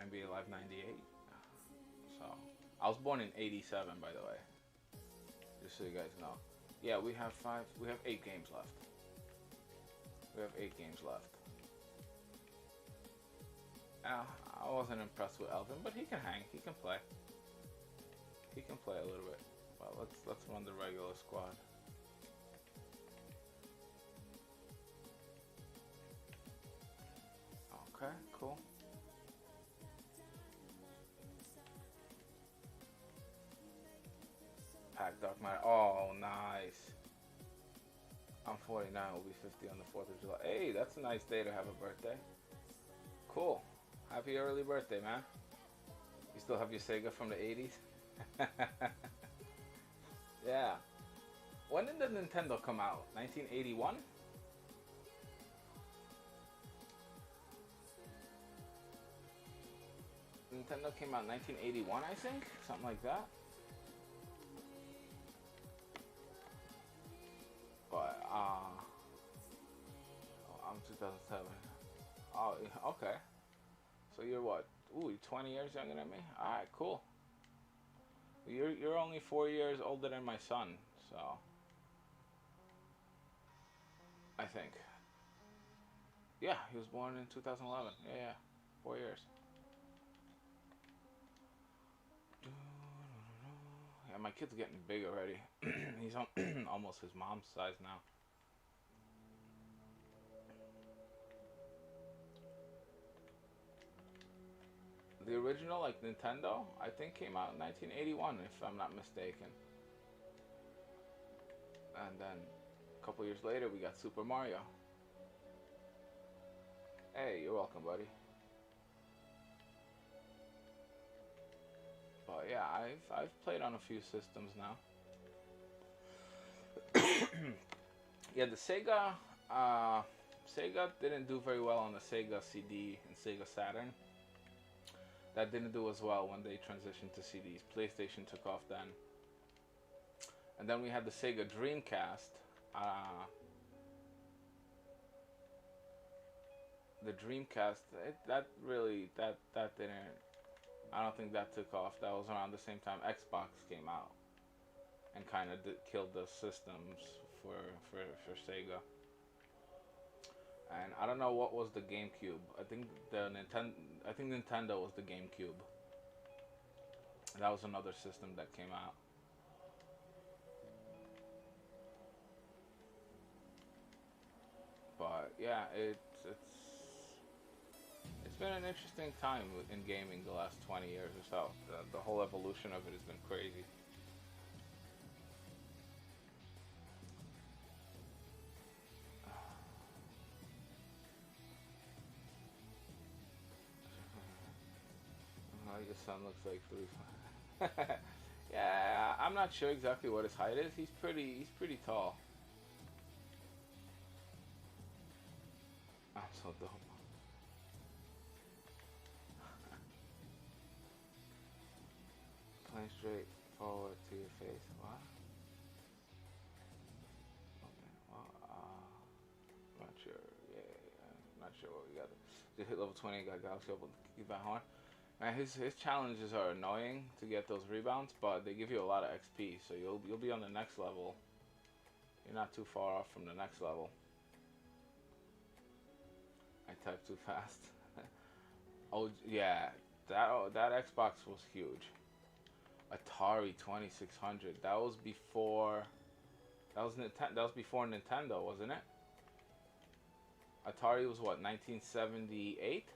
NBA Live 98. So, I was born in 87, by the way. Just so you guys know. Yeah, we have 8 games left. We have 8 games left. I wasn't impressed with Elvin, but he can hang. He can play. He can play a little bit. Well, let's run the regular squad. Okay, cool. Pack Dark Matter. Oh, nice. I'm 49. We'll be 50 on the 4th of July. Hey, that's a nice day to have a birthday. Cool. Happy early birthday, man. You still have your Sega from the 80s? Yeah. When did the Nintendo come out? 1981? Nintendo came out in 1981, I think? Something like that. But, I'm 2007. Oh, okay. So you're what? Ooh, you're 20 years younger than me? Alright, cool. You're only 4 years older than my son, so I think. Yeah, he was born in 2011. Yeah, 4 years. Yeah, my kid's getting big already. He's almost his mom's size now. The original, like Nintendo, I think came out in 1981, if I'm not mistaken. And then a couple years later, we got Super Mario. Hey, you're welcome, buddy. But yeah, I've played on a few systems now. Yeah, the Sega didn't do very well on the Sega CD and Sega Saturn. That didn't do as well when they transitioned to CDs. PlayStation took off then. And then we had the Sega Dreamcast. The Dreamcast, that didn't, I don't think that took off. That was around the same time Xbox came out. And kind of killed the systems for Sega. And I don't know what was the GameCube. I think Nintendo was the GameCube. That was another system that came out. But yeah, it's been an interesting time in gaming the last 20 years or so. The whole evolution of it has been crazy. Your son looks like 3. Yeah, I'm not sure exactly what his height is. He's pretty tall. I'm so dope. Playing straight forward to your face. What? Okay. Well, I'm not sure. Yeah, I'm not sure what we got. Just hit level 20 and got Galaxy up with the back horn. Man, his challenges are annoying to get those rebounds, but they give you a lot of XP, so you'll be on the next level. You're not too far off from the next level. I typed too fast. Oh yeah, that Xbox was huge. Atari 2600. That was before. That was before Nintendo, wasn't it? Atari was what, 1978?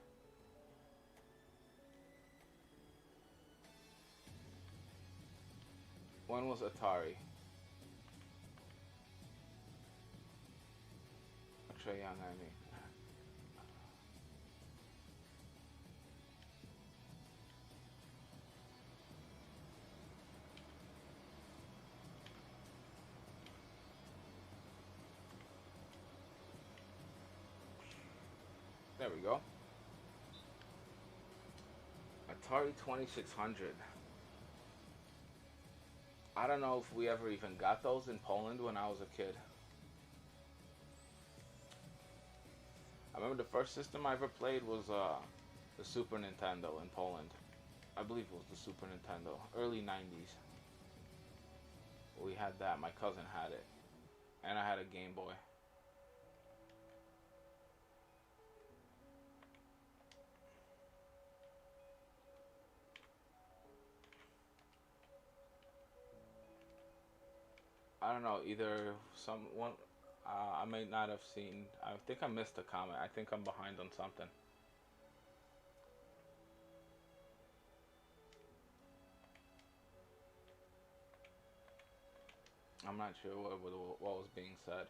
When was Atari? Trey Young, I mean. There we go. Atari 2600. I don't know if we ever even got those in Poland when I was a kid. I remember the first system I ever played was the Super Nintendo in Poland. I believe it was the Super Nintendo, early 90s. We had that. My cousin had it. And I had a Game Boy. I don't know, either someone. I may not have seen. I think I missed a comment. I think I'm behind on something. I'm not sure what was being said.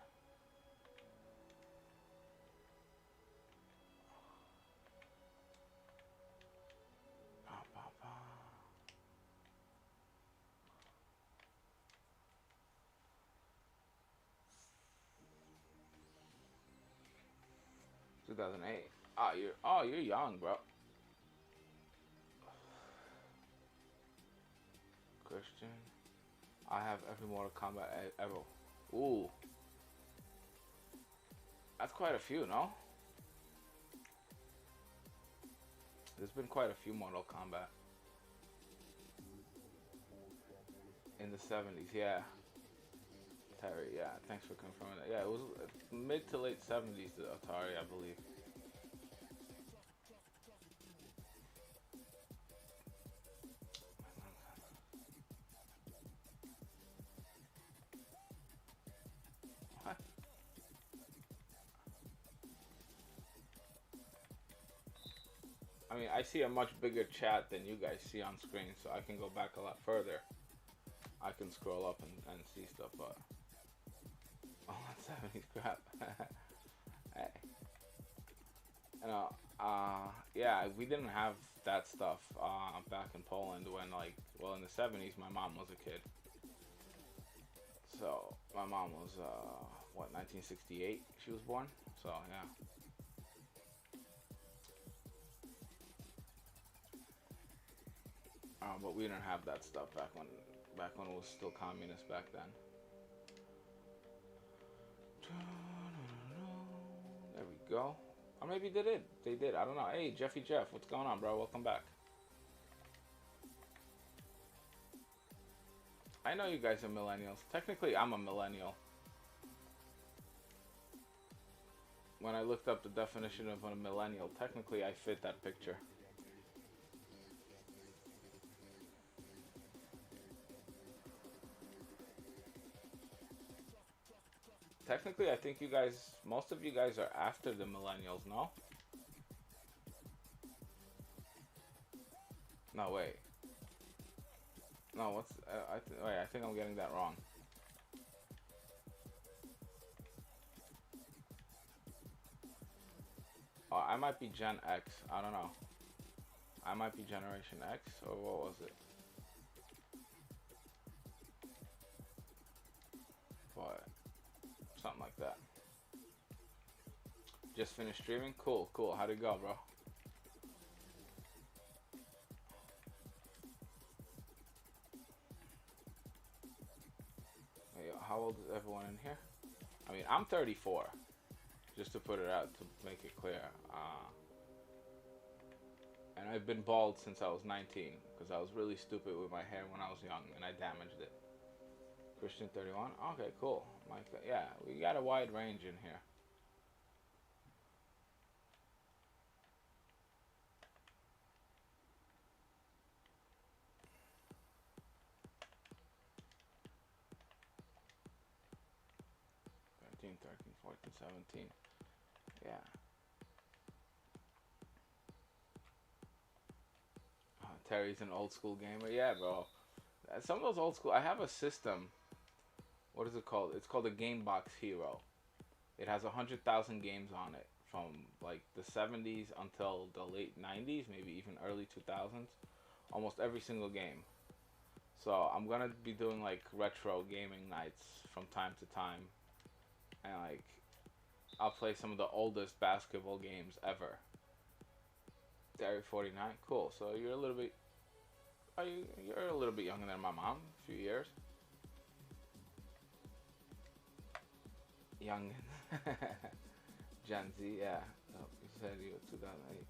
2008. You're young, bro. Christian. I have every Mortal Kombat ever. Ooh, that's quite a few, no? There's been quite a few Mortal Kombat in the 70s. Yeah, Terry. Yeah, thanks for confirming that. Yeah, it was mid to late 70s. The Atari, I believe. What? I mean, I see a much bigger chat than you guys see on screen, so I can go back a lot further. I can scroll up and see stuff, but oh, that's 70s crap. Hey, you know, yeah, we didn't have that stuff back in Poland when, like, well, in the 70s, my mom was a kid. So my mom was what, 1968? She was born. So yeah. But we didn't have that stuff back when it was still communist back then. There we go. Or maybe they did. They did. I don't know. Hey, Jeffy Jeff, what's going on, bro? Welcome back. I know you guys are millennials. Technically, I'm a millennial. When I looked up the definition of a millennial, technically I fit that picture. Technically, I think most of you guys are after the millennials, no? No, wait. No, wait, I think I'm getting that wrong. Oh, I might be Gen X. I don't know. I might be Generation X, or what was it? But something like that. Just finished streaming? Cool, cool. How'd it go, bro? Hey, how old is everyone in here? I mean, I'm 34. Just to put it out, to make it clear. And I've been bald since I was 19, because I was really stupid with my hair when I was young, and I damaged it. Christian 31? Okay, cool. Yeah, we got a wide range in here. Thirteen, 13, 14, 17. Yeah. Terry's an old school gamer. Yeah, bro. Some of those old school. I have a system. What is it called? It's called a Game Box Hero. It has 100,000 games on it from like the 70s until the late 90s, maybe even early 2000s. Almost every single game. So I'm gonna be doing like retro gaming nights from time to time, and like I'll play some of the oldest basketball games ever. Derry 49, cool. So you're a little bit, you're a little bit younger than my mom, a few years. Young. Gen Z, yeah. Oh, you said you were 2008.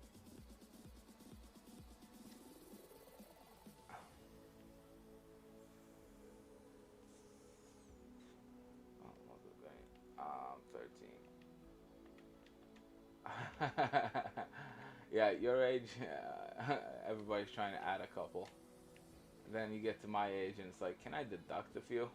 Oh, what was it? 13. Yeah, your age, everybody's trying to add a couple. Then you get to my age and it's like, can I deduct a few?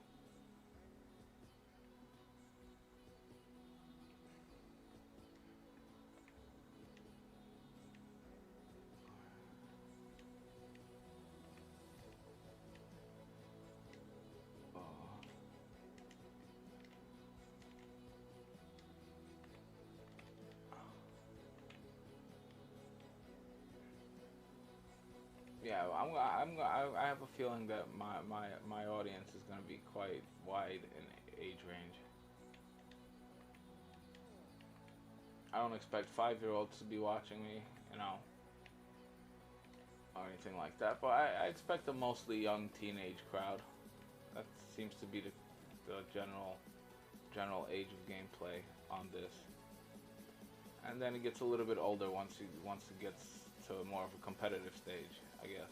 Oh. Yeah, I have a feeling that my audience is going to be quite wide in age range. I don't expect 5-year-olds to be watching me, you know, or anything like that. But I expect a mostly young teenage crowd. That seems to be the general age of gameplay on this. And then it gets a little bit older once it gets to more of a competitive stage, I guess.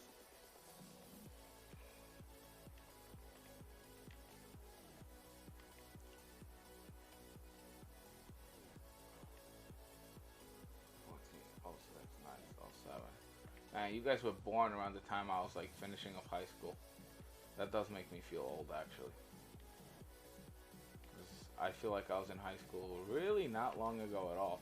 Oh, so that's nice. Oh, 07. Man, you guys were born around the time I was like finishing up high school. That does make me feel old, actually. 'Cause I feel like I was in high school really not long ago at all.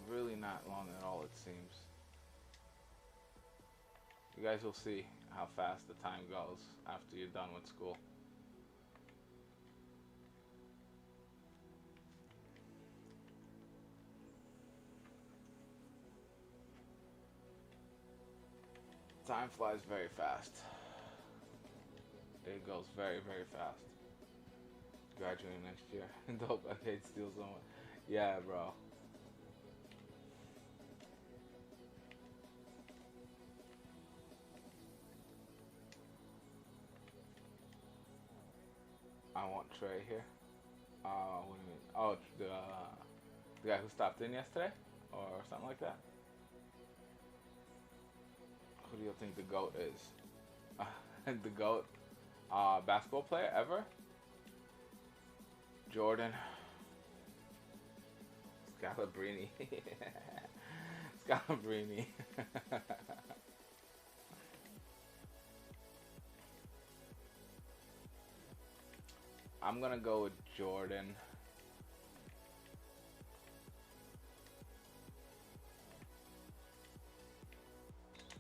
Really not long at all, it seems. You guys will see how fast the time goes after you're done with school. Time flies very fast. It goes very, very fast. Graduating next year. Dope, I hate steal someone. Yeah, bro. I want Trey here. What do you mean? Oh, the guy who stopped in yesterday? Or something like that? Who do you think the GOAT is? The GOAT basketball player ever? Jordan. Scalabrini. Scalabrini. I'm gonna go with Jordan.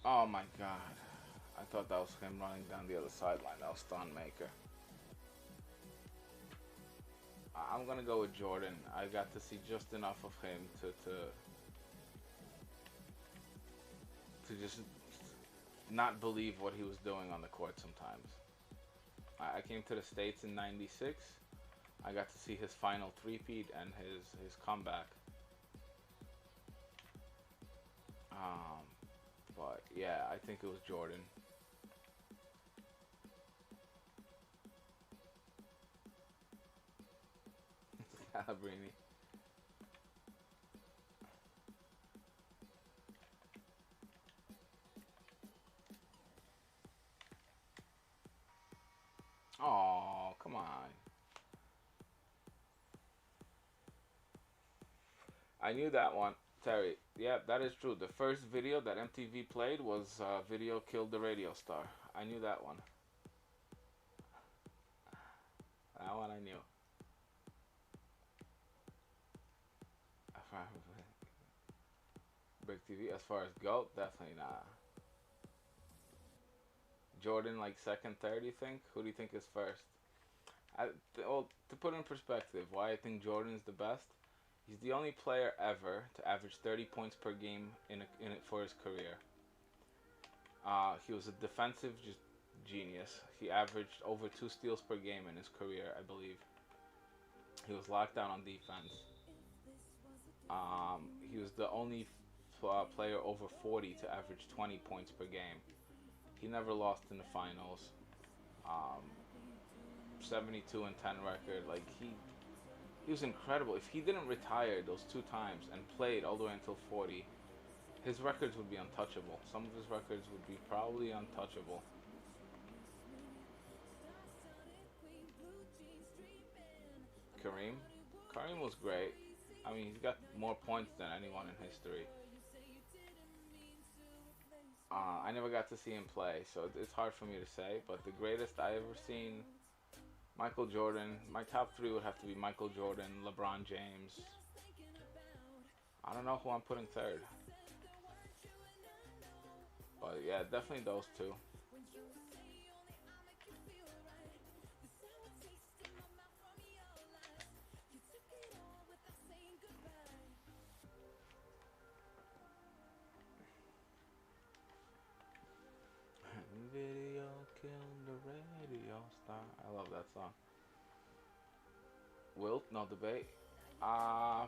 Oh my god. I thought that was him running down the other sideline. That was Thonmaker. I'm gonna go with Jordan. I got to see just enough of him to just not believe what he was doing on the court sometimes. I came to the States in '96. I got to see his final three-peat and his comeback. Um, but yeah, I think it was Jordan. Scalabrini. Oh, come on. I knew that one. Terry, yeah, that is true. The first video that MTV played was Video Killed the Radio Star. I knew that one. That one I knew. Big TV, as far as GOAT, definitely not. Jordan, like second, third, you think? Who do you think is first? Well, to put in perspective, why I think Jordan is the best, he's the only player ever to average 30 points per game in it for his career. He was a defensive just genius. He averaged over 2 steals per game in his career, I believe. He was locked down on defense. He was the only player over 40 to average 20 points per game. He never lost in the finals. Um, 72-10 record. Like he was incredible. If he didn't retire those two times and played all the way until 40, his records would be untouchable. Some of his records would be probably untouchable. Kareem, Kareem was great. I mean, he's got more points than anyone in history. I never got to see him play, so it's hard for me to say. But the greatest I ever seen, Michael Jordan. My top three would have to be Michael Jordan, LeBron James. I don't know who I'm putting third, but yeah, definitely those two. Video killed the radio star. I love that song. Wilt, no debate. Uh,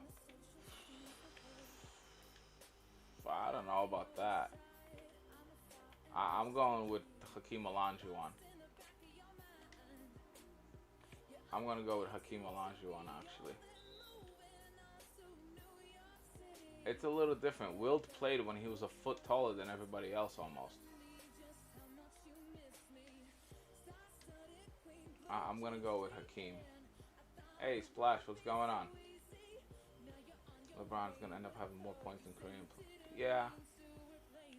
I don't know about that. I'm going with Hakeem Olajuwon. I'm gonna go with Hakeem Olajuwon actually. It's a little different. Wilt played when he was a foot taller than everybody else almost. I'm gonna go with Hakeem. Hey, Splash, what's going on? LeBron's gonna end up having more points than Kareem. Yeah,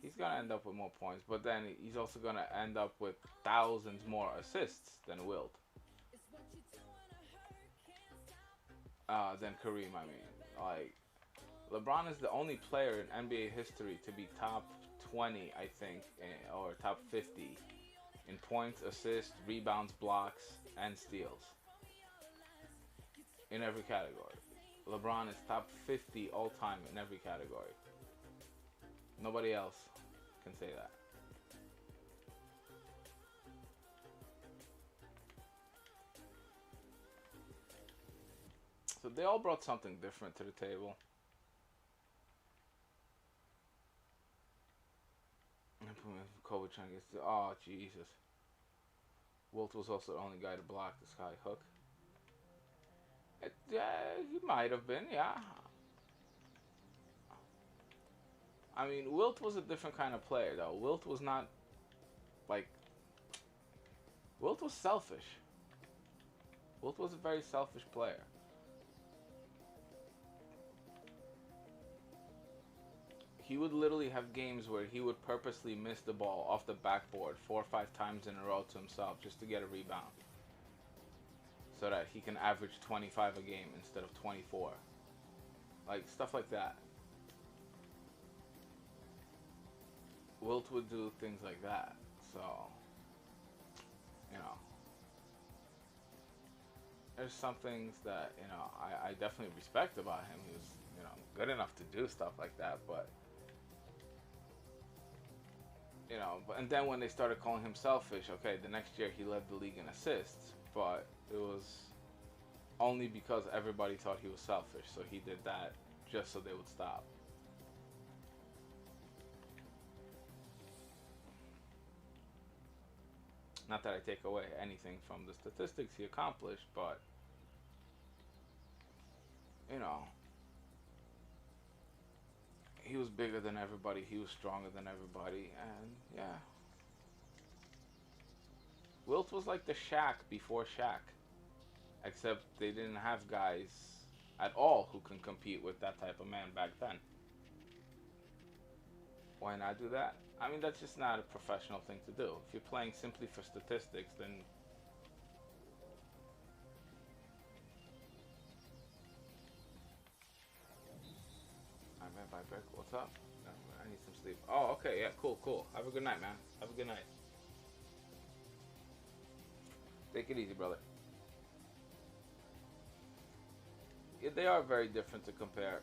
he's gonna end up with more points, but then he's also gonna end up with thousands more assists than Wilt. Than Kareem, I mean. Like, LeBron is the only player in NBA history to be top 20, I think, or top 50 in points, assists, rebounds, blocks, and steals in every category. LeBron is top 50 all time in every category. Nobody else can say that. So they all brought something different to the table. Kobe trying to get to, oh Jesus. Wilt was also the only guy to block the sky hook. He might have been, yeah. I mean, Wilt was a different kind of player, though. Wilt was not like. Wilt was selfish. Wilt was a very selfish player. He would literally have games where he would purposely miss the ball off the backboard 4 or 5 times in a row to himself just to get a rebound, so that he can average 25 a game instead of 24. Like, stuff like that. Wilt would do things like that. So, you know, there's some things that, I definitely respect about him. He was, good enough to do stuff like that, but, and then when they started calling him selfish, okay, the next year he led the league in assists, but it was only because everybody thought he was selfish, so he did that just so they would stop. Not that I take away anything from the statistics he accomplished, but, he was bigger than everybody, he was stronger than everybody, and yeah. Wilt was like the Shaq before Shaq, except they didn't have guys at all who can compete with that type of man back then. Why not do that? I mean, that's just not a professional thing to do. If you're playing simply for statistics, then I'm at by Beck. What's up? I need some sleep. Oh, okay, yeah, cool. Have a good night, man. Have a good night. Take it easy, brother. Yeah, they are very different to compare.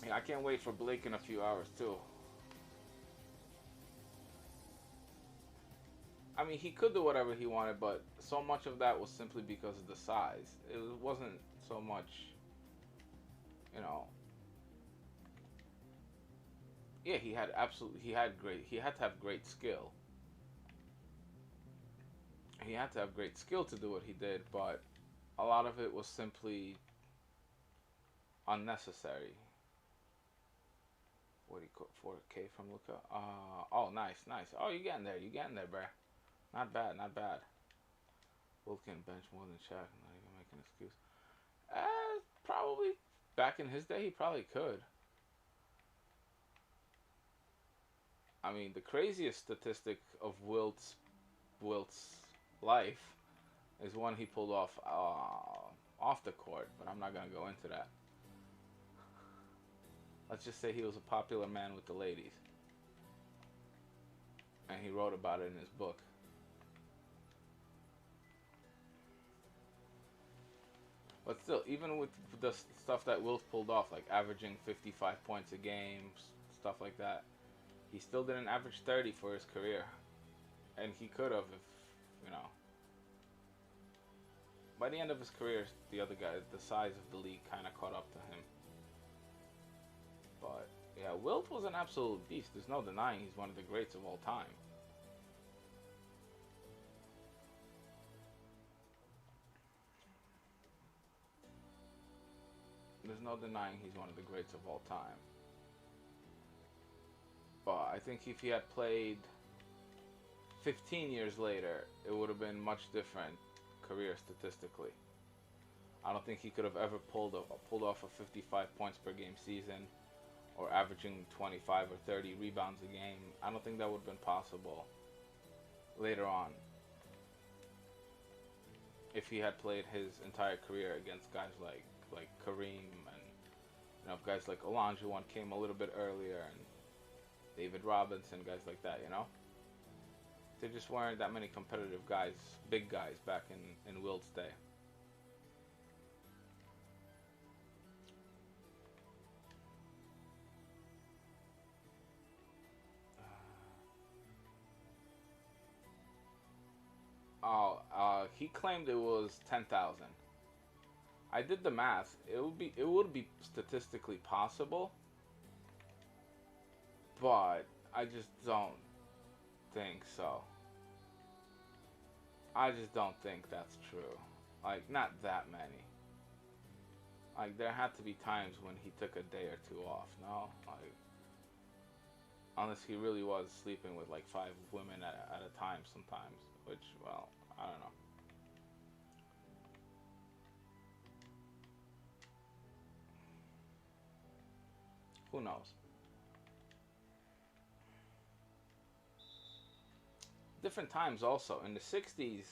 Yeah, I can't wait for Blake in a few hours too. I mean, he could do whatever he wanted, but so much of that was simply because of the size. It wasn't so much, you know. Yeah, he had to have great skill. he had to have great skill to do what he did, but a lot of it was simply unnecessary. What do you call 4K from Luka? Oh, nice, nice. Oh, you're getting there, bruh. Not bad, not bad. Wilt can bench more than Shaq. Not even make an excuse. Probably back in his day, he probably could. I mean, the craziest statistic of Wilt's life is one he pulled off the court, but I'm not gonna go into that. Let's just say he was a popular man with the ladies, and he wrote about it in his book. But still, even with the stuff that Wilt pulled off, like averaging 55 points a game, stuff like that, he still didn't average 30 for his career. And he could have if, you know. By the end of his career, the other guy, the size of the league kind of caught up to him. But, yeah, Wilt was an absolute beast. There's no denying he's one of the greats of all time. There's no denying he's one of the greats of all time. But I think if he had played 15 years later, it would have been much different career statistically. I don't think he could have ever pulled off a 55 points per game season or averaging 25 or 30 rebounds a game. I don't think that would have been possible later on if he had played his entire career against guys like Kareem and, you know, guys like Olajuwon came a little bit earlier, and David Robinson, guys like that, you know. There just weren't that many competitive guys, big guys back in Wilt's day. He claimed it was 10,000. I did the math. It would be statistically possible, but I just don't think so. I just don't think that's true. Like, not that many. Like, there had to be times when he took a day or two off, no? Like, unless he really was sleeping with like 5 women at a time sometimes, which, well, I don't know. Who knows? Different times also. In the 60s,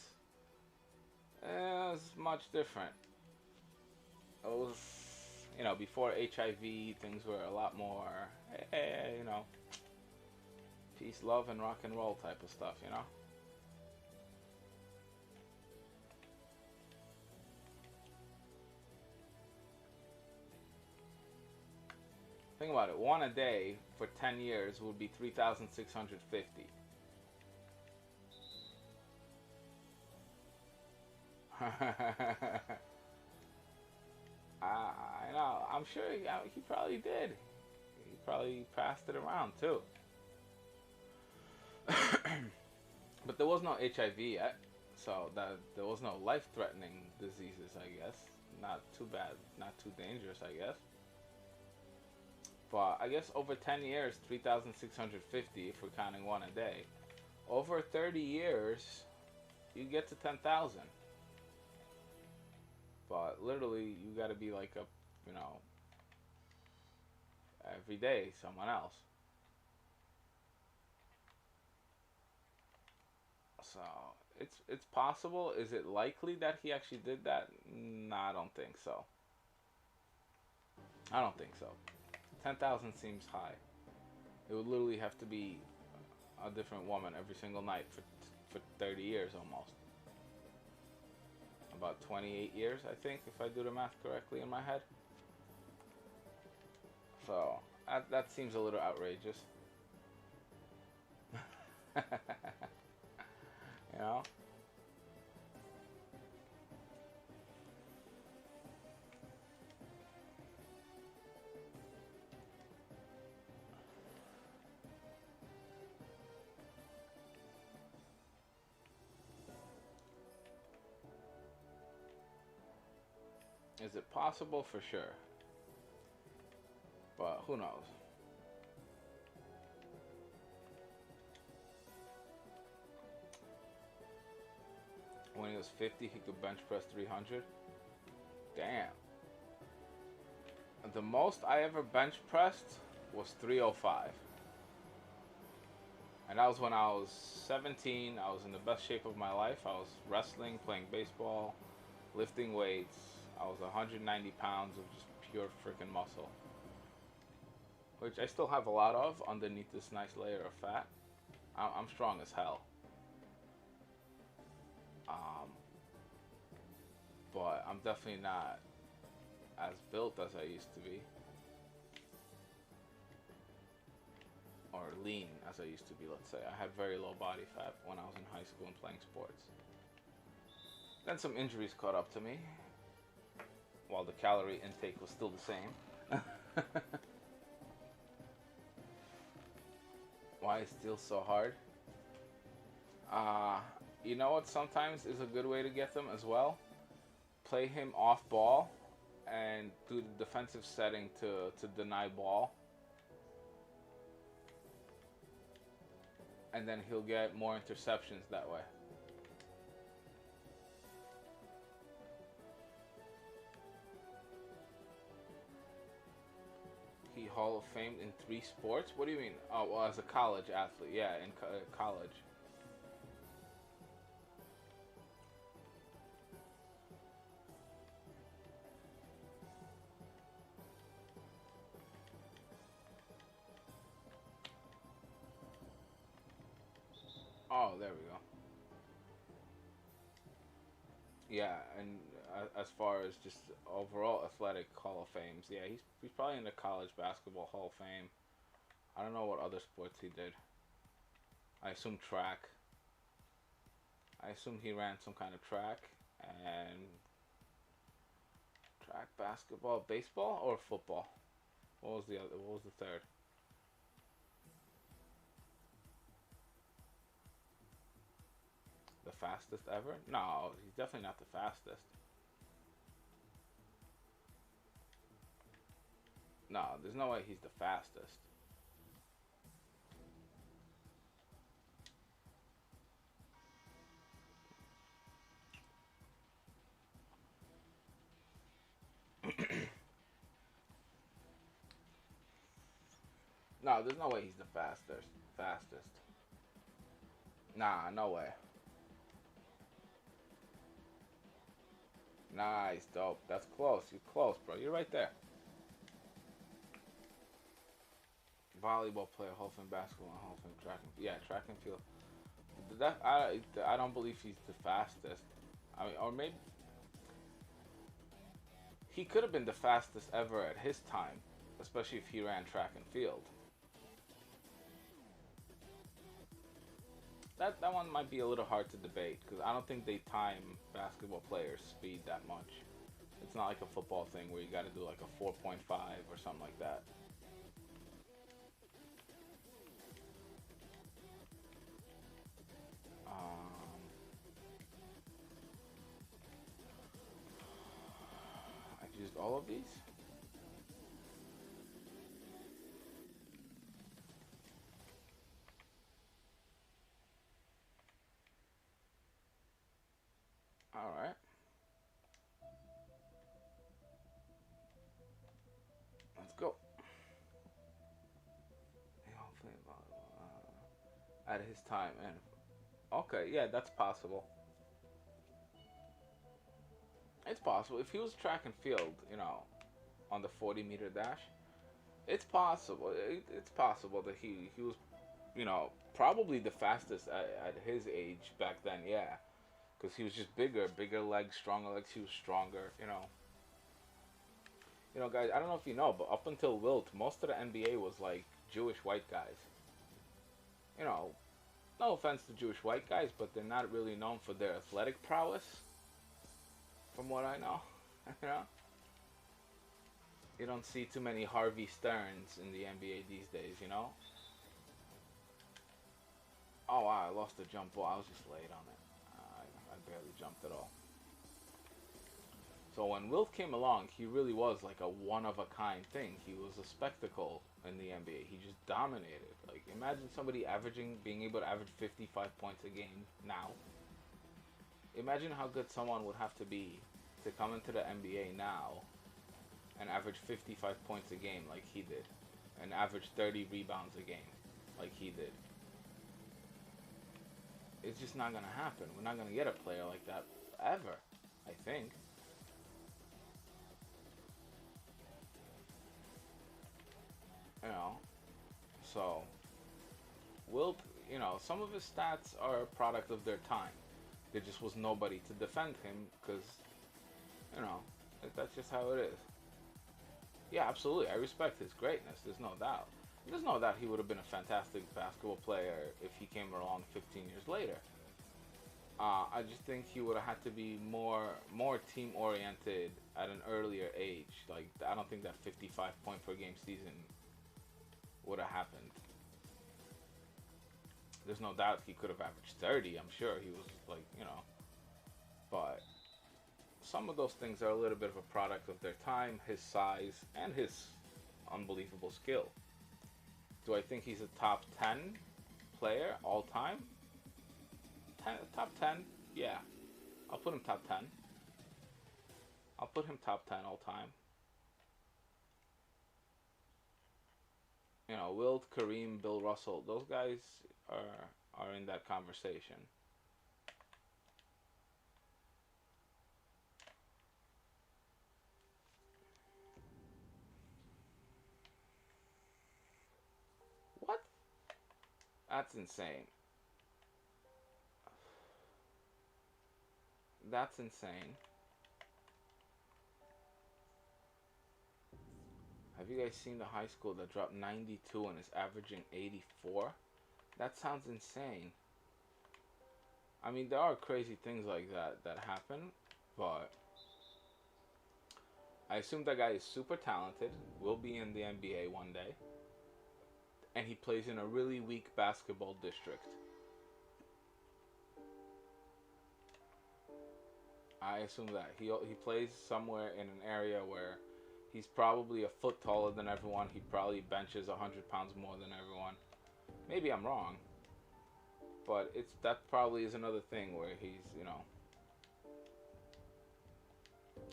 it was much different. It was, you know, before HIV, things were a lot more, hey, you know, peace, love, and rock and roll type of stuff, you know? Think about it. One a day for 10 years would be 3,650. I know. I'm sure he probably did. He probably passed it around too. But there was no HIV yet, so that there was no life-threatening diseases, I guess. Not too bad, not too dangerous, I guess. But I guess over 10 years, 3,650 if we're counting one a day. Over 30 years, you get to 10,000. But literally, you gotta be like a, you know, every day someone else. So it's possible. Is it likely that he actually did that? No, I don't think so. I don't think so. 10,000 seems high. It would literally have to be a different woman every single night for 30 years almost. About 28 years, I think, if I do the math correctly in my head. So that seems a little outrageous. You know? Is it possible? For sure. But who knows? When he was 50, he could bench press 300. Damn. The most I ever bench pressed was 305. And that was when I was 17. I was in the best shape of my life. I was wrestling, playing baseball, lifting weights. I was 190 pounds of just pure freaking muscle, which I still have a lot of underneath this nice layer of fat. I'm strong as hell. Um, but I'm definitely not as built as I used to be. Or lean as I used to be, let's say. I had very low body fat when I was in high school and playing sports. Then some injuries caught up to me, while the calorie intake was still the same. Why is steel so hard? You know what sometimes is a good way to get them as well? Play him off ball and do the defensive setting to deny ball. And then he'll get more interceptions that way. He Hall of Famed in 3 sports? What do you mean? Oh, well, as a college athlete. Yeah, in college. Oh, there we go. Yeah, and as far as just overall athletic Hall of Fames, yeah, he's probably in the College Basketball Hall of Fame. I don't know what other sports he did. I assume track. I assume he ran some kind of track and track, basketball, baseball, or football. What was the other? What was the third? The fastest ever? No, he's definitely not the fastest. No, there's no way he's the fastest. No, there's no way he's the fastest. Fastest. Nah, no way. Nice, dope. That's close. You're close, bro. You're right there. Volleyball player, Hall of Fame basketball, Hall of Fame track and yeah, track and field. I don't believe he's the fastest. I mean, or maybe he could have been the fastest ever at his time, especially if he ran track and field. That one might be a little hard to debate because I don't think they time basketball players' speed that much. It's not like a football thing where you got to do like a 4.5 or something like that. I've used all of these. All right. Let's go. At his time, and okay, yeah, that's possible. It's possible if he was track and field, on the 40-meter dash. It's possible. It's possible that he was, probably the fastest at his age back then. Yeah, because he was just bigger legs, stronger legs. He was stronger. Guys. I don't know if you know, but up until Wilt, most of the NBA was like Jewish white guys. No offense to Jewish white guys, but they're not really known for their athletic prowess, from what I know. you know, you don't see too many Harvey Sterns in the NBA these days. Oh wow, I lost the jump ball. I was just late on it. I barely jumped at all. So when Wilt came along, he really was like a one-of-a-kind thing. He was a spectacle in the NBA. He just dominated. Like, imagine somebody being able to average 55 points a game now. Imagine how good someone would have to be to come into the NBA now and average 55 points a game like he did, and average 30 rebounds a game like he did. It's just not going to happen. We're not going to get a player like that ever, I think. You know, so Wilt, you know, some of his stats are a product of their time. There just was nobody to defend him because, you know, that's just how it is. Yeah, absolutely. I respect his greatness. There's no doubt. There's no doubt he would have been a fantastic basketball player if he came along 15 years later. I just think he would have had to be more team oriented at an earlier age. Like, I don't think that 55 point per game season would have happened. There's no doubt he could have averaged 30. I'm sure he was like, you know, but some of those things are a little bit of a product of their time, his size, and his unbelievable skill. Do I think he's a top 10 player all time? Top 10? Yeah. I'll put him top 10. I'll put him top 10 all time. You know, Wilt, Kareem, Bill Russell, those guys are in that conversation. What? That's insane. That's insane. Have you guys seen the high school that dropped 92 and is averaging 84? That sounds insane. I mean, there are crazy things like that happen, but I assume that guy is super talented, will be in the NBA one day, and he plays in a really weak basketball district. I assume that he plays somewhere in an area where he's probably a foot taller than everyone. He probably benches 100 pounds more than everyone. Maybe I'm wrong, but that probably is another thing where he's, you know,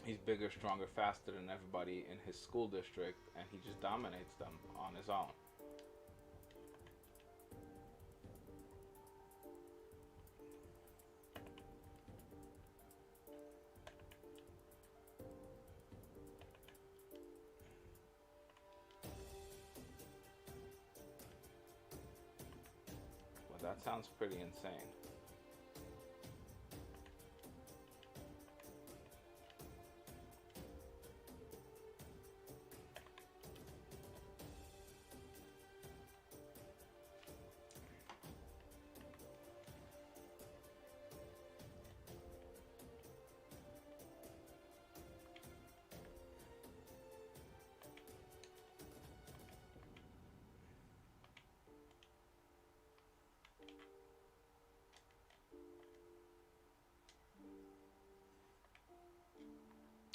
he's bigger, stronger, faster than everybody in his school district, and he just dominates them on his own. Well, that sounds pretty insane.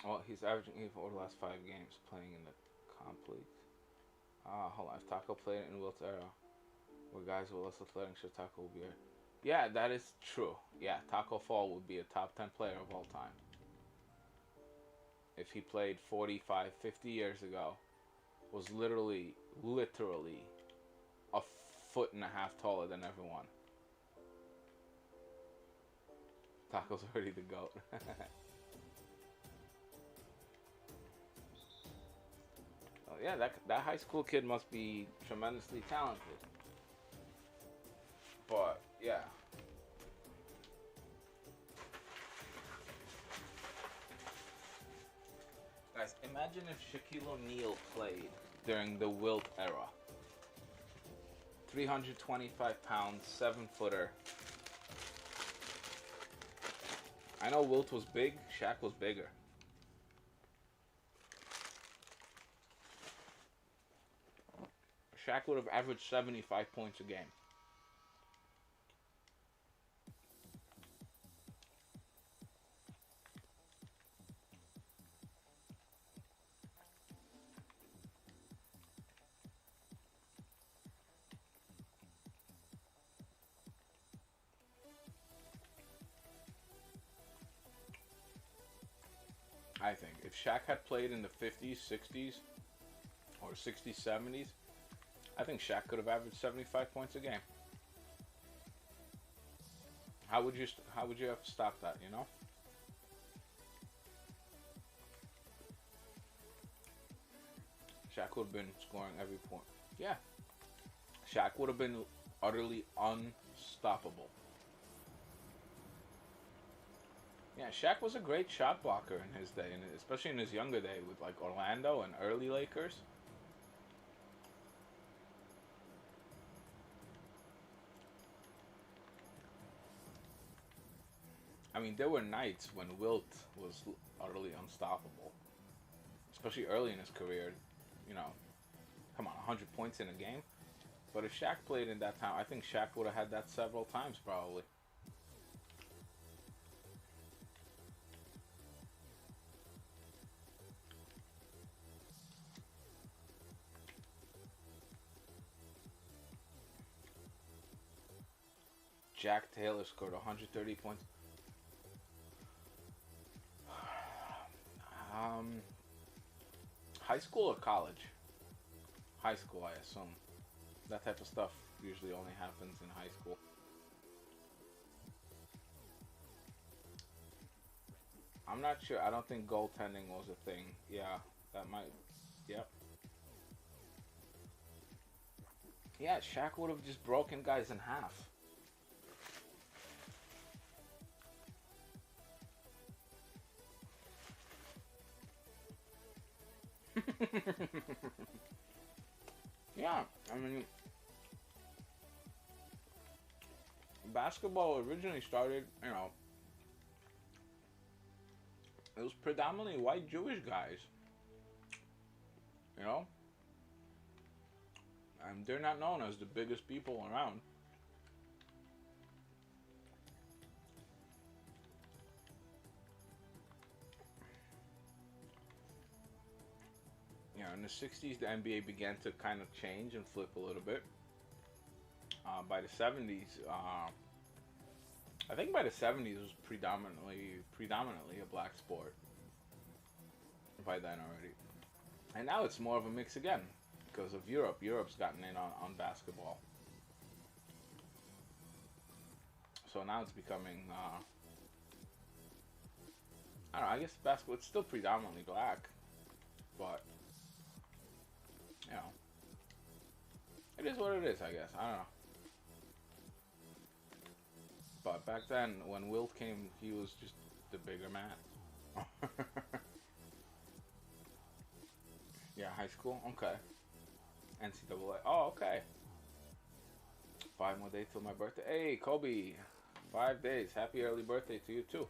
Well, he's averaging 8 over the last 5 games playing in the comp league. Hold on. If Taco played in Wilt's era, where guys with less athletic, sure Taco will be here. Yeah, that is true. Yeah, Taco Fall would be a top 10 player of all time. If he played 45, 50 years ago, was literally a foot and a half taller than everyone. Taco's already the GOAT. Yeah, that high school kid must be tremendously talented. But yeah. Guys, imagine if Shaquille O'Neal played during the Wilt era. 325 pounds, 7-footer. I know Wilt was big, Shaq was bigger. Shaq would have averaged 75 points a game. I think if Shaq had played in the 50s, 60s, or 60s, 70s, I think Shaq could have averaged 75 points a game. How would you have stopped that? You know? Shaq would have been scoring every point. Yeah, Shaq would have been utterly unstoppable. Yeah, Shaq was a great shot blocker in his day, and especially in his younger day with like Orlando and early Lakers. I mean, there were nights when Wilt was utterly unstoppable, especially early in his career. You know, come on, 100 points in a game. But if Shaq played in that time, I think Shaq would have had that several times probably. Jack Taylor scored 130 points. Um, High school or college? High school, I assume. That type of stuff usually only happens in high school. I'm not sure. I don't think goaltending was a thing. Yeah, that might. Yep. Yeah, Shaq would have just broken guys in half. Yeah, I mean, basketball originally started, it was predominantly white Jewish guys, you know, and they're not known as the biggest people around. You know, in the 60s, the NBA began to kind of change and flip a little bit. By the 70s, I think by the 70s it was predominantly a black sport by then already. And now it's more of a mix again because of Europe. Europe's gotten in on basketball. So now it's becoming, I don't know, I guess basketball, it's still predominantly black, but, you know, it is what it is, I guess. I don't know. But back then, when Wilt came, he was just the bigger man. Yeah, high school? Okay. NCAA. Oh, okay. 5 more days till my birthday. Hey, Kobe. 5 days. Happy early birthday to you, too.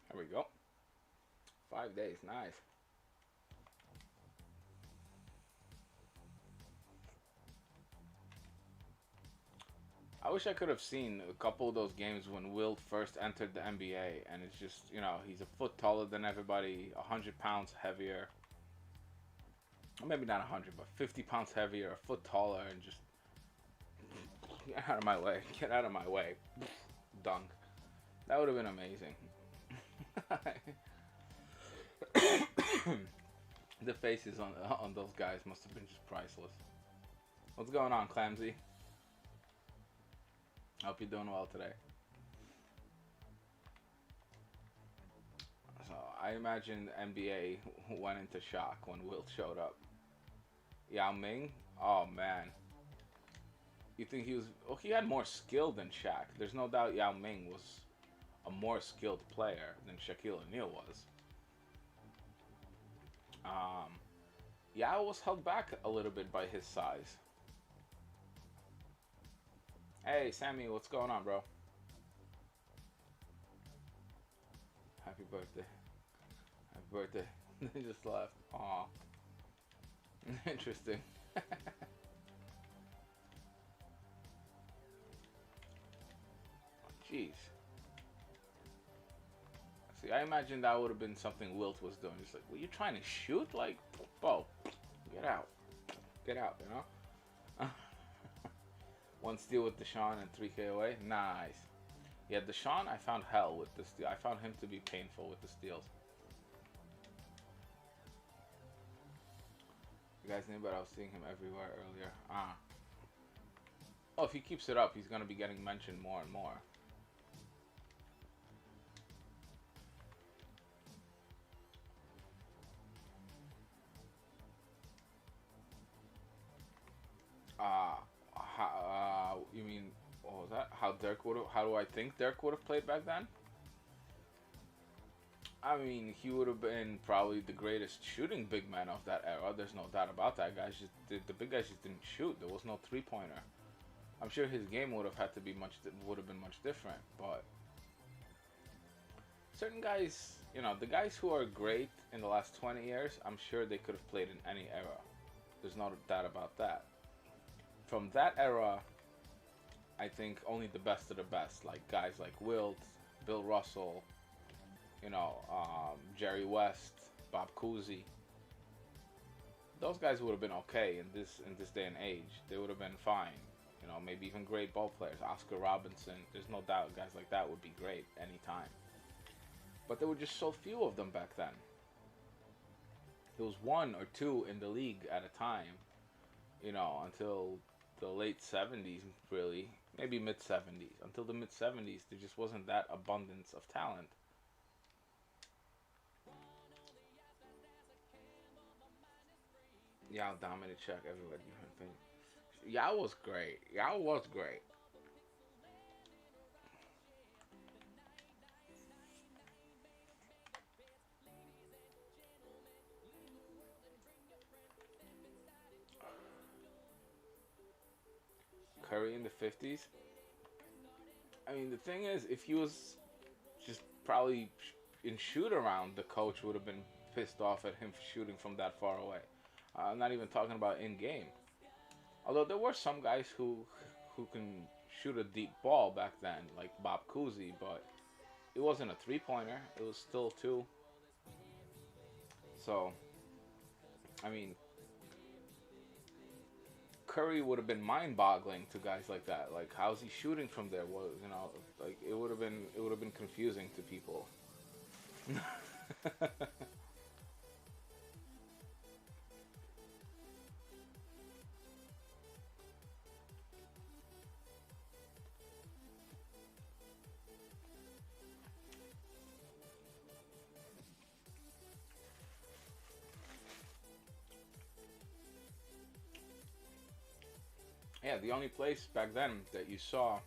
There we go. 5 days. Nice. I wish I could have seen a couple of those games when Wilt first entered the NBA, and it's just, he's a foot taller than everybody, 100 pounds heavier. Or maybe not 100, but 50 pounds heavier, a foot taller, and just get out of my way. Get out of my way. Dunk. That would have been amazing. The faces on those guys must have been just priceless. What's going on, Clamsy? Hope you're doing well today. So I imagine NBA went into shock when Wilt showed up. Yao Ming? Oh man. You think he was... Well, he had more skill than Shaq. There's no doubt Yao Ming was a more skilled player than Shaquille O'Neal was. Yao was held back a little bit by his size. Hey, Sammy, what's going on, bro? Happy birthday. Happy birthday. They just left. Aw. Interesting. Jeez. See, I imagine that would have been something Wilt was doing. Just like, were you trying to shoot? Like, Bo, get out. Get out, you know? One steal with Deshaun and 3 KOA. Nice. Yeah, Deshaun, I found hell with the steal. I found him to be painful with the steals. You guys knew, but I was seeing him everywhere earlier. Oh, if he keeps it up, he's going to be getting mentioned more and more. You mean, what was that? How do I think Dirk would have played back then? I mean, he would have been probably the greatest shooting big man of that era. There's no doubt about that. The big guys just didn't shoot. There was no three-pointer. I'm sure his game would have been much different, but certain guys, you know, the guys who are great in the last 20 years, I'm sure they could have played in any era. There's no doubt about that. From that era, I think only the best of the best, like guys like Wilt, Bill Russell, you know, Jerry West, Bob Cousy. Those guys would have been okay in this day and age. They would have been fine. You know, maybe even great ball players. Oscar Robinson. There's no doubt guys like that would be great anytime. But there were just so few of them back then. There was one or two in the league at a time. You know, until the late 70s, really. Maybe mid-70s. Until the mid-70s, there just wasn't that abundance of talent. Y'all dominate check everywhere. Y'all was great. Y'all was great. Curry in the 50s. I mean, the thing is, if he was just probably in shoot around, the coach would have been pissed off at him shooting from that far away. I'm not even talking about in game. Although there were some guys who can shoot a deep ball back then, like Bob Cousy, but it wasn't a three-pointer. It was still two. So, I mean, Curry would have been mind-boggling to guys like that. Like, how's he shooting from there? Well, you know, like it would have been confusing to people. Yeah, the only place back then that you saw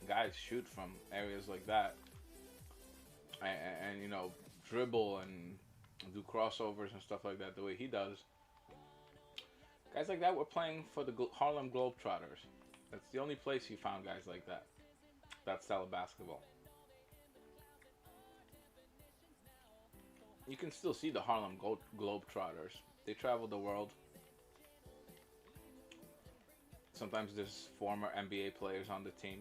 guys shoot from areas like that and you know, dribble and do crossovers and stuff like that the way he does, guys like that were playing for the Harlem Globetrotters. That's the only place you found guys like that, that style of basketball. You can still see the Harlem Globetrotters. They travel the world. Sometimes there's former NBA players on the team.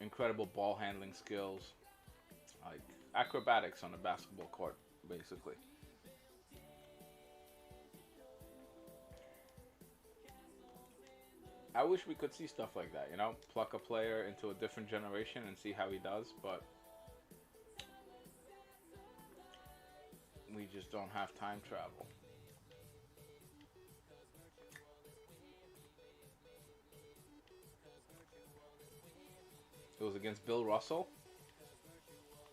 Incredible ball handling skills. Like acrobatics on a basketball court, basically. I wish we could see stuff like that, you know? Pluck a player into a different generation and see how he does, but we just don't have time travel. It was against Bill Russell.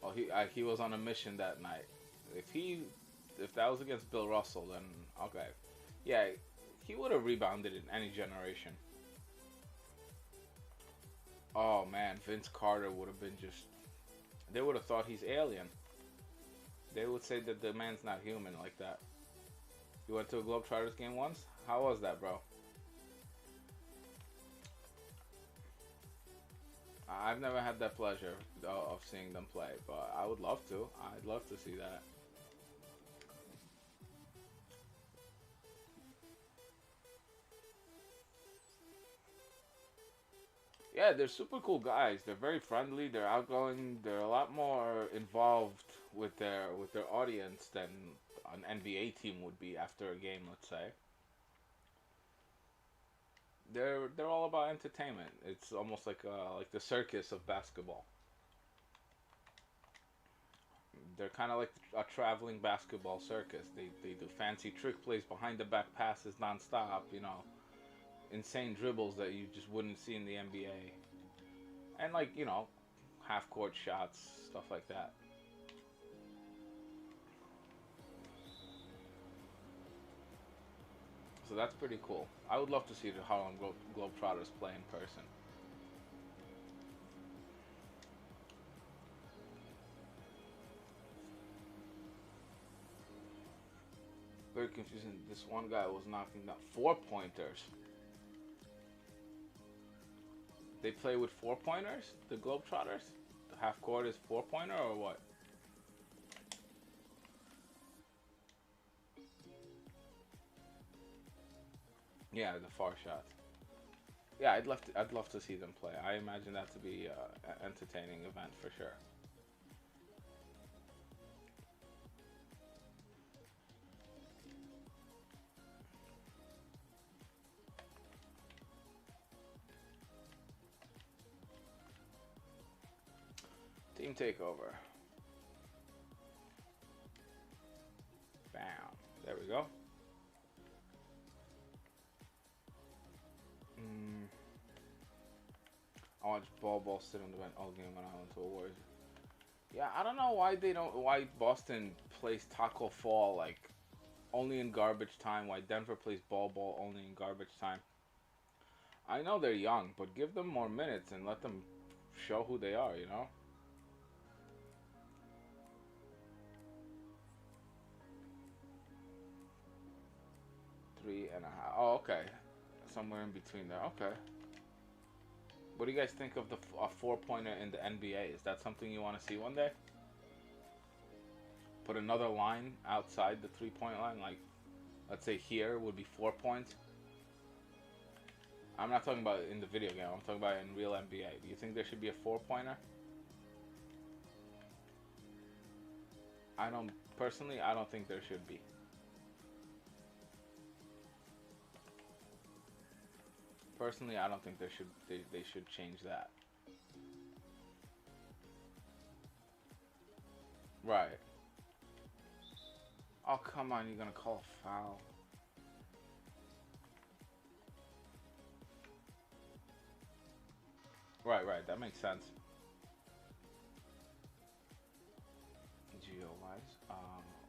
Well, he was on a mission that night. If that was against Bill Russell, then okay, yeah, he would have rebounded in any generation. Oh man, Vince Carter would have been just. They would have thought he's alien. They would say that the man's not human like that. You went to a Globetrotters game once? How was that, bro? I've never had that pleasure of seeing them play, but I would love to. I'd love to see that. Yeah, they're super cool guys. They're very friendly. They're outgoing. They're a lot more involved with their audience than an NBA team would be after a game. Let's say they're all about entertainment. It's almost like the circus of basketball. They're kind of like a traveling basketball circus. They do fancy trick plays, behind the back passes nonstop. You know, insane dribbles that you just wouldn't see in the NBA, and like half court shots, stuff like that. So that's pretty cool. I would love to see the Harlem Globetrotters play in person. Very confusing. This one guy was knocking down 4 pointers. They play with 4 pointers, the Globetrotters? The half court is 4 pointer or what? Yeah, the far shots. Yeah, I'd love to see them play. I imagine that to be an entertaining event for sure. Team takeover. Bam. There we go. Mm, I watched Ball sit on the bench all game when I went to awards. Yeah, I don't know why Boston plays Taco Fall like only in garbage time. Why Denver plays Ball only in garbage time. I know they're young, but give them more minutes and let them show who they are. You know. 3.5. Oh, okay. Somewhere in between there. Okay. What do you guys think of a 4 pointer in the NBA? Is that something you want to see one day? Put another line outside the 3 point line, like let's say here would be 4 points. I'm not talking about in the video game. I'm talking about in real NBA. Do you think there should be a 4 pointer? I don't personally. I don't think there should be. Personally, I don't think they should change that. Right. Oh, come on, you're gonna call a foul. Right, that makes sense. Geo-wise?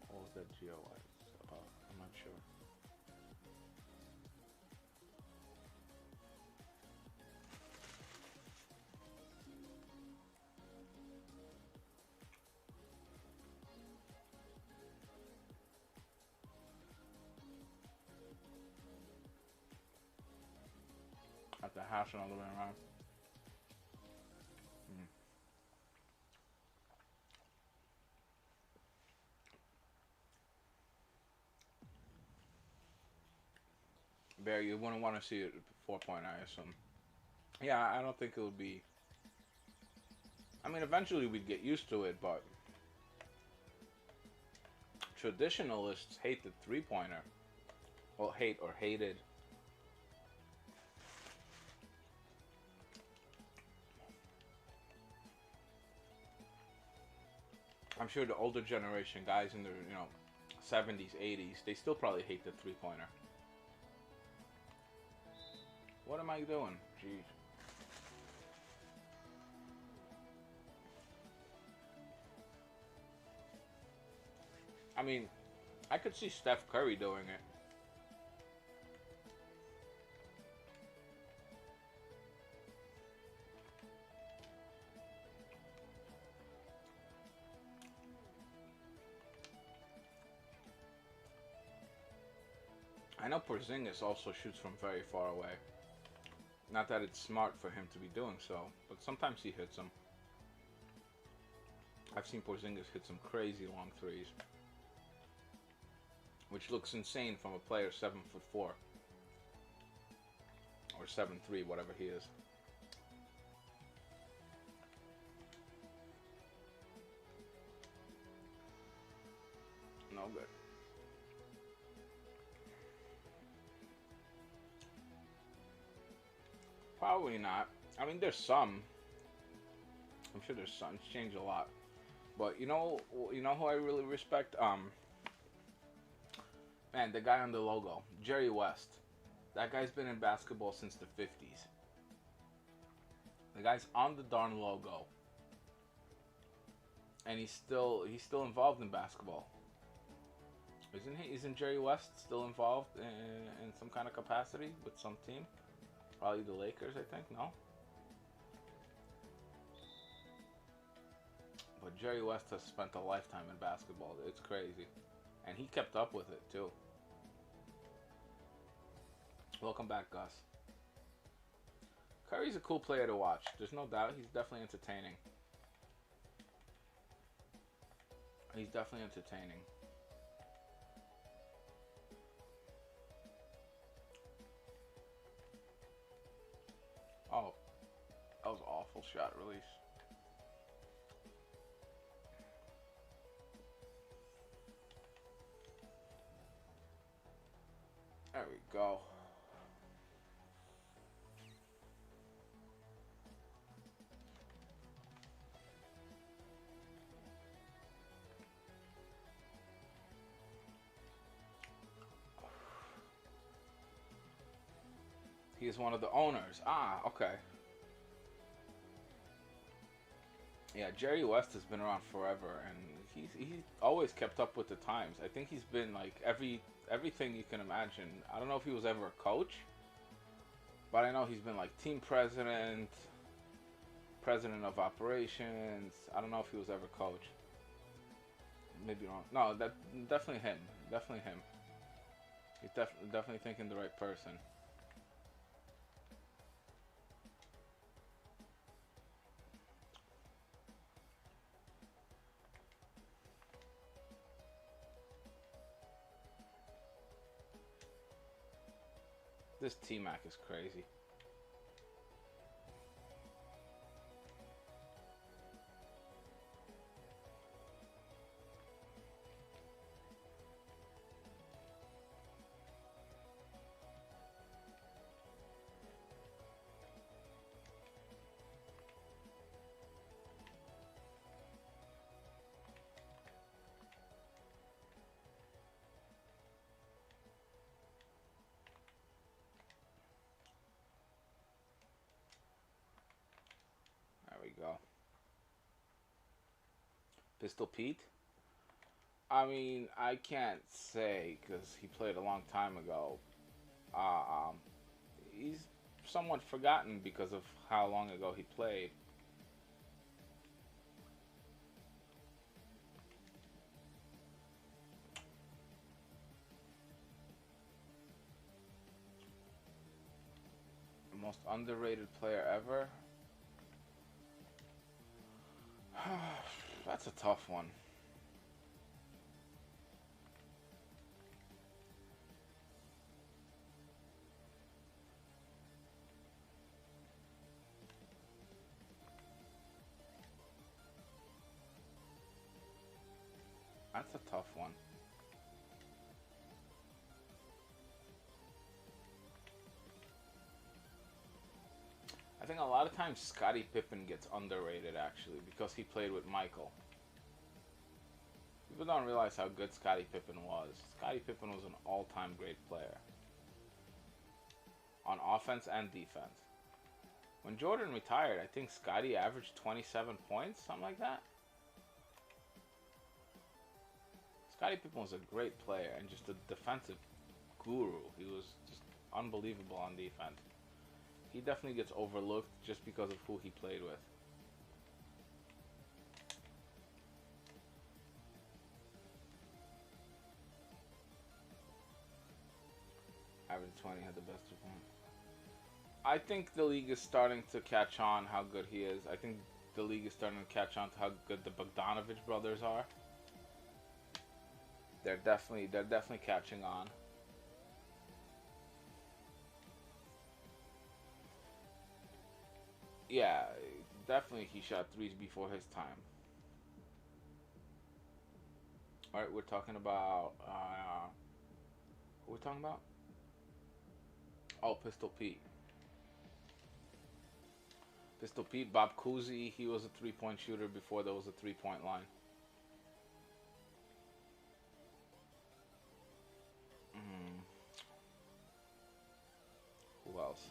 What was that geo-wise about? I'm not sure. At the hash and all the way around. Hmm. Barry, you wouldn't want to see it 4 point, I assume. Yeah, I don't think it would be. I mean, eventually we'd get used to it, but traditionalists hate the 3 pointer. Well, hate or hated. I'm sure the older generation, guys in their 70s, 80s, they still probably hate the 3 pointer. What am I doing? Jeez. I mean, I could see Steph Curry doing it. I know Porzingis also shoots from very far away. Not that it's smart for him to be doing so, but sometimes he hits them. I've seen Porzingis hit some crazy long threes, which looks insane from a player 7'4" or 7'3", whatever he is. No good. Probably not. I mean, there's some. I'm sure there's some. It's changed a lot. But you know who I really respect? Man, the guy on the logo, Jerry West. That guy's been in basketball since the 50s. The guy's on the darn logo, and he's still involved in basketball. Isn't he? Isn't Jerry West still involved in some kind of capacity with some team? Probably the Lakers, I think. No. But Jerry West has spent a lifetime in basketball. It's crazy, and he kept up with it too. Welcome back, Gus. Curry's a cool player to watch. There's no doubt. He's definitely entertaining. He's definitely entertaining. Oh, that was an awful shot release. There we go. He is one of the owners. Ah, okay. Yeah, Jerry West has been around forever, and he's always kept up with the times. I think he's been like everything you can imagine. I don't know if he was ever a coach, but I know he's been like team president, president of operations. I don't know if he was ever coach. Maybe wrong. No, that definitely him. Definitely him. He's definitely thinking the right person. This T-Mac is crazy. There we go. Pistol Pete? I mean, I can't say because he played a long time ago. He's somewhat forgotten because of how long ago he played. The most underrated player ever? That's a tough one. That's a tough one. I think a lot of times Scottie Pippen gets underrated actually because he played with Michael. People don't realize how good Scottie Pippen was. Scottie Pippen was an all-time great player on offense and defense. When Jordan retired, I think Scottie averaged 27 points, something like that. Scottie Pippen was a great player and just a defensive guru. He was just unbelievable on defense. He definitely gets overlooked just because of who he played with. Average 20, had the best 2 points. I think the league is starting to catch on how good he is. I think the league is starting to catch on to how good the Bogdanovich brothers are. They're definitely catching on. Yeah, definitely he shot threes before his time. All right, we're talking about what we're talking about? Oh, Pistol Pete. Pistol Pete, Bob Cousy, he was a three-point shooter before there was a three-point line. Mm, who else?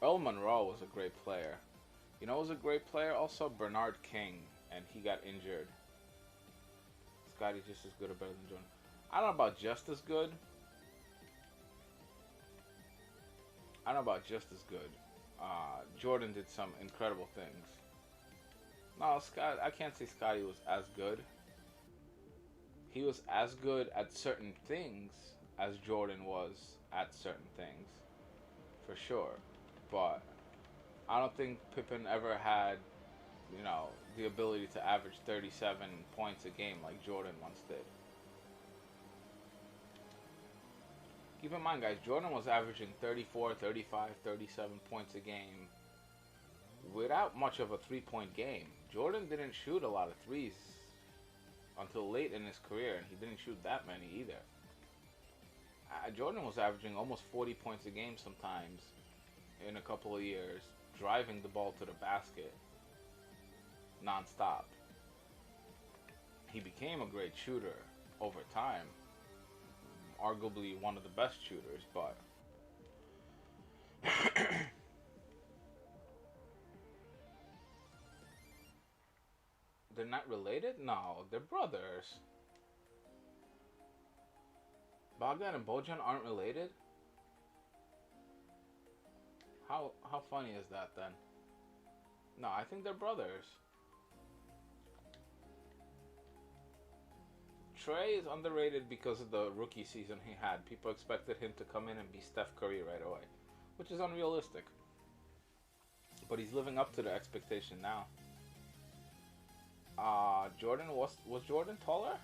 Earl Monroe was a great player. You know, was a great player also Bernard King, and he got injured. Scotty's just as good or better than Jordan. I don't know about just as good. I don't know about just as good. Jordan did some incredible things. No, Scott, I can't say Scotty was as good. He was as good at certain things as Jordan was at certain things, for sure. But I don't think Pippen ever had, the ability to average 37 points a game like Jordan once did. Keep in mind, guys, Jordan was averaging 34, 35, 37 points a game without much of a three-point game. Jordan didn't shoot a lot of threes until late in his career, and he didn't shoot that many either. Jordan was averaging almost 40 points a game sometimes in a couple of years, driving the ball to the basket nonstop. He became a great shooter over time, arguably one of the best shooters, but they're not related? No, they're brothers. Bogdan and Bojan aren't related? How funny is that then? No, I think they're brothers. Trey is underrated because of the rookie season he had. People expected him to come in and be Steph Curry right away, which is unrealistic. But he's living up to the expectation now. Jordan was Jordan taller?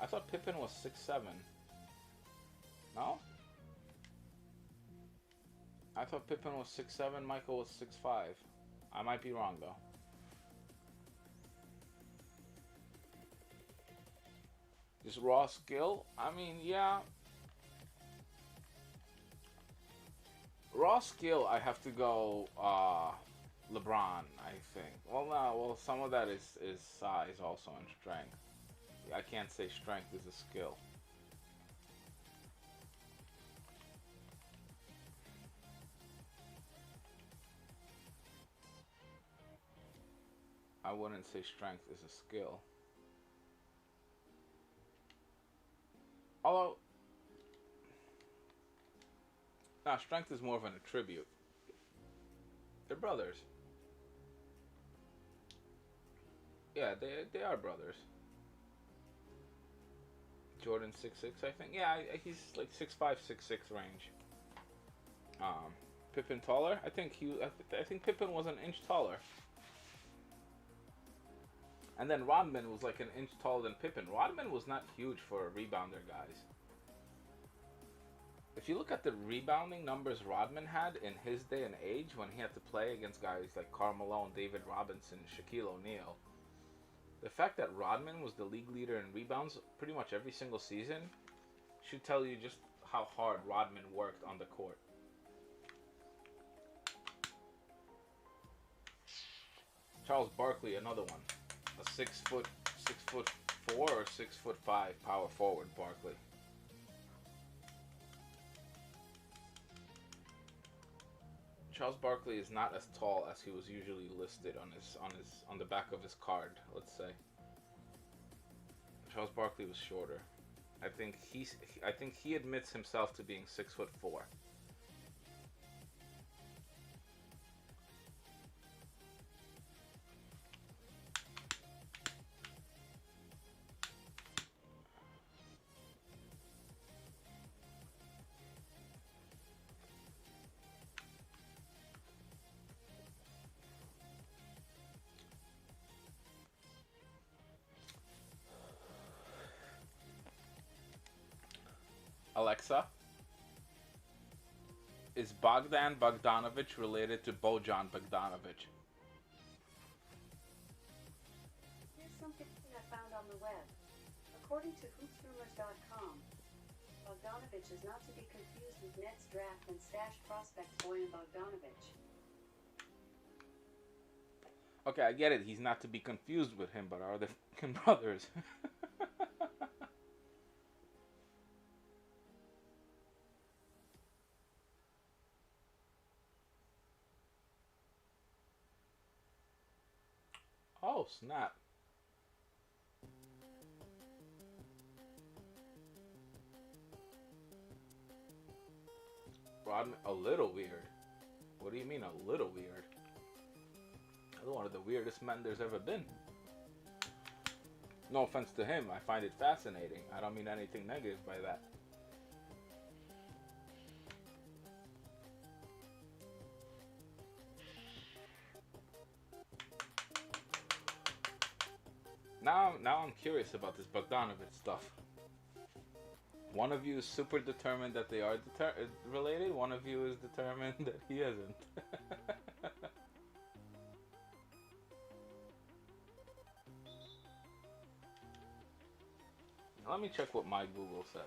I thought Pippen was 6'7". No? I thought Pippen was 6'7", Michael was 6'5". I might be wrong though. Just raw skill? I mean, yeah. Raw skill, I have to go LeBron, I think. Well, no, well, some of that is size also and strength. I can't say strength is a skill. I wouldn't say strength is a skill. Although, nah, strength is more of an attribute. They're brothers. Yeah, they are brothers. Jordan 6'6", I think. Yeah, he's like 6'5", 6'6" range. Um, Pippen taller? I think Pippen was an inch taller. And then Rodman was like an inch taller than Pippen. Rodman was not huge for a rebounder, guys. If you look at the rebounding numbers Rodman had in his day and age when he had to play against guys like Karl Malone, David Robinson, Shaquille O'Neal, the fact that Rodman was the league leader in rebounds pretty much every single season should tell you just how hard Rodman worked on the court. Charles Barkley, another one. A 6'4" or 6'5" power forward, Barkley. Charles Barkley is not as tall as he was usually listed on the back of his card, let's say. Charles Barkley was shorter. I think he admits himself to being 6'4". Alexa, is Bogdan Bogdanovich related to Bojan Bogdanovich? Here's something I found on the web. According to hoopsrumors.com, Bogdanovich is not to be confused with Nets draft and stash prospect Bojan Bogdanovich. Okay, I get it. He's not to be confused with him, but are they fucking brothers? Oh, snap. Rodman, a little weird. What do you mean a little weird? That's one of the weirdest men there's ever been. No offense to him, I find it fascinating. I don't mean anything negative by that. Now I'm curious about this Bogdanovich stuff. One of you is super determined that they are related. One of you is determined that he isn't. Let me check what my Google says.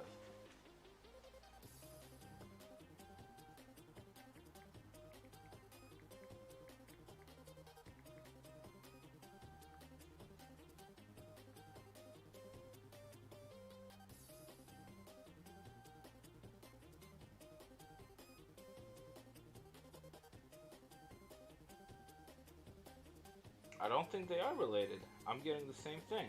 I don't think they are related. I'm getting the same thing.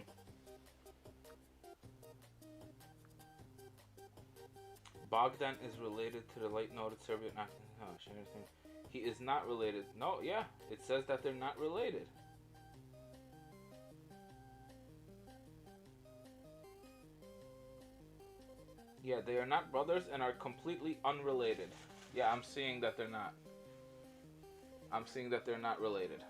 Bogdan is related to the late noted Serbian actor. Oh, he is not related. No, yeah, it says that they're not related. Yeah, they are not brothers and are completely unrelated. Yeah, I'm seeing that they're not. I'm seeing that they're not related.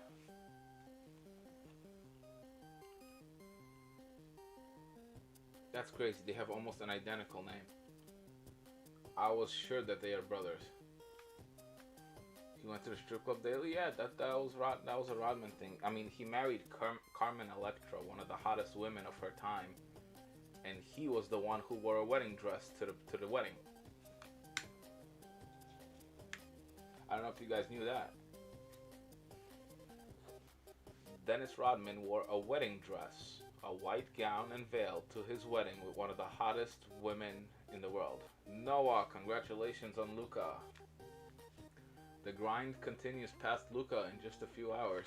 That's crazy. They have almost an identical name. I was sure that they are brothers. He went to the strip club daily. Yeah, that was a Rodman thing. I mean, he married Carmen Electra, one of the hottest women of her time, and he was the one who wore a wedding dress to the wedding. I don't know if you guys knew that. Dennis Rodman wore a wedding dress, a white gown and veil to his wedding with one of the hottest women in the world. Noah, congratulations on Luka. The grind continues past Luka in just a few hours.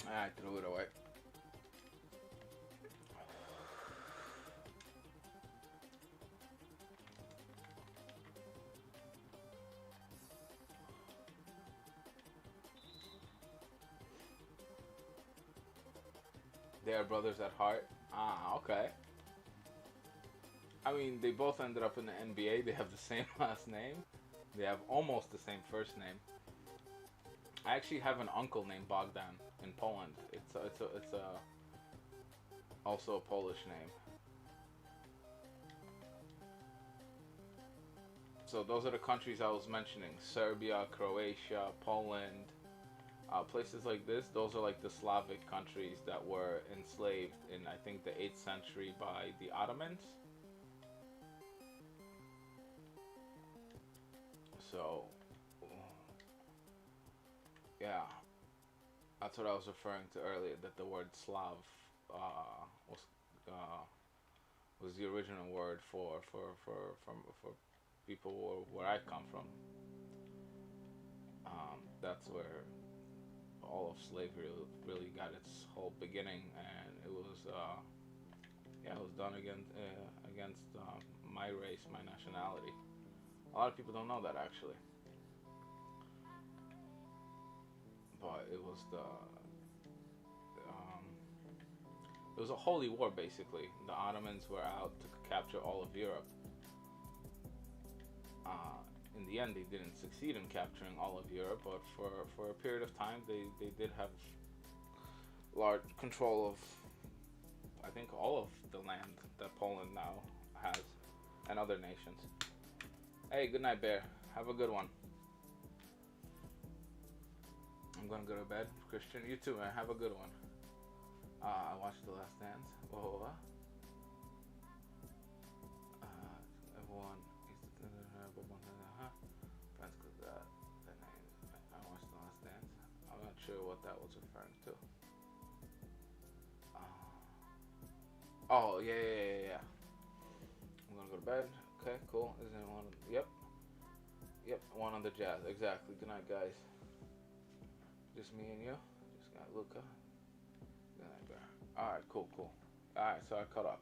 I threw it away. They are brothers at heart. Ah, okay. I mean, they both ended up in the NBA. They have the same last name. They have almost the same first name. I actually have an uncle named Bogdan in Poland. It's also a Polish name. So those are the countries I was mentioning: Serbia, Croatia, Poland. Places like this, those are like the Slavic countries that were enslaved in, I think, the 8th century by the Ottomans. So, yeah, that's what I was referring to earlier, that the word Slav was the original word for people where I come from. That's where all of slavery really got its whole beginning, and it was it was done against my race, my nationality. A lot of people don't know that, actually, but it was it was a holy war, basically. The Ottomans were out to capture all of Europe, in the end, they didn't succeed in capturing all of Europe, but for a period of time, they did have large control of, I think, all of the land that Poland now has, and other nations. Hey, good night, Bear. Have a good one. I'm gonna go to bed, Christian. You too, man. Have a good one. I watched The Last Dance. Whoa. Everyone. Friends, cause that name. I watched The Last Dance. I'm not sure what that was referring to. Oh, yeah. I'm gonna go to bed. Okay, cool. Isn't it one? Yep. One on the Jazz. Exactly. Good night, guys. Just me and you. Just got Luca. Good night, Bear. All right, cool. All right, so I cut up.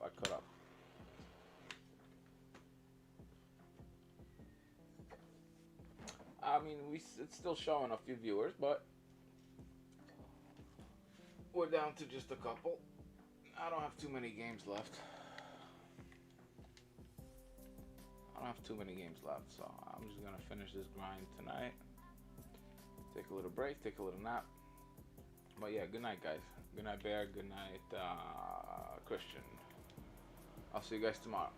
I mean, it's still showing a few viewers, but we're down to just a couple. I don't have too many games left. So I'm just gonna finish this grind tonight. Take a little break, take a little nap. But yeah, good night, guys. Good night, Bear. Good night, Christian. I'll see you guys tomorrow.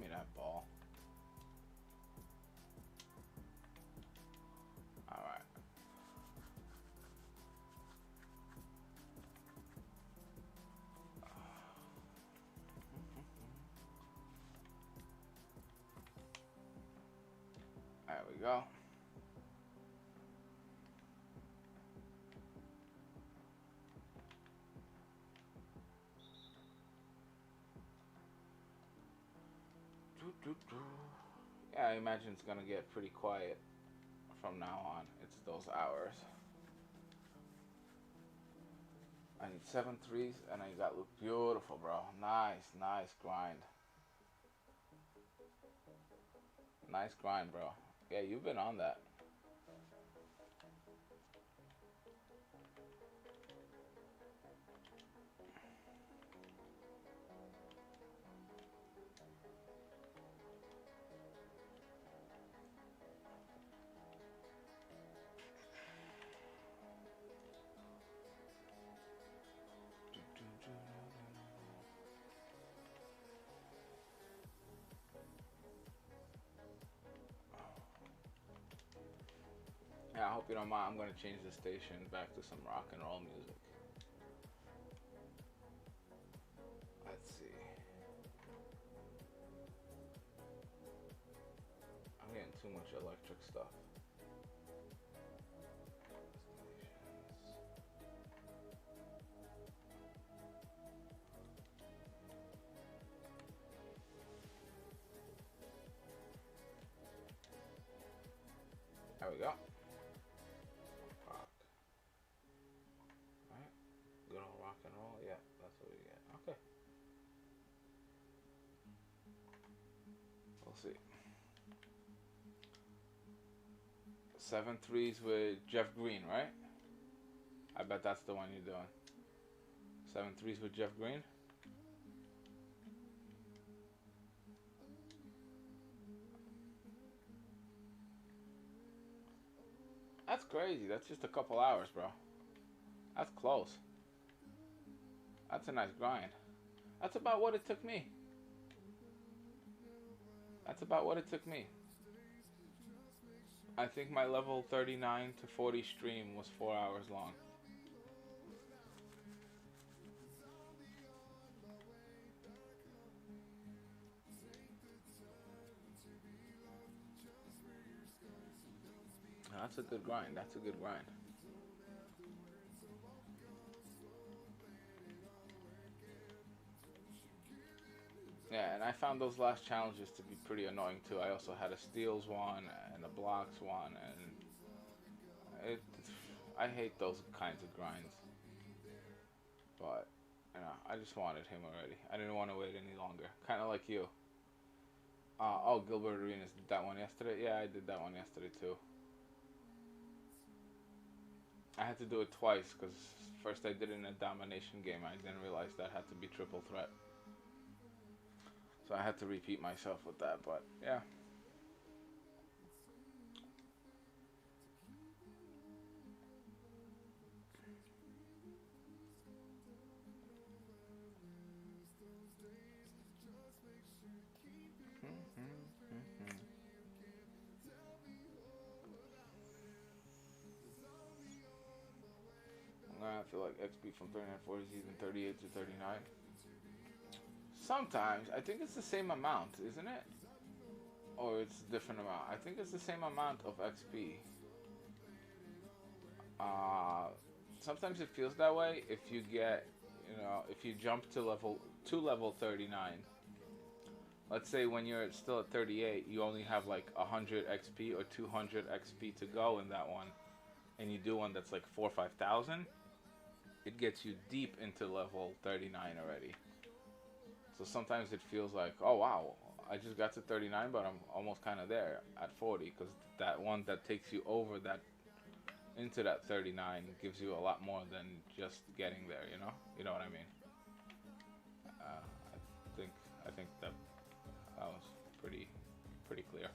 Give me that ball. All right. There we go. Yeah, I imagine it's gonna get pretty quiet from now on. It's those hours. I need 7 threes, and I got look beautiful, bro. Nice grind. Nice grind, bro. Yeah, you've been on that. Yeah, I hope you don't mind. I'm gonna change the station back to some rock and roll music. Let's see. I'm getting too much electric stuff. There we go. Rock. Alright. Good old rock and roll. Yeah, that's what we get. Okay. We'll see. 7 threes with Jeff Green, right? I bet that's the one you're doing. 7 threes with Jeff Green. That's crazy. That's just a couple hours, bro. That's close. That's a nice grind. That's about what it took me. I think my level 39 to 40 stream was 4 hours long. That's a good grind. Yeah, and I found those last challenges to be pretty annoying too. I also had a steals one and a blocks one, and I hate those kinds of grinds. But You know, I just wanted him already. I didn't want to wait any longer. Kind of like you. Oh, Gilbert Arenas did that one yesterday. Yeah, I did that one yesterday too. I had to do it twice because first I did it in a domination game. I didn't realize that had to be triple threat, so I had to repeat myself with that. But yeah. I feel like XP from 3940 is even 38 to 39. Sometimes I think it's the same amount, isn't it? Or it's a different amount. I think it's the same amount of XP. Uh, Sometimes it feels that way if you get, if you jump to level 39. Let's say when you're still at 38, you only have like 100 XP or 200 XP to go in that one, and you do one that's like 4 or 5,000. It gets you deep into level 39 already. So sometimes it feels like, oh wow, I just got to 39, but I'm almost kind of there at 40, because that one that takes you over that into that 39 gives you a lot more than just getting there. You know what I mean. I think that was pretty clear.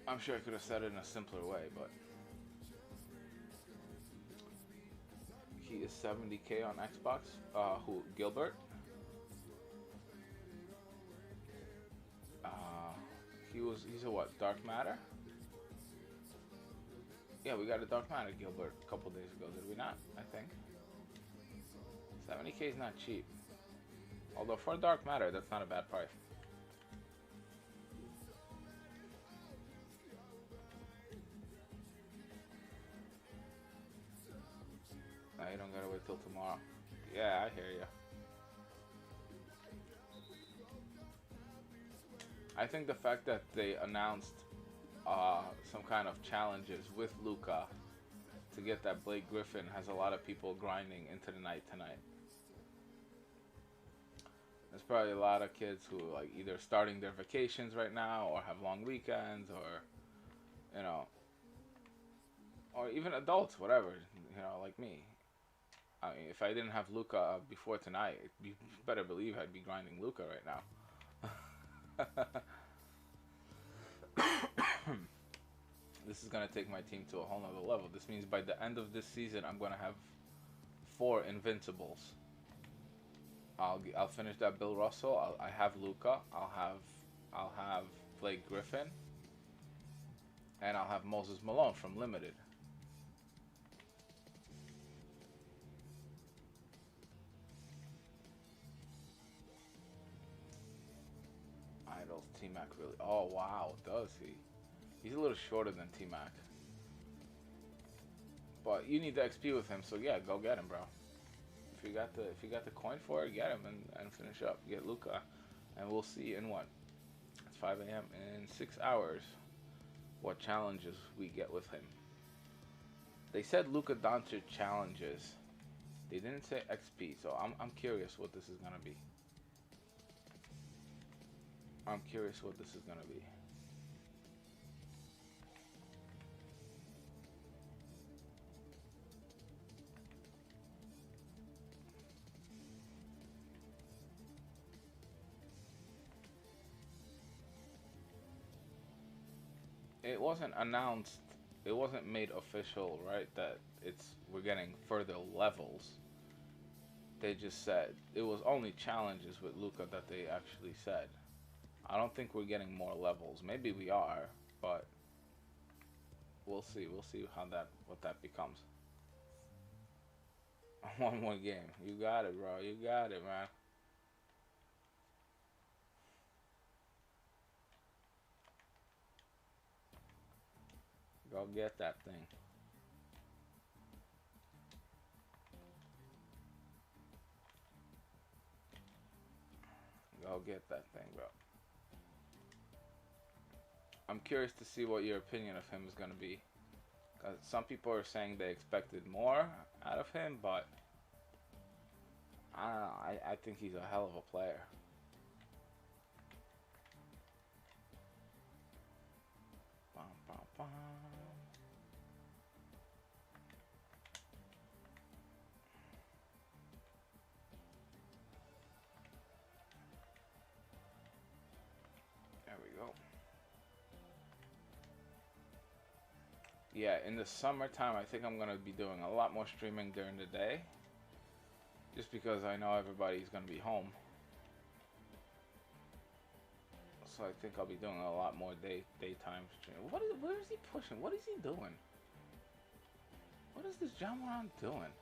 I'm sure I could have said it in a simpler way, but he is 70k on Xbox. Who, Gilbert? Uh, he's a what? Dark Matter? Yeah, we got a Dark Matter Gilbert a couple days ago, did we not? I think 70k is not cheap. Although for Dark Matter, that's not a bad price. Now you don't gotta wait till tomorrow. Yeah, I hear you. I think the fact that they announced some kind of challenges with Luca to get that Blake Griffin has a lot of people grinding into the night tonight. There's probably a lot of kids who like either starting their vacations right now or have long weekends, or you know, or even adults, whatever, like me. I mean, if I didn't have Luca before tonight, you better believe I'd be grinding Luca right now. This is gonna take my team to a whole nother level. This means by the end of this season, I'm gonna have 4 invincibles. I'll finish that Bill Russell. I have Luca. I'll have Blake Griffin, and I'll have Moses Malone from Limited. Idols T Mac really. Oh wow, does he? He's a little shorter than T Mac, but you need the XP with him. So yeah, go get him, bro. If you got the coin for it, get him and finish up. Get Luca, and we'll see in what? It's 5 a.m. in 6 hours. What challenges we get with him? They said Luka Doncic challenges. They didn't say XP, so I'm curious what this is gonna be. I'm curious what this is gonna be. It wasn't announced. It wasn't made official, right? That we're getting further levels. They just said it was only challenges with Luca that they actually said. I don't think we're getting more levels. Maybe we are, but we'll see. We'll see what that becomes. One more game. You got it, bro. You got it, man. Go get that thing. Go get that thing, bro. I'm curious to see what your opinion of him is going to be. Because some people are saying they expected more out of him, but I don't know. I think he's a hell of a player. Bum, bum, bum. There we go. Yeah, in the summertime, I think I'm going to be doing a lot more streaming during the day. Just because I know everybody's going to be home. So I think I'll be doing a lot more daytime streaming. Where is he pushing? What is he doing? What is this Jamaran doing?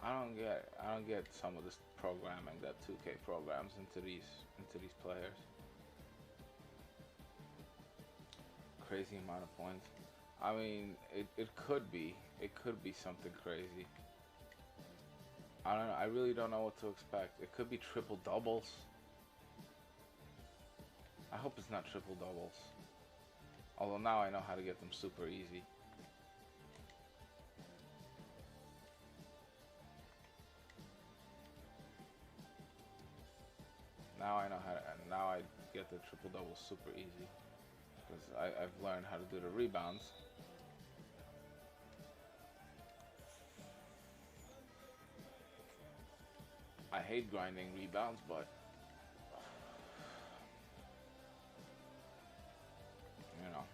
I don't get some of this programming that 2K programs into these players. Crazy amount of points. I mean, it could be something crazy. I don't know. I really don't know what to expect. It could be triple doubles. I hope it's not triple doubles. Although now I know how to get them super easy. Now I know how to, and now I get the triple doubles super easy. Because I've learned how to do the rebounds. I hate grinding rebounds, but you know.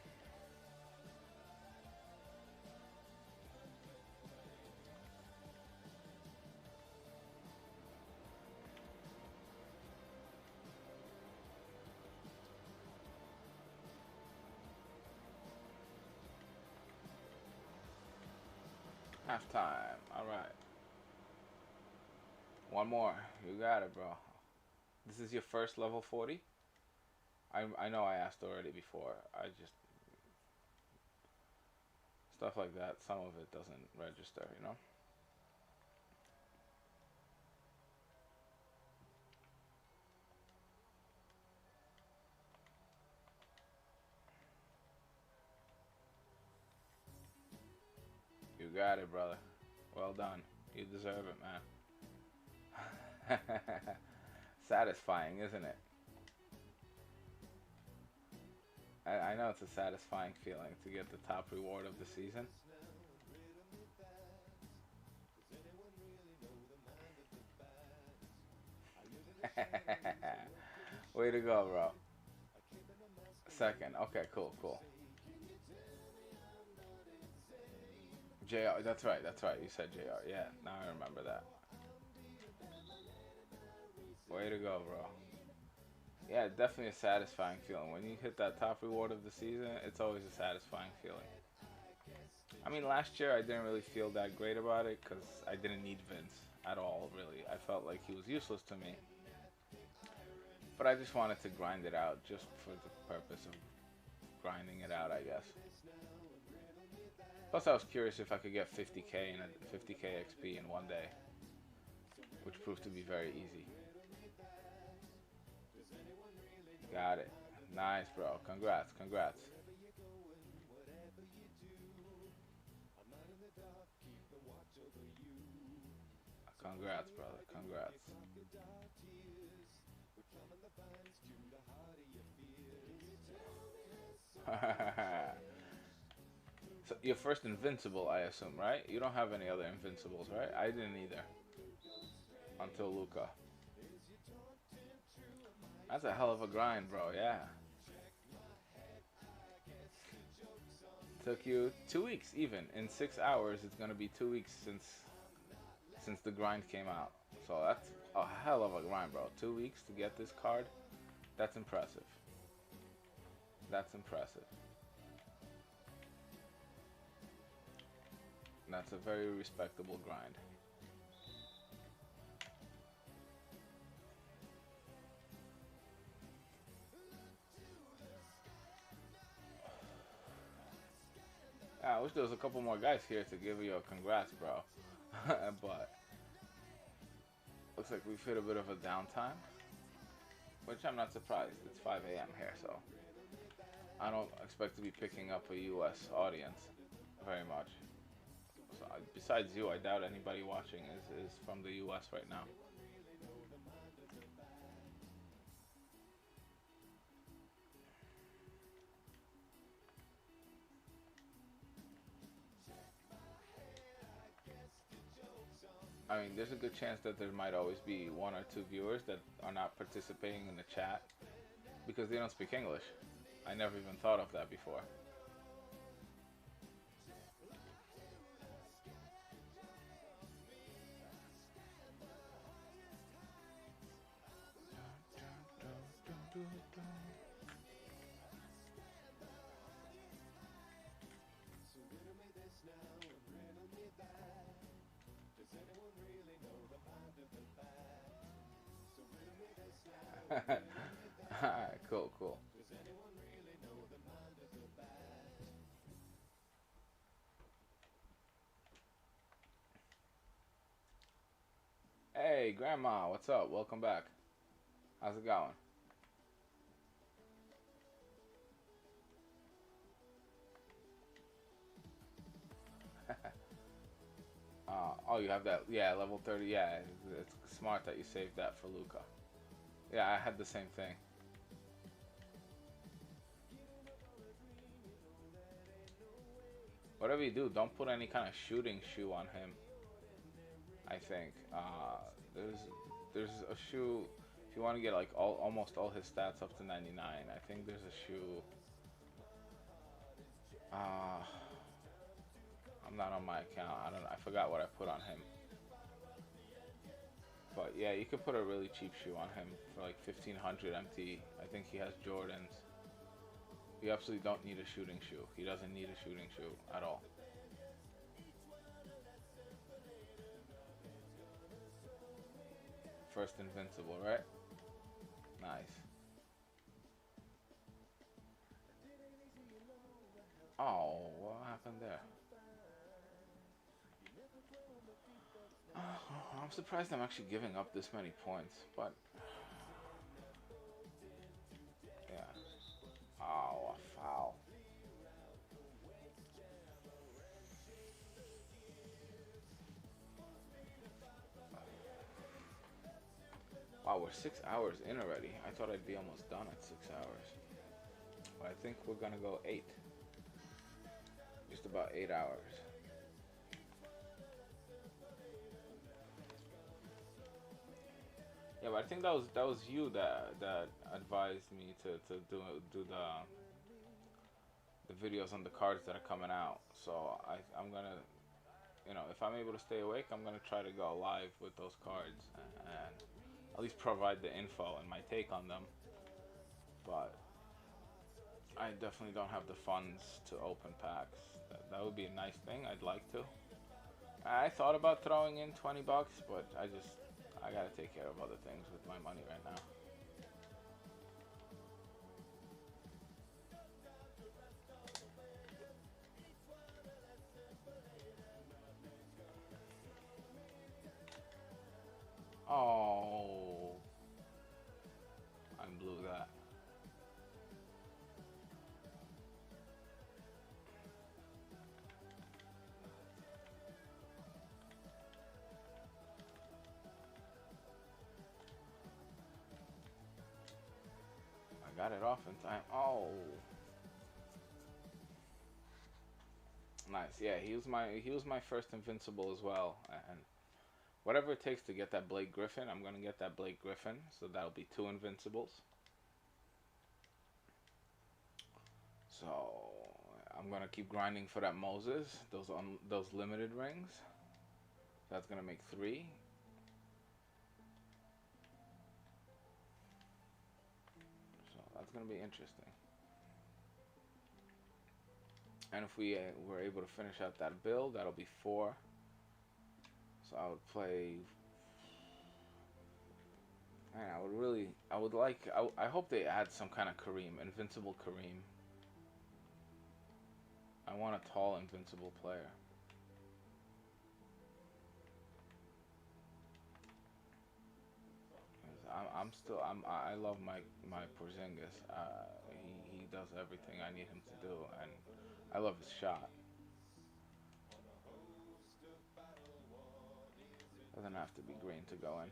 Halftime. All right. One more. You got it, bro. This is your first level 40? I know I asked already before. I just stuff like that. Some of it doesn't register, you know. You got it, brother. Well done. You deserve it, man. Satisfying, isn't it? I know it's a satisfying feeling to get the top reward of the season. Way to go, bro. Second. Okay, cool, cool. JR, that's right, that's right. You said JR. Yeah, now I remember that. Way to go, bro. Yeah, definitely a satisfying feeling. When you hit that top reward of the season, it's always a satisfying feeling. I mean, last year I didn't really feel that great about it because I didn't need Vince at all, really. I felt like he was useless to me. But I just wanted to grind it out just for the purpose of grinding it out, I guess. Plus, I was curious if I could get 50k and 50k XP in one day, which proved to be very easy. Got it. Nice, bro. Congrats, congrats. Congrats, brother. Congrats. So your first invincible, I assume, right? You don't have any other invincibles, right? I didn't either. Until Luca. That's a hell of a grind, bro. Yeah. Took you 2 weeks, even in 6 hours. It's gonna be 2 weeks since the grind came out. So that's a hell of a grind, bro. 2 weeks to get this card. That's impressive. That's impressive. That's a very respectable grind. Yeah, I wish there was a couple more guys here to give you a congrats, bro. But looks like we've hit a bit of a downtime, which I'm not surprised. It's 5 a.m. here, so I don't expect to be picking up a U.S. audience very much. So besides you, I doubt anybody watching is from the U.S. right now. I mean, there's a good chance that there might always be one or two viewers that are not participating in the chat because they don't speak English. I never even thought of that before. Alright, cool, cool. Hey, Grandma, what's up? Welcome back. How's it going? Oh, you have that? Yeah, level 30. Yeah, it's smart that you saved that for Luca. Yeah, I had the same thing. Whatever you do, don't put any kind of shooting shoe on him. I think there's a shoe if you want to get like almost all his stats up to 99. I think there's a shoe. I'm not on my account. I don't know. I forgot what I put on him. But yeah, you could put a really cheap shoe on him for like 1500 MT. I think he has Jordans. You absolutely don't need a shooting shoe. He doesn't need a shooting shoe at all. First invincible, right? Nice. Oh, what happened there? I'm surprised I'm actually giving up this many points, but yeah. Oh, a foul. Wow, we're 6 hours in already. I thought I'd be almost done at 6 hours. But I think we're gonna go 8. Just about 8 hours. Yeah, but I think that was you that advised me to do the videos on the cards that are coming out. So I'm gonna, you know, if I'm able to stay awake, I'm gonna try to go live with those cards and at least provide the info and my take on them. But I definitely don't have the funds to open packs. That would be a nice thing. I'd like to. I thought about throwing in 20 bucks, but I gotta take care of other things with my money right now. Oh, I blew that. I got it off in time. Oh, nice. Yeah, he was my first invincible as well, and whatever it takes to get that Blake Griffin, I'm gonna get that Blake Griffin. So that'll be 2 invincibles. So I'm gonna keep grinding for that Moses, those limited rings. That's gonna make 3. So that's gonna be interesting. And if we were able to finish out that build, that'll be 4. So I would play. Man, I hope they add some kind of Kareem, invincible Kareem. I want a tall, invincible player. I love my Porzingis. He does everything I need him to do, and I love his shot. Doesn't have to be green to go in.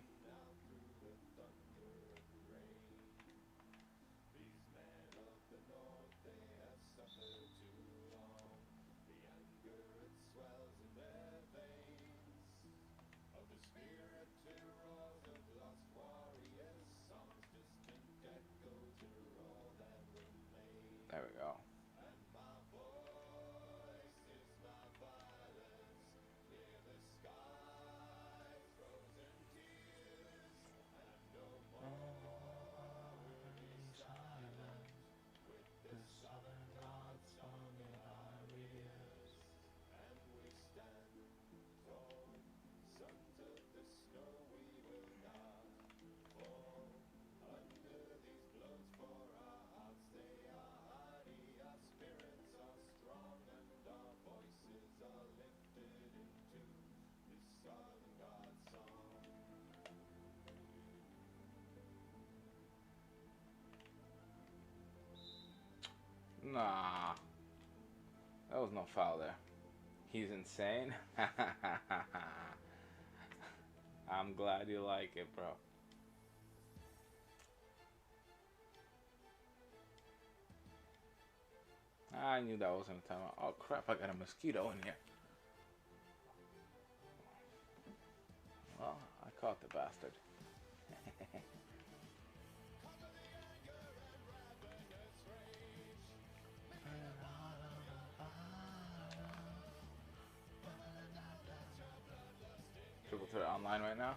There we go. Nah, that was no foul there. He's insane. I'm glad you like it, bro. I knew that wasn't a timeout. Oh crap, I got a mosquito in here. Well, I caught the bastard. Triple threat online right now?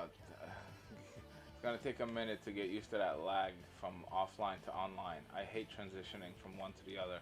It's gonna take a minute to get used to that lag from offline to online. I hate transitioning from one to the other.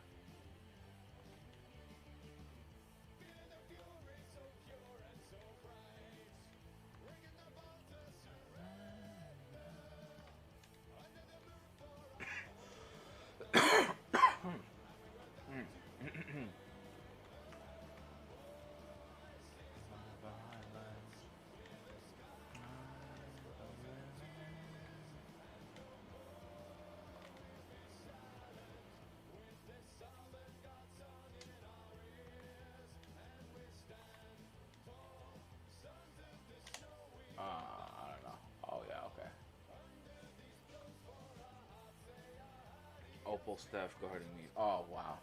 I don't know. Oh yeah, okay. Opal Steph guarding me. Oh wow.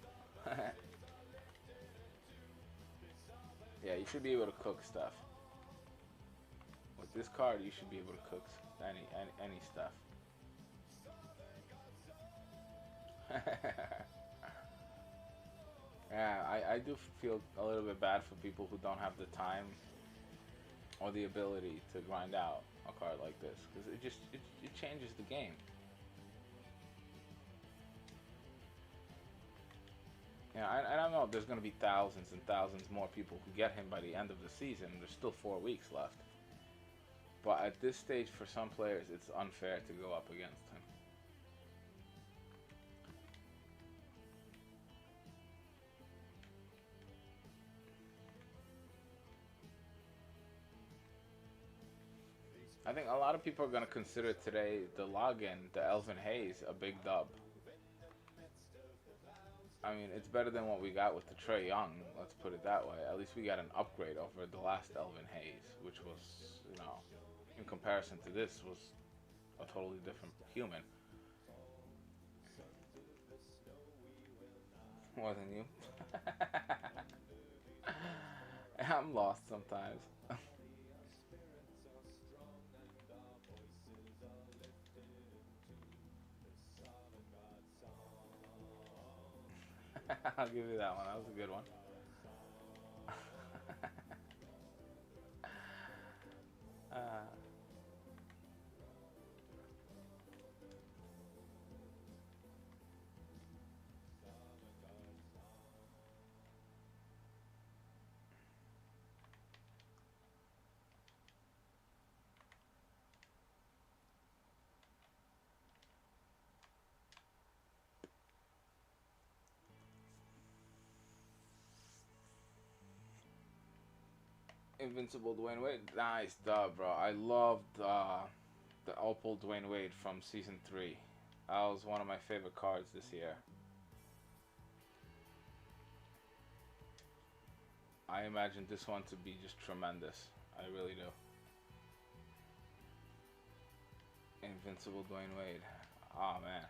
Yeah, you should be able to cook stuff. With this card, you should be able to cook any stuff. Yeah, I do feel a little bit bad for people who don't have the time or the ability to grind out a card like this, because it changes the game. Yeah, I don't know. There's going to be thousands and thousands more people who get him by the end of the season. There's still 4 weeks left. But at this stage, for some players, it's unfair to go up against him. I think a lot of people are going to consider today the login, the Elvin Hayes, a big dub. I mean, it's better than what we got with the Trae Young, let's put it that way. At least we got an upgrade over the last Elvin Hayes, which was, you know, in comparison to this, was a totally different human. More than you. I'm lost sometimes. I'll give you that one. That was a good one. Invincible Dwayne Wade. Nice dub, bro. I loved the Opal Dwayne Wade from Season 3. That was one of my favorite cards this year. I imagine this one to be just tremendous. I really do. Invincible Dwayne Wade. Oh man.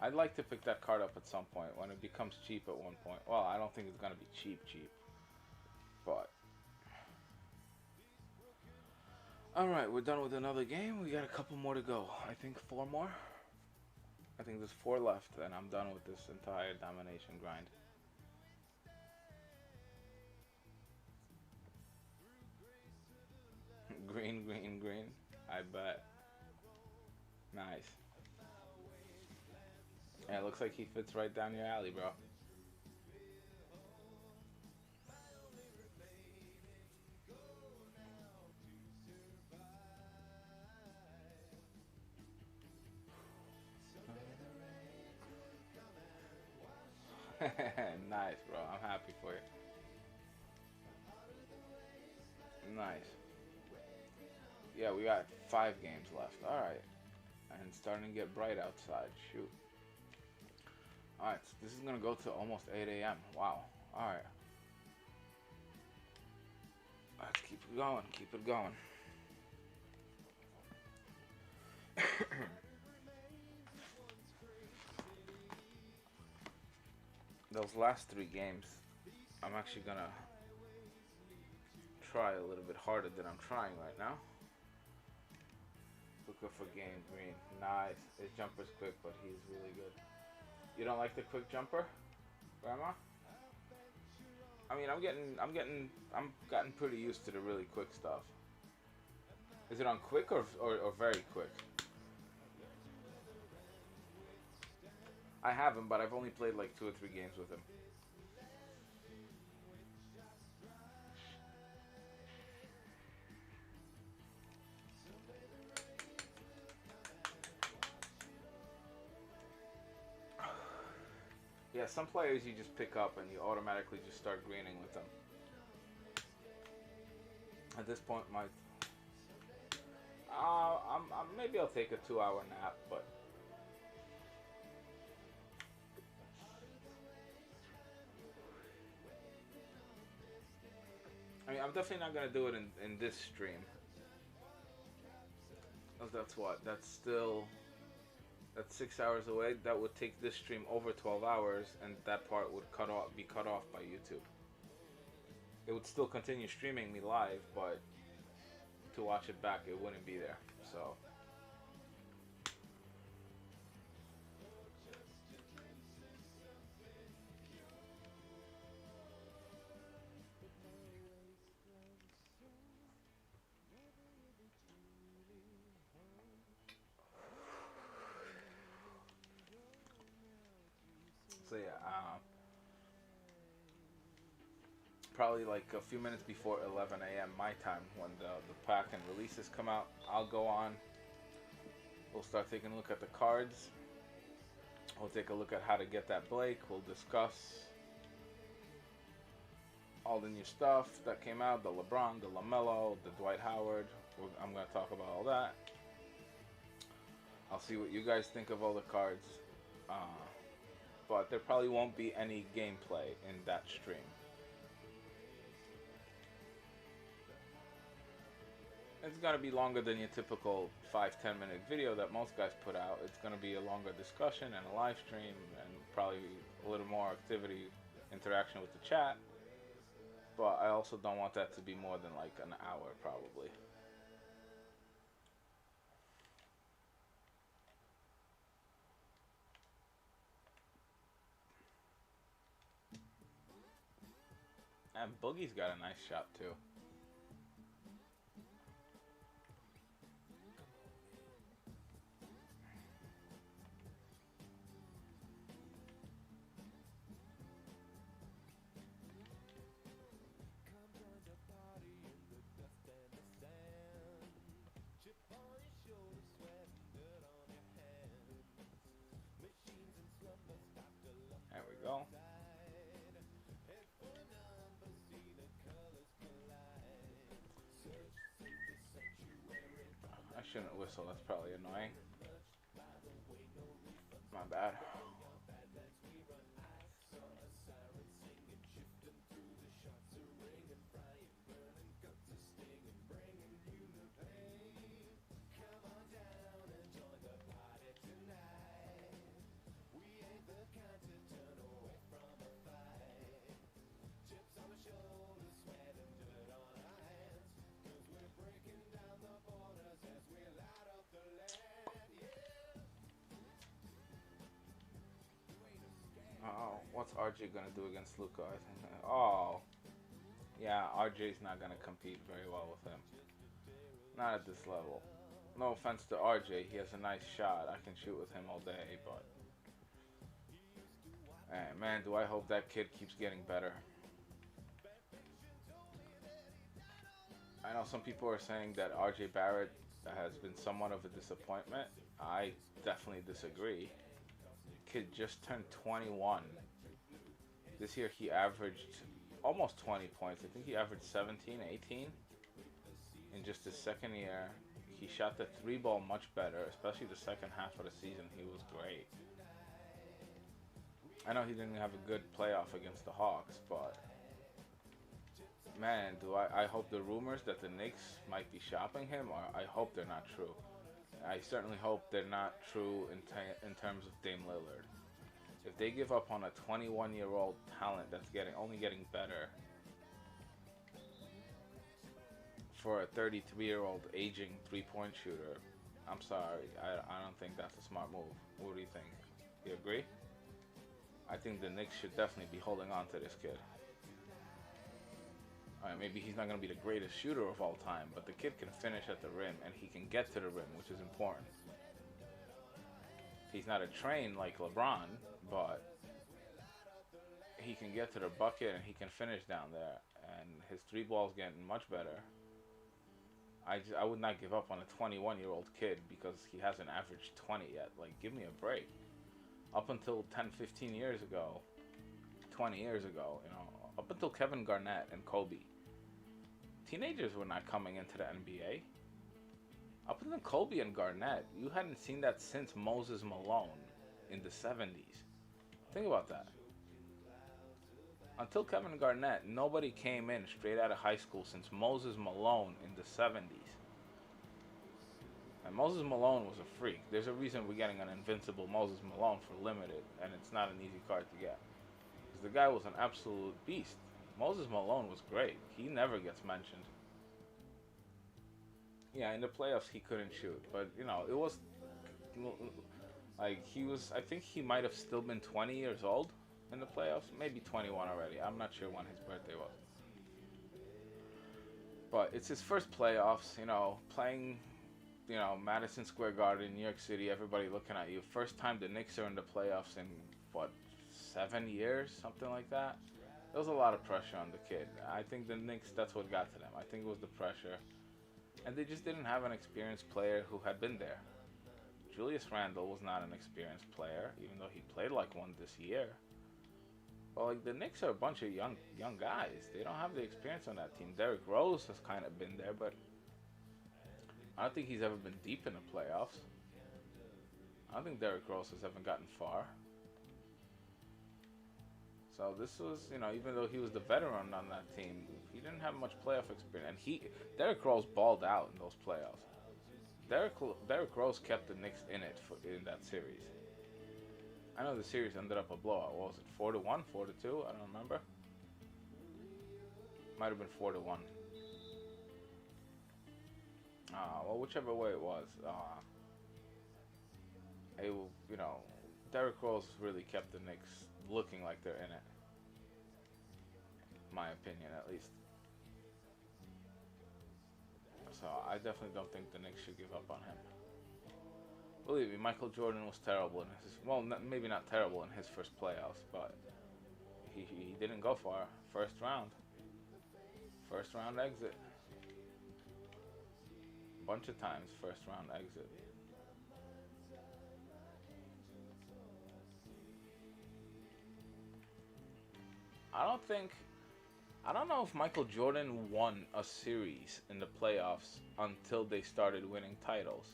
I'd like to pick that card up at some point when it becomes cheap at one point. Well, I don't think it's gonna be cheap. But alright, we're done with another game. We got a couple more to go. I think 4 more. I think there's 4 left and I'm done with this entire domination grind. Green, green, green. I bet. Nice. Yeah, it looks like he fits right down your alley, bro. Nice, bro. I'm happy for you. Nice. Yeah, we got 5 games left. Alright. And it's starting to get bright outside. Shoot. Alright, so this is going to go to almost 8 a.m. Wow. Alright. Let's keep it going. Keep it going. Those last 3 games, I'm actually going to try a little bit harder than I'm trying right now. Looking for game green. Nice. His jumper's quick, but he's really good. You don't like the quick jumper, Grandma? I mean, I'm gotten pretty used to the really quick stuff. Is it on quick or very quick? I haven't, but I've only played like 2 or 3 games with him. Yeah, some players you just pick up and you automatically just start greening with them. At this point, maybe I'll take a 2-hour nap, but I mean, I'm definitely not gonna do it in this stream. That's what? That's 6 hours away. That would take this stream over 12 hours, and that part would be cut off by YouTube. It would still continue streaming me live, but to watch it back, it wouldn't be there. So. So yeah, probably like a few minutes before 11 a.m. my time, when the pack and releases come out, I'll go on. We'll start taking a look at the cards. We'll take a look at how to get that Blake. We'll discuss all the new stuff that came out, the LeBron, the LaMelo, the Dwight Howard. I'm going to talk about all that. I'll see what you guys think of all the cards. But there probably won't be any gameplay in that stream. It's going to be longer than your typical 5-10 minute video that most guys put out. It's going to be a longer discussion and a live stream, and probably a little more activity, interaction with the chat. But I also don't want that to be more than like an hour, probably. And Boogie's got a nice shot too. There we go. I shouldn't whistle, that's probably annoying. My bad. What's RJ gonna do against Luca? I think. Oh, yeah, RJ's not gonna compete very well with him. Not at this level. No offense to RJ, he has a nice shot. I can shoot with him all day, but man, do I hope that kid keeps getting better. I know some people are saying that RJ Barrett has been somewhat of a disappointment. I definitely disagree. Kid just turned 21. This year he averaged almost 20 points. I think he averaged 17, 18 in just his second year. He shot the three ball much better, especially the second half of the season. He was great. I know he didn't have a good playoff against the Hawks, but man, I hope the rumors that the Knicks might be shopping him, or I hope they're not true. I certainly hope they're not true in terms of Dame Lillard. If they give up on a 21-year-old talent that's only getting better for a 33-year-old aging three-point shooter, I'm sorry. I don't think that's a smart move. What do you think? You agree? I think the Knicks should definitely be holding on to this kid. Alright, maybe he's not going to be the greatest shooter of all time, but the kid can finish at the rim, and he can get to the rim, which is important. He's not a train like LeBron, but he can get to the bucket, and he can finish down there, and his three ball's getting much better. I would not give up on a 21-year-old kid because he hasn't averaged 20 yet. Like, give me a break. Up until 10, 15 years ago, 20 years ago, up until Kevin Garnett and Kobe, teenagers were not coming into the NBA. Up until Kobe and Garnett, you hadn't seen that since Moses Malone in the 70s. Think about that. Until Kevin Garnett, nobody came in straight out of high school since Moses Malone in the 70s. And Moses Malone was a freak. There's a reason we're getting an invincible Moses Malone for limited, and it's not an easy card to get. Because the guy was an absolute beast. Moses Malone was great. He never gets mentioned. Yeah, in the playoffs he couldn't shoot, but it was like I think he might have still been 20 years old in the playoffs, maybe 21 already. I'm not sure when his birthday was. But it's his first playoffs, playing, Madison Square Garden, New York City, everybody looking at you. First time the Knicks are in the playoffs in, 7 years, something like that. There was a lot of pressure on the kid. I think the Knicks, that's what got to them. I think it was the pressure. And they just didn't have an experienced player who had been there. Julius Randle was not an experienced player, even though he played like one this year. But the Knicks are a bunch of young guys. They don't have the experience on that team. Derrick Rose has kind of been there, but I don't think he's ever been deep in the playoffs. I don't think Derrick Rose has ever gotten far. So this was, even though he was the veteran on that team, he didn't have much playoff experience. And Derrick Rose balled out in those playoffs. Derrick Rose kept the Knicks in it in that series. I know the series ended up a blowout. What was it, 4-1, 4-2? I don't remember. Might have been 4-1. Well, whichever way it was. Derrick Rose really kept the Knicks looking like they're in it. My opinion, at least. So I definitely don't think the Knicks should give up on him. Believe me, Michael Jordan was terrible in his, maybe not terrible in his first playoffs, but he didn't go far. First round exit. Bunch of times, first round exit. I don't know if Michael Jordan won a series in the playoffs until they started winning titles.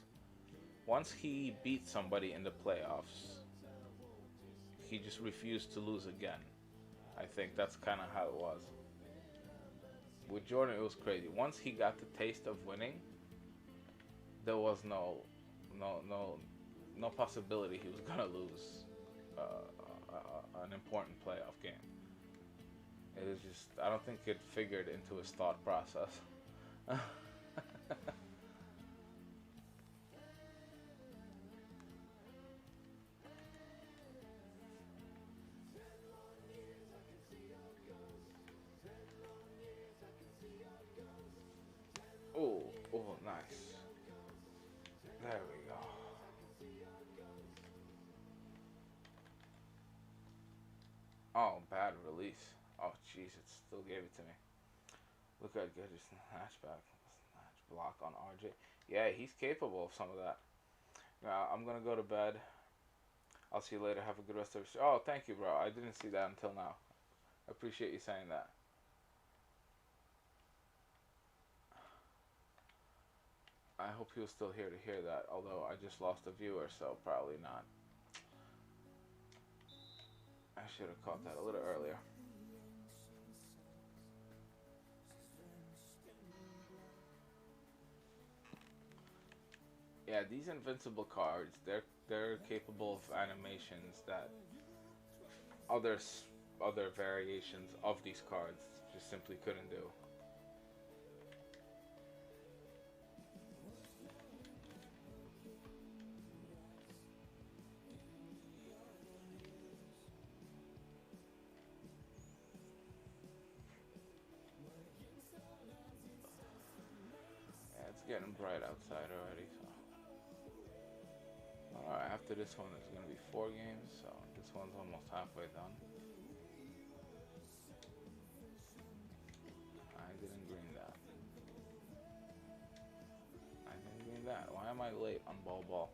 Once he beat somebody in the playoffs, he just refused to lose again. I think that's kind of how it was. With Jordan, it was crazy. Once he got the taste of winning, there was no possibility he was gonna lose an important playoff game. It was just, I don't think it figured into his thought process. There we go. Oh, bad release. Oh, jeez, it still gave it to me. Look at good hatchback. Snatch block on RJ. Yeah, he's capable of some of that. I'm gonna go to bed. I'll see you later. Have a good rest of your show. Oh, thank you, bro. I didn't see that until now. I appreciate you saying that. I hope he was still here to hear that, although I just lost a viewer, so probably not. I should have caught that a little earlier. Yeah, these invincible cards, they're capable of animations that other variations of these cards just simply couldn't do. Yeah, it's getting bright outside already, so. Alright, after this one there's gonna be 4 games, so this one's almost halfway done. I didn't green that. I didn't green that. Why am I late on ball?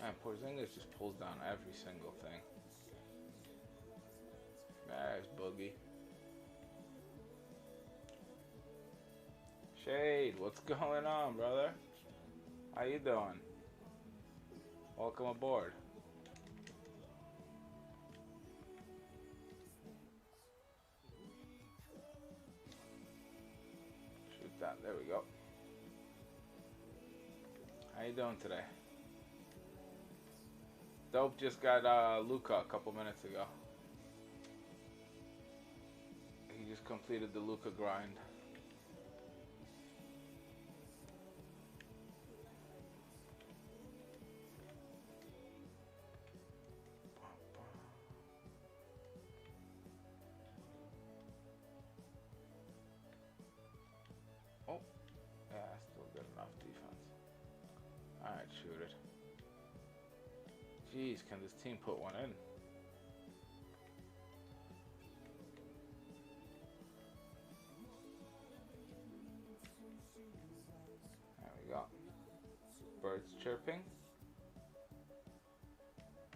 Man, Porzingis just pulls down every single thing. There's Boogie. Shade, what's going on, brother? How you doing? Welcome aboard. Shoot that. There we go. How you doing today? Dope just got Luka a couple minutes ago. He just completed the Luka grind. Oh, yeah, still good enough defense. Alright, shoot it. Jeez, can this team put one in? There we go. Birds chirping.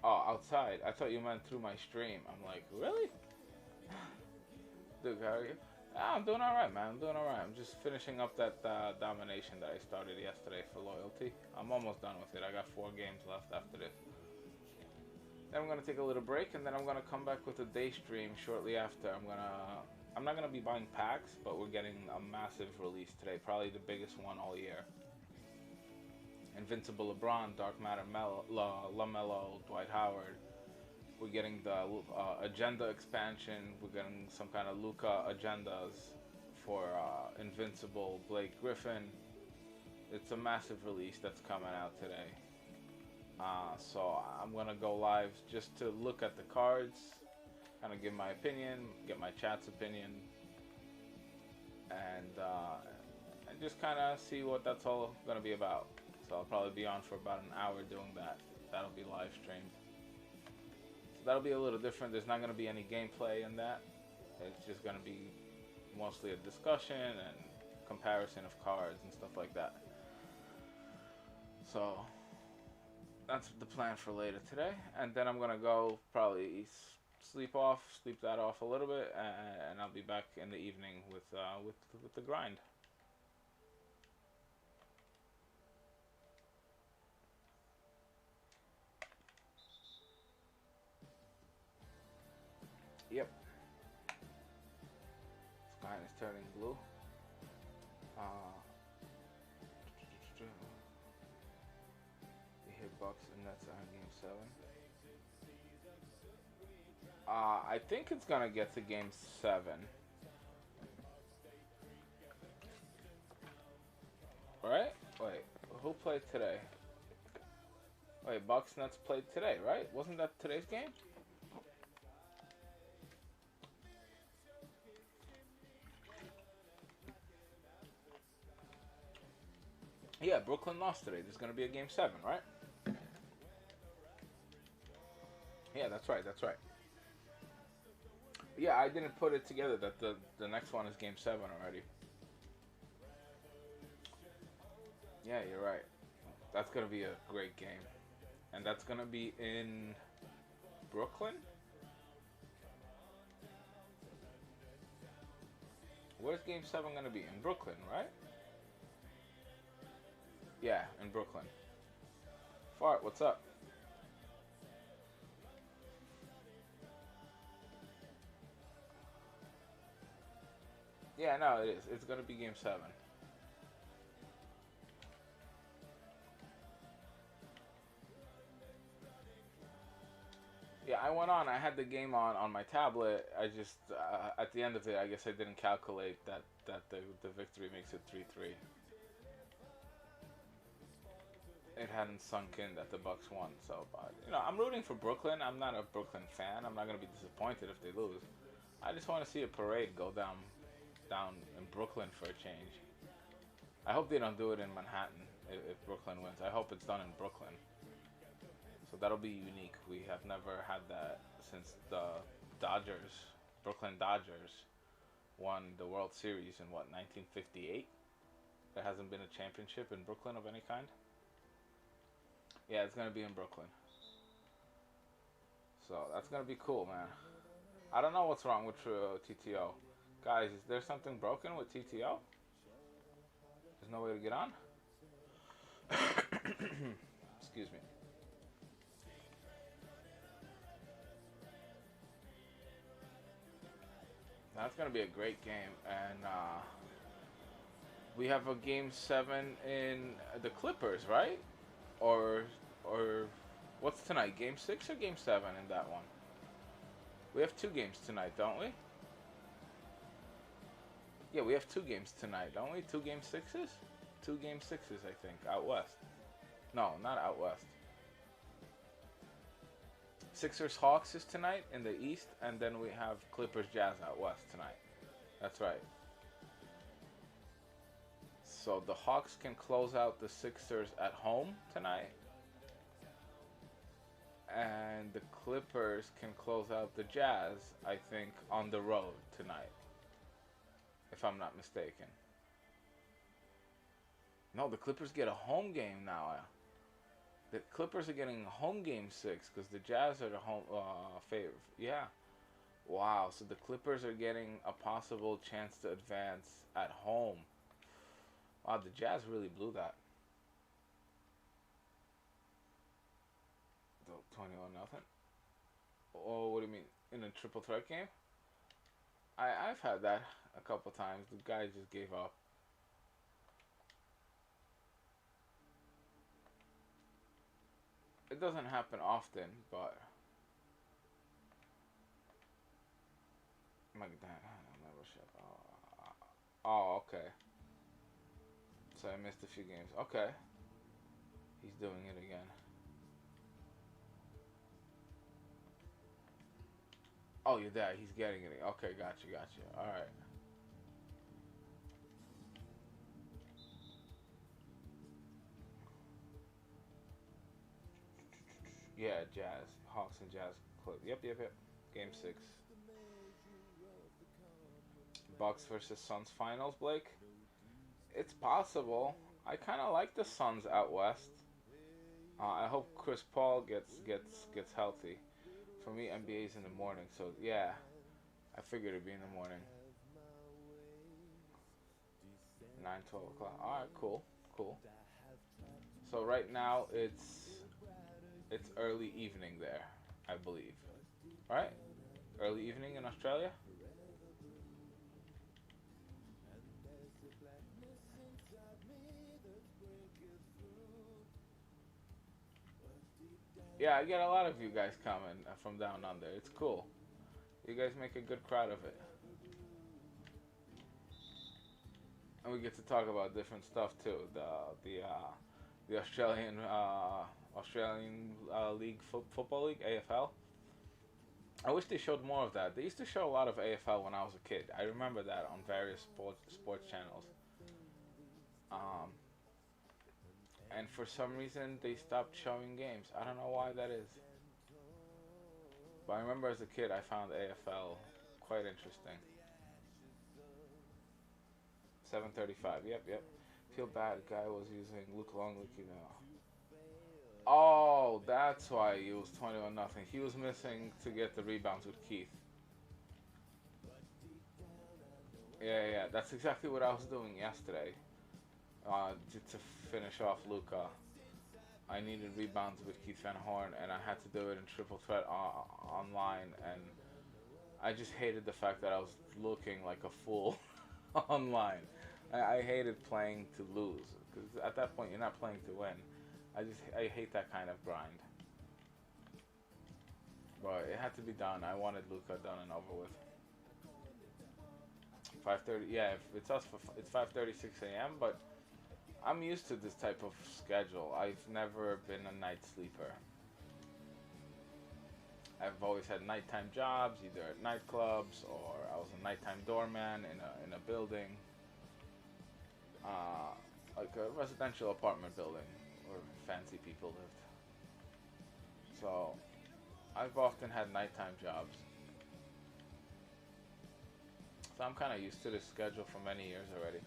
Oh, outside. I thought you meant through my stream. I'm like, really? Dude, how are you? Ah, I'm doing alright, man. I'm doing alright. I'm just finishing up that domination that I started yesterday for loyalty. I'm almost done with it. I got 4 games left after this. Then I'm gonna take a little break, and then I'm gonna come back with a day stream shortly after. I'm not gonna be buying packs, but we're getting a massive release today, probably the biggest one all year. Invincible LeBron, Dark Matter LaMelo, Dwight Howard. We're getting the agenda expansion. We're getting some kind of Luka agendas for Invincible Blake Griffin. It's a massive release that's coming out today. So I'm gonna go live just to look at the cards, kind of give my opinion, get my chat's opinion, and just kind of see what that's all gonna be about. So I'll probably be on for about an hour doing that. That'll be live streamed. So that'll be a little different. There's not gonna be any gameplay in that. It's just gonna be mostly a discussion and comparison of cards and stuff like that. So that's the plan for later today, and then I'm gonna go probably sleep that off a little bit, and I'll be back in the evening with the grind. Yep. Sky is turning blue. The hit Bucks and Nets are in Game 7. I think it's gonna get to game 7. Right? Wait, who played today? Wait, Bucks Nets played today, right? Wasn't that today's game? Yeah, Brooklyn lost today. There's gonna be a game 7, right? Yeah, that's right. That's right. Yeah, I didn't put it together that the next one is game 7 already. Yeah, you're right. That's gonna be a great game, and that's gonna be in Brooklyn. Where's game 7 gonna be? In Brooklyn, right? Yeah, in Brooklyn. Fart, what's up? Yeah, no, it is. It's gonna be game 7. Yeah, I went on. I had the game on my tablet. I just at the end of it, I guess I didn't calculate that the victory makes it 3-3. It hadn't sunk in that the Bucks won. So, but I'm rooting for Brooklyn. I'm not a Brooklyn fan. I'm not gonna be disappointed if they lose. I just want to see a parade go down in Brooklyn for a change. I hope they don't do it in Manhattan if Brooklyn wins. I hope it's done in Brooklyn. So that'll be unique. We have never had that since the Dodgers, Brooklyn Dodgers, won the World Series in what, 1958? There hasn't been a championship in Brooklyn of any kind. Yeah, it's gonna be in Brooklyn. So that's gonna be cool, man. I don't know what's wrong with TTO. Guys, is there something broken with TTO? There's no way to get on? Excuse me. That's gonna be a great game, and we have a game 7 in the Clippers, right? Or what's tonight? Game 6 or game 7 in that one? We have 2 games tonight, don't we? Yeah, we have 2 games tonight, don't we? 2 game 6s? 2 game 6s, I think, out west. No, not out west. Sixers Hawks is tonight in the east, and then we have Clippers Jazz out west tonight. That's right. So the Hawks can close out the Sixers at home tonight, and the Clippers can close out the Jazz, I think, on the road tonight, if I'm not mistaken. No, the Clippers get a home game now. The Clippers are getting home game 6 because the Jazz are the home favorite. Yeah. Wow. So the Clippers are getting a possible chance to advance at home. Wow, the Jazz really blew that. 21-0. Oh, what do you mean? In a triple threat game? I've had that a couple times. The guy just gave up. It doesn't happen often, but membership. Oh, okay. So I missed a few games. Okay. He's doing it again. Oh, you're there. He's getting it. Okay, gotcha. Alright. Yeah, Jazz. Hawks and Jazz. Yep. Game 6. Bucks versus Suns finals, Blake? It's possible. I kind of like the Suns out west. I hope Chris Paul gets healthy. For me, NBA's in the morning, so yeah, I figured it'd be in the morning. 9, 12 o'clock. All right, cool. So right now it's early evening there, I believe. Right? Early evening in Australia. Yeah, I get a lot of you guys coming from down under. It's cool. You guys make a good crowd of it. And we get to talk about different stuff too. The Australian League Football League, AFL. I wish they showed more of that. They used to show a lot of AFL when I was a kid. I remember that on various sports channels. Um, and for some reason they stopped showing games. I don't know why that is. But I remember as a kid I found AFL quite interesting. 7:35. Yep. Feel bad. Guy was using Luke Longley now. Oh, that's why he was 21 nothing. He was missing to get the rebounds with Keith. Yeah. That's exactly what I was doing yesterday. To finish off Luca, I needed rebounds with Keith Van Horn, and I had to do it in triple threat online, and I just hated the fact that I was looking like a fool online. I hated playing to lose, because at that point you're not playing to win. I hate that kind of grind. But it had to be done. I wanted Luca done and over with. 5:30. Yeah, if it's us, it's 5:36 a.m. But I'm used to this type of schedule. I've never been a night sleeper. I've always had nighttime jobs, either at nightclubs or I was a nighttime doorman in a building, like a residential apartment building where fancy people lived. So I've often had nighttime jobs. So I'm kind of used to this schedule for many years already.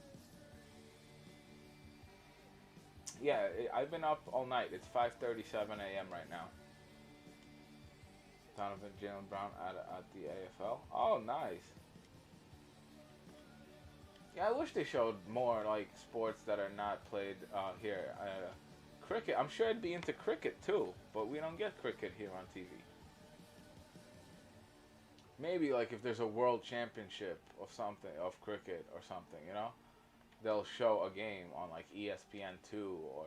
Yeah, I've been up all night. It's 5:37 a.m. right now. Donovan Jalen Brown at the AFL. Oh, nice. Yeah, I wish they showed more like sports that are not played here. Cricket. I'm sure I'd be into cricket too, but we don't get cricket here on TV. Maybe like if there's a world championship of something of cricket or something, they'll show a game on like ESPN2 or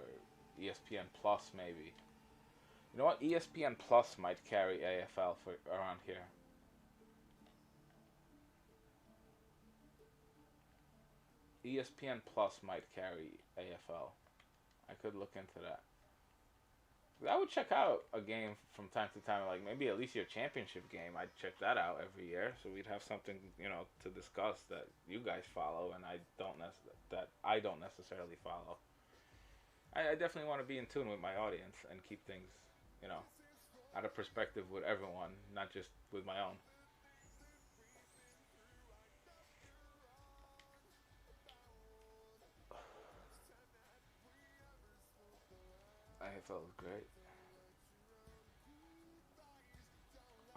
ESPN Plus maybe. You know what? ESPN Plus might carry AFL for around here. ESPN Plus might carry AFL. I could look into that. I would check out a game from time to time, like maybe at least your championship game. I'd check that out every year, so we'd have something, to discuss that you guys follow and I don't necessarily follow. I definitely want to be in tune with my audience and keep things, out of perspective with everyone, not just with my own. AFL is great.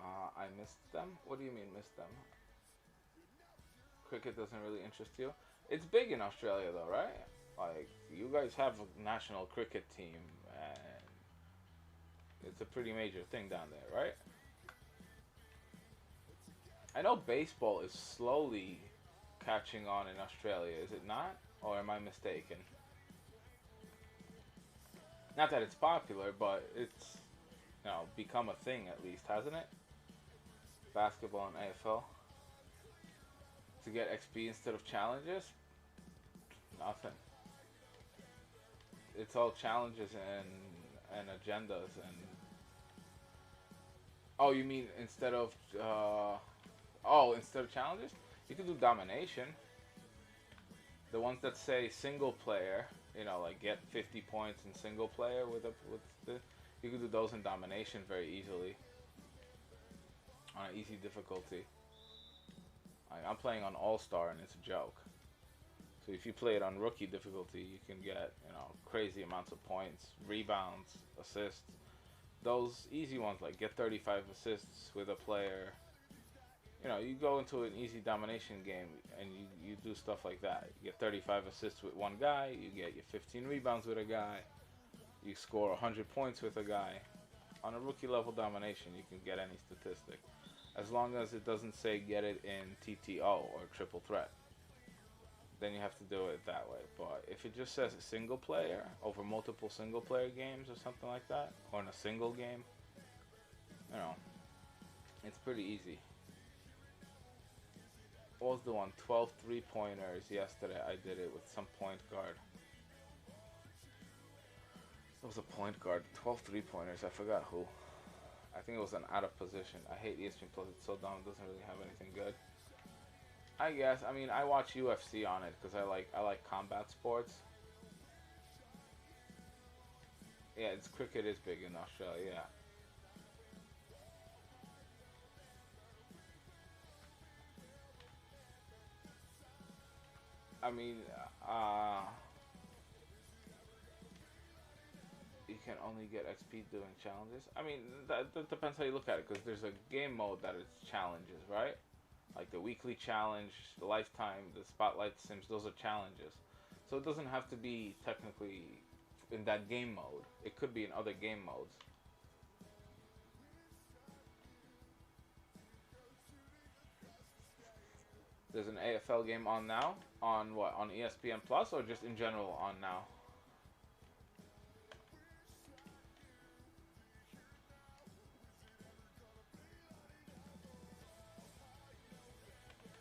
I missed them? What do you mean missed them? Cricket doesn't really interest you? It's big in Australia though, right? Like, you guys have a national cricket team and it's a pretty major thing down there, right? I know baseball is slowly catching on in Australia, is it not? Or am I mistaken? Not that it's popular, but it's, become a thing at least, hasn't it? Basketball and AFL. To get XP instead of challenges? Nothing. It's all challenges and agendas and... Oh, you mean instead of... instead of challenges? You can do Domination. The ones that say single player, like get 50 points in single player you can do those in Domination very easily. On an easy difficulty. I'm playing on All-Star and it's a joke. So if you play it on rookie difficulty, you can get, crazy amounts of points, rebounds, assists. Those easy ones, like get 35 assists with a player. You go into an easy domination game and you do stuff like that. You get 35 assists with one guy, you get your 15 rebounds with a guy, you score 100 points with a guy. On a rookie level domination, you can get any statistic. As long as it doesn't say get it in TTO or triple threat. Then you have to do it that way. But if it just says a single player over multiple single player games or something like that, or in a single game, it's pretty easy. What was the one? 12 3-pointers yesterday. I did it with some point guard. It was a point guard. 12 3-pointers. I forgot who. I think it was an out of position. I hate ESPN Plus. It's so dumb. It doesn't really have anything good. I guess. I mean, I watch UFC on it because I like combat sports. Yeah, it's cricket is big in Australia. Yeah. I mean, uh, you can only get XP doing challenges. I mean, that depends how you look at it, because there's a game mode that is challenges, right? Like the weekly challenge, the lifetime, the spotlight sims, those are challenges. So it doesn't have to be technically in that game mode. It could be in other game modes. There's an AFL game on now. On what? On ESPN Plus, or just in general on now?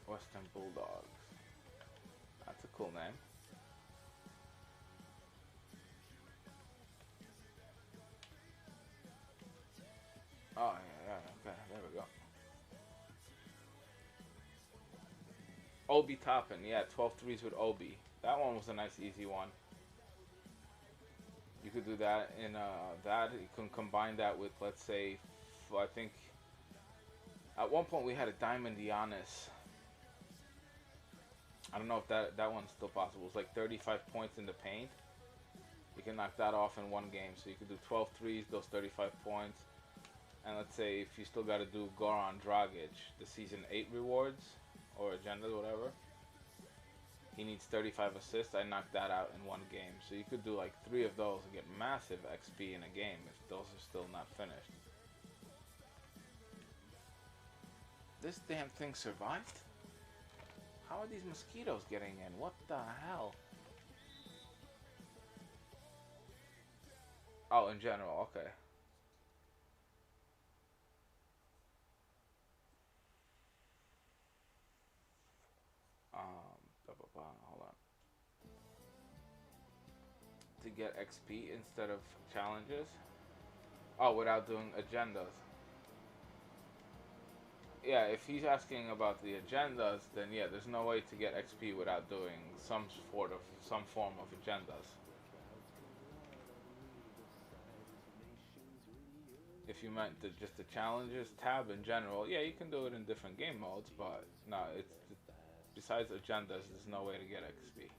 Western Bulldogs. That's a cool name. Oh, yeah, yeah, okay, there we go. Obi Toppin, yeah, 12 threes with Obi. That one was a nice, easy one. You could do that in that. You can combine that with, let's say, I think at one point we had a Diamond Giannis. I don't know if that one's still possible. It's like 35 points in the paint. You can knock that off in one game. So you could do 12 threes, those 35 points. And let's say if you still got to do Goran Dragic, the Season 8 rewards, or agendas, whatever. He needs 35 assists. I knocked that out in one game. So you could do like 3 of those and get massive XP in a game if those are still not finished. This damn thing survived? How are these mosquitoes getting in? What the hell? Oh, in general, okay. Hold on. To get XP instead of challenges? Oh, without doing agendas. Yeah, if he's asking about the agendas, then yeah, there's no way to get XP without doing some form of agendas. If you meant just the challenges tab in general, yeah, you can do it in different game modes, but no, it's besides agendas, there's no way to get XP.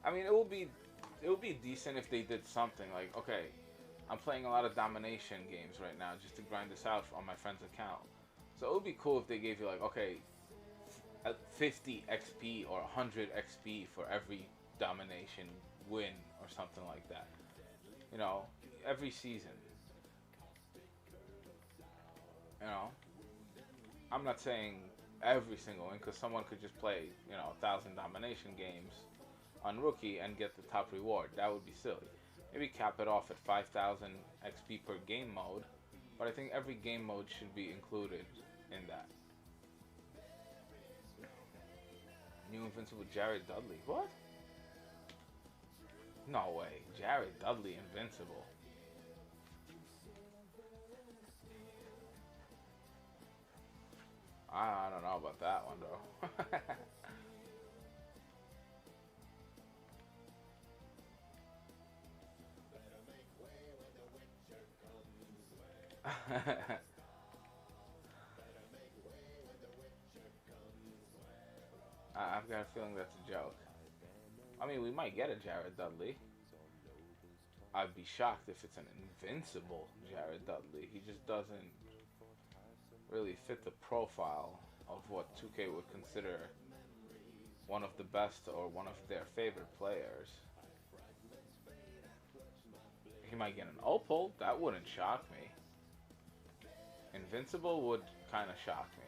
I mean, it would be decent if they did something like, okay, I'm playing a lot of Domination games right now just to grind this out on my friend's account. So it would be cool if they gave you like, okay, 50 XP or 100 XP for every Domination win or something like that. You know, every season. You know, I'm not saying every single win, because someone could just play, 1,000 Domination games on rookie and get the top reward. That would be silly. Maybe cap it off at 5,000 XP per game mode, but I think every game mode should be included in that. New Invincible Jared Dudley. What? No way. Jared Dudley Invincible. I don't know about that one though. I've got a feeling that's a joke. I mean, we might get a Jared Dudley. I'd be shocked if it's an invincible Jared Dudley. He just doesn't really fit the profile of what 2K would consider one of the best or one of their favorite players. He might get an Opal. That wouldn't shock me. Invincible would kind of shock me.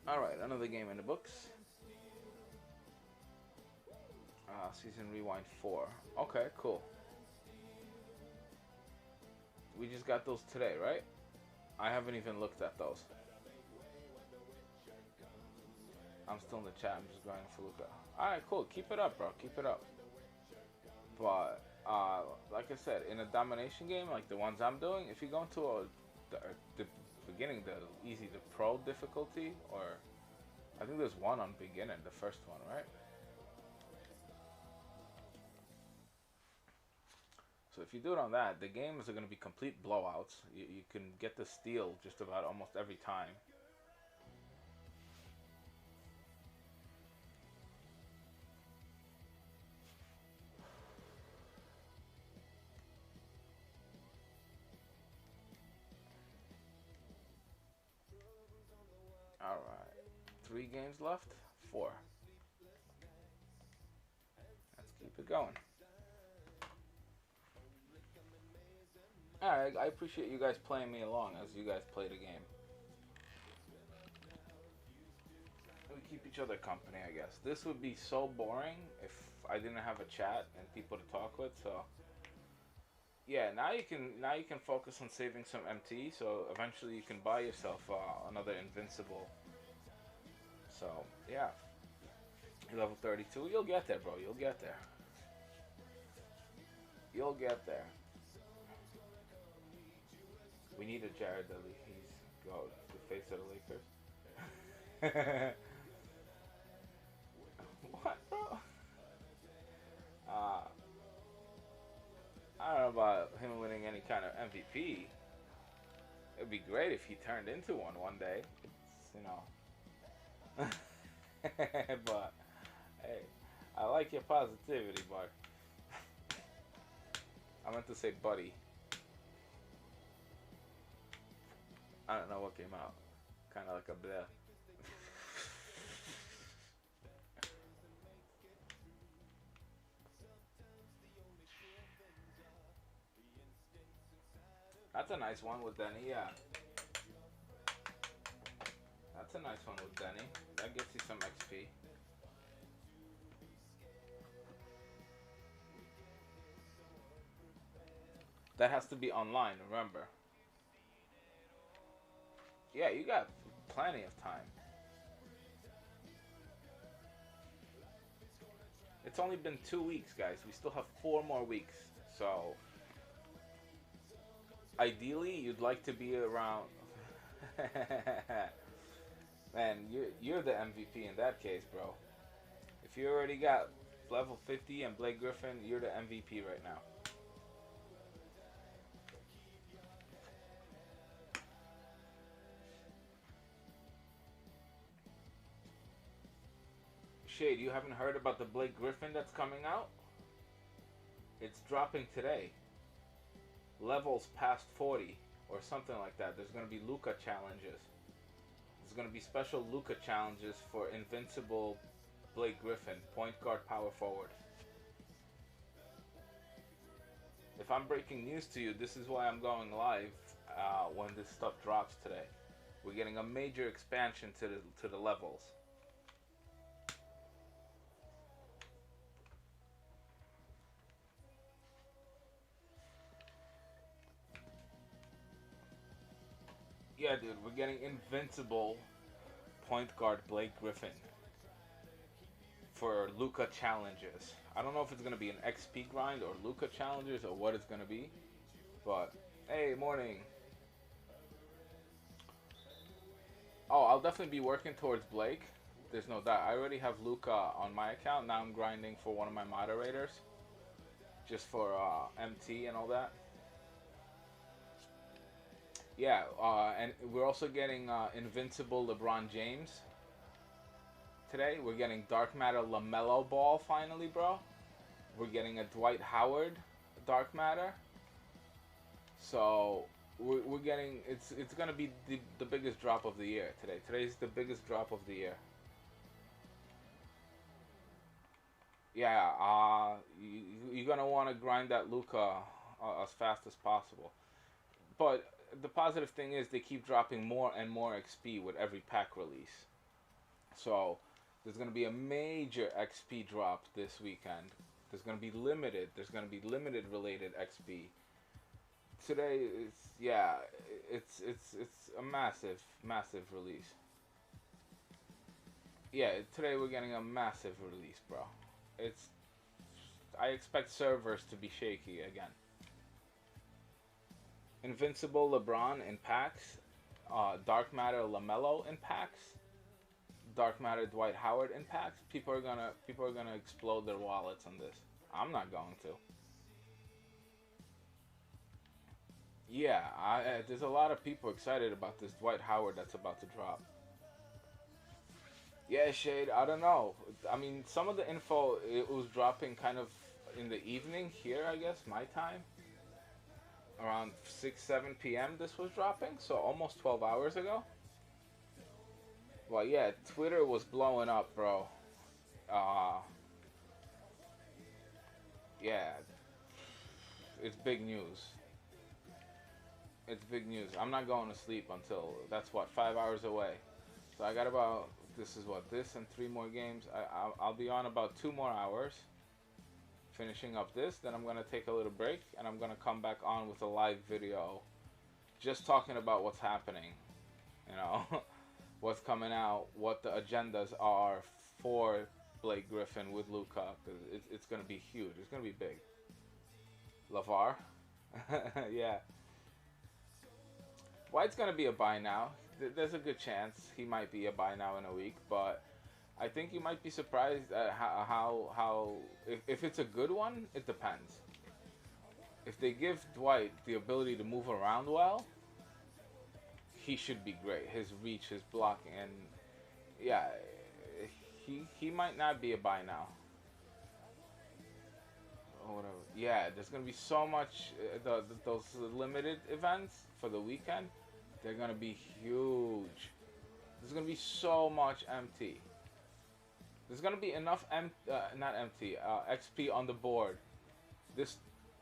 Alright, another game in the books. Season Rewind 4. Okay, cool. We just got those today, right? I haven't even looked at those. I'm still in the chat. I'm just grinding for Luca. Alright, cool. Keep it up, bro. Keep it up. But, like I said, in a domination game, like the ones I'm doing, if you go into the beginning, the easy to pro difficulty, or I think there's one on beginning, the first one, right? So if you do it on that, the games are going to be complete blowouts. You can get the steal just about almost every time. Alright. 3 games left? 4. Let's keep it going. Alright, I appreciate you guys playing me along as you guys play the game. We keep each other company, I guess. This would be so boring if I didn't have a chat and people to talk with, so yeah, now you can focus on saving some MT, so eventually you can buy yourself another invincible. So yeah, you're level 32. You'll get there, bro. You'll get there. You'll get there. We need a Jared Dudley. He's the face of the Lakers. What, bro? I don't know about him winning any kind of MVP. It'd be great if he turned into one day. It's, you know. But hey, I like your positivity, but I meant to say buddy. I don't know what came out. Kind of like a bleh. That's a nice one with Denny, yeah. That's a nice one with Denny. That gets you some XP. That has to be online, remember. Yeah, you got plenty of time. It's only been 2 weeks, guys. We still have 4 more weeks. So, ideally, you'd like to be around... Man, you're the MVP in that case, bro. If you already got level 50 and Blake Griffin, you're the MVP right now. Shade, you haven't heard about the Blake Griffin that's coming out? It's dropping today. Levels past 40 or something like that. There's going to be Luka challenges. There's going to be special Luka challenges for invincible Blake Griffin, point guard, power forward. If I'm breaking news to you, this is why I'm going live when this stuff drops today. We're getting a major expansion to the levels. Yeah, dude, we're getting invincible point guard Blake Griffin for Luka challenges. I don't know if it's going to be an XP grind or Luka challenges or what it's going to be. But, hey, morning. Oh, I'll definitely be working towards Blake. There's no doubt. I already have Luka on my account. Now I'm grinding for one of my moderators. Just for MT and all that. Yeah, and we're also getting Invincible LeBron James. Today, we're getting Dark Matter LaMelo Ball finally, bro. We're getting a Dwight Howard Dark Matter. So, we're getting... It's going to be the biggest drop of the year today. Today's the biggest drop of the year. Yeah, you're going to want to grind that Luka as fast as possible. But the positive thing is they keep dropping more and more XP with every pack release. So There's gonna be a major XP drop this weekend. There's gonna be limited. There's gonna be limited related XP. Today is yeah, it's a massive release. Yeah, today we're getting a massive release, bro. It's I expect servers to be shaky again. Invincible LeBron in packs, Dark Matter LaMelo in packs, Dark Matter Dwight Howard in packs. People are gonna explode their wallets on this. I'm not going to. Yeah, there's a lot of people excited about this Dwight Howard that's about to drop. Yeah, Shade. I don't know. I mean, some of the info it was dropping kind of in the evening here, I guess, my time. Around 6, 7 p.m. this was dropping, so almost 12 hours ago. Well, yeah, Twitter was blowing up, bro. Uh, yeah, it's big news. It's big news. I'm not going to sleep until that's what 5 hours away. So I got about this is what this and 3 more games. I'll be on about 2 more hours, finishing up this. Then I'm gonna take a little break and I'm gonna come back on with a live video, just talking about what's happening. You know, what's coming out, what the agendas are for Blake Griffin with Luka, because it's gonna be huge. It's gonna be big. LeVar, yeah. White's gonna be a buy now. There's a good chance he might be a buy now in a week, but I think you might be surprised at how if it's a good one, it depends. If they give Dwight the ability to move around well, he should be great. His reach, his blocking, and yeah, he might not be a buy now. Or whatever. Yeah, there's gonna be so much. Those limited events for the weekend, they're gonna be huge. There's gonna be so much MT. There's gonna be enough not MT, XP on the board this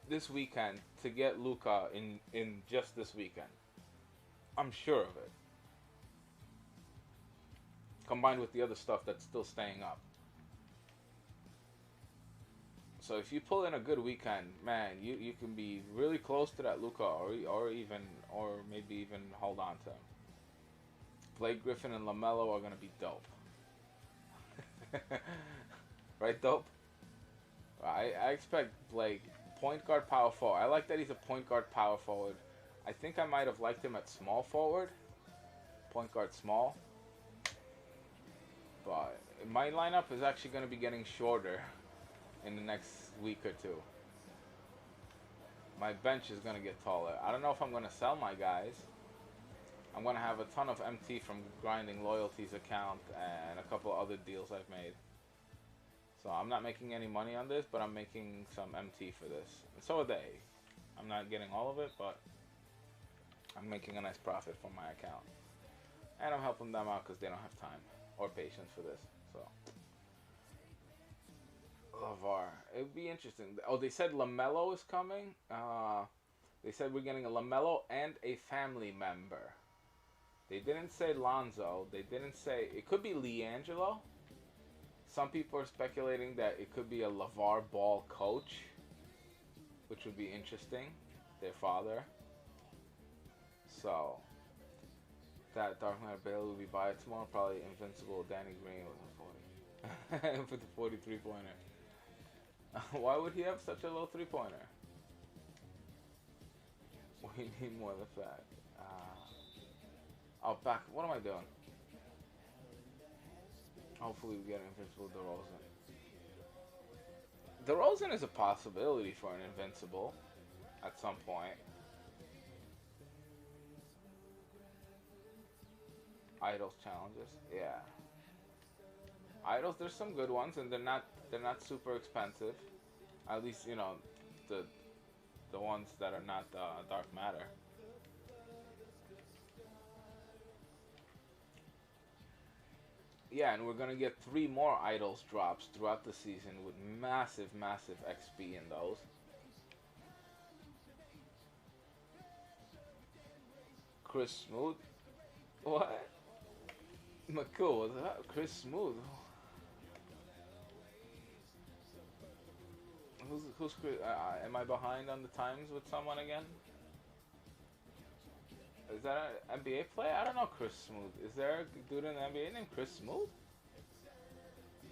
this weekend to get Luka in just this weekend. I'm sure of it. Combined with the other stuff that's still staying up. So if you pull in a good weekend, man, you can be really close to that Luka, or maybe even hold on to him. Blake Griffin and LaMelo are gonna be dope. Right, dope? I expect Blake point guard power forward. I like that he's a point guard power forward. I think I might have liked him at small forward, point guard small. But my lineup is actually going to be getting shorter in the next week or two. My bench is going to get taller. I don't know if I'm going to sell my guys. I'm going to have a ton of MT from grinding loyalties account and a couple other deals I've made. So I'm not making any money on this, but I'm making some MT for this. And so are they. I'm not getting all of it, but I'm making a nice profit from my account. And I'm helping them out because they don't have time or patience for this. So LeVar, it would be interesting. Oh, they said LaMelo is coming. They said we're getting a LaMelo and a family member. They didn't say Lonzo. They didn't say it could be LiAngelo. Some people are speculating that it could be a LeVar Ball coach, which would be interesting. Their father. So that Dark Matter Bailey will be by tomorrow. Probably Invincible Danny Green with a 40 for the 43 pointer. Why would he have such a low 3-pointer? We need more than that. Oh, back. What am I doing? Hopefully we get Invincible DeRozan. DeRozan is a possibility for an Invincible at some point. Idols challenges, yeah. Idols, there's some good ones, and they're not super expensive. At least the ones that are not Dark Matter. Yeah, and we're gonna get 3 more Idols drops throughout the season with massive XP in those. Chris Smooth, what? McCool, Chris Smooth. Am I behind on the times with someone again? Is that an NBA player? I don't know Chris Smooth. Is there a dude in the NBA named Chris Smooth?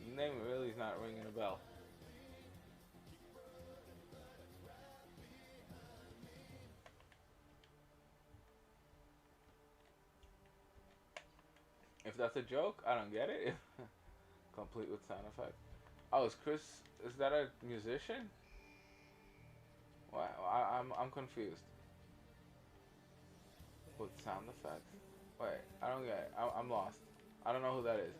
The name really is not ringing a bell. If that's a joke, I don't get it. Complete with sound effect. Oh, is that a musician? Wow, I'm confused. With sound effects? Wait, I don't get it. I'm lost. I don't know who that is.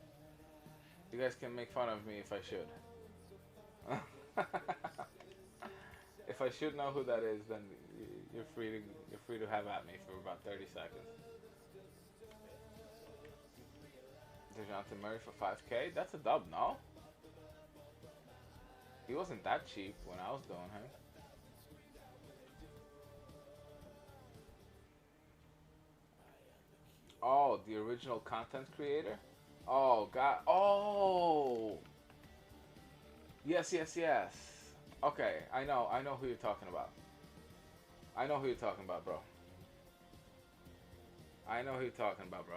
You guys can make fun of me if I should. If I should know who that is, then you're free to have at me for about 30 seconds. DeJounte Murray for 5K? That's a dub, no? He wasn't that cheap when I was doing him. Oh, the original content creator? Oh, God. Oh! Yes, yes, yes. Okay, I know who you're talking about. I know who you're talking about, bro. I know who you're talking about, bro.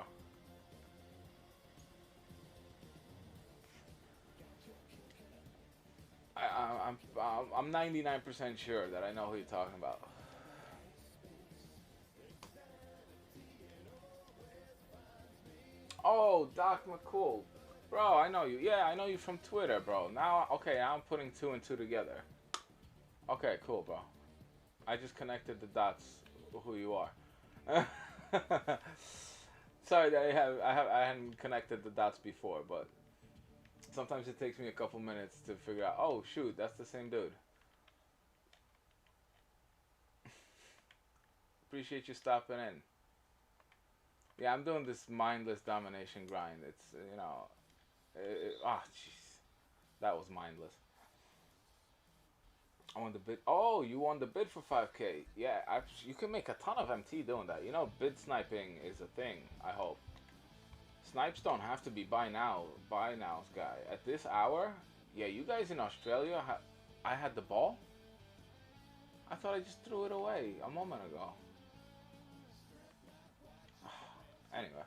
I'm 99% sure that I know who you're talking about. Oh, Doc McCool. Bro, I know you. Yeah, I know you from Twitter, bro. Now, okay, I'm putting two and two together. Okay, cool, bro. I just connected the dots who you are. Sorry that I hadn't connected the dots before, but sometimes it takes me a couple minutes to figure out, oh shoot, that's the same dude. Appreciate you stopping in. Yeah, I'm doing this mindless domination grind. It's, jeez. That was mindless. I won the bid. Oh, you won the bid for 5K. Yeah, you can make a ton of MT doing that. You know, bid sniping is a thing, I hope. Snipes don't have to be buy nows, guy. At this hour, yeah, you guys in Australia, I had the ball? I thought I just threw it away a moment ago. Anyway.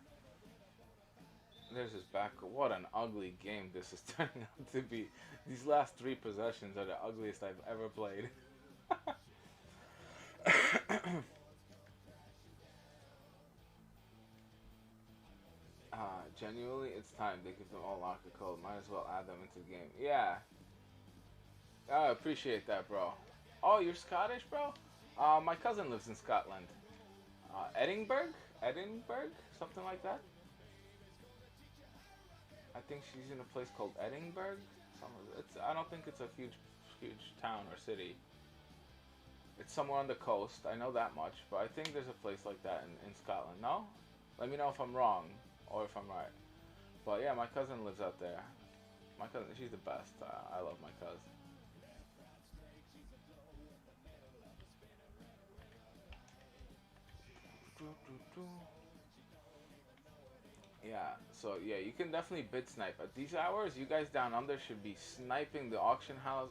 There's his back. What an ugly game this is turning out to be. These last three possessions are the ugliest I've ever played. Genuinely, it's time. They give them all locker code. Might as well add them into the game. Yeah. I appreciate that, bro. Oh, you're Scottish, bro? My cousin lives in Scotland. Edinburgh? Edinburgh? Something like that? I think she's in a place called Edinburgh. I don't think it's a huge town or city. It's somewhere on the coast. I know that much, but I think there's a place like that in Scotland. No? Let me know if I'm wrong or if I'm right. But yeah, my cousin lives out there. My cousin, she's the best. I love my cousin. Yeah, so yeah, you can definitely bid snipe. At these hours, you guys down under should be sniping the auction house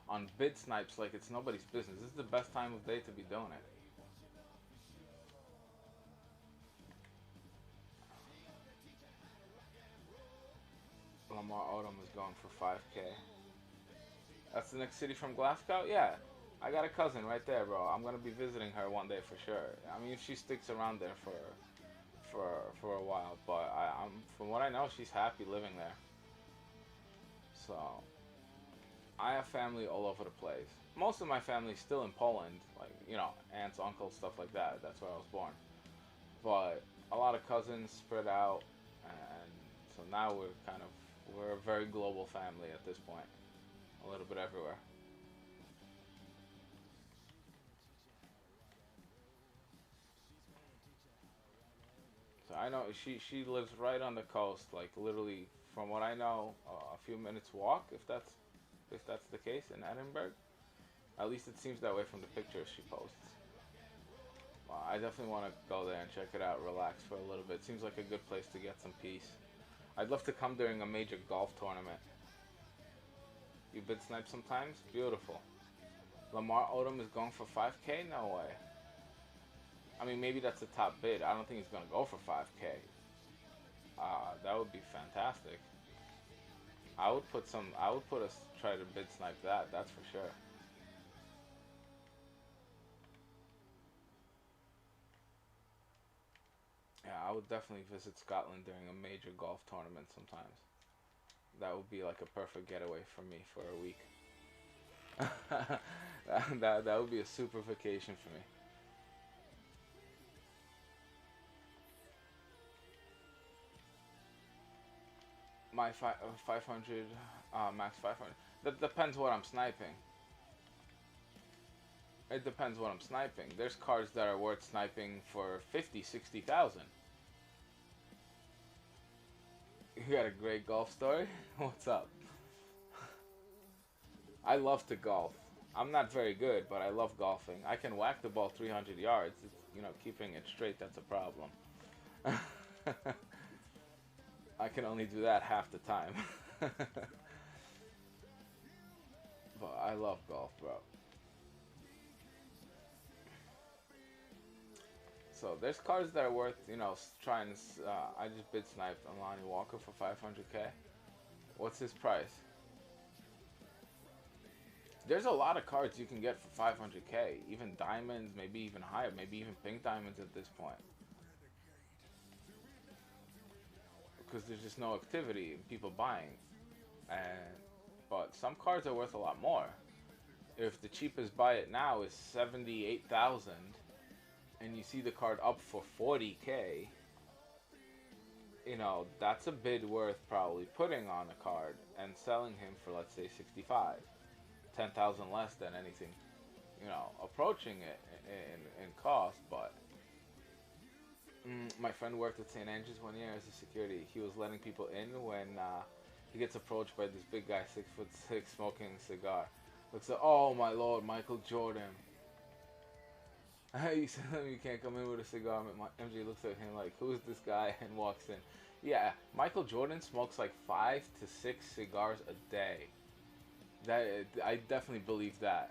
on bid snipes like it's nobody's business. This is the best time of day to be doing it. Lamar Odom is going for 5K. That's the next city from Glasgow? Yeah. I got a cousin right there, bro. I'm gonna be visiting her one day for sure. I mean, if she sticks around there for a while, but I'm from what I know, she's happy living there. So I have family all over the place. Most of my family's still in Poland, like aunts, uncles, stuff like that. That's where I was born. But a lot of cousins spread out, and so now we're a very global family at this point. A little bit everywhere. So I know she lives right on the coast, like literally from what I know, a few minutes walk, if that's the case in Edinburgh. At least it seems that way from the pictures she posts. Well, I definitely want to go there and check it out, relax for a little bit. Seems like a good place to get some peace. I'd love to come during a major golf tournament. You bid snipe sometimes? Beautiful. Lamar Odom is going for 5K? No way. I mean, maybe that's the top bid. I don't think he's going to go for 5K. That would be fantastic. I would put us try to bid snipe that, that's for sure. Yeah, I would definitely visit Scotland during a major golf tournament sometimes. That would be like a perfect getaway for me for a week. that would be a super vacation for me. My 500, max 500. That depends what I'm sniping. It depends what I'm sniping. There's cards that are worth sniping for 50, 60,000. You got a great golf story? What's up? I love to golf. I'm not very good, but I love golfing. I can whack the ball 300 yards. It's, keeping it straight, that's a problem. I can only do that half the time. But I love golf, bro. So there's cards that are worth, trying. I just bid sniped on Lonnie Walker for 500K. What's his price? There's a lot of cards you can get for 500K. Even diamonds, maybe even higher, maybe even pink diamonds at this point. Because there's just no activity and people buying. But some cards are worth a lot more. If the cheapest buy it now is 78,000 and you see the card up for 40K, that's a bid worth probably putting on a card and selling him for, let's say, 65. 10,000 less than anything, approaching it in cost. But my friend worked at St. Andrews one year as a security. He was letting people in when he gets approached by this big guy, 6'6", smoking a cigar. Looks like, oh my lord, Michael Jordan. He said, you can't come in with a cigar. MJ looks at him like, who's this guy? And walks in. Yeah, Michael Jordan smokes like 5 to 6 cigars a day. I definitely believe that.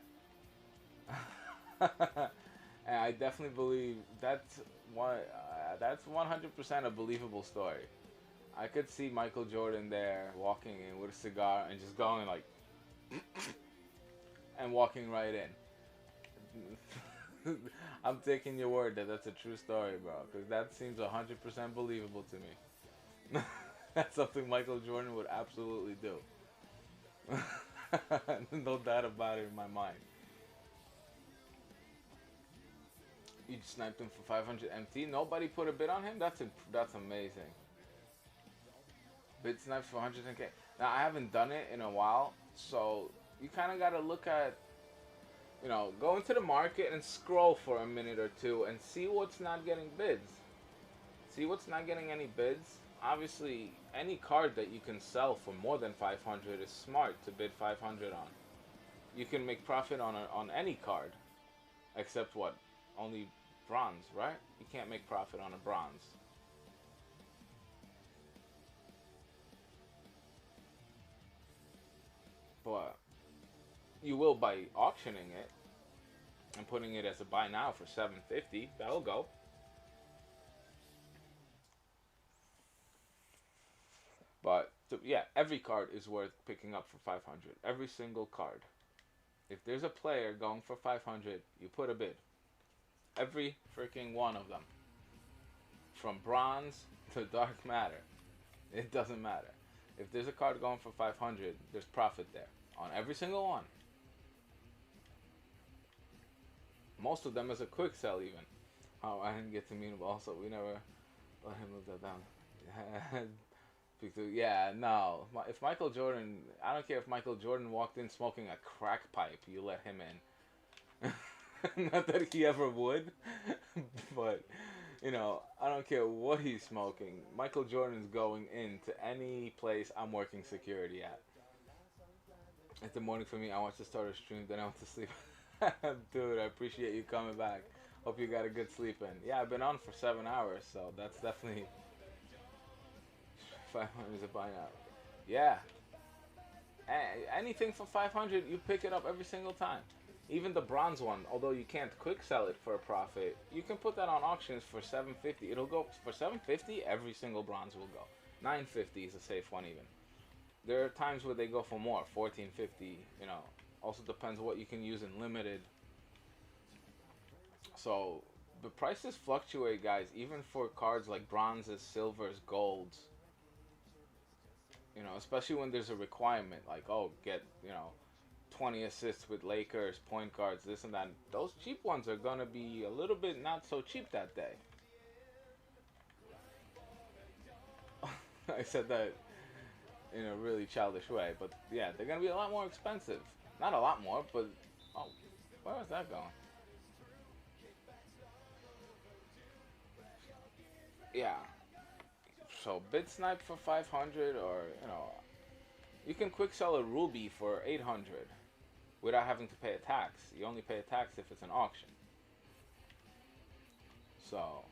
And I definitely believe that's 100% a believable story. I could see Michael Jordan there walking in with a cigar and just going like and walking right in. I'm taking your word that that's a true story, bro, because that seems 100% believable to me. That's something Michael Jordan would absolutely do. No doubt about it in my mind. You sniped him for 500 MT. Nobody put a bid on him. That's amazing. Bid snipes for 110K. Now I haven't done it in a while, so you kind of got to look at, go into the market and scroll for a minute or two and see what's not getting bids. See what's not getting any bids. Obviously, any card that you can sell for more than 500 is smart to bid 500 on. You can make profit on any card, except what? Only bronze, right? You can't make profit on a bronze. But you will by auctioning it and putting it as a buy now for 750. That'll go. But yeah, every card is worth picking up for 500. Every single card. If there's a player going for 500, you put a bid. Every freaking one of them. From bronze to dark matter. It doesn't matter. If there's a card going for 500, there's profit there. On every single one. Most of them is a quick sell even. Oh, I didn't get to meet him. Also, we never let him live that down. Yeah, no. If Michael Jordan, I don't care if Michael Jordan walked in smoking a crack pipe, you let him in. Not that he ever would, but, I don't care what he's smoking. Michael Jordan's going into any place I'm working security at. It's the morning for me. I want to start a stream, then I want to sleep. Dude, I appreciate you coming back. Hope you got a good sleep in. Yeah, I've been on for 7 hours, so that's definitely 500 is a buy now. Yeah. Anything for 500, you pick it up every single time. Even the bronze one, although you can't quick sell it for a profit, you can put that on auctions for 750. It'll go for 750. Every single bronze will go. 950 is a safe one even. There are times where they go for more, 1450. You know, also depends what you can use in limited. So the prices fluctuate, guys. Even for cards like bronzes, silvers, golds. You know, especially when there's a requirement like, oh, get 20 assists with Lakers, point guards, this and that. Those cheap ones are gonna be a little bit not so cheap that day. I said that in a really childish way, but yeah, they're gonna be a lot more expensive. Not a lot more, but oh, where was that going? Yeah. So bid snipe for 500, or you can quick sell a ruby for 800 without having to pay a tax. You only pay a tax if it's an auction. So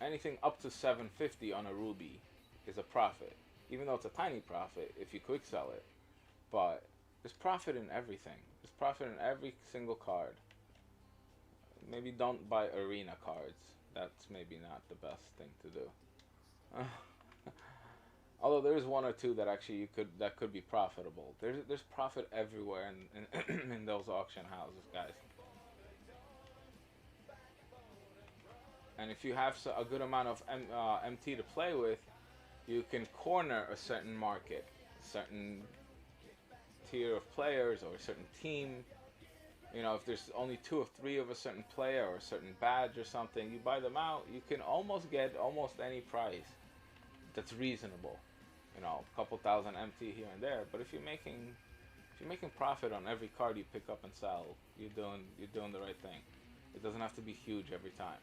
anything up to 750 on a ruby is a profit, even though it's a tiny profit if you quick sell it. But there's profit in everything. There's profit in every single card. Maybe don't buy arena cards. That's maybe not the best thing to do. Although there is one or two that actually that could be profitable. There's profit everywhere in in those auction houses, guys. And if you have a good amount of MT to play with, you can corner a certain market, a certain tier of players or a certain team. You know, if there's only 2 or 3 of a certain player or a certain badge or something, you buy them out, you can almost get almost any price that's reasonable. You know, a couple thousand MT here and there. But if you're making profit on every card you pick up and sell, you're doing the right thing. It doesn't have to be huge every time.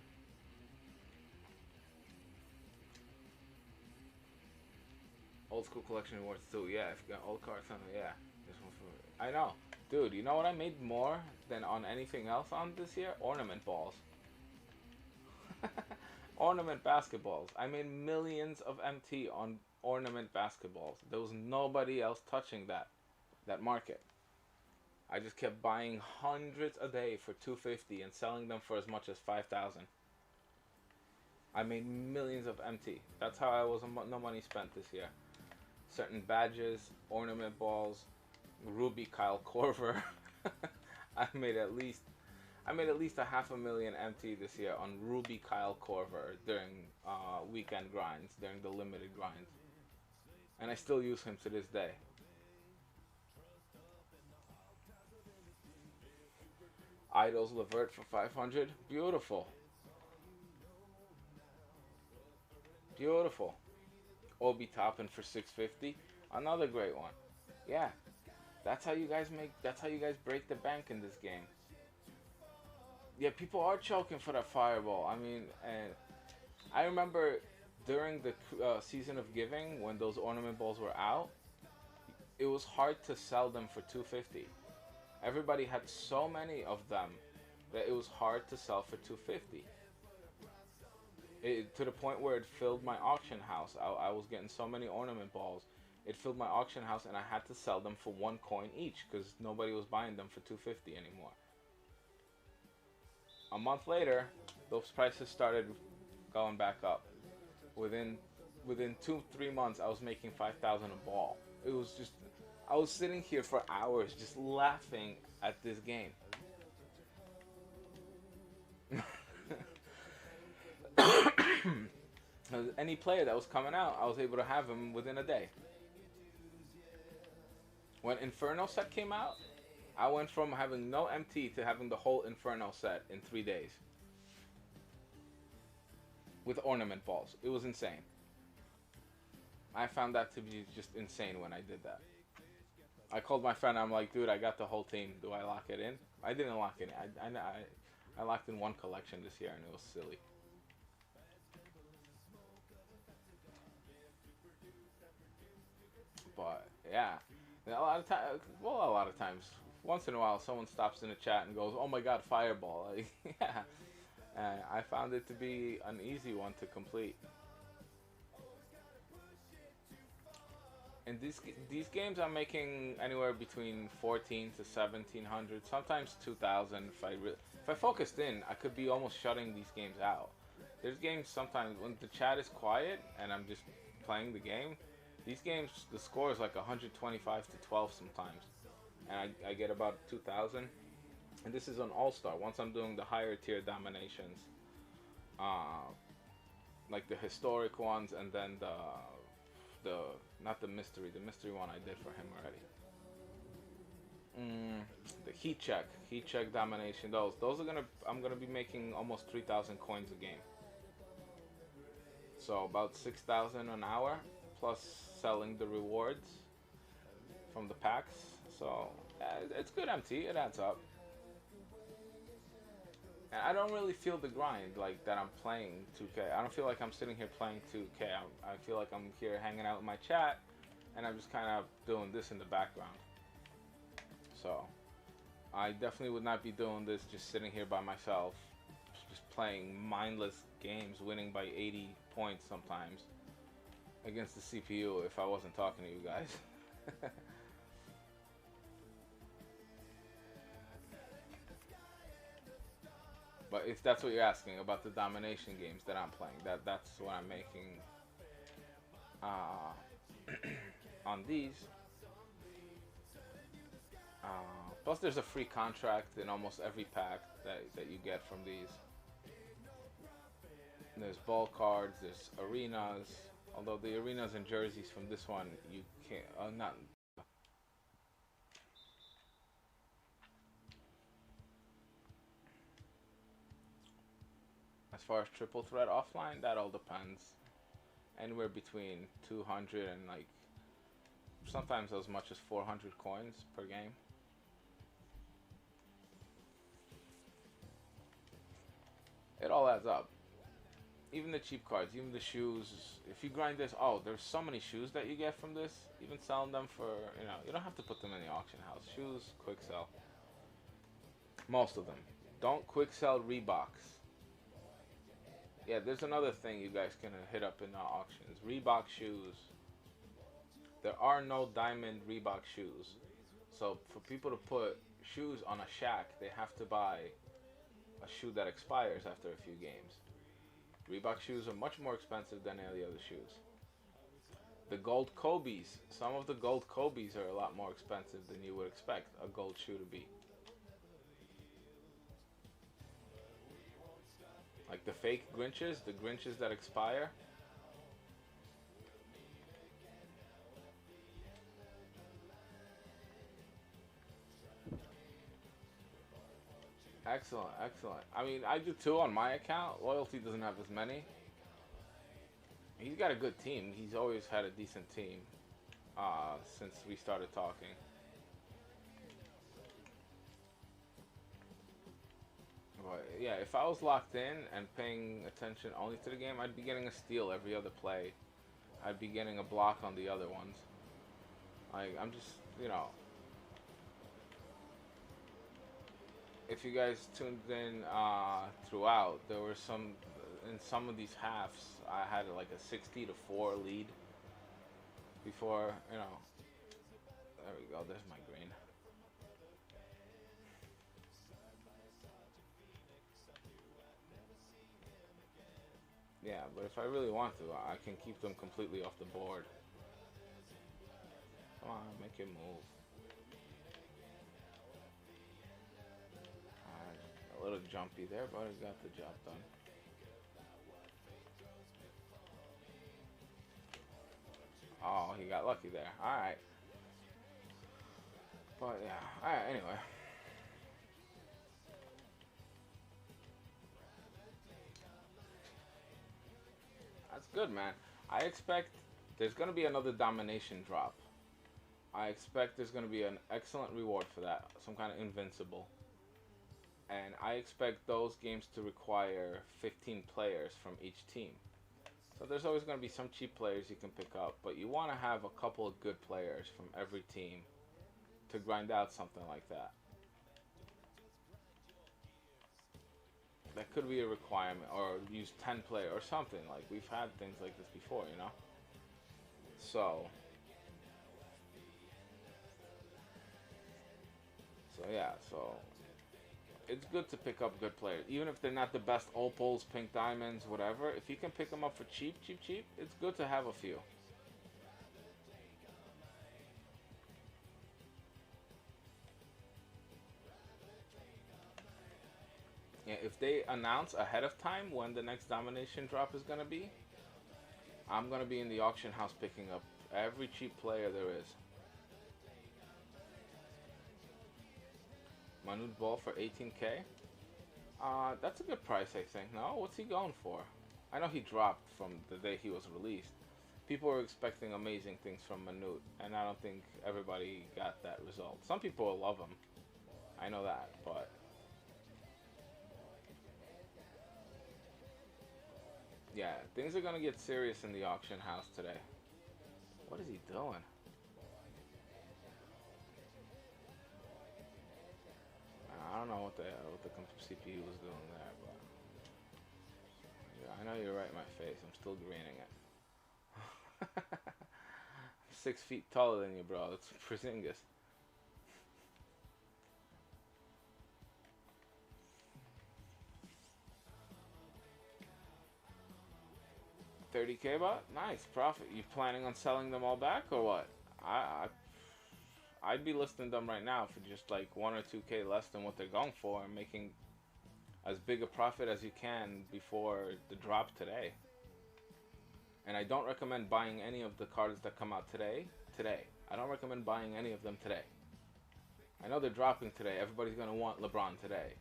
Old school collection rewards too. Yeah, if you got old cards, something. Yeah, this one for. I know, dude. You know what I made more than on anything else on this year? Ornament balls. Ornament basketballs. I made millions of MT on ornament basketballs. There was nobody else touching that market. I just kept buying hundreds a day for 250 and selling them for as much as 5,000. I made millions of MT. That's how I was no money spent this year. Certain badges, ornament balls, Ruby Kyle Korver. I made at least a 500,000 MT this year on Ruby Kyle Korver during weekend grinds, during the limited grinds. And I still use him to this day. Idols Levert for 500. Beautiful. Beautiful. Obi Toppin for 650. Another great one. Yeah. That's how you guys break the bank in this game. Yeah, people are choking for that fireball. I mean, and I remember during the season of giving, when those ornament balls were out, it was hard to sell them for 250. Everybody had so many of them that it was hard to sell for 250. To the point where it filled my auction house. I was getting so many ornament balls, it filled my auction house, and I had to sell them for 1 coin each because nobody was buying them for 250 anymore. A month later, those prices started going back up. Within 2-3 months, I was making 5,000 a ball. It was just, I was sitting here for hours just laughing at this game. Any player that was coming out, I was able to have him within a day. When Inferno set came out, I went from having no MT to having the whole Inferno set in 3 days. With ornament balls. It was insane. I found that to be just insane when I did that. I called my friend, I'm like, dude, I got the whole team. Do I lock it in? I didn't lock it in. I locked in 1 collection this year and it was silly. But yeah, a lot of times, once in a while, someone stops in the chat and goes, "Oh my God, fireball!" Like, yeah, I found it to be an easy one to complete. In these games, I'm making anywhere between 14 to 1700, sometimes 2000. If I focused in, I could be almost shutting these games out. There's games sometimes when the chat is quiet and I'm just playing the game. These games, the score is like 125 to 12 sometimes, and I get about 2000. And this is on All Star. Once I'm doing the higher tier dominations, uh, like the historic ones, and then the not the mystery one I did for him already. The heat check domination. Those are I'm gonna be making almost 3,000 coins a game. So about 6,000 an hour, plus selling the rewards from the packs. So it's good MT. It adds up. And I don't really feel the grind like that I'm playing 2K. I don't feel like I'm sitting here playing 2K. I feel like I'm here hanging out with my chat, and I'm just kind of doing this in the background. So I definitely would not be doing this just sitting here by myself, just playing mindless games, winning by 80 points sometimes against the CPU if I wasn't talking to you guys. But if that's what you're asking about the domination games that I'm playing, that's what I'm making on these. Plus, there's a free contract in almost every pack that you get from these. And there's ball cards, there's arenas. Although the arenas and jerseys from this one, you can't, not. As far as triple threat offline, that all depends. Anywhere between 200 and like sometimes as much as 400 coins per game. It all adds up. Even the cheap cards, even the shoes. If you grind this, oh, there's so many shoes that you get from this. Even selling them for, you don't have to put them in the auction house. Shoes, quick sell. Most of them. Don't quick sell Reeboks. Yeah, there's another thing you guys can hit up in the auctions. Reebok shoes. There are no diamond Reebok shoes. So for people to put shoes on a shack, they have to buy a shoe that expires after a few games. Reebok shoes are much more expensive than any other shoes. The gold Kobe's, some of the gold Kobe's are a lot more expensive than you would expect a gold shoe to be. Like the fake Grinches, the Grinches that expire. Excellent, excellent. I mean, I do too on my account. Loyalty doesn't have as many. He's got a good team. He's always had a decent team since we started talking. But yeah, if I was locked in and paying attention only to the game, I'd be getting a steal every other play. I'd be getting a block on the other ones. Like, I'm just, if you guys tuned in throughout, there were in some of these halves, I had like a 60 to 4 lead before, there we go, there's my green. Yeah, but if I really want to, I can keep them completely off the board. Come on, make it move. A little jumpy there, but I got the job done. Oh, he got lucky there. Alright. But yeah, alright, anyway. That's good, man. I expect there's going to be another domination drop. I expect there's going to be an excellent reward for that. Some kind of invincible. And I expect those games to require 15 players from each team. So there's always going to be some cheap players you can pick up. But you want to have a couple of good players from every team to grind out something like that. That could be a requirement, or use 10 player or something. Like, we've had things like this before, So Yeah, so it's good to pick up good players, even if they're not the best opals, pink diamonds, whatever. If you can pick them up for cheap, cheap, cheap, it's good to have a few. Yeah, if they announce ahead of time when the next domination drop is gonna be, I'm gonna be in the auction house picking up every cheap player there is. Manute Ball for 18k. That's a good price, I think. No, what's he going for? I know he dropped from the day he was released. People were expecting amazing things from Manute, and I don't think everybody got that result. Some people will love him. I know that, but yeah, things are gonna get serious in the auction house today. What is he doing? I don't know what the CPU was doing there, but yeah, I know you're right in my face. I'm still greening it. I'm 6 feet taller than you, bro. It's Porzingis. 30k bot? Nice profit. You planning on selling them all back or what? I'd be listing them right now for just like 1 or 2k less than what they're going for and making as big a profit as you can before the drop today. And I don't recommend buying any of the cards that come out today. I don't recommend buying any of them today. I know they're dropping today. Everybody's going to want LeBron today.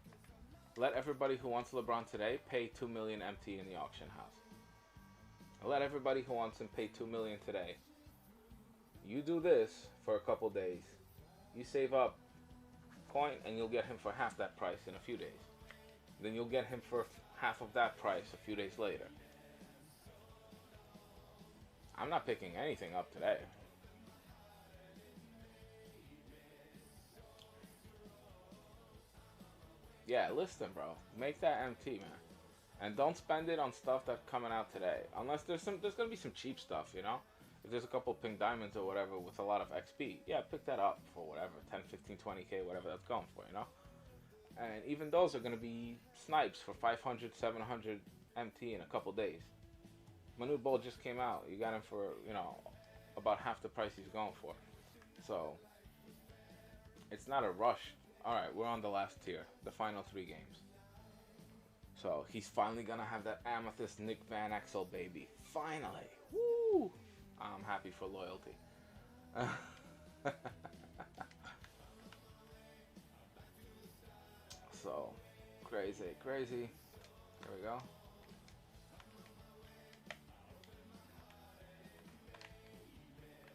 Let everybody who wants LeBron today pay 2 million MT in the auction house. Let everybody who wants him pay 2 million today. You do this for a couple days. You save up coin and you'll get him for half that price in a few days. Then you'll get him for half of that price a few days later. I'm not picking anything up today. Yeah, list them, bro. Make that MT, man. And don't spend it on stuff that's coming out today. Unless there's gonna be some cheap stuff, you know? If there's a couple pink diamonds or whatever with a lot of XP, yeah, pick that up for whatever, 10, 15, 20k, whatever that's going for, you know? And even those are gonna be snipes for 500, 700 MT in a couple days. Manute Bol just came out. You got him for, you know, about half the price he's going for. So, it's not a rush. Alright, we're on the last tier, the final 3 games. So, he's finally gonna have that Amethyst Nick Van Exel baby. Finally! Woo! I'm happy for loyalty. So, crazy, crazy. There we go.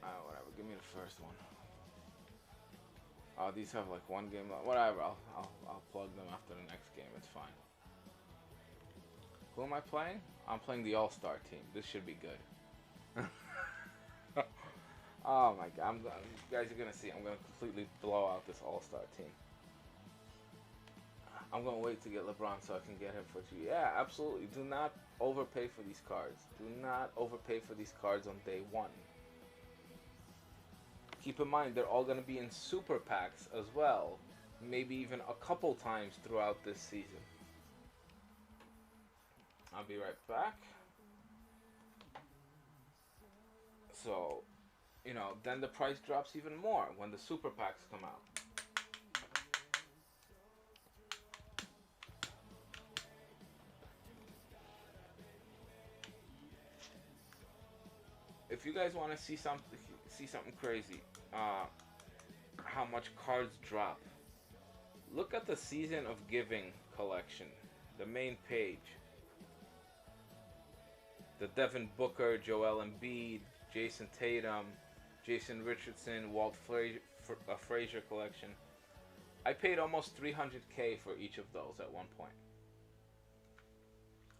Whatever, give me the first one. Oh, these have like one game left. Whatever, I'll plug them after the next game. It's fine. Who am I playing? I'm playing the All-Star team. This should be good. Oh my god, you guys are gonna see. I'm gonna completely blow out this All-Star team. I'm gonna wait to get LeBron so I can get him for 2. Yeah, absolutely. Do not overpay for these cards. Do not overpay for these cards on day 1. Keep in mind, they're all going to be in super packs as well. Maybe even a couple times throughout this season. I'll be right back. So, you know, then the price drops even more when the super packs come out. If you guys want to see something crazy, how much cards drop. Look at the Season of Giving collection, the main page. The Devin Booker, Joel Embiid, Jason Tatum, Jason Richardson, Walt Frazier collection. I paid almost 300k for each of those at one point.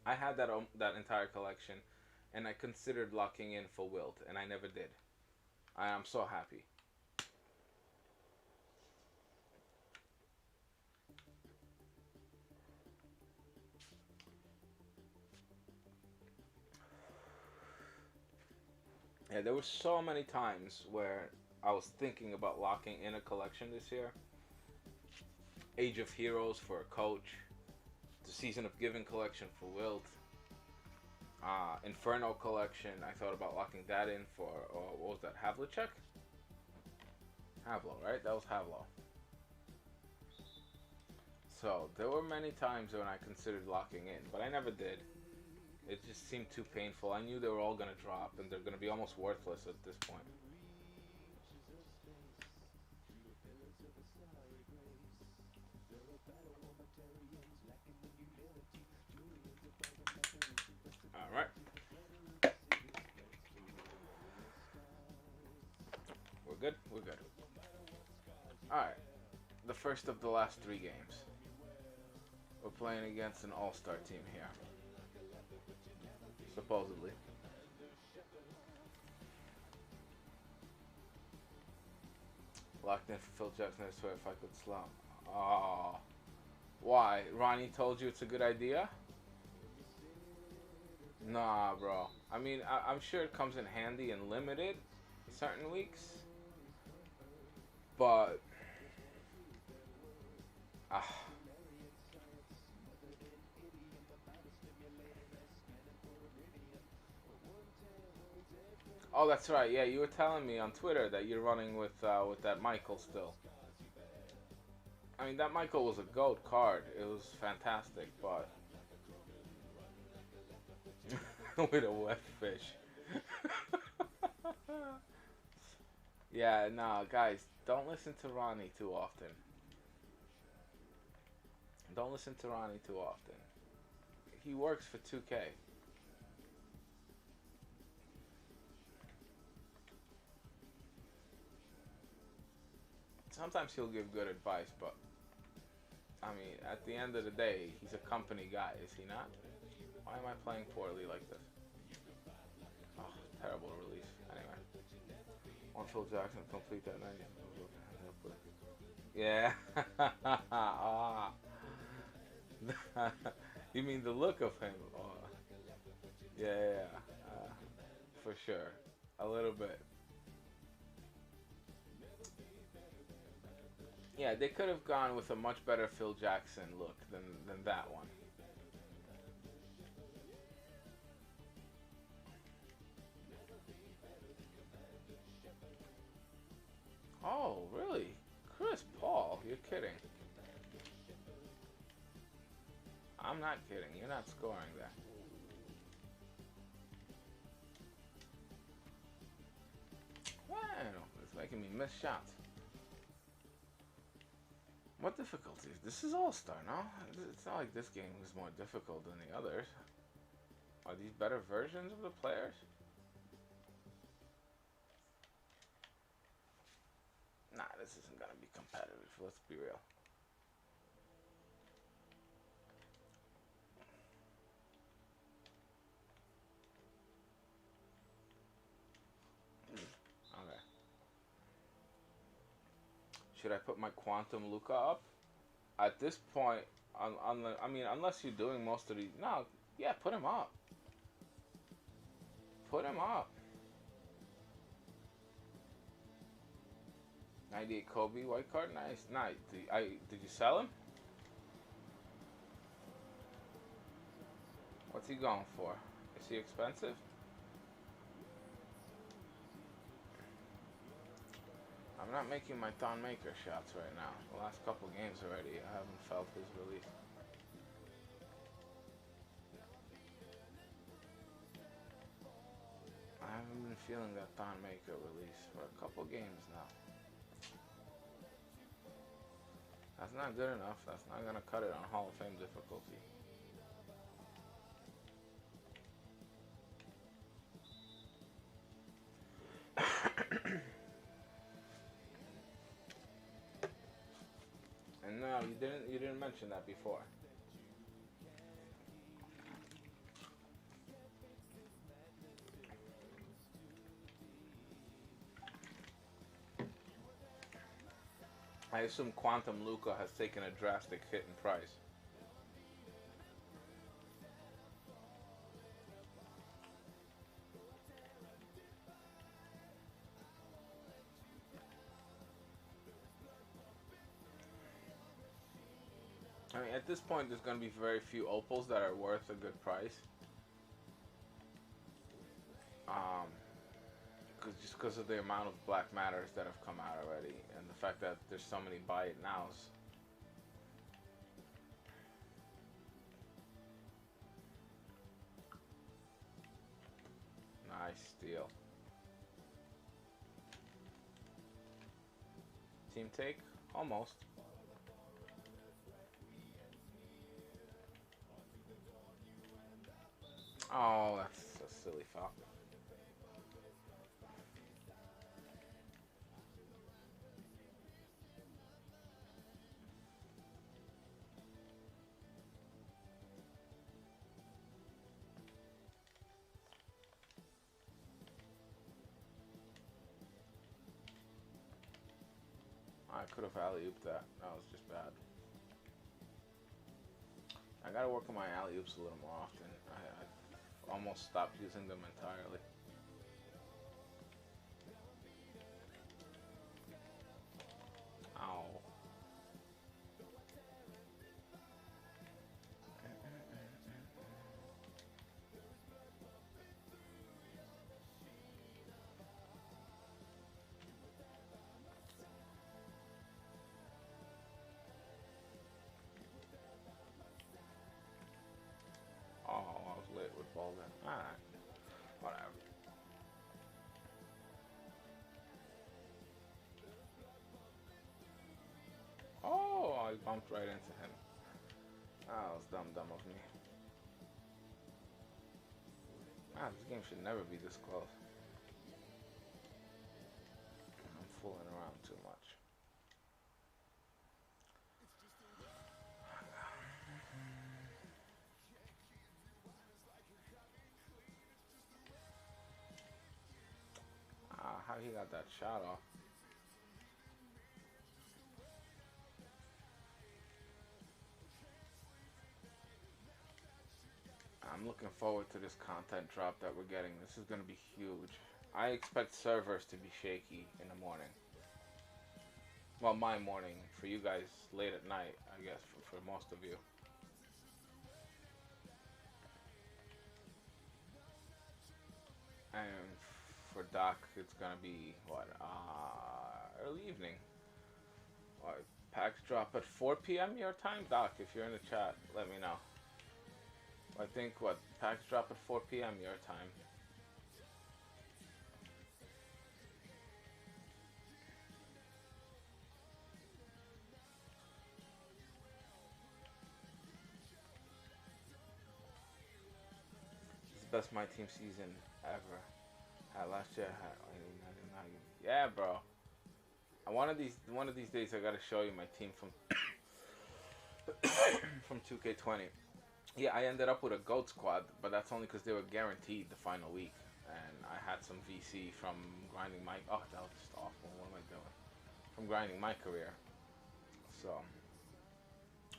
I had that entire collection, and I considered locking in for Wilt, and I never did. I am so happy. Yeah, there were so many times where I was thinking about locking in a collection this year, Age of Heroes for a coach. The Season of Giving collection for Wilt. Inferno collection. I thought about locking that in for what was that? Havlicek? Havlo, right? That was Havlo. So there were many times when I considered locking in, but I never did. It just seemed too painful. I knew they were all gonna drop, and they're gonna be almost worthless at this point. All right. We're good. We're good. All right. The first of the last 3 games. We're playing against an all-star team here. Supposedly. Locked in for Phil Jackson. I swear if I could slump. Oh. Why? Ronnie told you it's a good idea? Nah, bro. I mean, I'm sure it comes in handy and limited certain weeks. But... Oh, that's right. Yeah, you were telling me on Twitter that you're running with that Michael still. I mean, that Michael was a GOAT card. It was fantastic, but... with a wet fish. Yeah, nah, guys, don't listen to Ronnie too often. Don't listen to Ronnie too often. He works for 2K. Sometimes he'll give good advice, but I mean, at the end of the day, he's a company guy, is he not? Why am I playing poorly like this? Oh, terrible release. Anyway. On Phil Jackson, complete that night. Yeah. Ah. You mean the look of him? Oh. Yeah. For sure. A little bit. Yeah, they could have gone with a much better Phil Jackson look than that one. Oh, really? Chris Paul? You're kidding. I'm not kidding. You're not scoring there. Wow, it's making me miss shots. What difficulties? This is All-Star, no? It's not like this game was more difficult than the others. Are these better versions of the players? Nah, this isn't gonna be competitive. Let's be real. Okay. Should I put my Quantum Luca up? At this point, I mean, unless you're doing most of these... No, yeah, put him up. Put him up. 98 Kobe, white card, nice. Nice. Did you sell him? What's he going for? Is he expensive? I'm not making my Thon Maker shots right now. The last couple games already, I haven't felt his release. I haven't been feeling that Thon Maker release for a couple games now. That's not good enough. That's not gonna cut it on Hall of Fame difficulty. And no, you didn't mention that before. I assume Quantum Luca has taken a drastic hit in price. mean, at this point, there's going to be very few opals that are worth a good price. Just because of the amount of black matters that have come out already, and the fact that there's so many buy it nows. Nice steal. Team take? Almost. Oh, that's a silly foul. I could have alley-ooped that. That was just bad. I gotta work on my alley-oops a little more often. I almost stopped using them entirely. Ow. Oh, I was late with ball then. Alright. Whatever. Oh, I bumped right into him. That was dumb of me. Ah, this game should never be this close. I'm fooling around too much. How he got that shot off? I'm looking forward to this content drop that we're getting. This is going to be huge. I expect servers to be shaky in the morning. Well, my morning. For you guys, late at night, I guess, for most of you. And for Doc, it's going to be, what, early evening. What, packs drop at 4 p.m. your time? Doc, if you're in the chat, let me know. I think, what, packs drop at 4 p.m. your time. It's the best MyTeam season ever. Last year, yeah, bro. One of these days, I gotta show you my team from from 2K20. Yeah, I ended up with a GOAT squad, but that's only because they were guaranteed the final week. And I had some VC from grinding my... Oh, that was just awful. What am I doing? From grinding my career. So,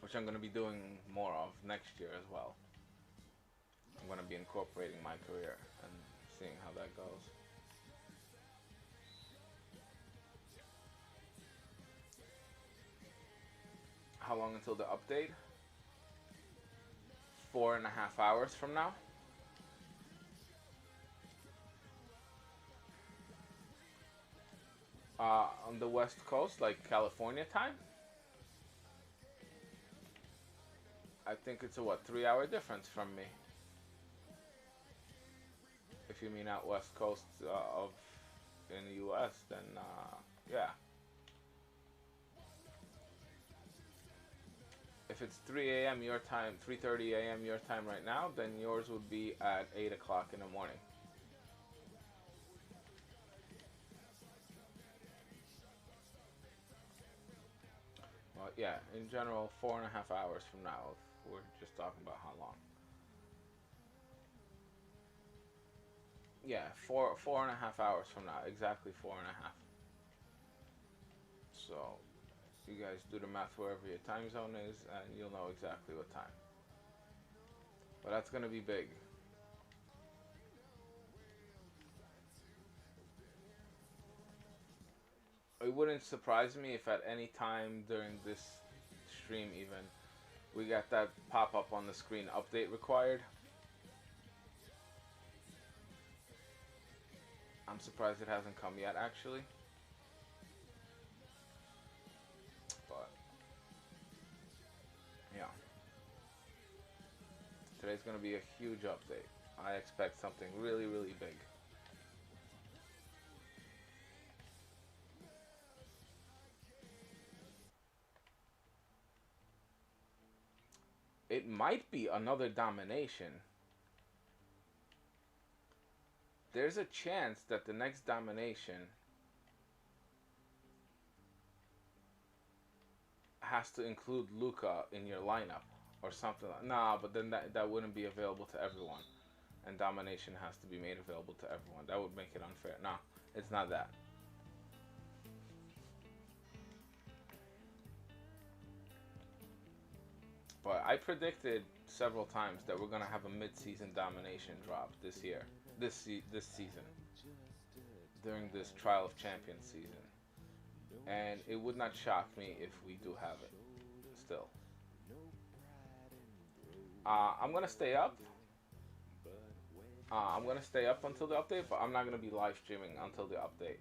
which I'm going to be doing more of next year as well. I'm going to be incorporating my career and seeing how that goes. How long until the update? 4.5 hours from now. On the West Coast, like California time. I think it's a, what, 3-hour difference from me. If you mean out West Coast of in the U.S., then yeah. If it's 3 a.m. your time, 3:30 a.m. your time right now, then yours would be at 8 o'clock in the morning. Well, yeah, in general, 4.5 hours from now. We're just talking about how long. Yeah, 4.5 hours from now. Exactly 4.5. So, you guys do the math wherever your time zone is, and you'll know exactly what time. But that's going to be big. It wouldn't surprise me if at any time during this stream even We got that pop-up on the screen, update required. I'm surprised it hasn't come yet, actually. But, yeah. Today's going to be a huge update. I expect something really, really big. It might be another Domination. There's a chance that the next Domination has to include Luca in your lineup or something. Nah, but then that wouldn't be available to everyone. And Domination has to be made available to everyone. That would make it unfair. Nah, it's not that. But I predicted several times that we're gonna have a mid-season Domination drop this year, this season, during this Trial of Champions season, and it would not shock me if we do have it still. I'm gonna stay up. I'm gonna stay up until the update, but I'm not gonna be live streaming until the update.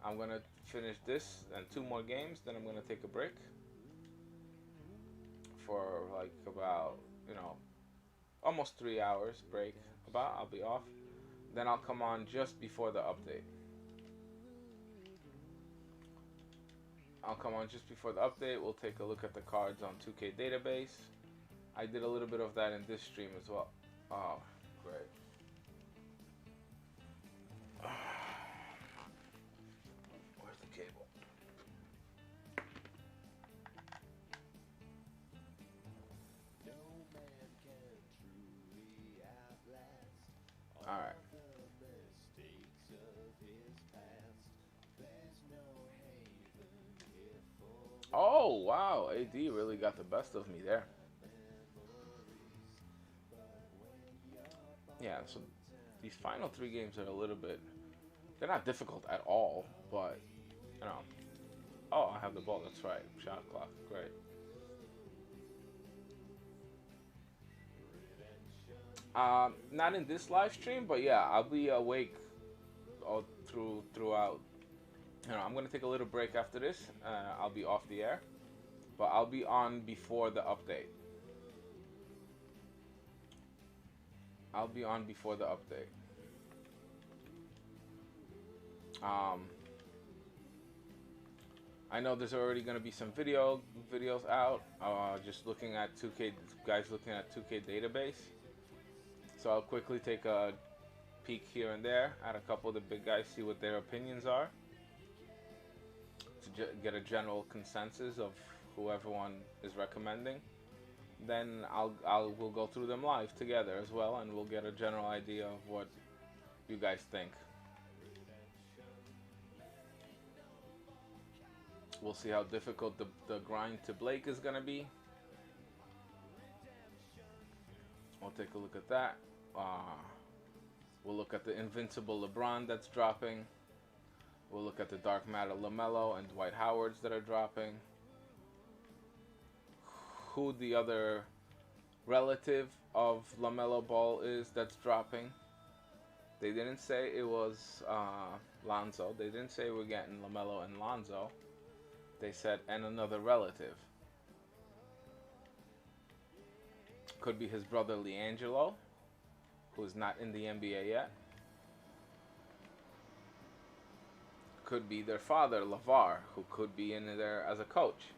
I'm gonna finish this and 2 more games, then I'm gonna take a break for like about, almost 3 hours break. I'll be off. Then I'll come on just before the update. We'll take a look at the cards on 2K database. I did a little bit of that in this stream as well. Oh, great. Where's the cable? Alright. Oh, wow. AD really got the best of me there. Yeah, so these final 3 games are a little bit... They're not difficult at all, but, Oh, I have the ball. That's right. Shot clock. Great. Not in this live stream, but yeah, I'll be awake all throughout. I'm gonna take a little break after this. I'll be off the air, but I'll be on before the update. I know there's already gonna be some videos out. Just looking at 2K guys looking at 2K database. So I'll quickly take a peek here and there at a couple of the big guys, see what their opinions are, to get a general consensus of who everyone is recommending. Then we'll go through them live together as well, and we'll get a general idea of what you guys think. We'll see how difficult the grind to Blake is gonna be. We'll take a look at that. We'll look at the Invincible LeBron that's dropping. We'll look at the Dark Matter LaMelo and Dwight Howards that are dropping. Who the other relative of LaMelo Ball is that's dropping. They didn't say it was Lonzo. They didn't say we're getting LaMelo and Lonzo. They said, and another relative. Could be his brother LiAngelo, who's not in the NBA yet. Could be their father, LeVar, who could be in there as a coach.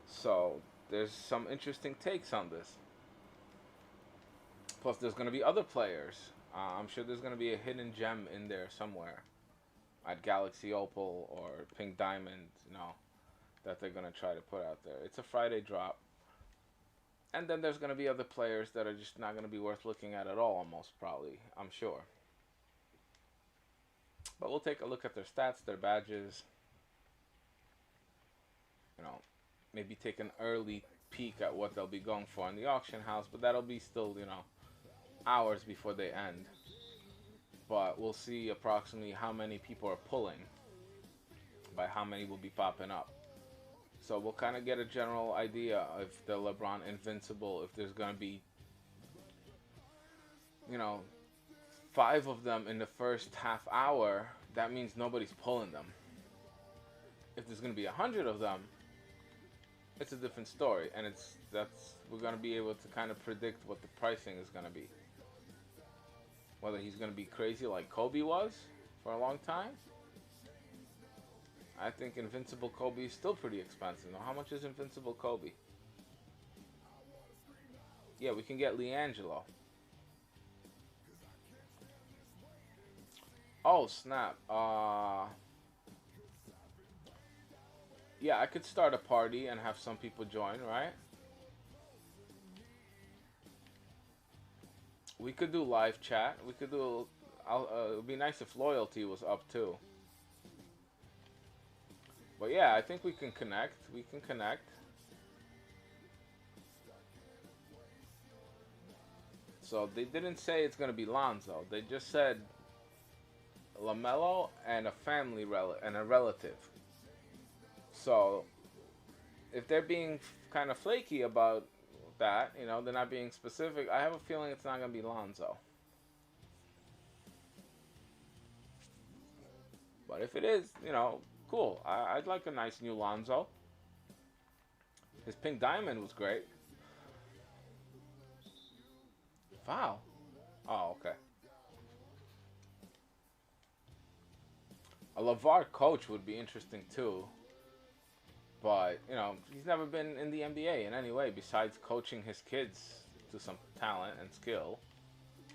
So, there's some interesting takes on this. Plus, there's going to be other players. I'm sure there's going to be a hidden gem in there somewhere. At Galaxy Opal or Pink Diamond, that they're going to try to put out there. It's a Friday drop. And then there's going to be other players that are just not going to be worth looking at all, almost, probably, I'm sure. But we'll take a look at their stats, their badges. Maybe take an early peek at what they'll be going for in the auction house. But that'll be still, hours before they end. But we'll see approximately how many people are pulling. By how many will be popping up. So we'll kind of get a general idea if the LeBron Invincible, if there's going to be, you know, 5 of them in the first half hour, that means nobody's pulling them. If there's going to be 100 of them, it's a different story, and we're going to be able to kind of predict what the pricing is going to be. Whether he's going to be crazy like Kobe was for a long time. I think Invincible Kobe is still pretty expensive. Now, how much is Invincible Kobe? Yeah, we can get LiAngelo. Oh, snap. Yeah, I could start a party and have some people join, right? We could do live chat. We could do... it would be nice if loyalty was up, too. But yeah, I think we can connect. We can connect. So they didn't say it's going to be Lonzo. They just said LaMelo and a family and a relative. So if they're being kind of flaky about that, you know, they're not being specific, I have a feeling it's not going to be Lonzo. But if it is, you know, cool. I'd like a nice new Lonzo. His pink diamond was great. Foul. Oh, okay. A LeVar coach would be interesting too. But, you know, he's never been in the NBA in any way besides coaching his kids to some talent and skill.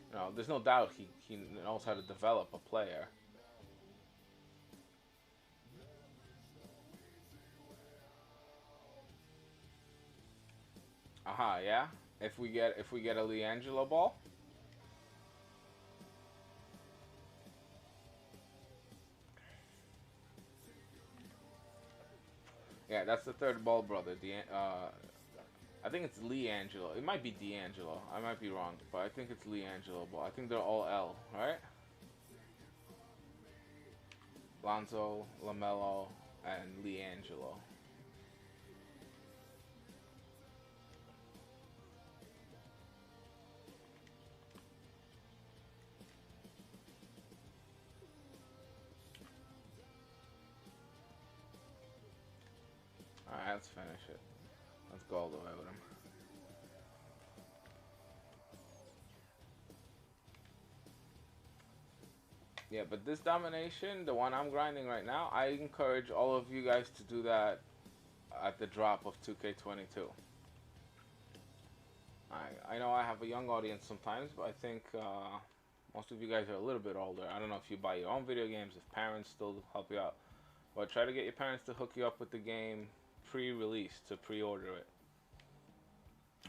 You know, there's no doubt he knows how to develop a player. Aha, yeah. If we get a LiAngelo ball. Yeah, that's the third ball brother. I think it's LiAngelo. It might be D'Angelo. I might be wrong, but I think it's LiAngelo ball. I think they're all L, right? Lonzo, LaMelo, and LiAngelo. Alright, let's finish it. Let's go all the way with him. Yeah, but this domination, the one I'm grinding right now, I encourage all of you guys to do that at the drop of 2K22. I know I have a young audience sometimes, but I think most of you guys are a little bit older. I don't know if you buy your own video games, if parents still help you out. But try to get your parents to hook you up with the game pre-release, to pre-order it.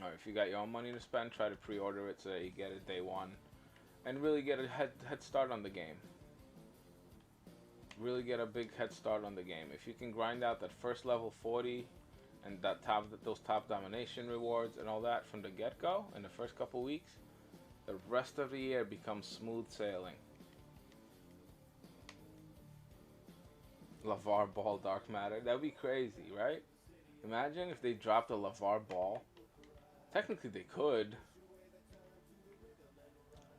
Or if you got your own money to spend, try to pre-order it so that you get it day one. And really get a head start on the game. Really get a big head start on the game. If you can grind out that first level 40 and those top domination rewards and all that from the get-go in the first couple weeks, the rest of the year becomes smooth sailing. LeVar Ball Dark Matter, that would be crazy, right? Imagine if they dropped a LeVar Ball. Technically they could.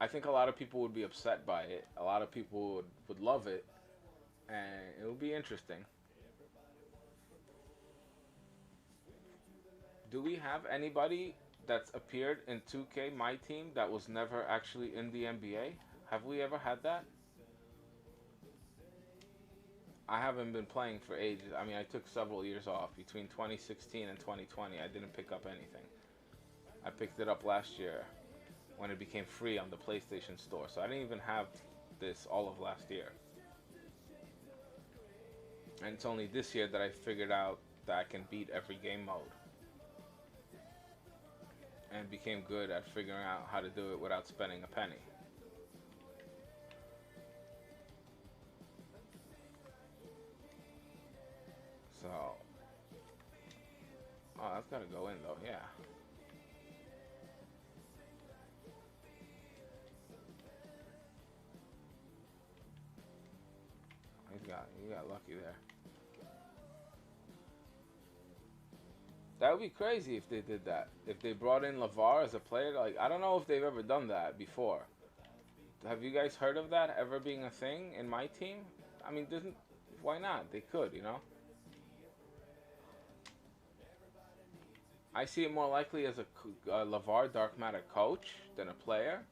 I think a lot of people would be upset by it. A lot of people would love it. And it would be interesting. Do we have anybody that's appeared in 2K MyTeam that was never actually in the NBA? Have we ever had that? I haven't been playing for ages. I mean, I took several years off. Between 2016 and 2020, I didn't pick up anything. I picked it up last year when it became free on the PlayStation Store. So I didn't even have this all of last year. And it's only this year that I figured out that I can beat every game mode. And became good at figuring out how to do it without spending a penny. So, oh, that's gotta go in though, yeah. You got lucky there. That would be crazy if they did that. If they brought in LeVar as a player, like I don't know if they've ever done that before. Have you guys heard of that ever being a thing in my team? I mean, doesn't why not? They could, you know. I see it more likely as a LeVar Dark Matter coach than a player,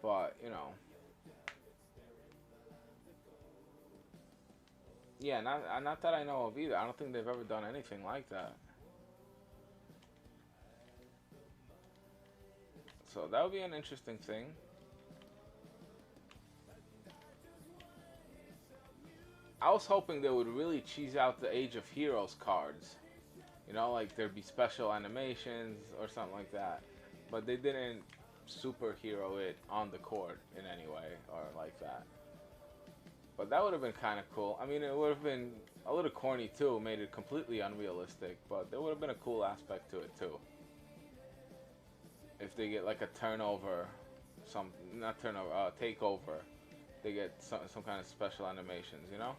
but you know, yeah, not that I know of either. I don't think they've ever done anything like that. So that would be an interesting thing. I was hoping they would really cheese out the Age of Heroes cards. You know, like there'd be special animations or something like that. But they didn't superhero it on the court in any way or like that. But that would have been kind of cool. I mean, it would have been a little corny too, made it completely unrealistic, but there would have been a cool aspect to it too. If they get like a turnover, not turnover, takeover, they get some kind of special animations, you know?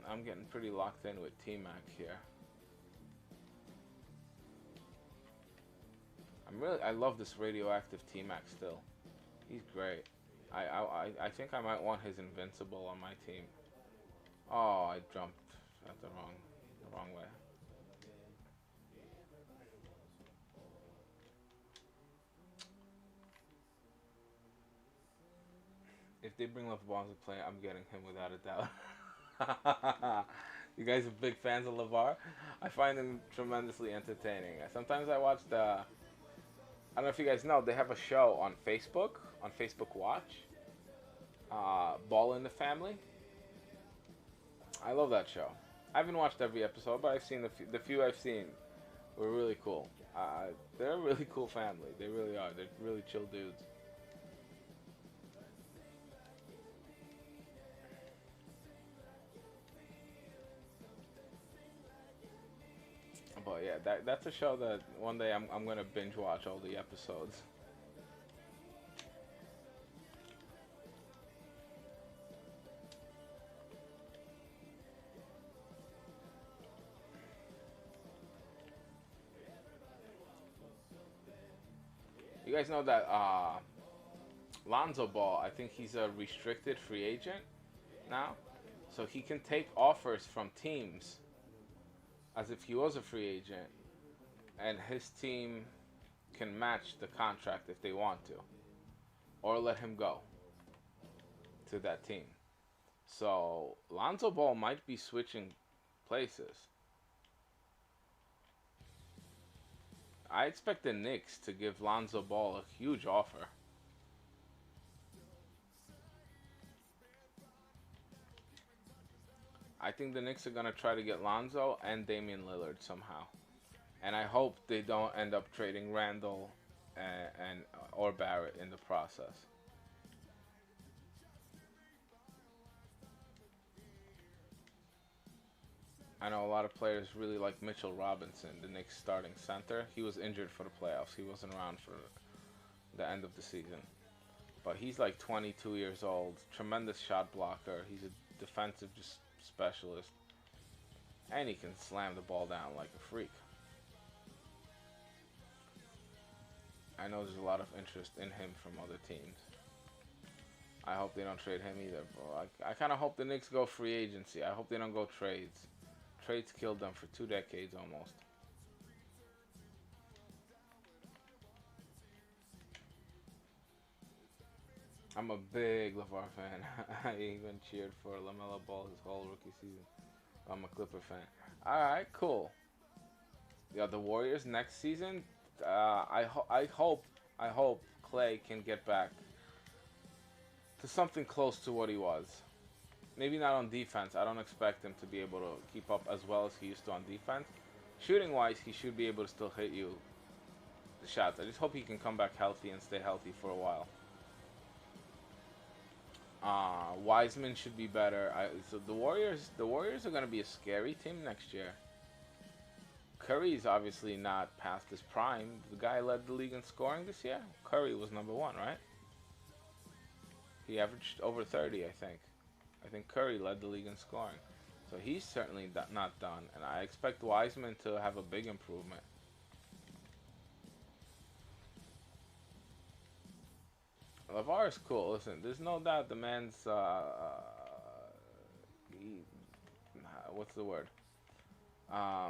I'm getting pretty locked in with T-Mac here. I love this radioactive T-Mac still. He's great. I think I might want his Invincible on my team. Oh, I jumped at the wrong way. If they bring LeVar to play, I'm getting him without a doubt. You guys are big fans of LeVar? I find him tremendously entertaining. Sometimes I watch I don't know if you guys know, they have a show on Facebook Watch, Ball in the Family. I love that show. I haven't watched every episode, but I've seen the few I've seen were really cool. They're a really cool family. They really are. They're really chill dudes. But yeah, that's a show that one day I'm gonna binge watch all the episodes. You guys know that Lonzo Ball, I think he's a restricted free agent now, so he can take offers from teams as if he was a free agent, and his team can match the contract if they want to, or let him go to that team. So Lonzo Ball might be switching places. I expect the Knicks to give Lonzo Ball a huge offer. I think the Knicks are gonna try to get Lonzo and Damian Lillard somehow, and I hope they don't end up trading Randall and or Barrett in the process. I know a lot of players really like Mitchell Robinson, the Knicks starting center. He was injured for the playoffs. He wasn't around for the end of the season. But he's like 22 years old, tremendous shot blocker. He's a defensive just specialist. And he can slam the ball down like a freak. I know there's a lot of interest in him from other teams. I hope they don't trade him either, bro. I kind of hope the Knicks go free agency. I hope they don't go trades. Trades killed them for 2 decades almost. I'm a big LeVar fan. I even cheered for LaMelo Ball his whole rookie season. I'm a Clipper fan. Alright, cool. Yeah, the Warriors next season, I hope Clay can get back to something close to what he was. Maybe not on defense. I don't expect him to be able to keep up as well as he used to on defense. Shooting wise, he should be able to still hit you the shots. I just hope he can come back healthy and stay healthy for a while. Wiseman should be better. So the Warriors are going to be a scary team next year. Curry's obviously not past his prime. The guy led the league in scoring this year. Curry was number 1, right? He averaged over 30, I think. I think Curry led the league in scoring. So he's certainly not done, and I expect Wiseman to have a big improvement. LeVar is cool. Listen, there's no doubt the man's he, what's the word? Uh,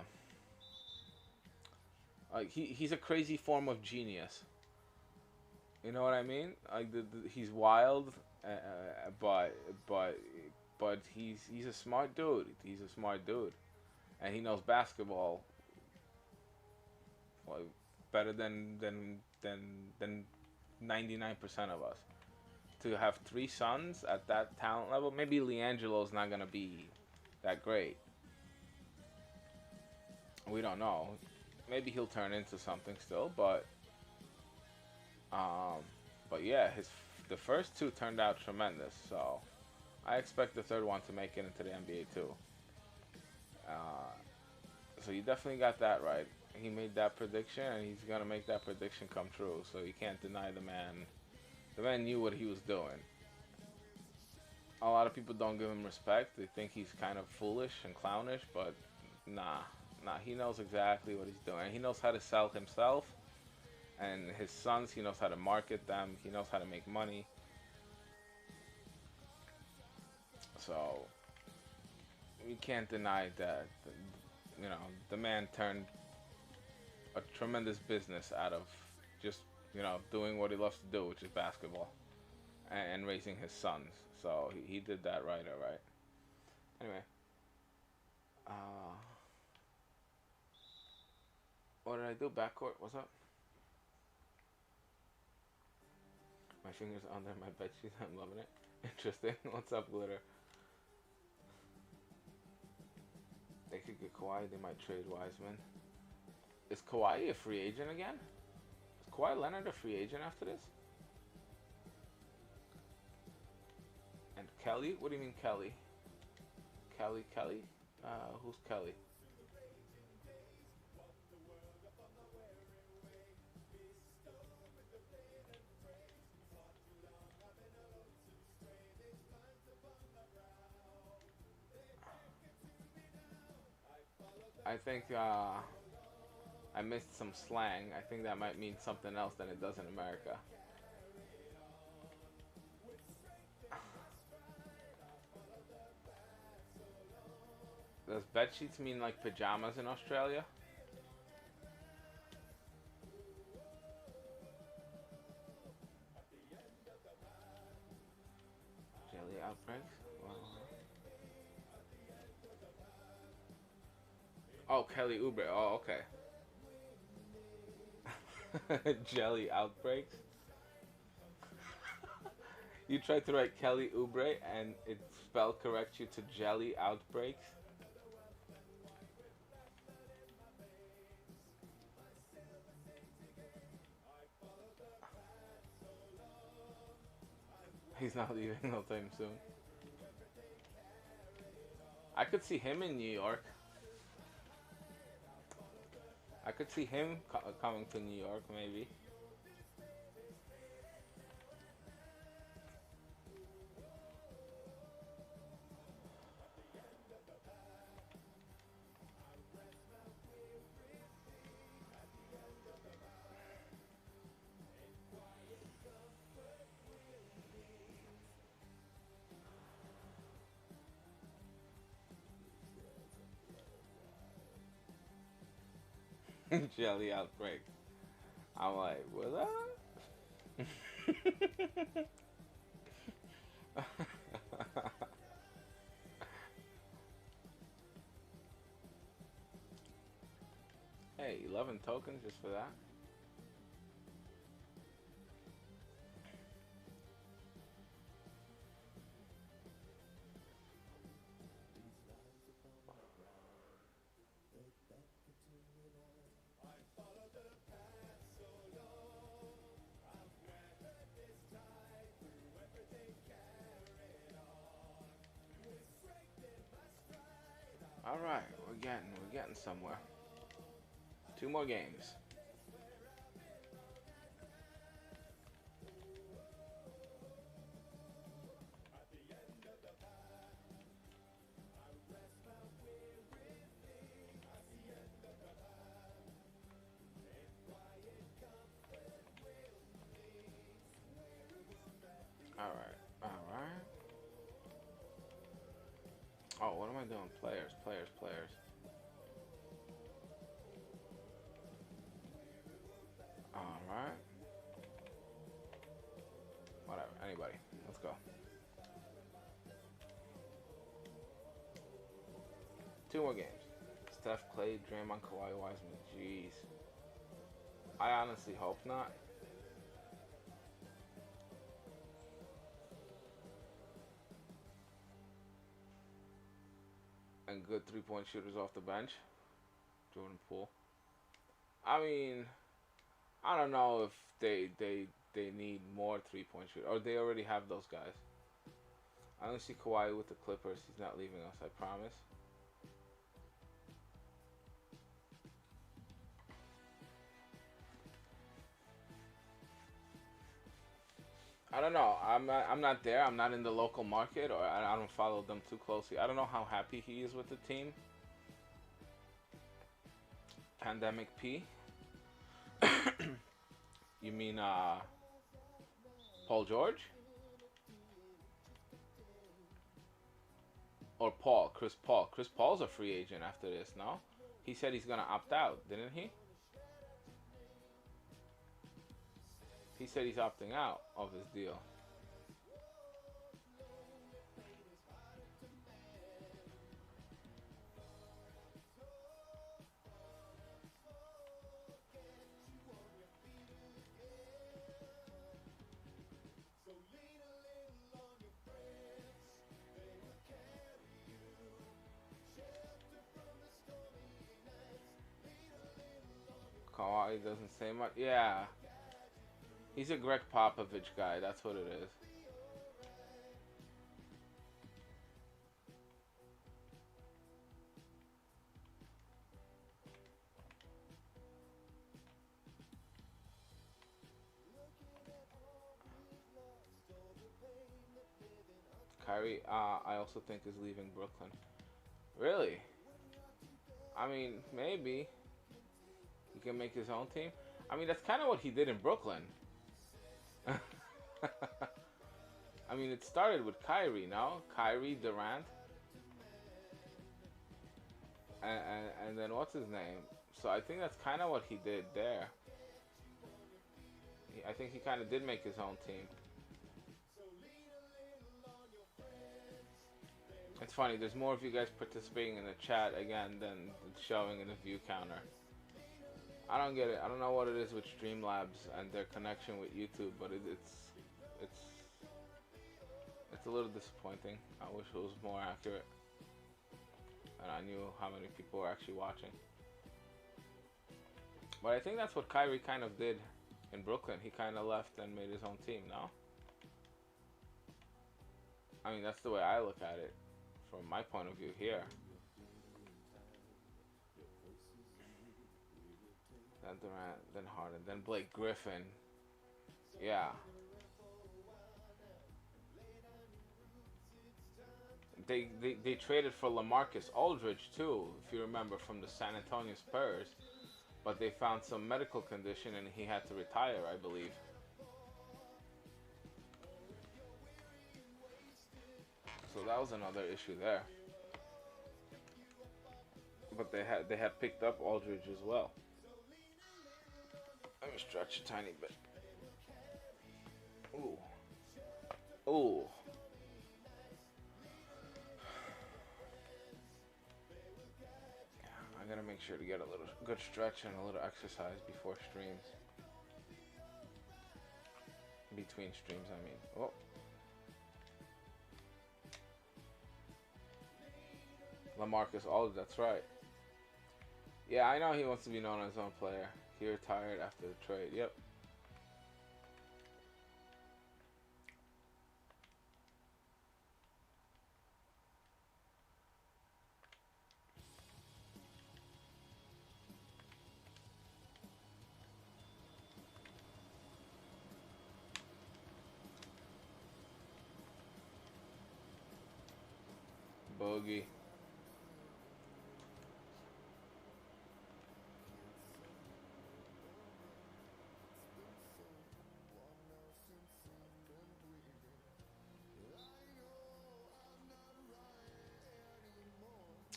he's a crazy form of genius. You know what I mean? Like he's wild, but but he's a smart dude. He's a smart dude, and he knows basketball like better than 99% of us. To have three sons at that talent level, maybe LiAngelo's not gonna be that great. We don't know. Maybe he'll turn into something still, um, but yeah, the first two turned out tremendous. So I expect the third one to make it into the NBA too. Uh, so you definitely got that right. He made that prediction, and he's gonna make that prediction come true. So you can't deny the man. The man knew what he was doing. A lot of people don't give him respect. They think he's kind of foolish and clownish, but nah. He knows exactly what he's doing. He knows how to sell himself and his sons. He knows how to market them. He knows how to make money. So we can't deny that. You know, the man turned a tremendous business out of just doing what he loves to do, which is basketball, and raising his sons. So he did that right. All right. Anyway, what did I do? Backcourt. What's up? My fingers under my bed sheet. I'm loving it. Interesting. What's up, Glitter? They could get Kawhi. They might trade Wiseman. Is Kawhi a free agent again? Is Kawhi Leonard a free agent after this? And Kelly? What do you mean Kelly? Kelly? Who's Kelly? I think I missed some slang. I think that might mean something else than it does in America. Does bed sheets mean like pajamas in Australia? Jelly outbreaks? Wow. Oh, Kelly Oubre. Oh, okay. Jelly outbreaks? You tried to write Kelly Oubre and it spell corrects you to jelly outbreaks? He's not leaving no time soon. I could see him in New York. I could see him coming to New York, maybe. Jelly outbreak. I'm like, what up? Hey, 11 tokens just for that. All right, we're getting somewhere. Two more games. Oh, what am I doing? Players, players, players. Alright. Whatever. Anybody. Let's go. 2 more games. Steph, Clay, Draymond, Kawhi, Wiseman. Jeez. I honestly hope not. And good 3-point shooters off the bench. Jordan Poole. I mean, I don't know if they need more 3-point shooters, or they already have those guys. I only see Kawhi with the Clippers. He's not leaving us, I promise. I don't know. I'm not there. I'm not in the local market, or I don't follow them too closely. I don't know how happy he is with the team. Pandemic P. You mean Paul George? Or Paul? Chris Paul. Chris Paul's a free agent after this, no? He said he's gonna opt out, didn't he? He said he's opting out of his deal. Kawhi doesn't say much. Yeah. He's a Greg Popovich guy. That's what it is. Kyrie, I also think is leaving Brooklyn. Really? I mean, maybe he can make his own team. I mean, that's kind of what he did in Brooklyn. I mean, it started with Kyrie, no? Kyrie, Durant, and then what's his name? So I think that's kind of what he did there. I think he kind of did make his own team. It's funny, there's more of you guys participating in the chat again than showing in the view counter. I don't get it. I don't know what it is with Streamlabs and their connection with YouTube, but it's a little disappointing. I wish it was more accurate and I knew how many people were actually watching. But I think that's what Kyrie kind of did in Brooklyn. He kind of left and made his own team, no? I mean, that's the way I look at it from my point of view here. Then Durant, then Harden, then Blake Griffin. Yeah. They traded for LaMarcus Aldridge too, if you remember, from the San Antonio Spurs. But they found some medical condition and he had to retire, I believe. So that was another issue there. But they had picked up Aldridge as well. Let me stretch a tiny bit. Ooh. Ooh. I gotta make sure to get a little good stretch and a little exercise before streams. Between streams, I mean. Oh. LaMarcus Aldridge, that's right. Yeah, I know he wants to be known as his own player. He retired after the trade. Yep. Bogey.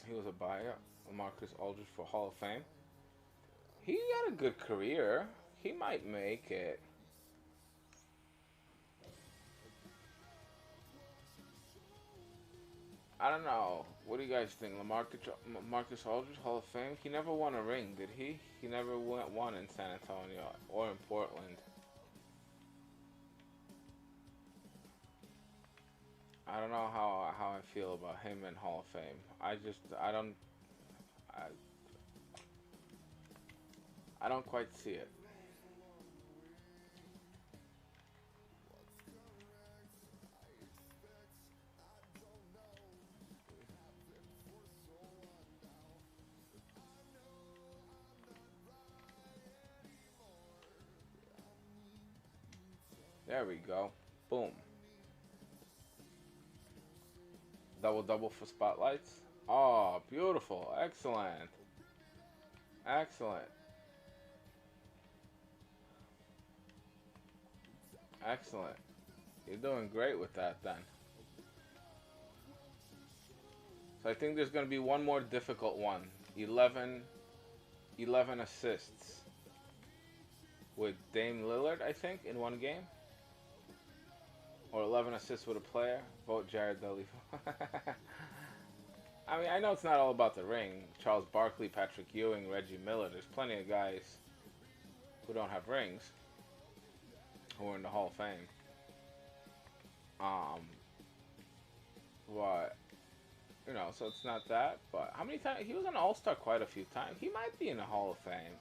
He was a buyout. Marcus Aldridge for Hall of Fame. He got a good career. He might make it. I don't know. What do you guys think? Marcus Aldridge, Hall of Fame? He never won a ring, did he? He never went one in San Antonio or in Portland. I don't know how I feel about him in Hall of Fame. I, I don't quite see it. There we go. Boom. Double double for spotlights. Oh, beautiful. Excellent. Excellent. Excellent. You're doing great with that then. So I think there's going to be one more difficult one. 11 assists with Dame Lillard, I think, in one game. Or 11 assists with a player. Vote Jared Dudley. I mean, I know it's not all about the ring. Charles Barkley, Patrick Ewing, Reggie Miller. There's plenty of guys who don't have rings who are in the Hall of Fame. But, you know, so it's not that. But how many times? He was an All-Star quite a few times. He might be in the Hall of Fame.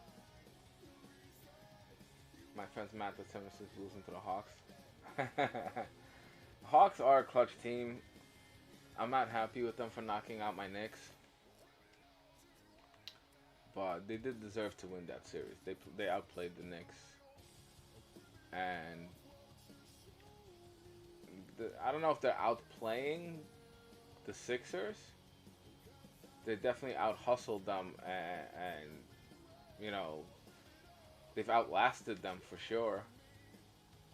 My friend's mad that Simmons is losing to the Hawks. Hawks are a clutch team. I'm not happy with them for knocking out my Knicks. But they did deserve to win that series. They outplayed the Knicks. And I don't know if they're outplaying the Sixers. They definitely out-hustled them and you know, they've outlasted them for sure.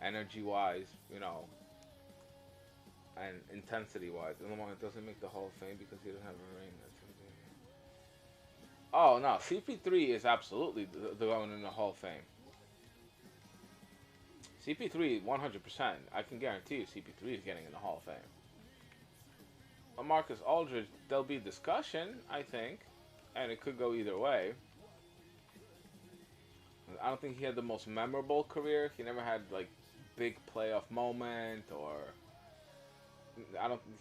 Energy-wise, you know, and intensity-wise. Lamar doesn't make the Hall of Fame because he doesn't have a ring. Oh, no. CP3 is absolutely going in the Hall of Fame. CP3, 100%. I can guarantee you CP3 is getting in the Hall of Fame. Marcus Aldridge, there'll be discussion, I think. And it could go either way. I don't think he had the most memorable career. He never had, like, big playoff moment or...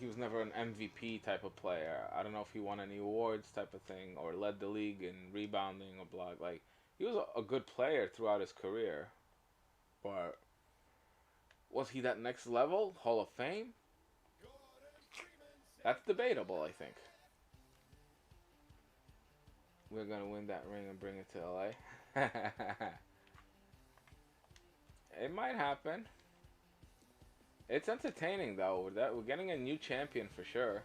He was never an MVP type of player. I don't know if he won any awards type of thing or led the league in rebounding or block. Like, he was a good player throughout his career. But was he that next level? Hall of Fame? That's debatable, I think. We're going to win that ring and bring it to LA. It might happen. It's entertaining though. We're getting a new champion for sure.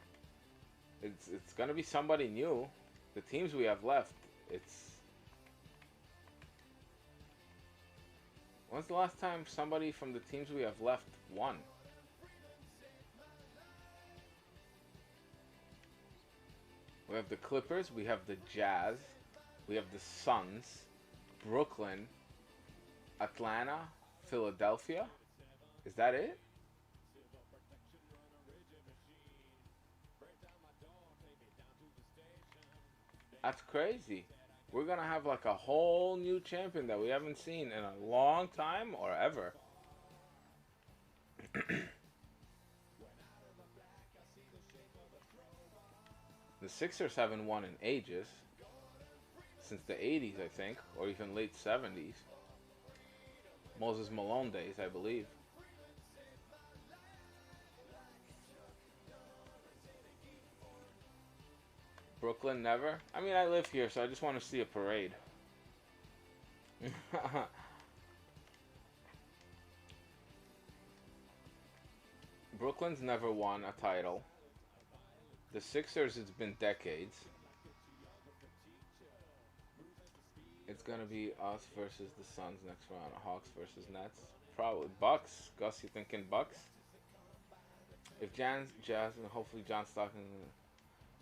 It's gonna be somebody new. The teams we have left. When's the last time somebody from the teams we have left won? We have the Clippers. We have the Jazz. We have the Suns. Brooklyn. Atlanta. Philadelphia. Is that it? That's crazy. We're gonna have like a whole new champion that we haven't seen in a long time or ever. The Sixers haven't won in ages. Since the 80s, I think. Or even late 70s. Moses Malone days, I believe. Brooklyn, never? I mean, I live here, so I just want to see a parade. Brooklyn's never won a title. The Sixers, it's been decades. It's gonna be us versus the Suns next round. Hawks versus Nets. Probably Bucks. Gus, you thinking Bucks? If Jazz and hopefully John Stockton...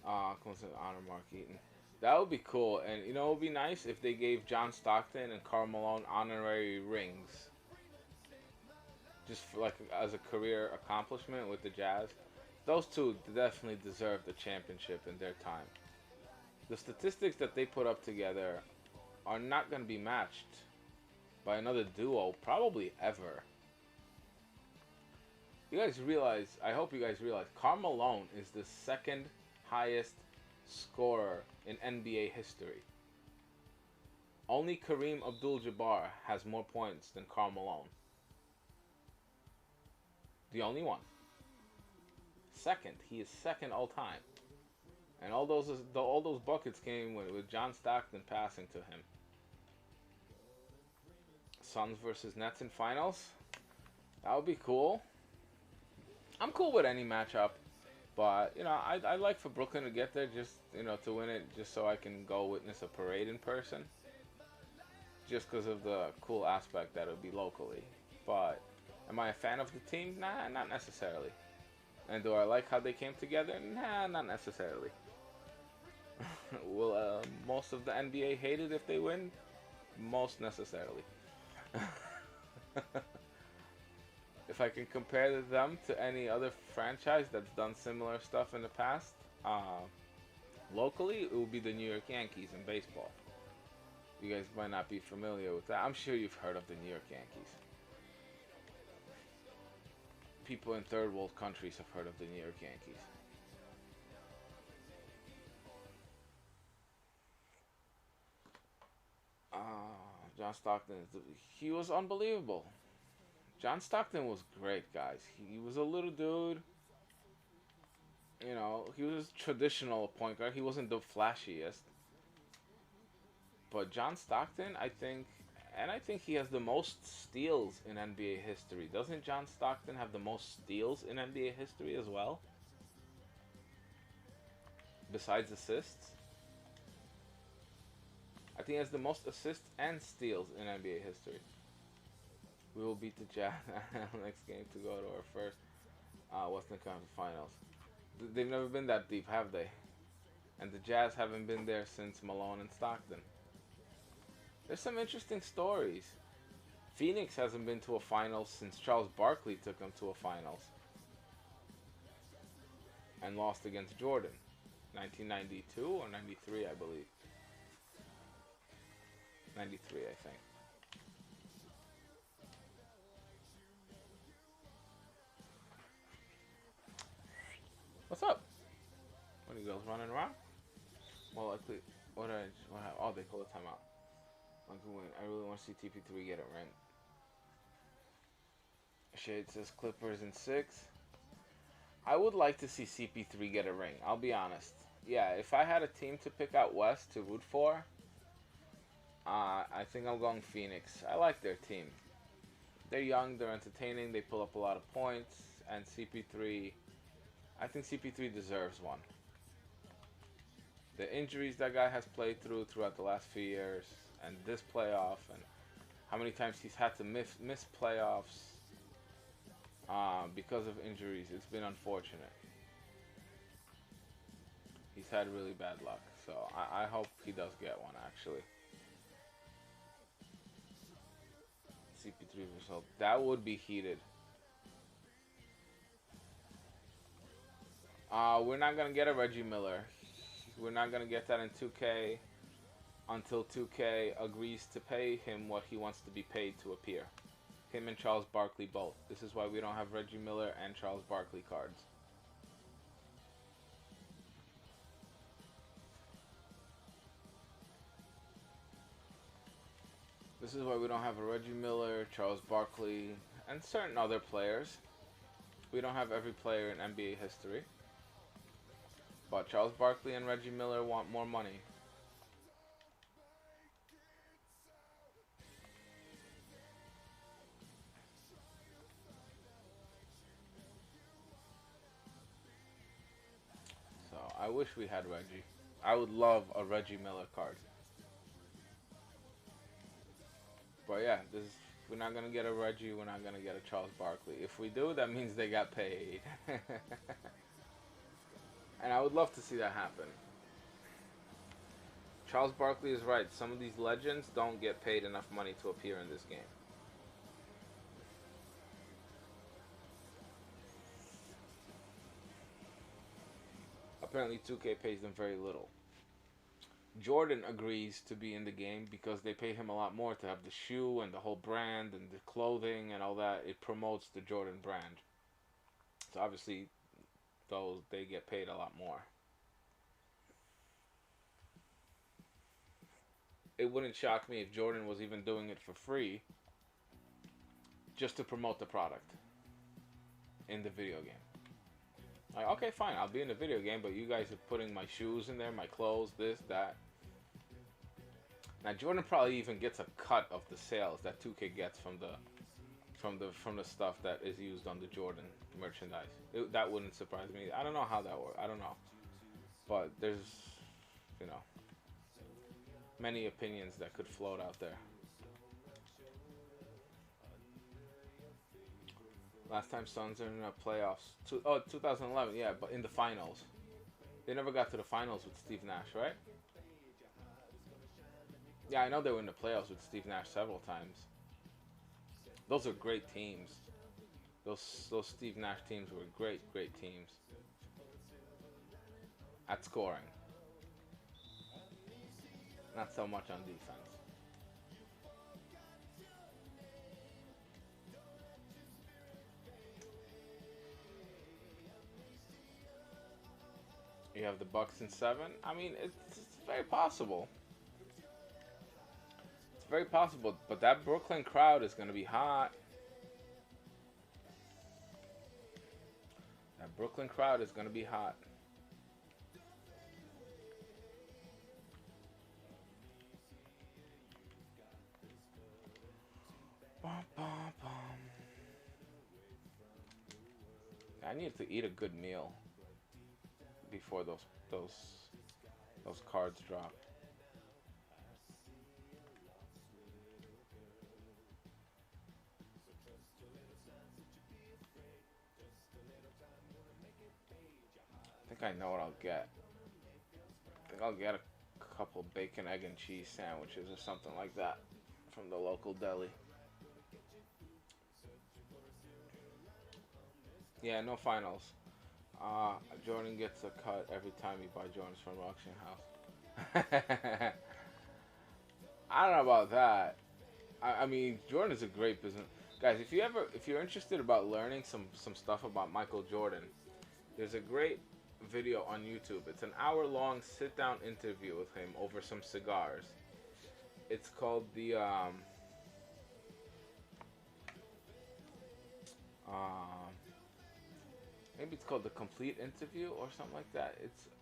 Comes with honor Mark Eaton. That would be cool, and you know, it would be nice if they gave John Stockton and Karl Malone honorary rings, just for, like as a career accomplishment with the Jazz. Those two definitely deserve the championship in their time. The statistics that they put up together are not going to be matched by another duo, probably ever. You guys realize, I hope you guys realize, Karl Malone is the second highest scorer in NBA history. Only Kareem Abdul-Jabbar has more points than Karl Malone. The only one. Second, he is second all time. And all those buckets came with John Stockton passing to him. Suns versus Nets in finals. That would be cool. I'm cool with any matchup, but you know, I'd like for Brooklyn to get there, just to win it, just so I can go witness a parade in person. Just because of the cool aspect that it would be locally. But am I a fan of the team? Nah, not necessarily. And do I like how they came together? Nah, not necessarily. Will most of the NBA hate it if they win? Most necessarily. If I can compare them to any other franchise that's done similar stuff in the past, locally, it would be the New York Yankees in baseball. You guys might not be familiar with that. I'm sure you've heard of the New York Yankees. People in third world countries have heard of the New York Yankees. John Stockton, he was unbelievable. John Stockton was great, guys. He was a little dude. You know, he was a traditional point guard. He wasn't the flashiest. But John Stockton, I think he has the most steals in NBA history. Doesn't John Stockton have the most steals in NBA history as well? Besides assists? I think he has the most assists and steals in NBA history. We will beat the Jazz next game to go to our first Western Conference Finals. They've never been that deep, have they? And the Jazz haven't been there since Malone and Stockton. There's some interesting stories. Phoenix hasn't been to a finals since Charles Barkley took them to a finals and lost against Jordan. 1992 or 93, I believe. 93, I think. What's up? What are you girls running around? Well, likely, what happened? Oh, they called a timeout. I really want to see TP3 get it right. Shade says Clippers in 6. I would like to see CP3 get a ring. I'll be honest. Yeah, if I had a team to pick out West to root for, I think I'm going Phoenix. I like their team. They're young, they're entertaining, they pull up a lot of points, and CP3, I think CP3 deserves one. The injuries that guy has played throughout the last few years, and this playoff, and how many times he's had to miss playoffs because of injuries. It's been unfortunate. He's had really bad luck, so I hope he does get one, actually. CP3 result. That would be heated. We're not going to get a Reggie Miller. We're not going to get that in 2K until 2K agrees to pay him what he wants to be paid to appear. Him and Charles Barkley both. This is why we don't have Reggie Miller and Charles Barkley cards. This is why we don't have a Reggie Miller, Charles Barkley, and certain other players. We don't have every player in NBA history. But Charles Barkley and Reggie Miller want more money. So I wish we had Reggie. I would love a Reggie Miller card. But yeah, we're not gonna get a Reggie. We're not gonna get a Charles Barkley. If we do, that means they got paid. And I would love to see that happen. Charles Barkley is right. Some of these legends don't get paid enough money to appear in this game. Apparently 2K pays them very little. Jordan agrees to be in the game because they pay him a lot more to have the shoe and the whole brand and the clothing and all that. It promotes the Jordan brand. So obviously, they get paid a lot more. It wouldn't shock me if Jordan was even doing it for free just to promote the product in the video game. Like, okay, fine, I'll be in the video game, but you guys are putting my shoes in there, my clothes, this, that. Now Jordan probably even gets a cut of the sales that 2K gets from the stuff that is used on the Jordan merchandise. That wouldn't surprise me. I don't know how that works. I don't know, but there's, you know, many opinions that could float out there. Last time Suns are in the playoffs. 2011, yeah, but in the finals. They never got to the finals with Steve Nash, right? Yeah, I know they were in the playoffs with Steve Nash several times. Those are great teams. Those Steve Nash teams were great teams. At scoring. Not so much on defense. You have the Bucks in 7. I mean, it's very possible. It's very possible, but that Brooklyn crowd is going to be hot. That Brooklyn crowd is going to be hot. Bum, bum, bum. I need to eat a good meal before those cards drop. I think I know what I'll get. I think I'll get a couple bacon, egg, and cheese sandwiches or something like that from the local deli. Yeah, no finals. Jordan gets a cut every time you buy Jordans from the auction house. I don't know about that. I mean, Jordan is a great business. Guys, if you're interested about learning some stuff about Michael Jordan, there's a great video on YouTube. It's an hour-long sit-down interview with him over some cigars. It's called the maybe it's called The Complete Interview or something like that.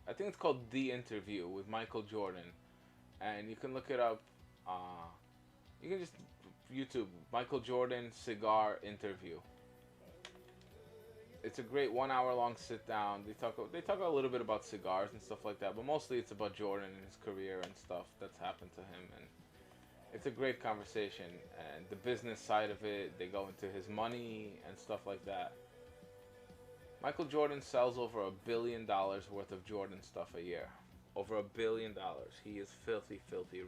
I think it's called The Interview with Michael Jordan, and you can look it up. You can just YouTube Michael Jordan cigar interview. It's a great 1 hour long sit down. They talk a little bit about cigars and stuff like that, but mostly it's about Jordan and his career and stuff that's happened to him, and it's a great conversation. And the business side of it, they go into his money and stuff like that. Michael Jordan sells over $1 billion worth of Jordan stuff a year. Over $1 billion. He is filthy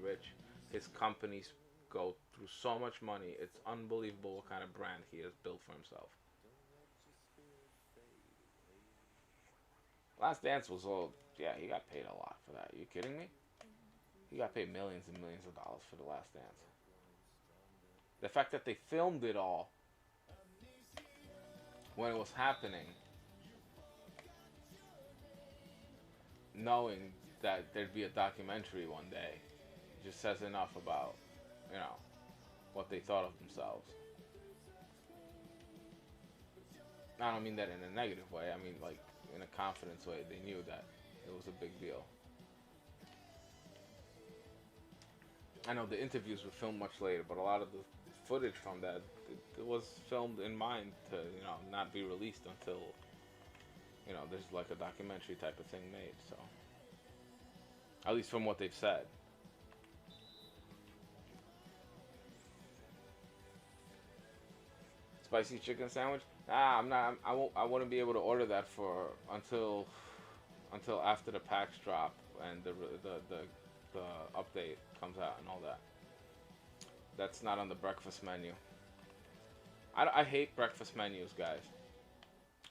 rich. His companies go through so much money. It's unbelievable what kind of brand he has built for himself. Last Dance was yeah, he got paid a lot for that. Are you kidding me? He got paid millions and millions of dollars for The Last Dance. The fact that they filmed it all when it was happening, knowing that there'd be a documentary one day, just says enough about, you know, what they thought of themselves. I don't mean that in a negative way. I mean, like, in a confidence way. They knew that it was a big deal. I know the interviews were filmed much later, but a lot of the footage from that, it was filmed in mind to, you know, not be released until, you know, there's like a documentary type of thing made, so. At least from what they've said. Spicy chicken sandwich? I wouldn't be able to order that until until after the packs drop and the update comes out and all that. That's not on the breakfast menu. I hate breakfast menus, guys.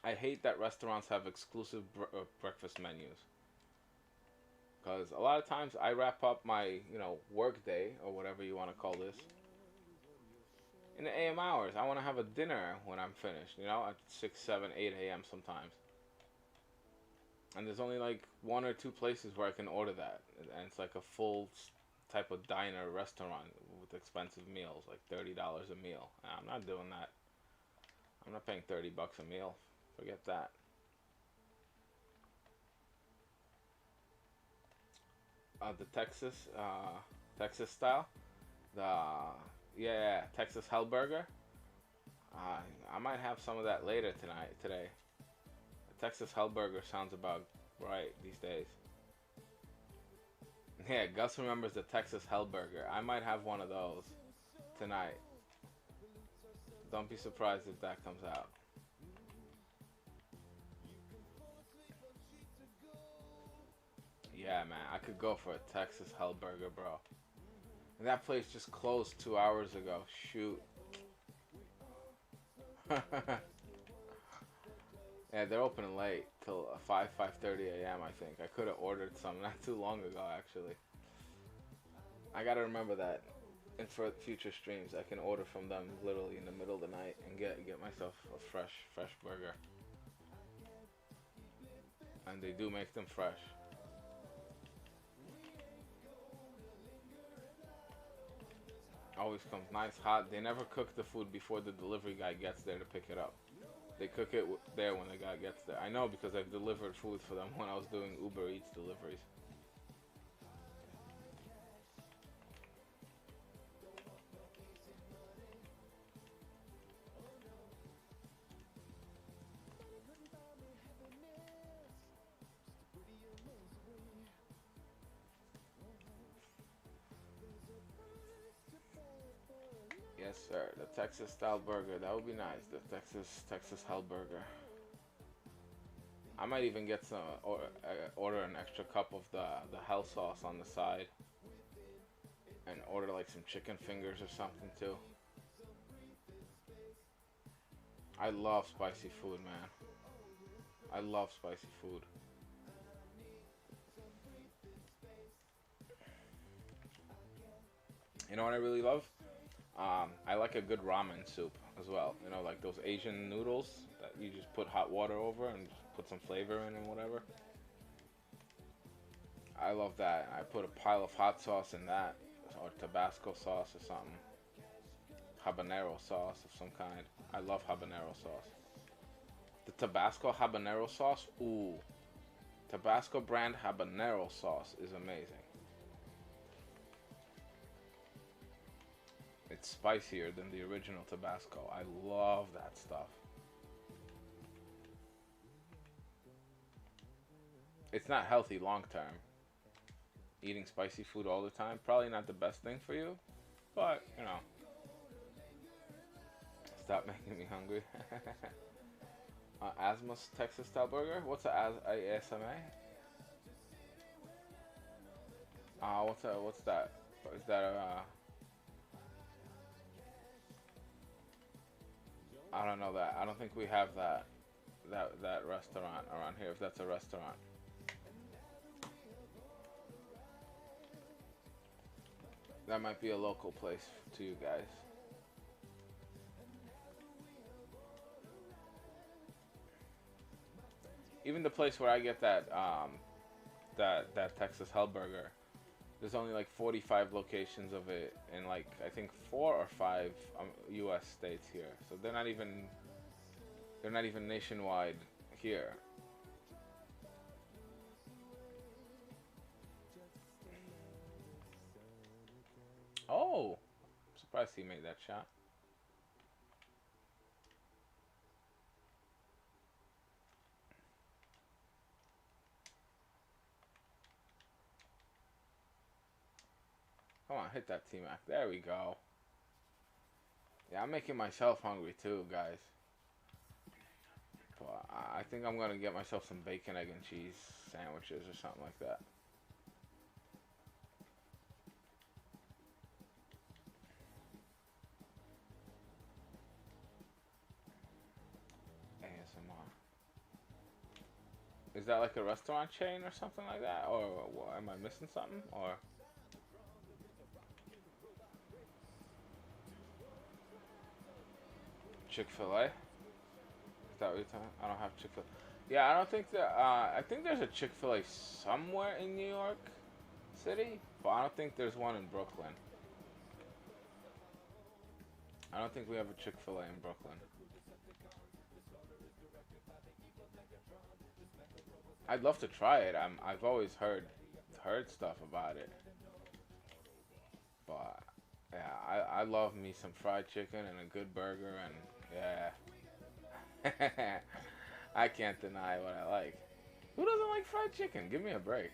I hate that restaurants have exclusive breakfast menus. Because a lot of times I wrap up my, work day, or whatever you want to call this, in the AM hours. I want to have a dinner when I'm finished, at 6, 7, 8 a.m. sometimes. And there's only like one or two places where I can order that. And it's like a full type of diner restaurant with expensive meals, like $30 a meal. I'm not doing that. I'm not paying $30 a meal. Forget that. The Texas style, the Texas Hellburger. I might have some of that later today. The Texas Hellburger sounds about right these days. Yeah, Gus remembers the Texas Hellburger. I might have one of those tonight. Don't be surprised if that comes out. Yeah, man, I could go for a Texas Hellburger, bro. And that place just closed 2 hours ago. Shoot. Yeah, they're opening late till 5:30 a.m. I think. I could have ordered some not too long ago, actually. I gotta remember that. And for future streams, I can order from them literally in the middle of the night and get myself a fresh burger. And they do make them fresh. Always comes nice hot. They never cook the food before the delivery guy gets there to pick it up. They cook it there when the guy gets there. I know because I've delivered food for them when I was doing Uber Eats deliveries. Yes, sir. The Texas style burger. That would be nice. The Texas Hell burger. I might even get some order an extra cup of the hell sauce on the side, and order like some chicken fingers or something too. I love spicy food, man. I love spicy food. You know what I really love? I like a good ramen soup as well. Like those Asian noodles that you just put hot water over and just put some flavor in and whatever. I love that. I put a pile of hot sauce in that, or Tabasco sauce or something. Habanero sauce of some kind. I love habanero sauce. The Tabasco habanero sauce, ooh. Tabasco brand habanero sauce is amazing. It's spicier than the original Tabasco. I love that stuff. It's not healthy long term. Eating spicy food all the time, probably not the best thing for you, but stop making me hungry. Asma's Texas style burger. What's a ASMA? What's that? Is that a? I don't know that. I don't think we have that restaurant around here. If that's a restaurant. That might be a local place to you guys. Even the place where I get that Texas Hellburger, there's only like 45 locations of it in like I think 4 or 5 U.S. states here. So they're not even nationwide here. Oh, I'm surprised he made that shot. Come on, hit that T-Mac. There we go. Yeah, I'm making myself hungry too, guys. But I think I'm gonna get myself some bacon, egg, and cheese sandwiches or something like that. ASMR. Is that like a restaurant chain or something like that? Or what, am I missing something? Or Chick-fil-A? Is that what you're talking? I don't have Chick-fil-A. Yeah, I don't think that. I think there's a Chick-fil-A somewhere in New York City, but I don't think there's one in Brooklyn. I don't think we have a Chick-fil-A in Brooklyn. I'd love to try it. I've always heard stuff about it, but yeah, I love me some fried chicken and a good burger, and yeah, I can't deny what I like. Who doesn't like fried chicken? Give me a break.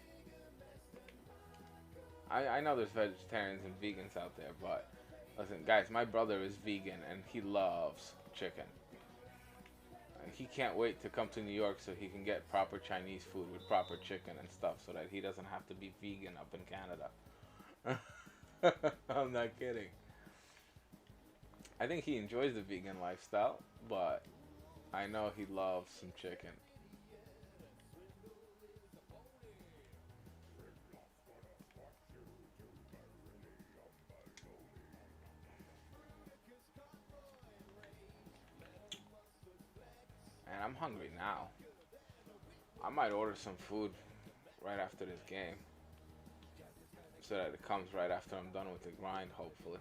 I know there's vegetarians and vegans out there, but listen, guys, my brother is vegan and he loves chicken. He can't wait to come to New York so he can get proper Chinese food with proper chicken and stuff so that he doesn't have to be vegan up in Canada. I'm not kidding. I think he enjoys the vegan lifestyle, but I know he loves some chicken. And I'm hungry now. I might order some food right after this game so that it comes right after I'm done with the grind, hopefully.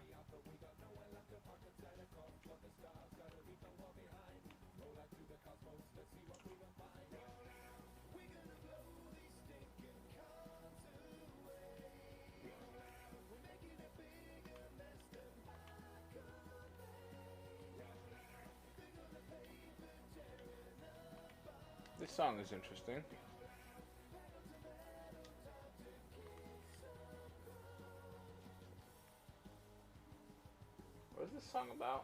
This song is interesting. What is this song about?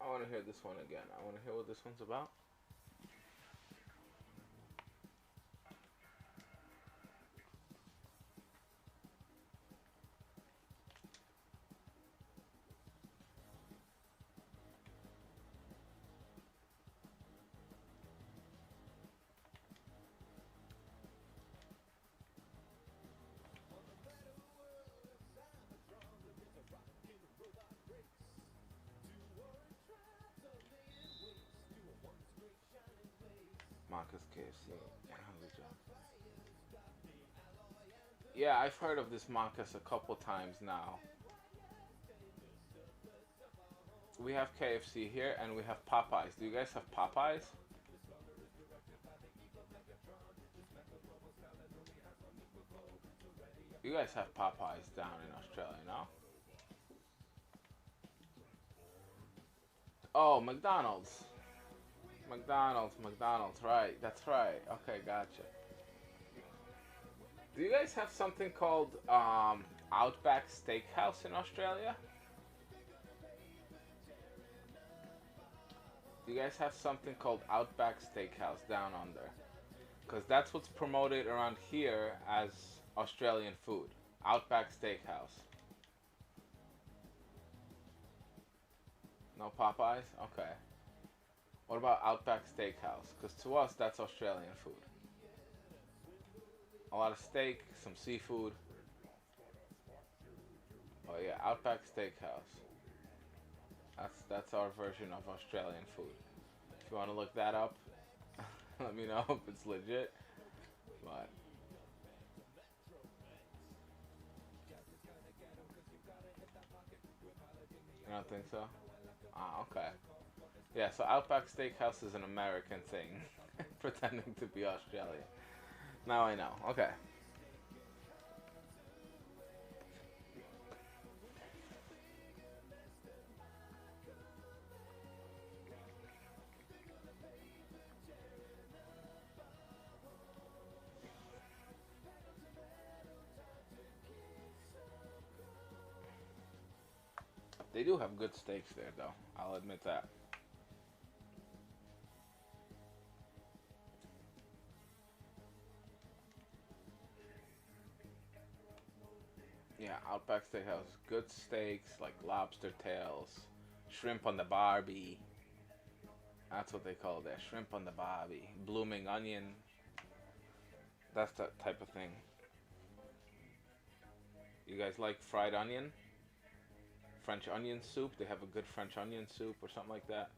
I want to hear this one again. I want to hear what this one's about. Marcus KFC. Yeah, I've heard of this Marcus a couple times now. We have KFC here and we have Popeyes. Do you guys have Popeyes? You guys have Popeyes down in Australia, no? Oh, McDonald's. McDonald's, right. That's right. Okay, gotcha. Do you guys have something called Outback Steakhouse in Australia? Do you guys have something called Outback Steakhouse down under? Because that's what's promoted around here as Australian food. Outback Steakhouse. No Popeyes? Okay. What about Outback Steakhouse? Because to us, that's Australian food. A lot of steak, some seafood. Oh yeah, Outback Steakhouse. That's our version of Australian food. If you want to look that up, let me know if it's legit. But you don't think so? Ah, okay. Yeah, so Outback Steakhouse is an American thing, pretending to be Australian. Now I know. Okay. They do have good steaks there, though. I'll admit that. Yeah, Outback Steakhouse. Good steaks, like lobster tails, shrimp on the barbie. That's what they call that. Shrimp on the barbie. Blooming onion. That's that type of thing. You guys like fried onion? French onion soup? They have a good French onion soup or something like that.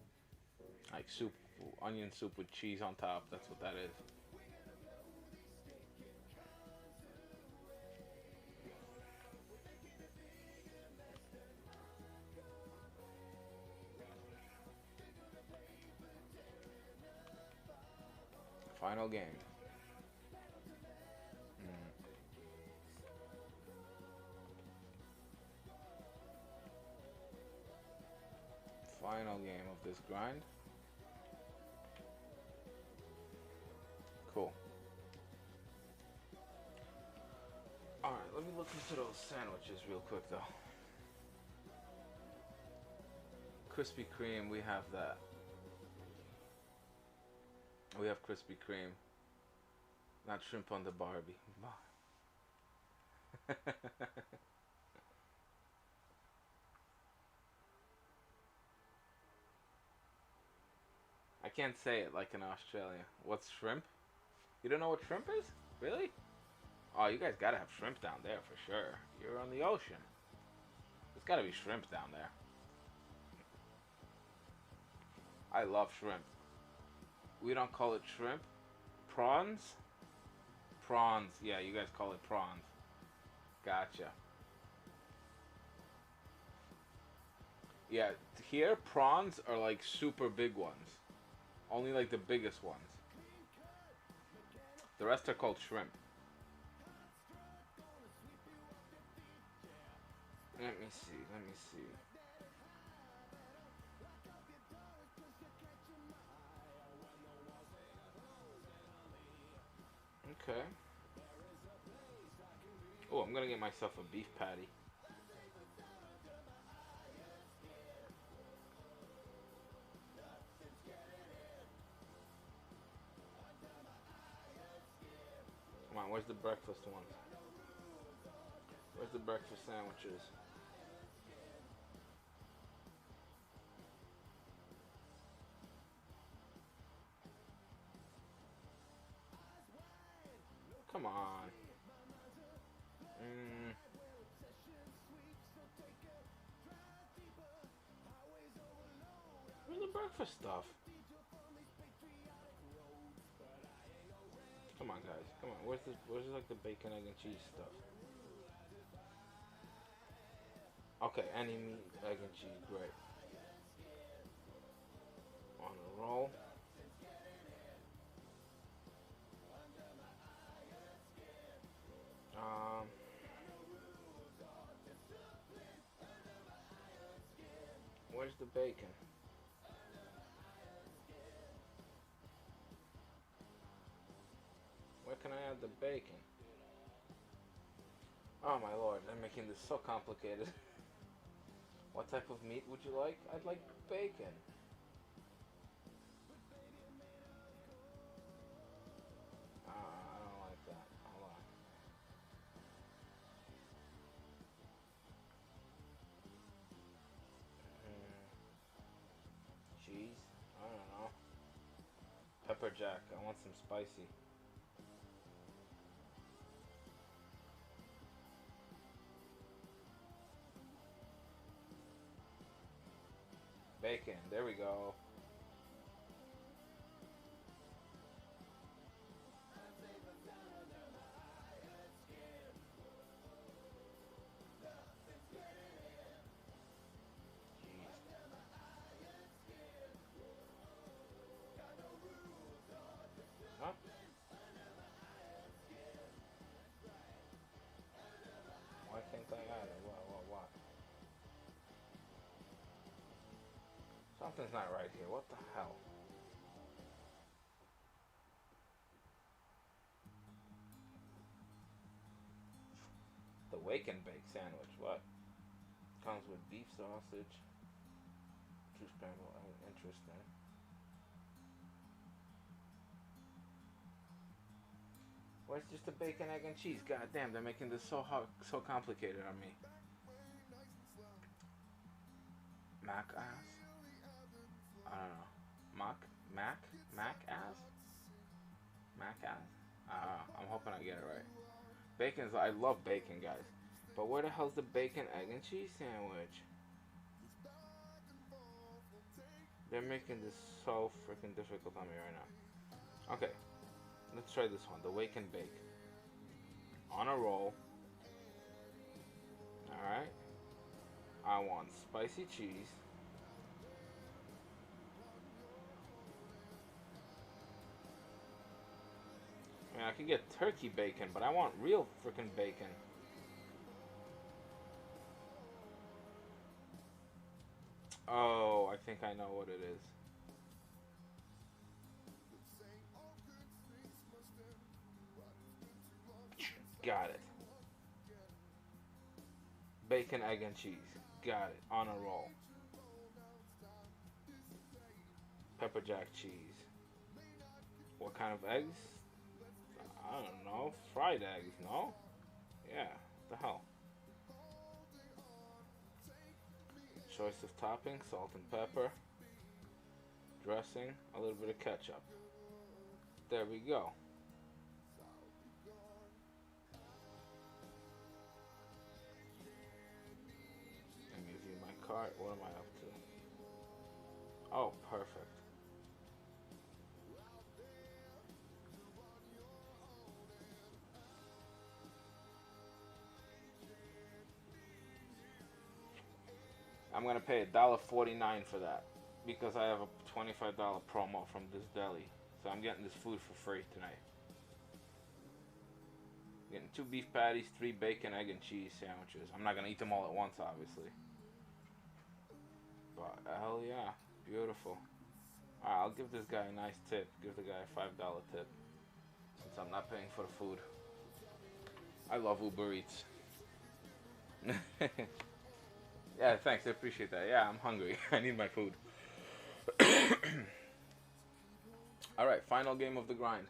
Like soup, onion soup with cheese on top. That's what that is. Final game. Final game of this grind. Cool. Alright, let me look into those sandwiches real quick though. Krispy Kreme, we have that. We have Krispy Kreme. Not shrimp on the Barbie. I can't say it like in Australia. What's shrimp? You don't know what shrimp is? Really? Oh, you guys gotta have shrimp down there for sure. You're on the ocean. There's gotta be shrimp down there. I love shrimp. We don't call it shrimp. Prawns? Prawns. Yeah, you guys call it prawns. Gotcha. Yeah, here prawns are like super big ones. Only like the biggest ones. The rest are called shrimp. Let me see, let me see. Okay. Oh, I'm gonna get myself a beef patty. Come on, where's the breakfast ones? Where's the breakfast sandwiches? Come on. Where's the breakfast stuff? Come on, guys. Come on. Where's like the bacon, egg, and cheese stuff? Okay, any meat, egg, and cheese. Great. On a roll. Where's the bacon? Where can I add the bacon? Oh my lord, they're making this so complicated. What type of meat would you like? I'd like bacon. I don't like that. Hold on. Cheese? I don't know. Pepper jack. I want some spicy. Bacon. There we go. Huh? Why can't I add it? What? Something's not right here. What the hell? The wake and bake sandwich. What? Comes with beef sausage. Two scrambled egg. Interesting. Where's just the bacon, egg, and cheese? God damn, they're making this so hard, so complicated on me. Mac ass? I don't know. Mac ass? Mac ass? I don't know. I'm hoping I get it right. Bacon's, I love bacon, guys. But where the hell's the bacon, egg, and cheese sandwich? They're making this so freaking difficult on me right now. Okay, let's try this one. The wake and bake. On a roll. Alright. I want spicy cheese. I mean, I could get turkey bacon, but I want real freaking bacon. Oh, I think I know what it is. Got it. Bacon, egg, and cheese. Got it. On a roll. Pepper jack cheese. What kind of eggs? I don't know. Fried eggs, no? Yeah. What the hell? Choice of topping, salt and pepper. Dressing, a little bit of ketchup. There we go. Let me view my cart. What am I up to? Oh, perfect. I'm gonna pay $1.49 for that because I have a $25 promo from this deli. So I'm getting this food for free tonight. Getting 2 beef patties, 3 bacon, egg, and cheese sandwiches. I'm not gonna eat them all at once, obviously. But hell yeah, beautiful. Alright, I'll give this guy a nice tip. Give the guy a $5 tip since I'm not paying for the food. I love Uber Eats. Yeah, thanks. I appreciate that. Yeah, I'm hungry. I need my food. Alright, final game of the grind.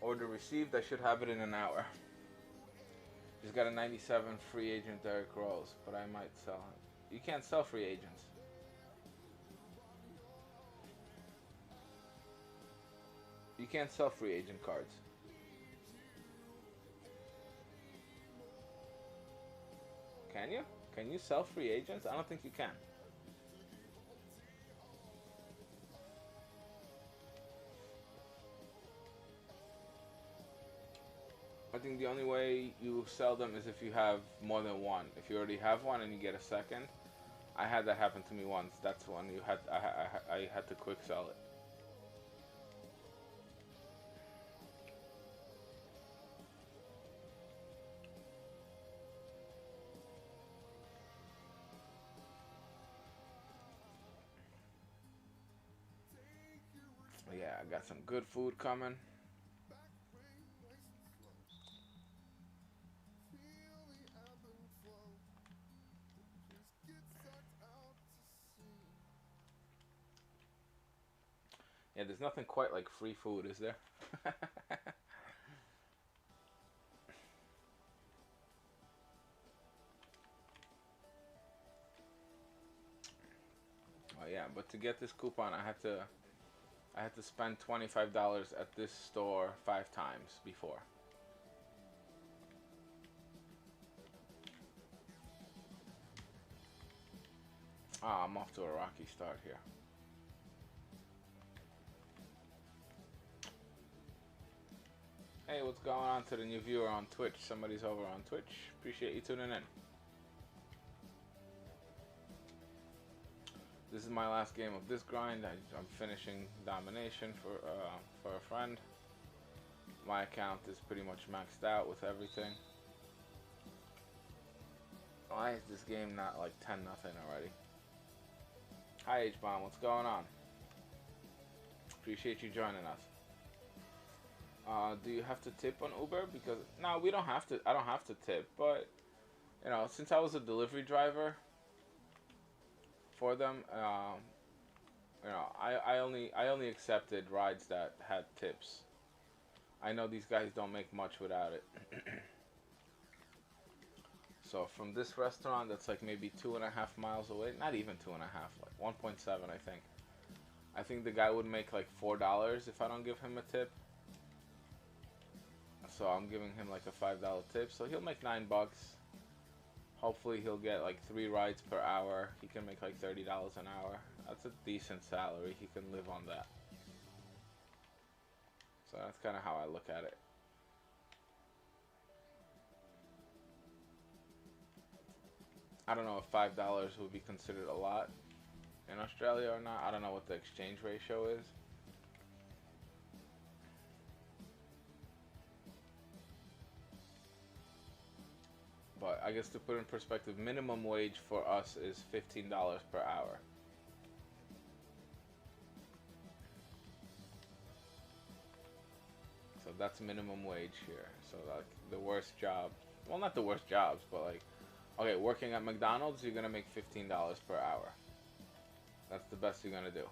Order received. I should have it in an hour. Just got a 97 free agent Derrick Rose, but I might sell him. You can't sell free agents. You can't sell free agent cards. Can you? Can you sell free agents? I don't think you can. I think the only way you sell them is if you have more than one. If you already have one and you get a second, I had that happen to me once. That's when you had I had to quick sell it. Yeah, I got some good food coming. Yeah, there's nothing quite like free food, is there? Oh yeah, but to get this coupon, I had to spend $25 at this store 5 times before. Ah, I'm off to a rocky start here. Hey, what's going on to the new viewer on Twitch? Somebody's over on Twitch. Appreciate you tuning in. This is my last game of this grind. I'm finishing Domination for a friend. My account is pretty much maxed out with everything. Why is this game not like 10-0 already? Hi H-Bomb, what's going on? Appreciate you joining us. Do you have to tip on Uber? Because no, we don't have to. I don't have to tip, but You know, since I was a delivery driver for them, you know, I only accepted rides that had tips. I know these guys don't make much without it. So from this restaurant that's like maybe 2.5 miles away, not even 2.5, like 1.7, I think. I think the guy would make like $4 if I don't give him a tip. So I'm giving him like a $5 tip. So he'll make $9. Hopefully he'll get like 3 rides per hour. He can make like $30 an hour. That's a decent salary. He can live on that. So that's kind of how I look at it. I don't know if $5 would be considered a lot in Australia or not. I don't know what the exchange ratio is. But I guess to put in perspective, minimum wage for us is $15 per hour. So that's minimum wage here. So like the worst job, well, not the worst jobs, but like, okay, working at McDonald's, you're gonna make $15 per hour. That's the best you're gonna do.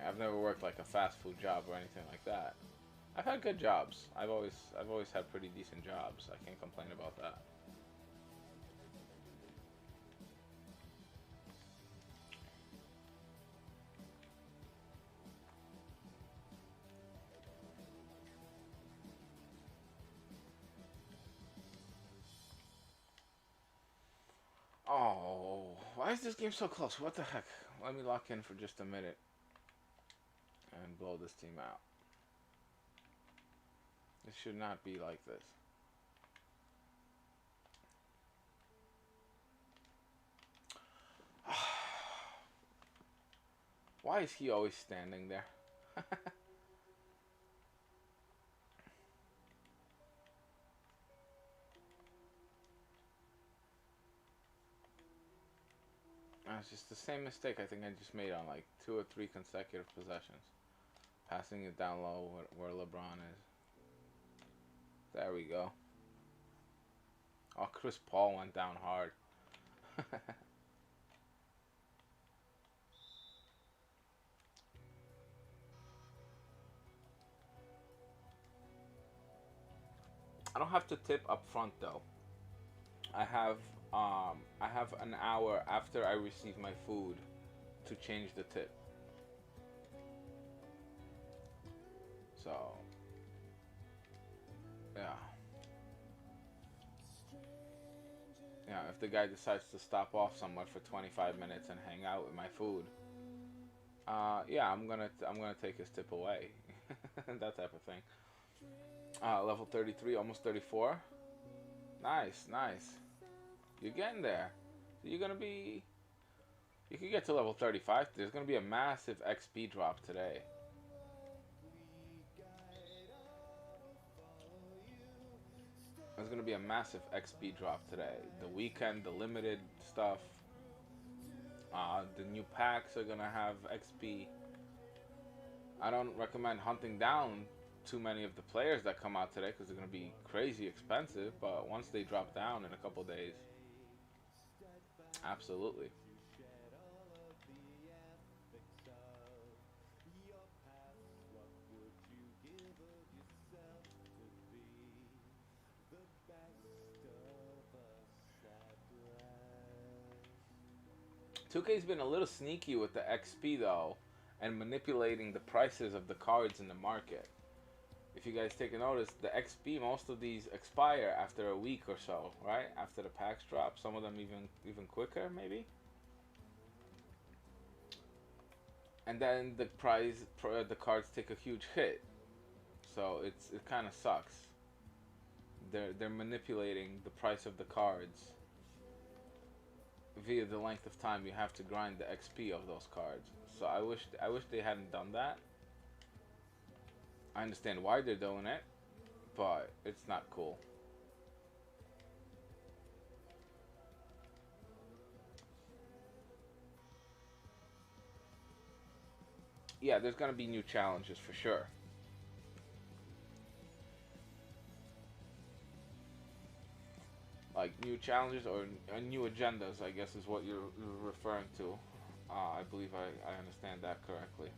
I've never worked like a fast food job or anything like that. I've had good jobs. I've always had pretty decent jobs. I can't complain about that. Oh, why is this game so close? What the heck? Let me lock in for just a minute and blow this team out. It should not be like this. Why is he always standing there? It's just the same mistake I think I just made on like 2 or 3 consecutive possessions. Passing it down low where LeBron is. There we go. Oh, Chris Paul went down hard. I don't have to tip up front though. I have I have an hour after I receive my food to change the tip. So yeah. Yeah, if the guy decides to stop off somewhere for 25 minutes and hang out with my food, yeah, I'm gonna take his tip away, that type of thing. Level 33, almost 34. Nice, nice. You're getting there. You're gonna be. You can get to level 35. There's gonna be a massive XP drop today. There's gonna be a massive XP drop today. The weekend, the limited stuff. The new packs are gonna have XP. I don't recommend hunting down too many of the players that come out today because they're gonna be crazy expensive. But once they drop down in a couple days, absolutely. 2K's been a little sneaky with the XP though, and manipulating the prices of the cards in the market. If you guys take a notice, the XP, most of these expire after a week or so, right? After the packs drop, some of them even quicker, maybe. And then the the cards take a huge hit, so it kind of sucks. They're manipulating the price of the cards via the length of time you have to grind the XP of those cards. So I wish they hadn't done that. I understand why they're doing it, but it's not cool. Yeah, there's gonna be new challenges for sure. like new challenges or new agendas, I guess is what you're referring to. I believe I understand that correctly.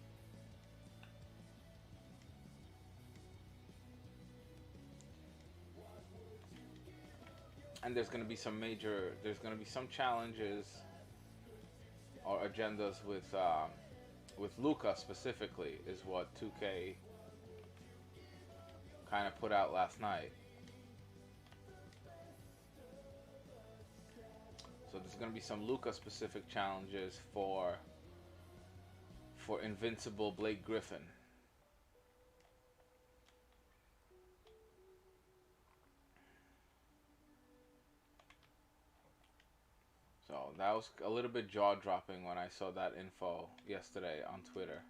And there's going to be some challenges or agendas with Luca specifically, is what 2K kind of put out last night. So there's going to be some Luca specific challenges for Invincible Blake Griffin. So that was a little bit jaw dropping when I saw that info yesterday on Twitter.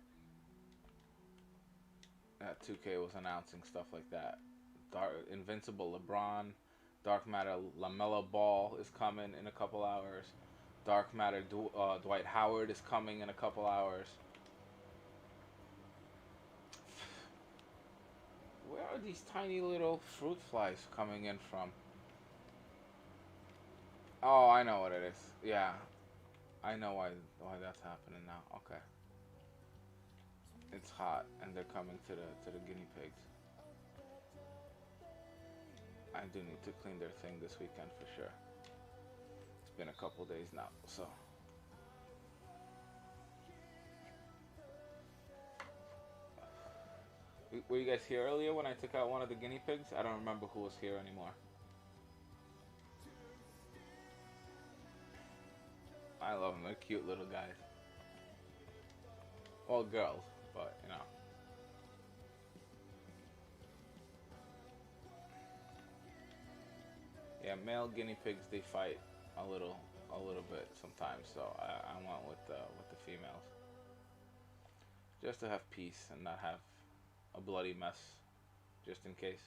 That 2K was announcing stuff like that. Invincible LeBron, Dark Matter LaMelo Ball is coming in a couple hours. Dark Matter Dwight Howard is coming in a couple hours. Where are these tiny little fruit flies coming in from? Oh, I know what it is. Yeah, I know why that's happening now. Okay, it's hot, and they're coming to the guinea pigs. I do need to clean their thing this weekend for sure. It's been a couple days now, so. Were you guys here earlier when I took out one of the guinea pigs? I don't remember who was here anymore. I love them. They're cute little guys. Well, girls, but you know. Yeah, male guinea pigs, they fight a little bit sometimes. So I went with the females, just to have peace and not have a bloody mess, just in case.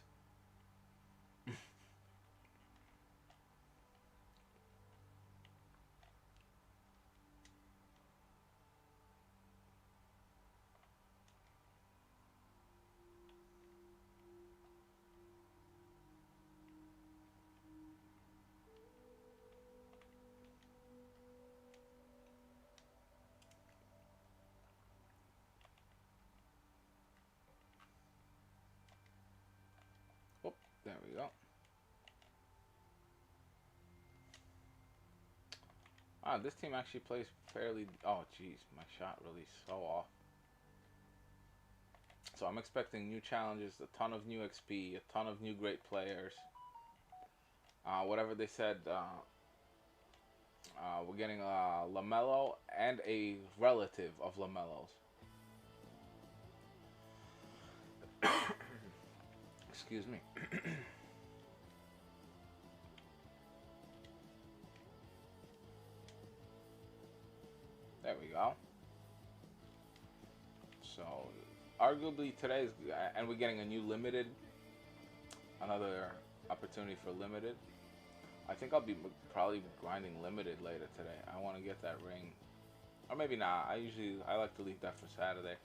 Oh, there we go. Ah, this team actually plays fairly. Oh, jeez, my shot really so off. So I'm expecting new challenges, a ton of new XP, a ton of new great players. Whatever they said, we're getting LaMelo and a relative of LaMelo's. Excuse me. There we go. So, arguably today's, and we're getting a new limited, another opportunity for limited. I think I'll be probably grinding limited later today. I want to get that ring, or maybe not. I like to leave that for Saturday.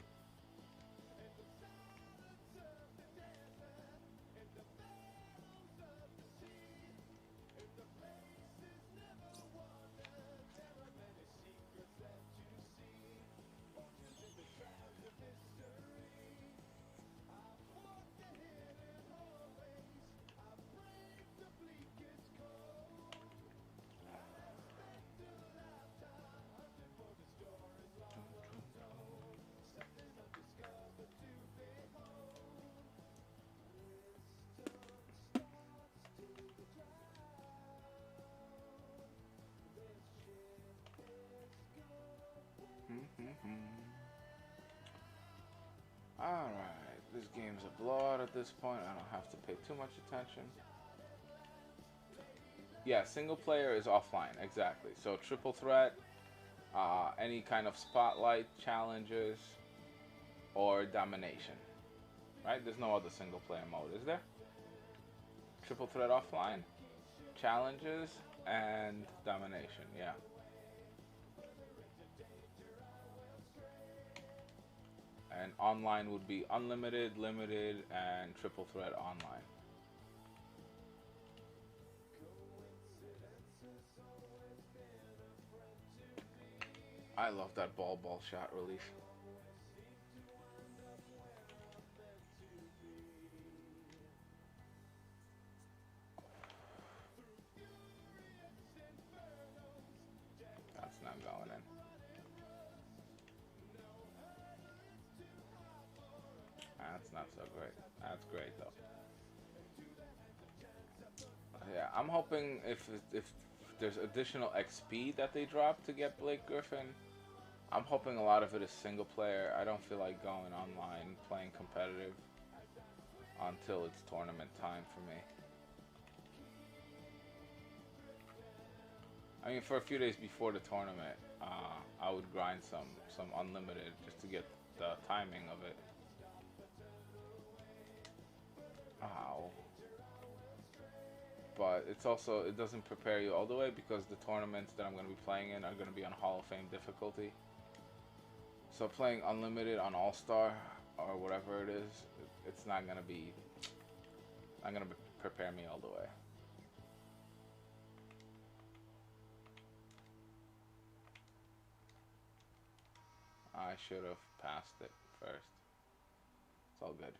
Alright, this game's a blowout at this point. I don't have to pay too much attention. Yeah, single player is offline, exactly. So triple threat, any kind of spotlight challenges, or domination. Right? There's no other single player mode, is there? Triple threat offline, challenges, and domination, yeah. And online would be unlimited, limited, and triple threat online. I love that ball shot release. That's not going in. That's not so great. That's great though. Yeah, I'm hoping if there's additional XP that they drop to get Blake Griffin, I'm hoping a lot of it is single player. I don't feel like going online playing competitive until it's tournament time for me. I mean, for a few days before the tournament, I would grind some unlimited just to get the timing of it. Ow. But it's also, it doesn't prepare you all the way because the tournaments that I'm going to be playing in are going to be on Hall of Fame difficulty. So playing unlimited on All-Star or whatever it is, it's not going to be, prepare me all the way. I should have passed it first. It's all good.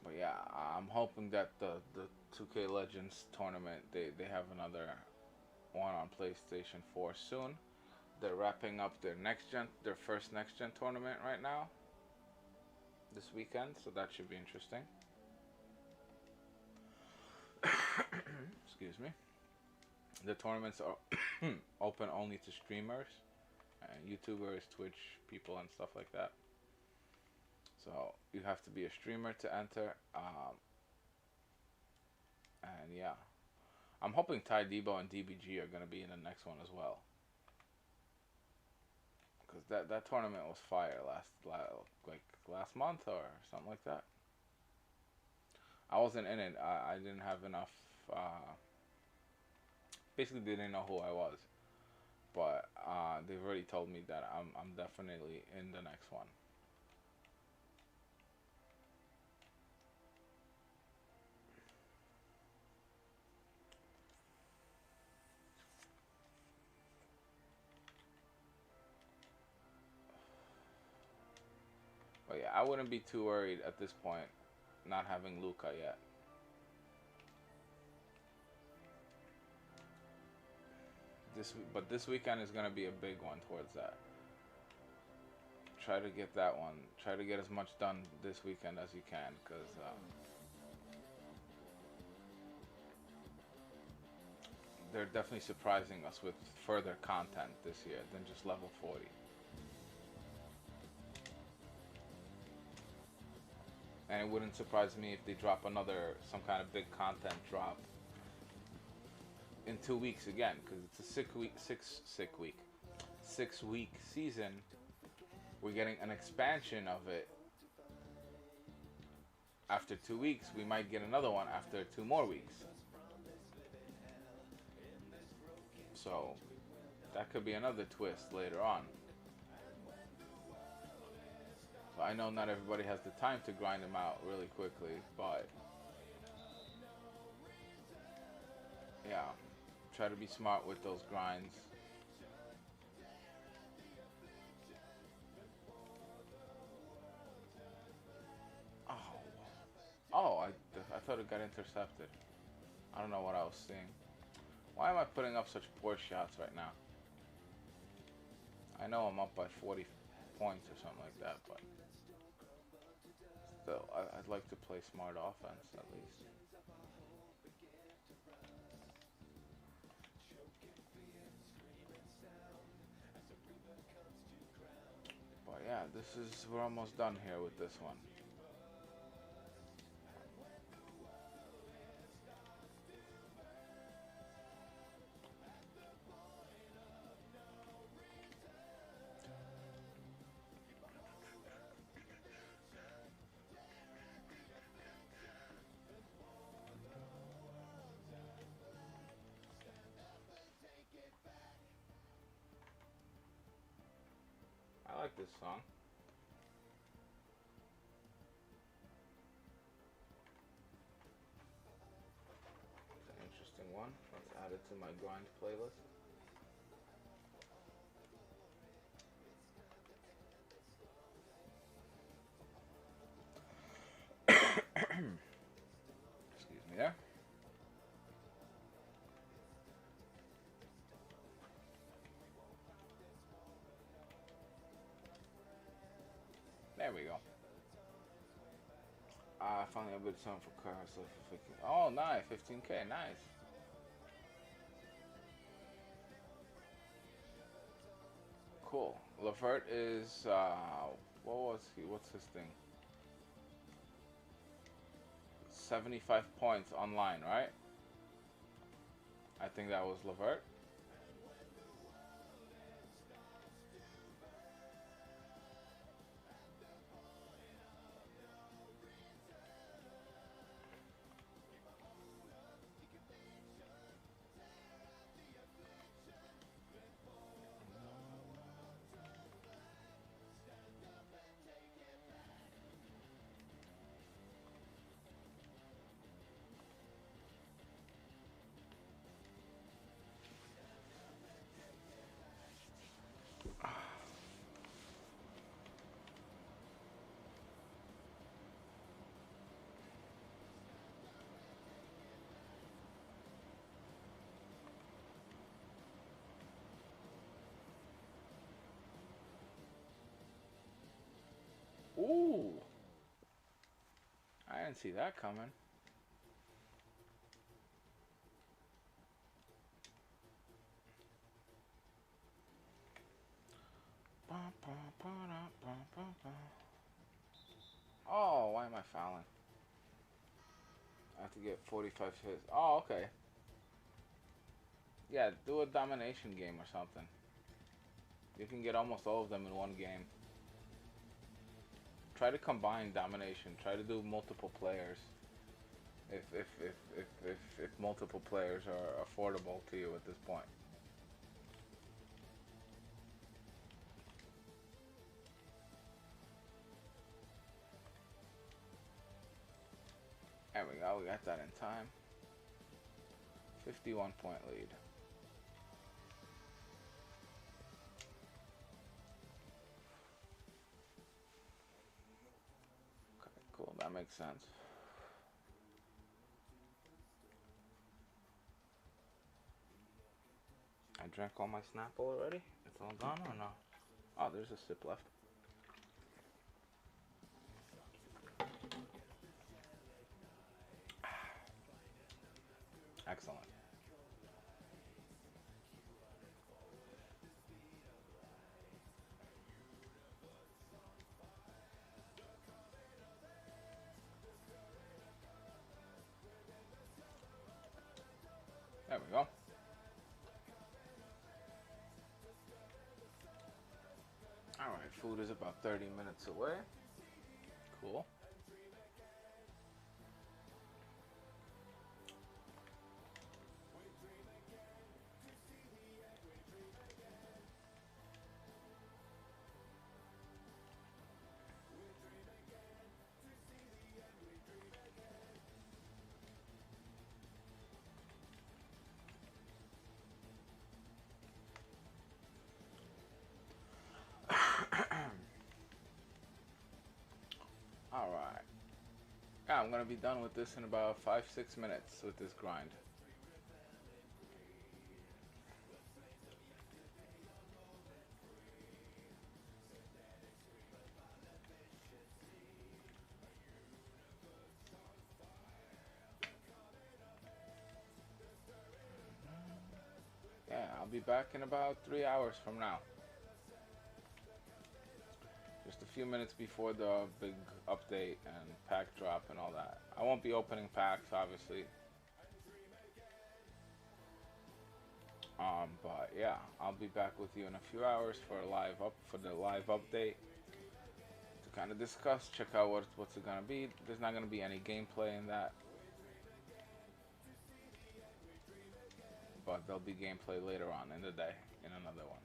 But yeah, I'm hoping that the 2K Legends tournament, they have another one on PlayStation 4 soon. They're wrapping up their first next gen tournament right now this weekend, so that should be interesting. Excuse me. The tournaments are open only to streamers, YouTubers, Twitch people, and stuff like that. So you have to be a streamer to enter. And yeah, I'm hoping Ty Debo and DBG are gonna be in the next one as well. Because that tournament was fire last month or something like that. I wasn't in it. I didn't have enough. Basically, they didn't know who I was, but they've already told me that I'm definitely in the next one. But yeah, I wouldn't be too worried at this point, not having Luca yet. But this weekend is gonna be a big one towards that. Try to get that one. Try to get as much done this weekend as you can, because they're definitely surprising us with further content this year than just level 40. And it wouldn't surprise me if they drop some kind of big content drop in 2 weeks again, because it's a 6 week season. We're getting an expansion of it. After 2 weeks, we might get another one after 2 more weeks. So that could be another twist later on. So I know not everybody has the time to grind them out really quickly, but yeah, try to be smart with those grinds. Oh, I thought it got intercepted. I don't know what I was seeing. Why am I putting up such poor shots right now? I know I'm up by 40 points or something like that, but still, I'd like to play smart offense at least. But yeah, we're almost done here with this one. I like this song. It's an interesting interesting one. Let's add it to my grind playlist. Excuse me there. There we go. I finally upgraded something for cars. So for 15. Oh, nice. 15K. Nice. Cool. Levert is, what was he? What's his thing? 75 points online, right? I think that was Levert. Ooh. I didn't see that coming. Oh, why am I fouling? I have to get 45 hits. Oh, okay. Yeah, do a domination game or something. You can get almost all of them in one game. Try to combine domination. Try to do multiple players. If multiple players are affordable to you at this point. There we go. We got that in time. 51-point lead. Okay, cool. That makes sense. I drank all my Snapple already? It's all gone or no? Oh, there's a sip left. Excellent. There we go. Alright, food is about 30 minutes away. Cool. Alright. Yeah, I'm gonna be done with this in about 5-6 minutes with this grind. Yeah, I'll be back in about 3 hours from now. Just a few minutes before the big update and pack drop and all that. I won't be opening packs, obviously. But yeah, I'll be back with you in a few hours for the live update to kind of discuss, check out what's it gonna be. There's not gonna be any gameplay in that, but there'll be gameplay later on in the day in another one.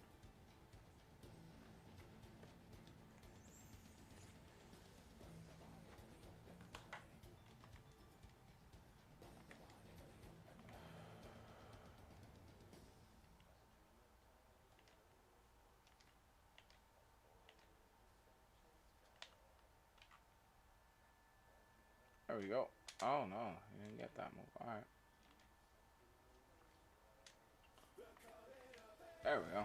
There we go. Oh no, you didn't get that move. Alright. There we go.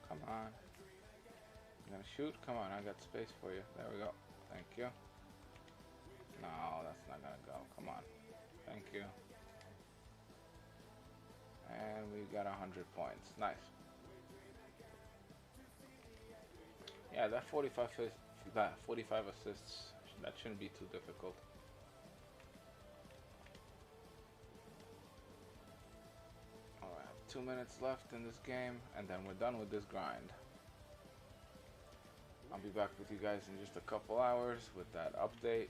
Come on. You gonna shoot? Come on, I got space for you. There we go. Thank you. No, that's not gonna go. Come on. Thank you. And we got 100 points. Nice. Yeah, that 45 assists, that shouldn't be too difficult. Alright, 2 minutes left in this game, and then we're done with this grind. I'll be back with you guys in just a couple hours with that update.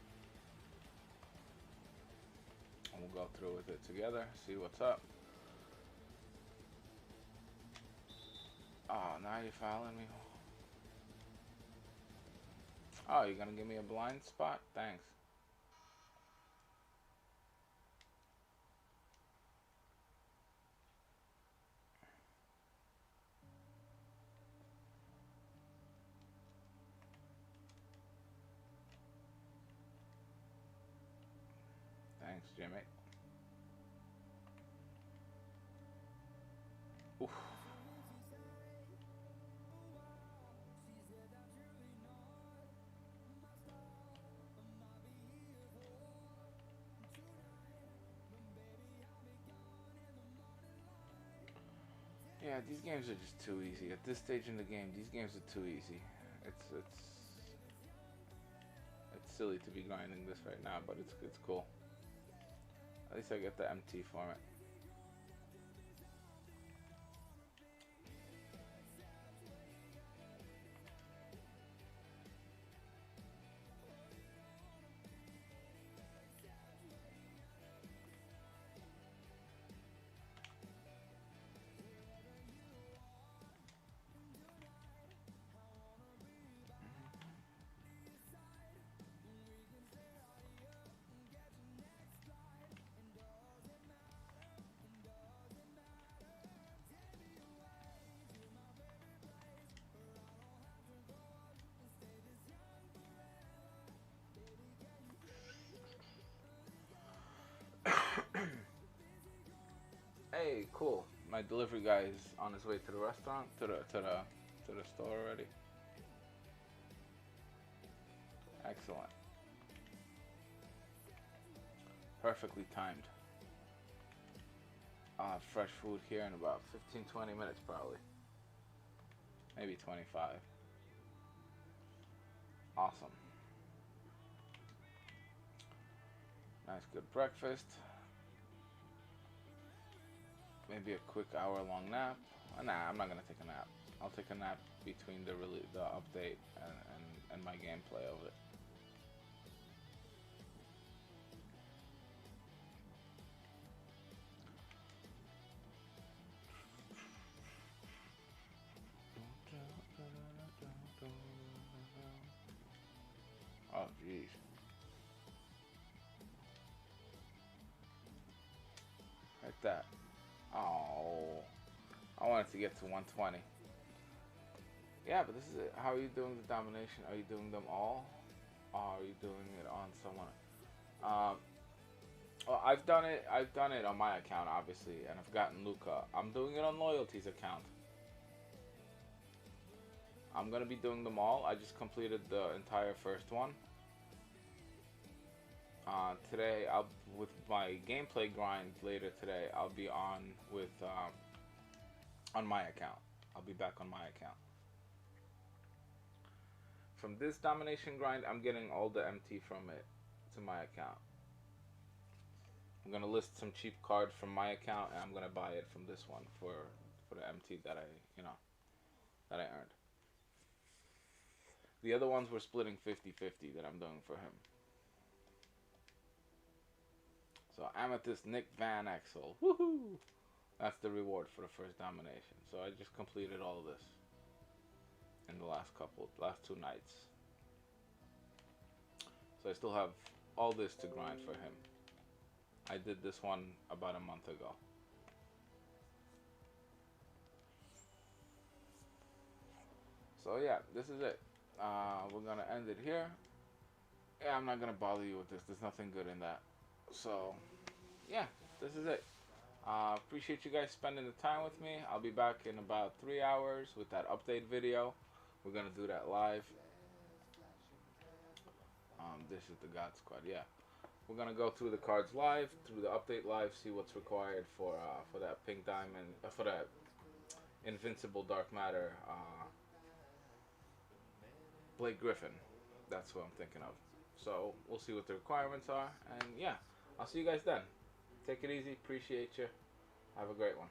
And we'll go through with it together, see what's up. Oh, now you're fouling me. Oh, you're gonna give me a blind spot? Thanks. Thanks, Jimmy. Oof. Yeah, these games are just too easy. At this stage in the game, these games are too easy. It's silly to be grinding this right now, but it's cool. At least I get the MT for it. Hey, cool. My delivery guy is on his way to the restaurant, to the store already. Excellent. Perfectly timed. I'll have fresh food here in about 15-20 minutes probably. Maybe 25. Awesome. Nice good breakfast. Maybe a quick hour-long nap. Nah, I'm not gonna take a nap. I'll take a nap between the update and my gameplay of it. Oh jeez. Like that. Oh, I wanted to get to 120. Yeah, but this is it. How are you doing the domination? Are you doing them all? Or are you doing it on someone? Well, I've done it. I've done it on my account, obviously, and I've gotten Luca. I'm doing it on Loyalty's account. I'm gonna be doing them all. I just completed the entire first one. Today, with my gameplay grind later today, I'll be on my account. I'll be back on my account. From this domination grind, I'm getting all the MT from it to my account. I'm gonna list some cheap cards from my account, and I'm gonna buy it from this one for the MT that I earned. The other ones were splitting 50-50 that I'm doing for him. So Amethyst Nick Van Exel. Woohoo! That's the reward for the first domination. So I just completed all of this in the last 2 nights. So I still have all this to grind for him. I did this one about a month ago. So yeah, this is it. We're gonna end it here. Yeah, I'm not gonna bother you with this. There's nothing good in that. So yeah, this is it. Appreciate you guys spending the time with me. I'll be back in about 3 hours with that update video. We're gonna do that live. This is the God Squad. Yeah, we're gonna go through the cards live, through the update live, see what's required for that pink diamond, for that invincible dark matter. Blake Griffin. That's what I'm thinking of. So we'll see what the requirements are, and yeah, I'll see you guys then. Take it easy. Appreciate you. Have a great one.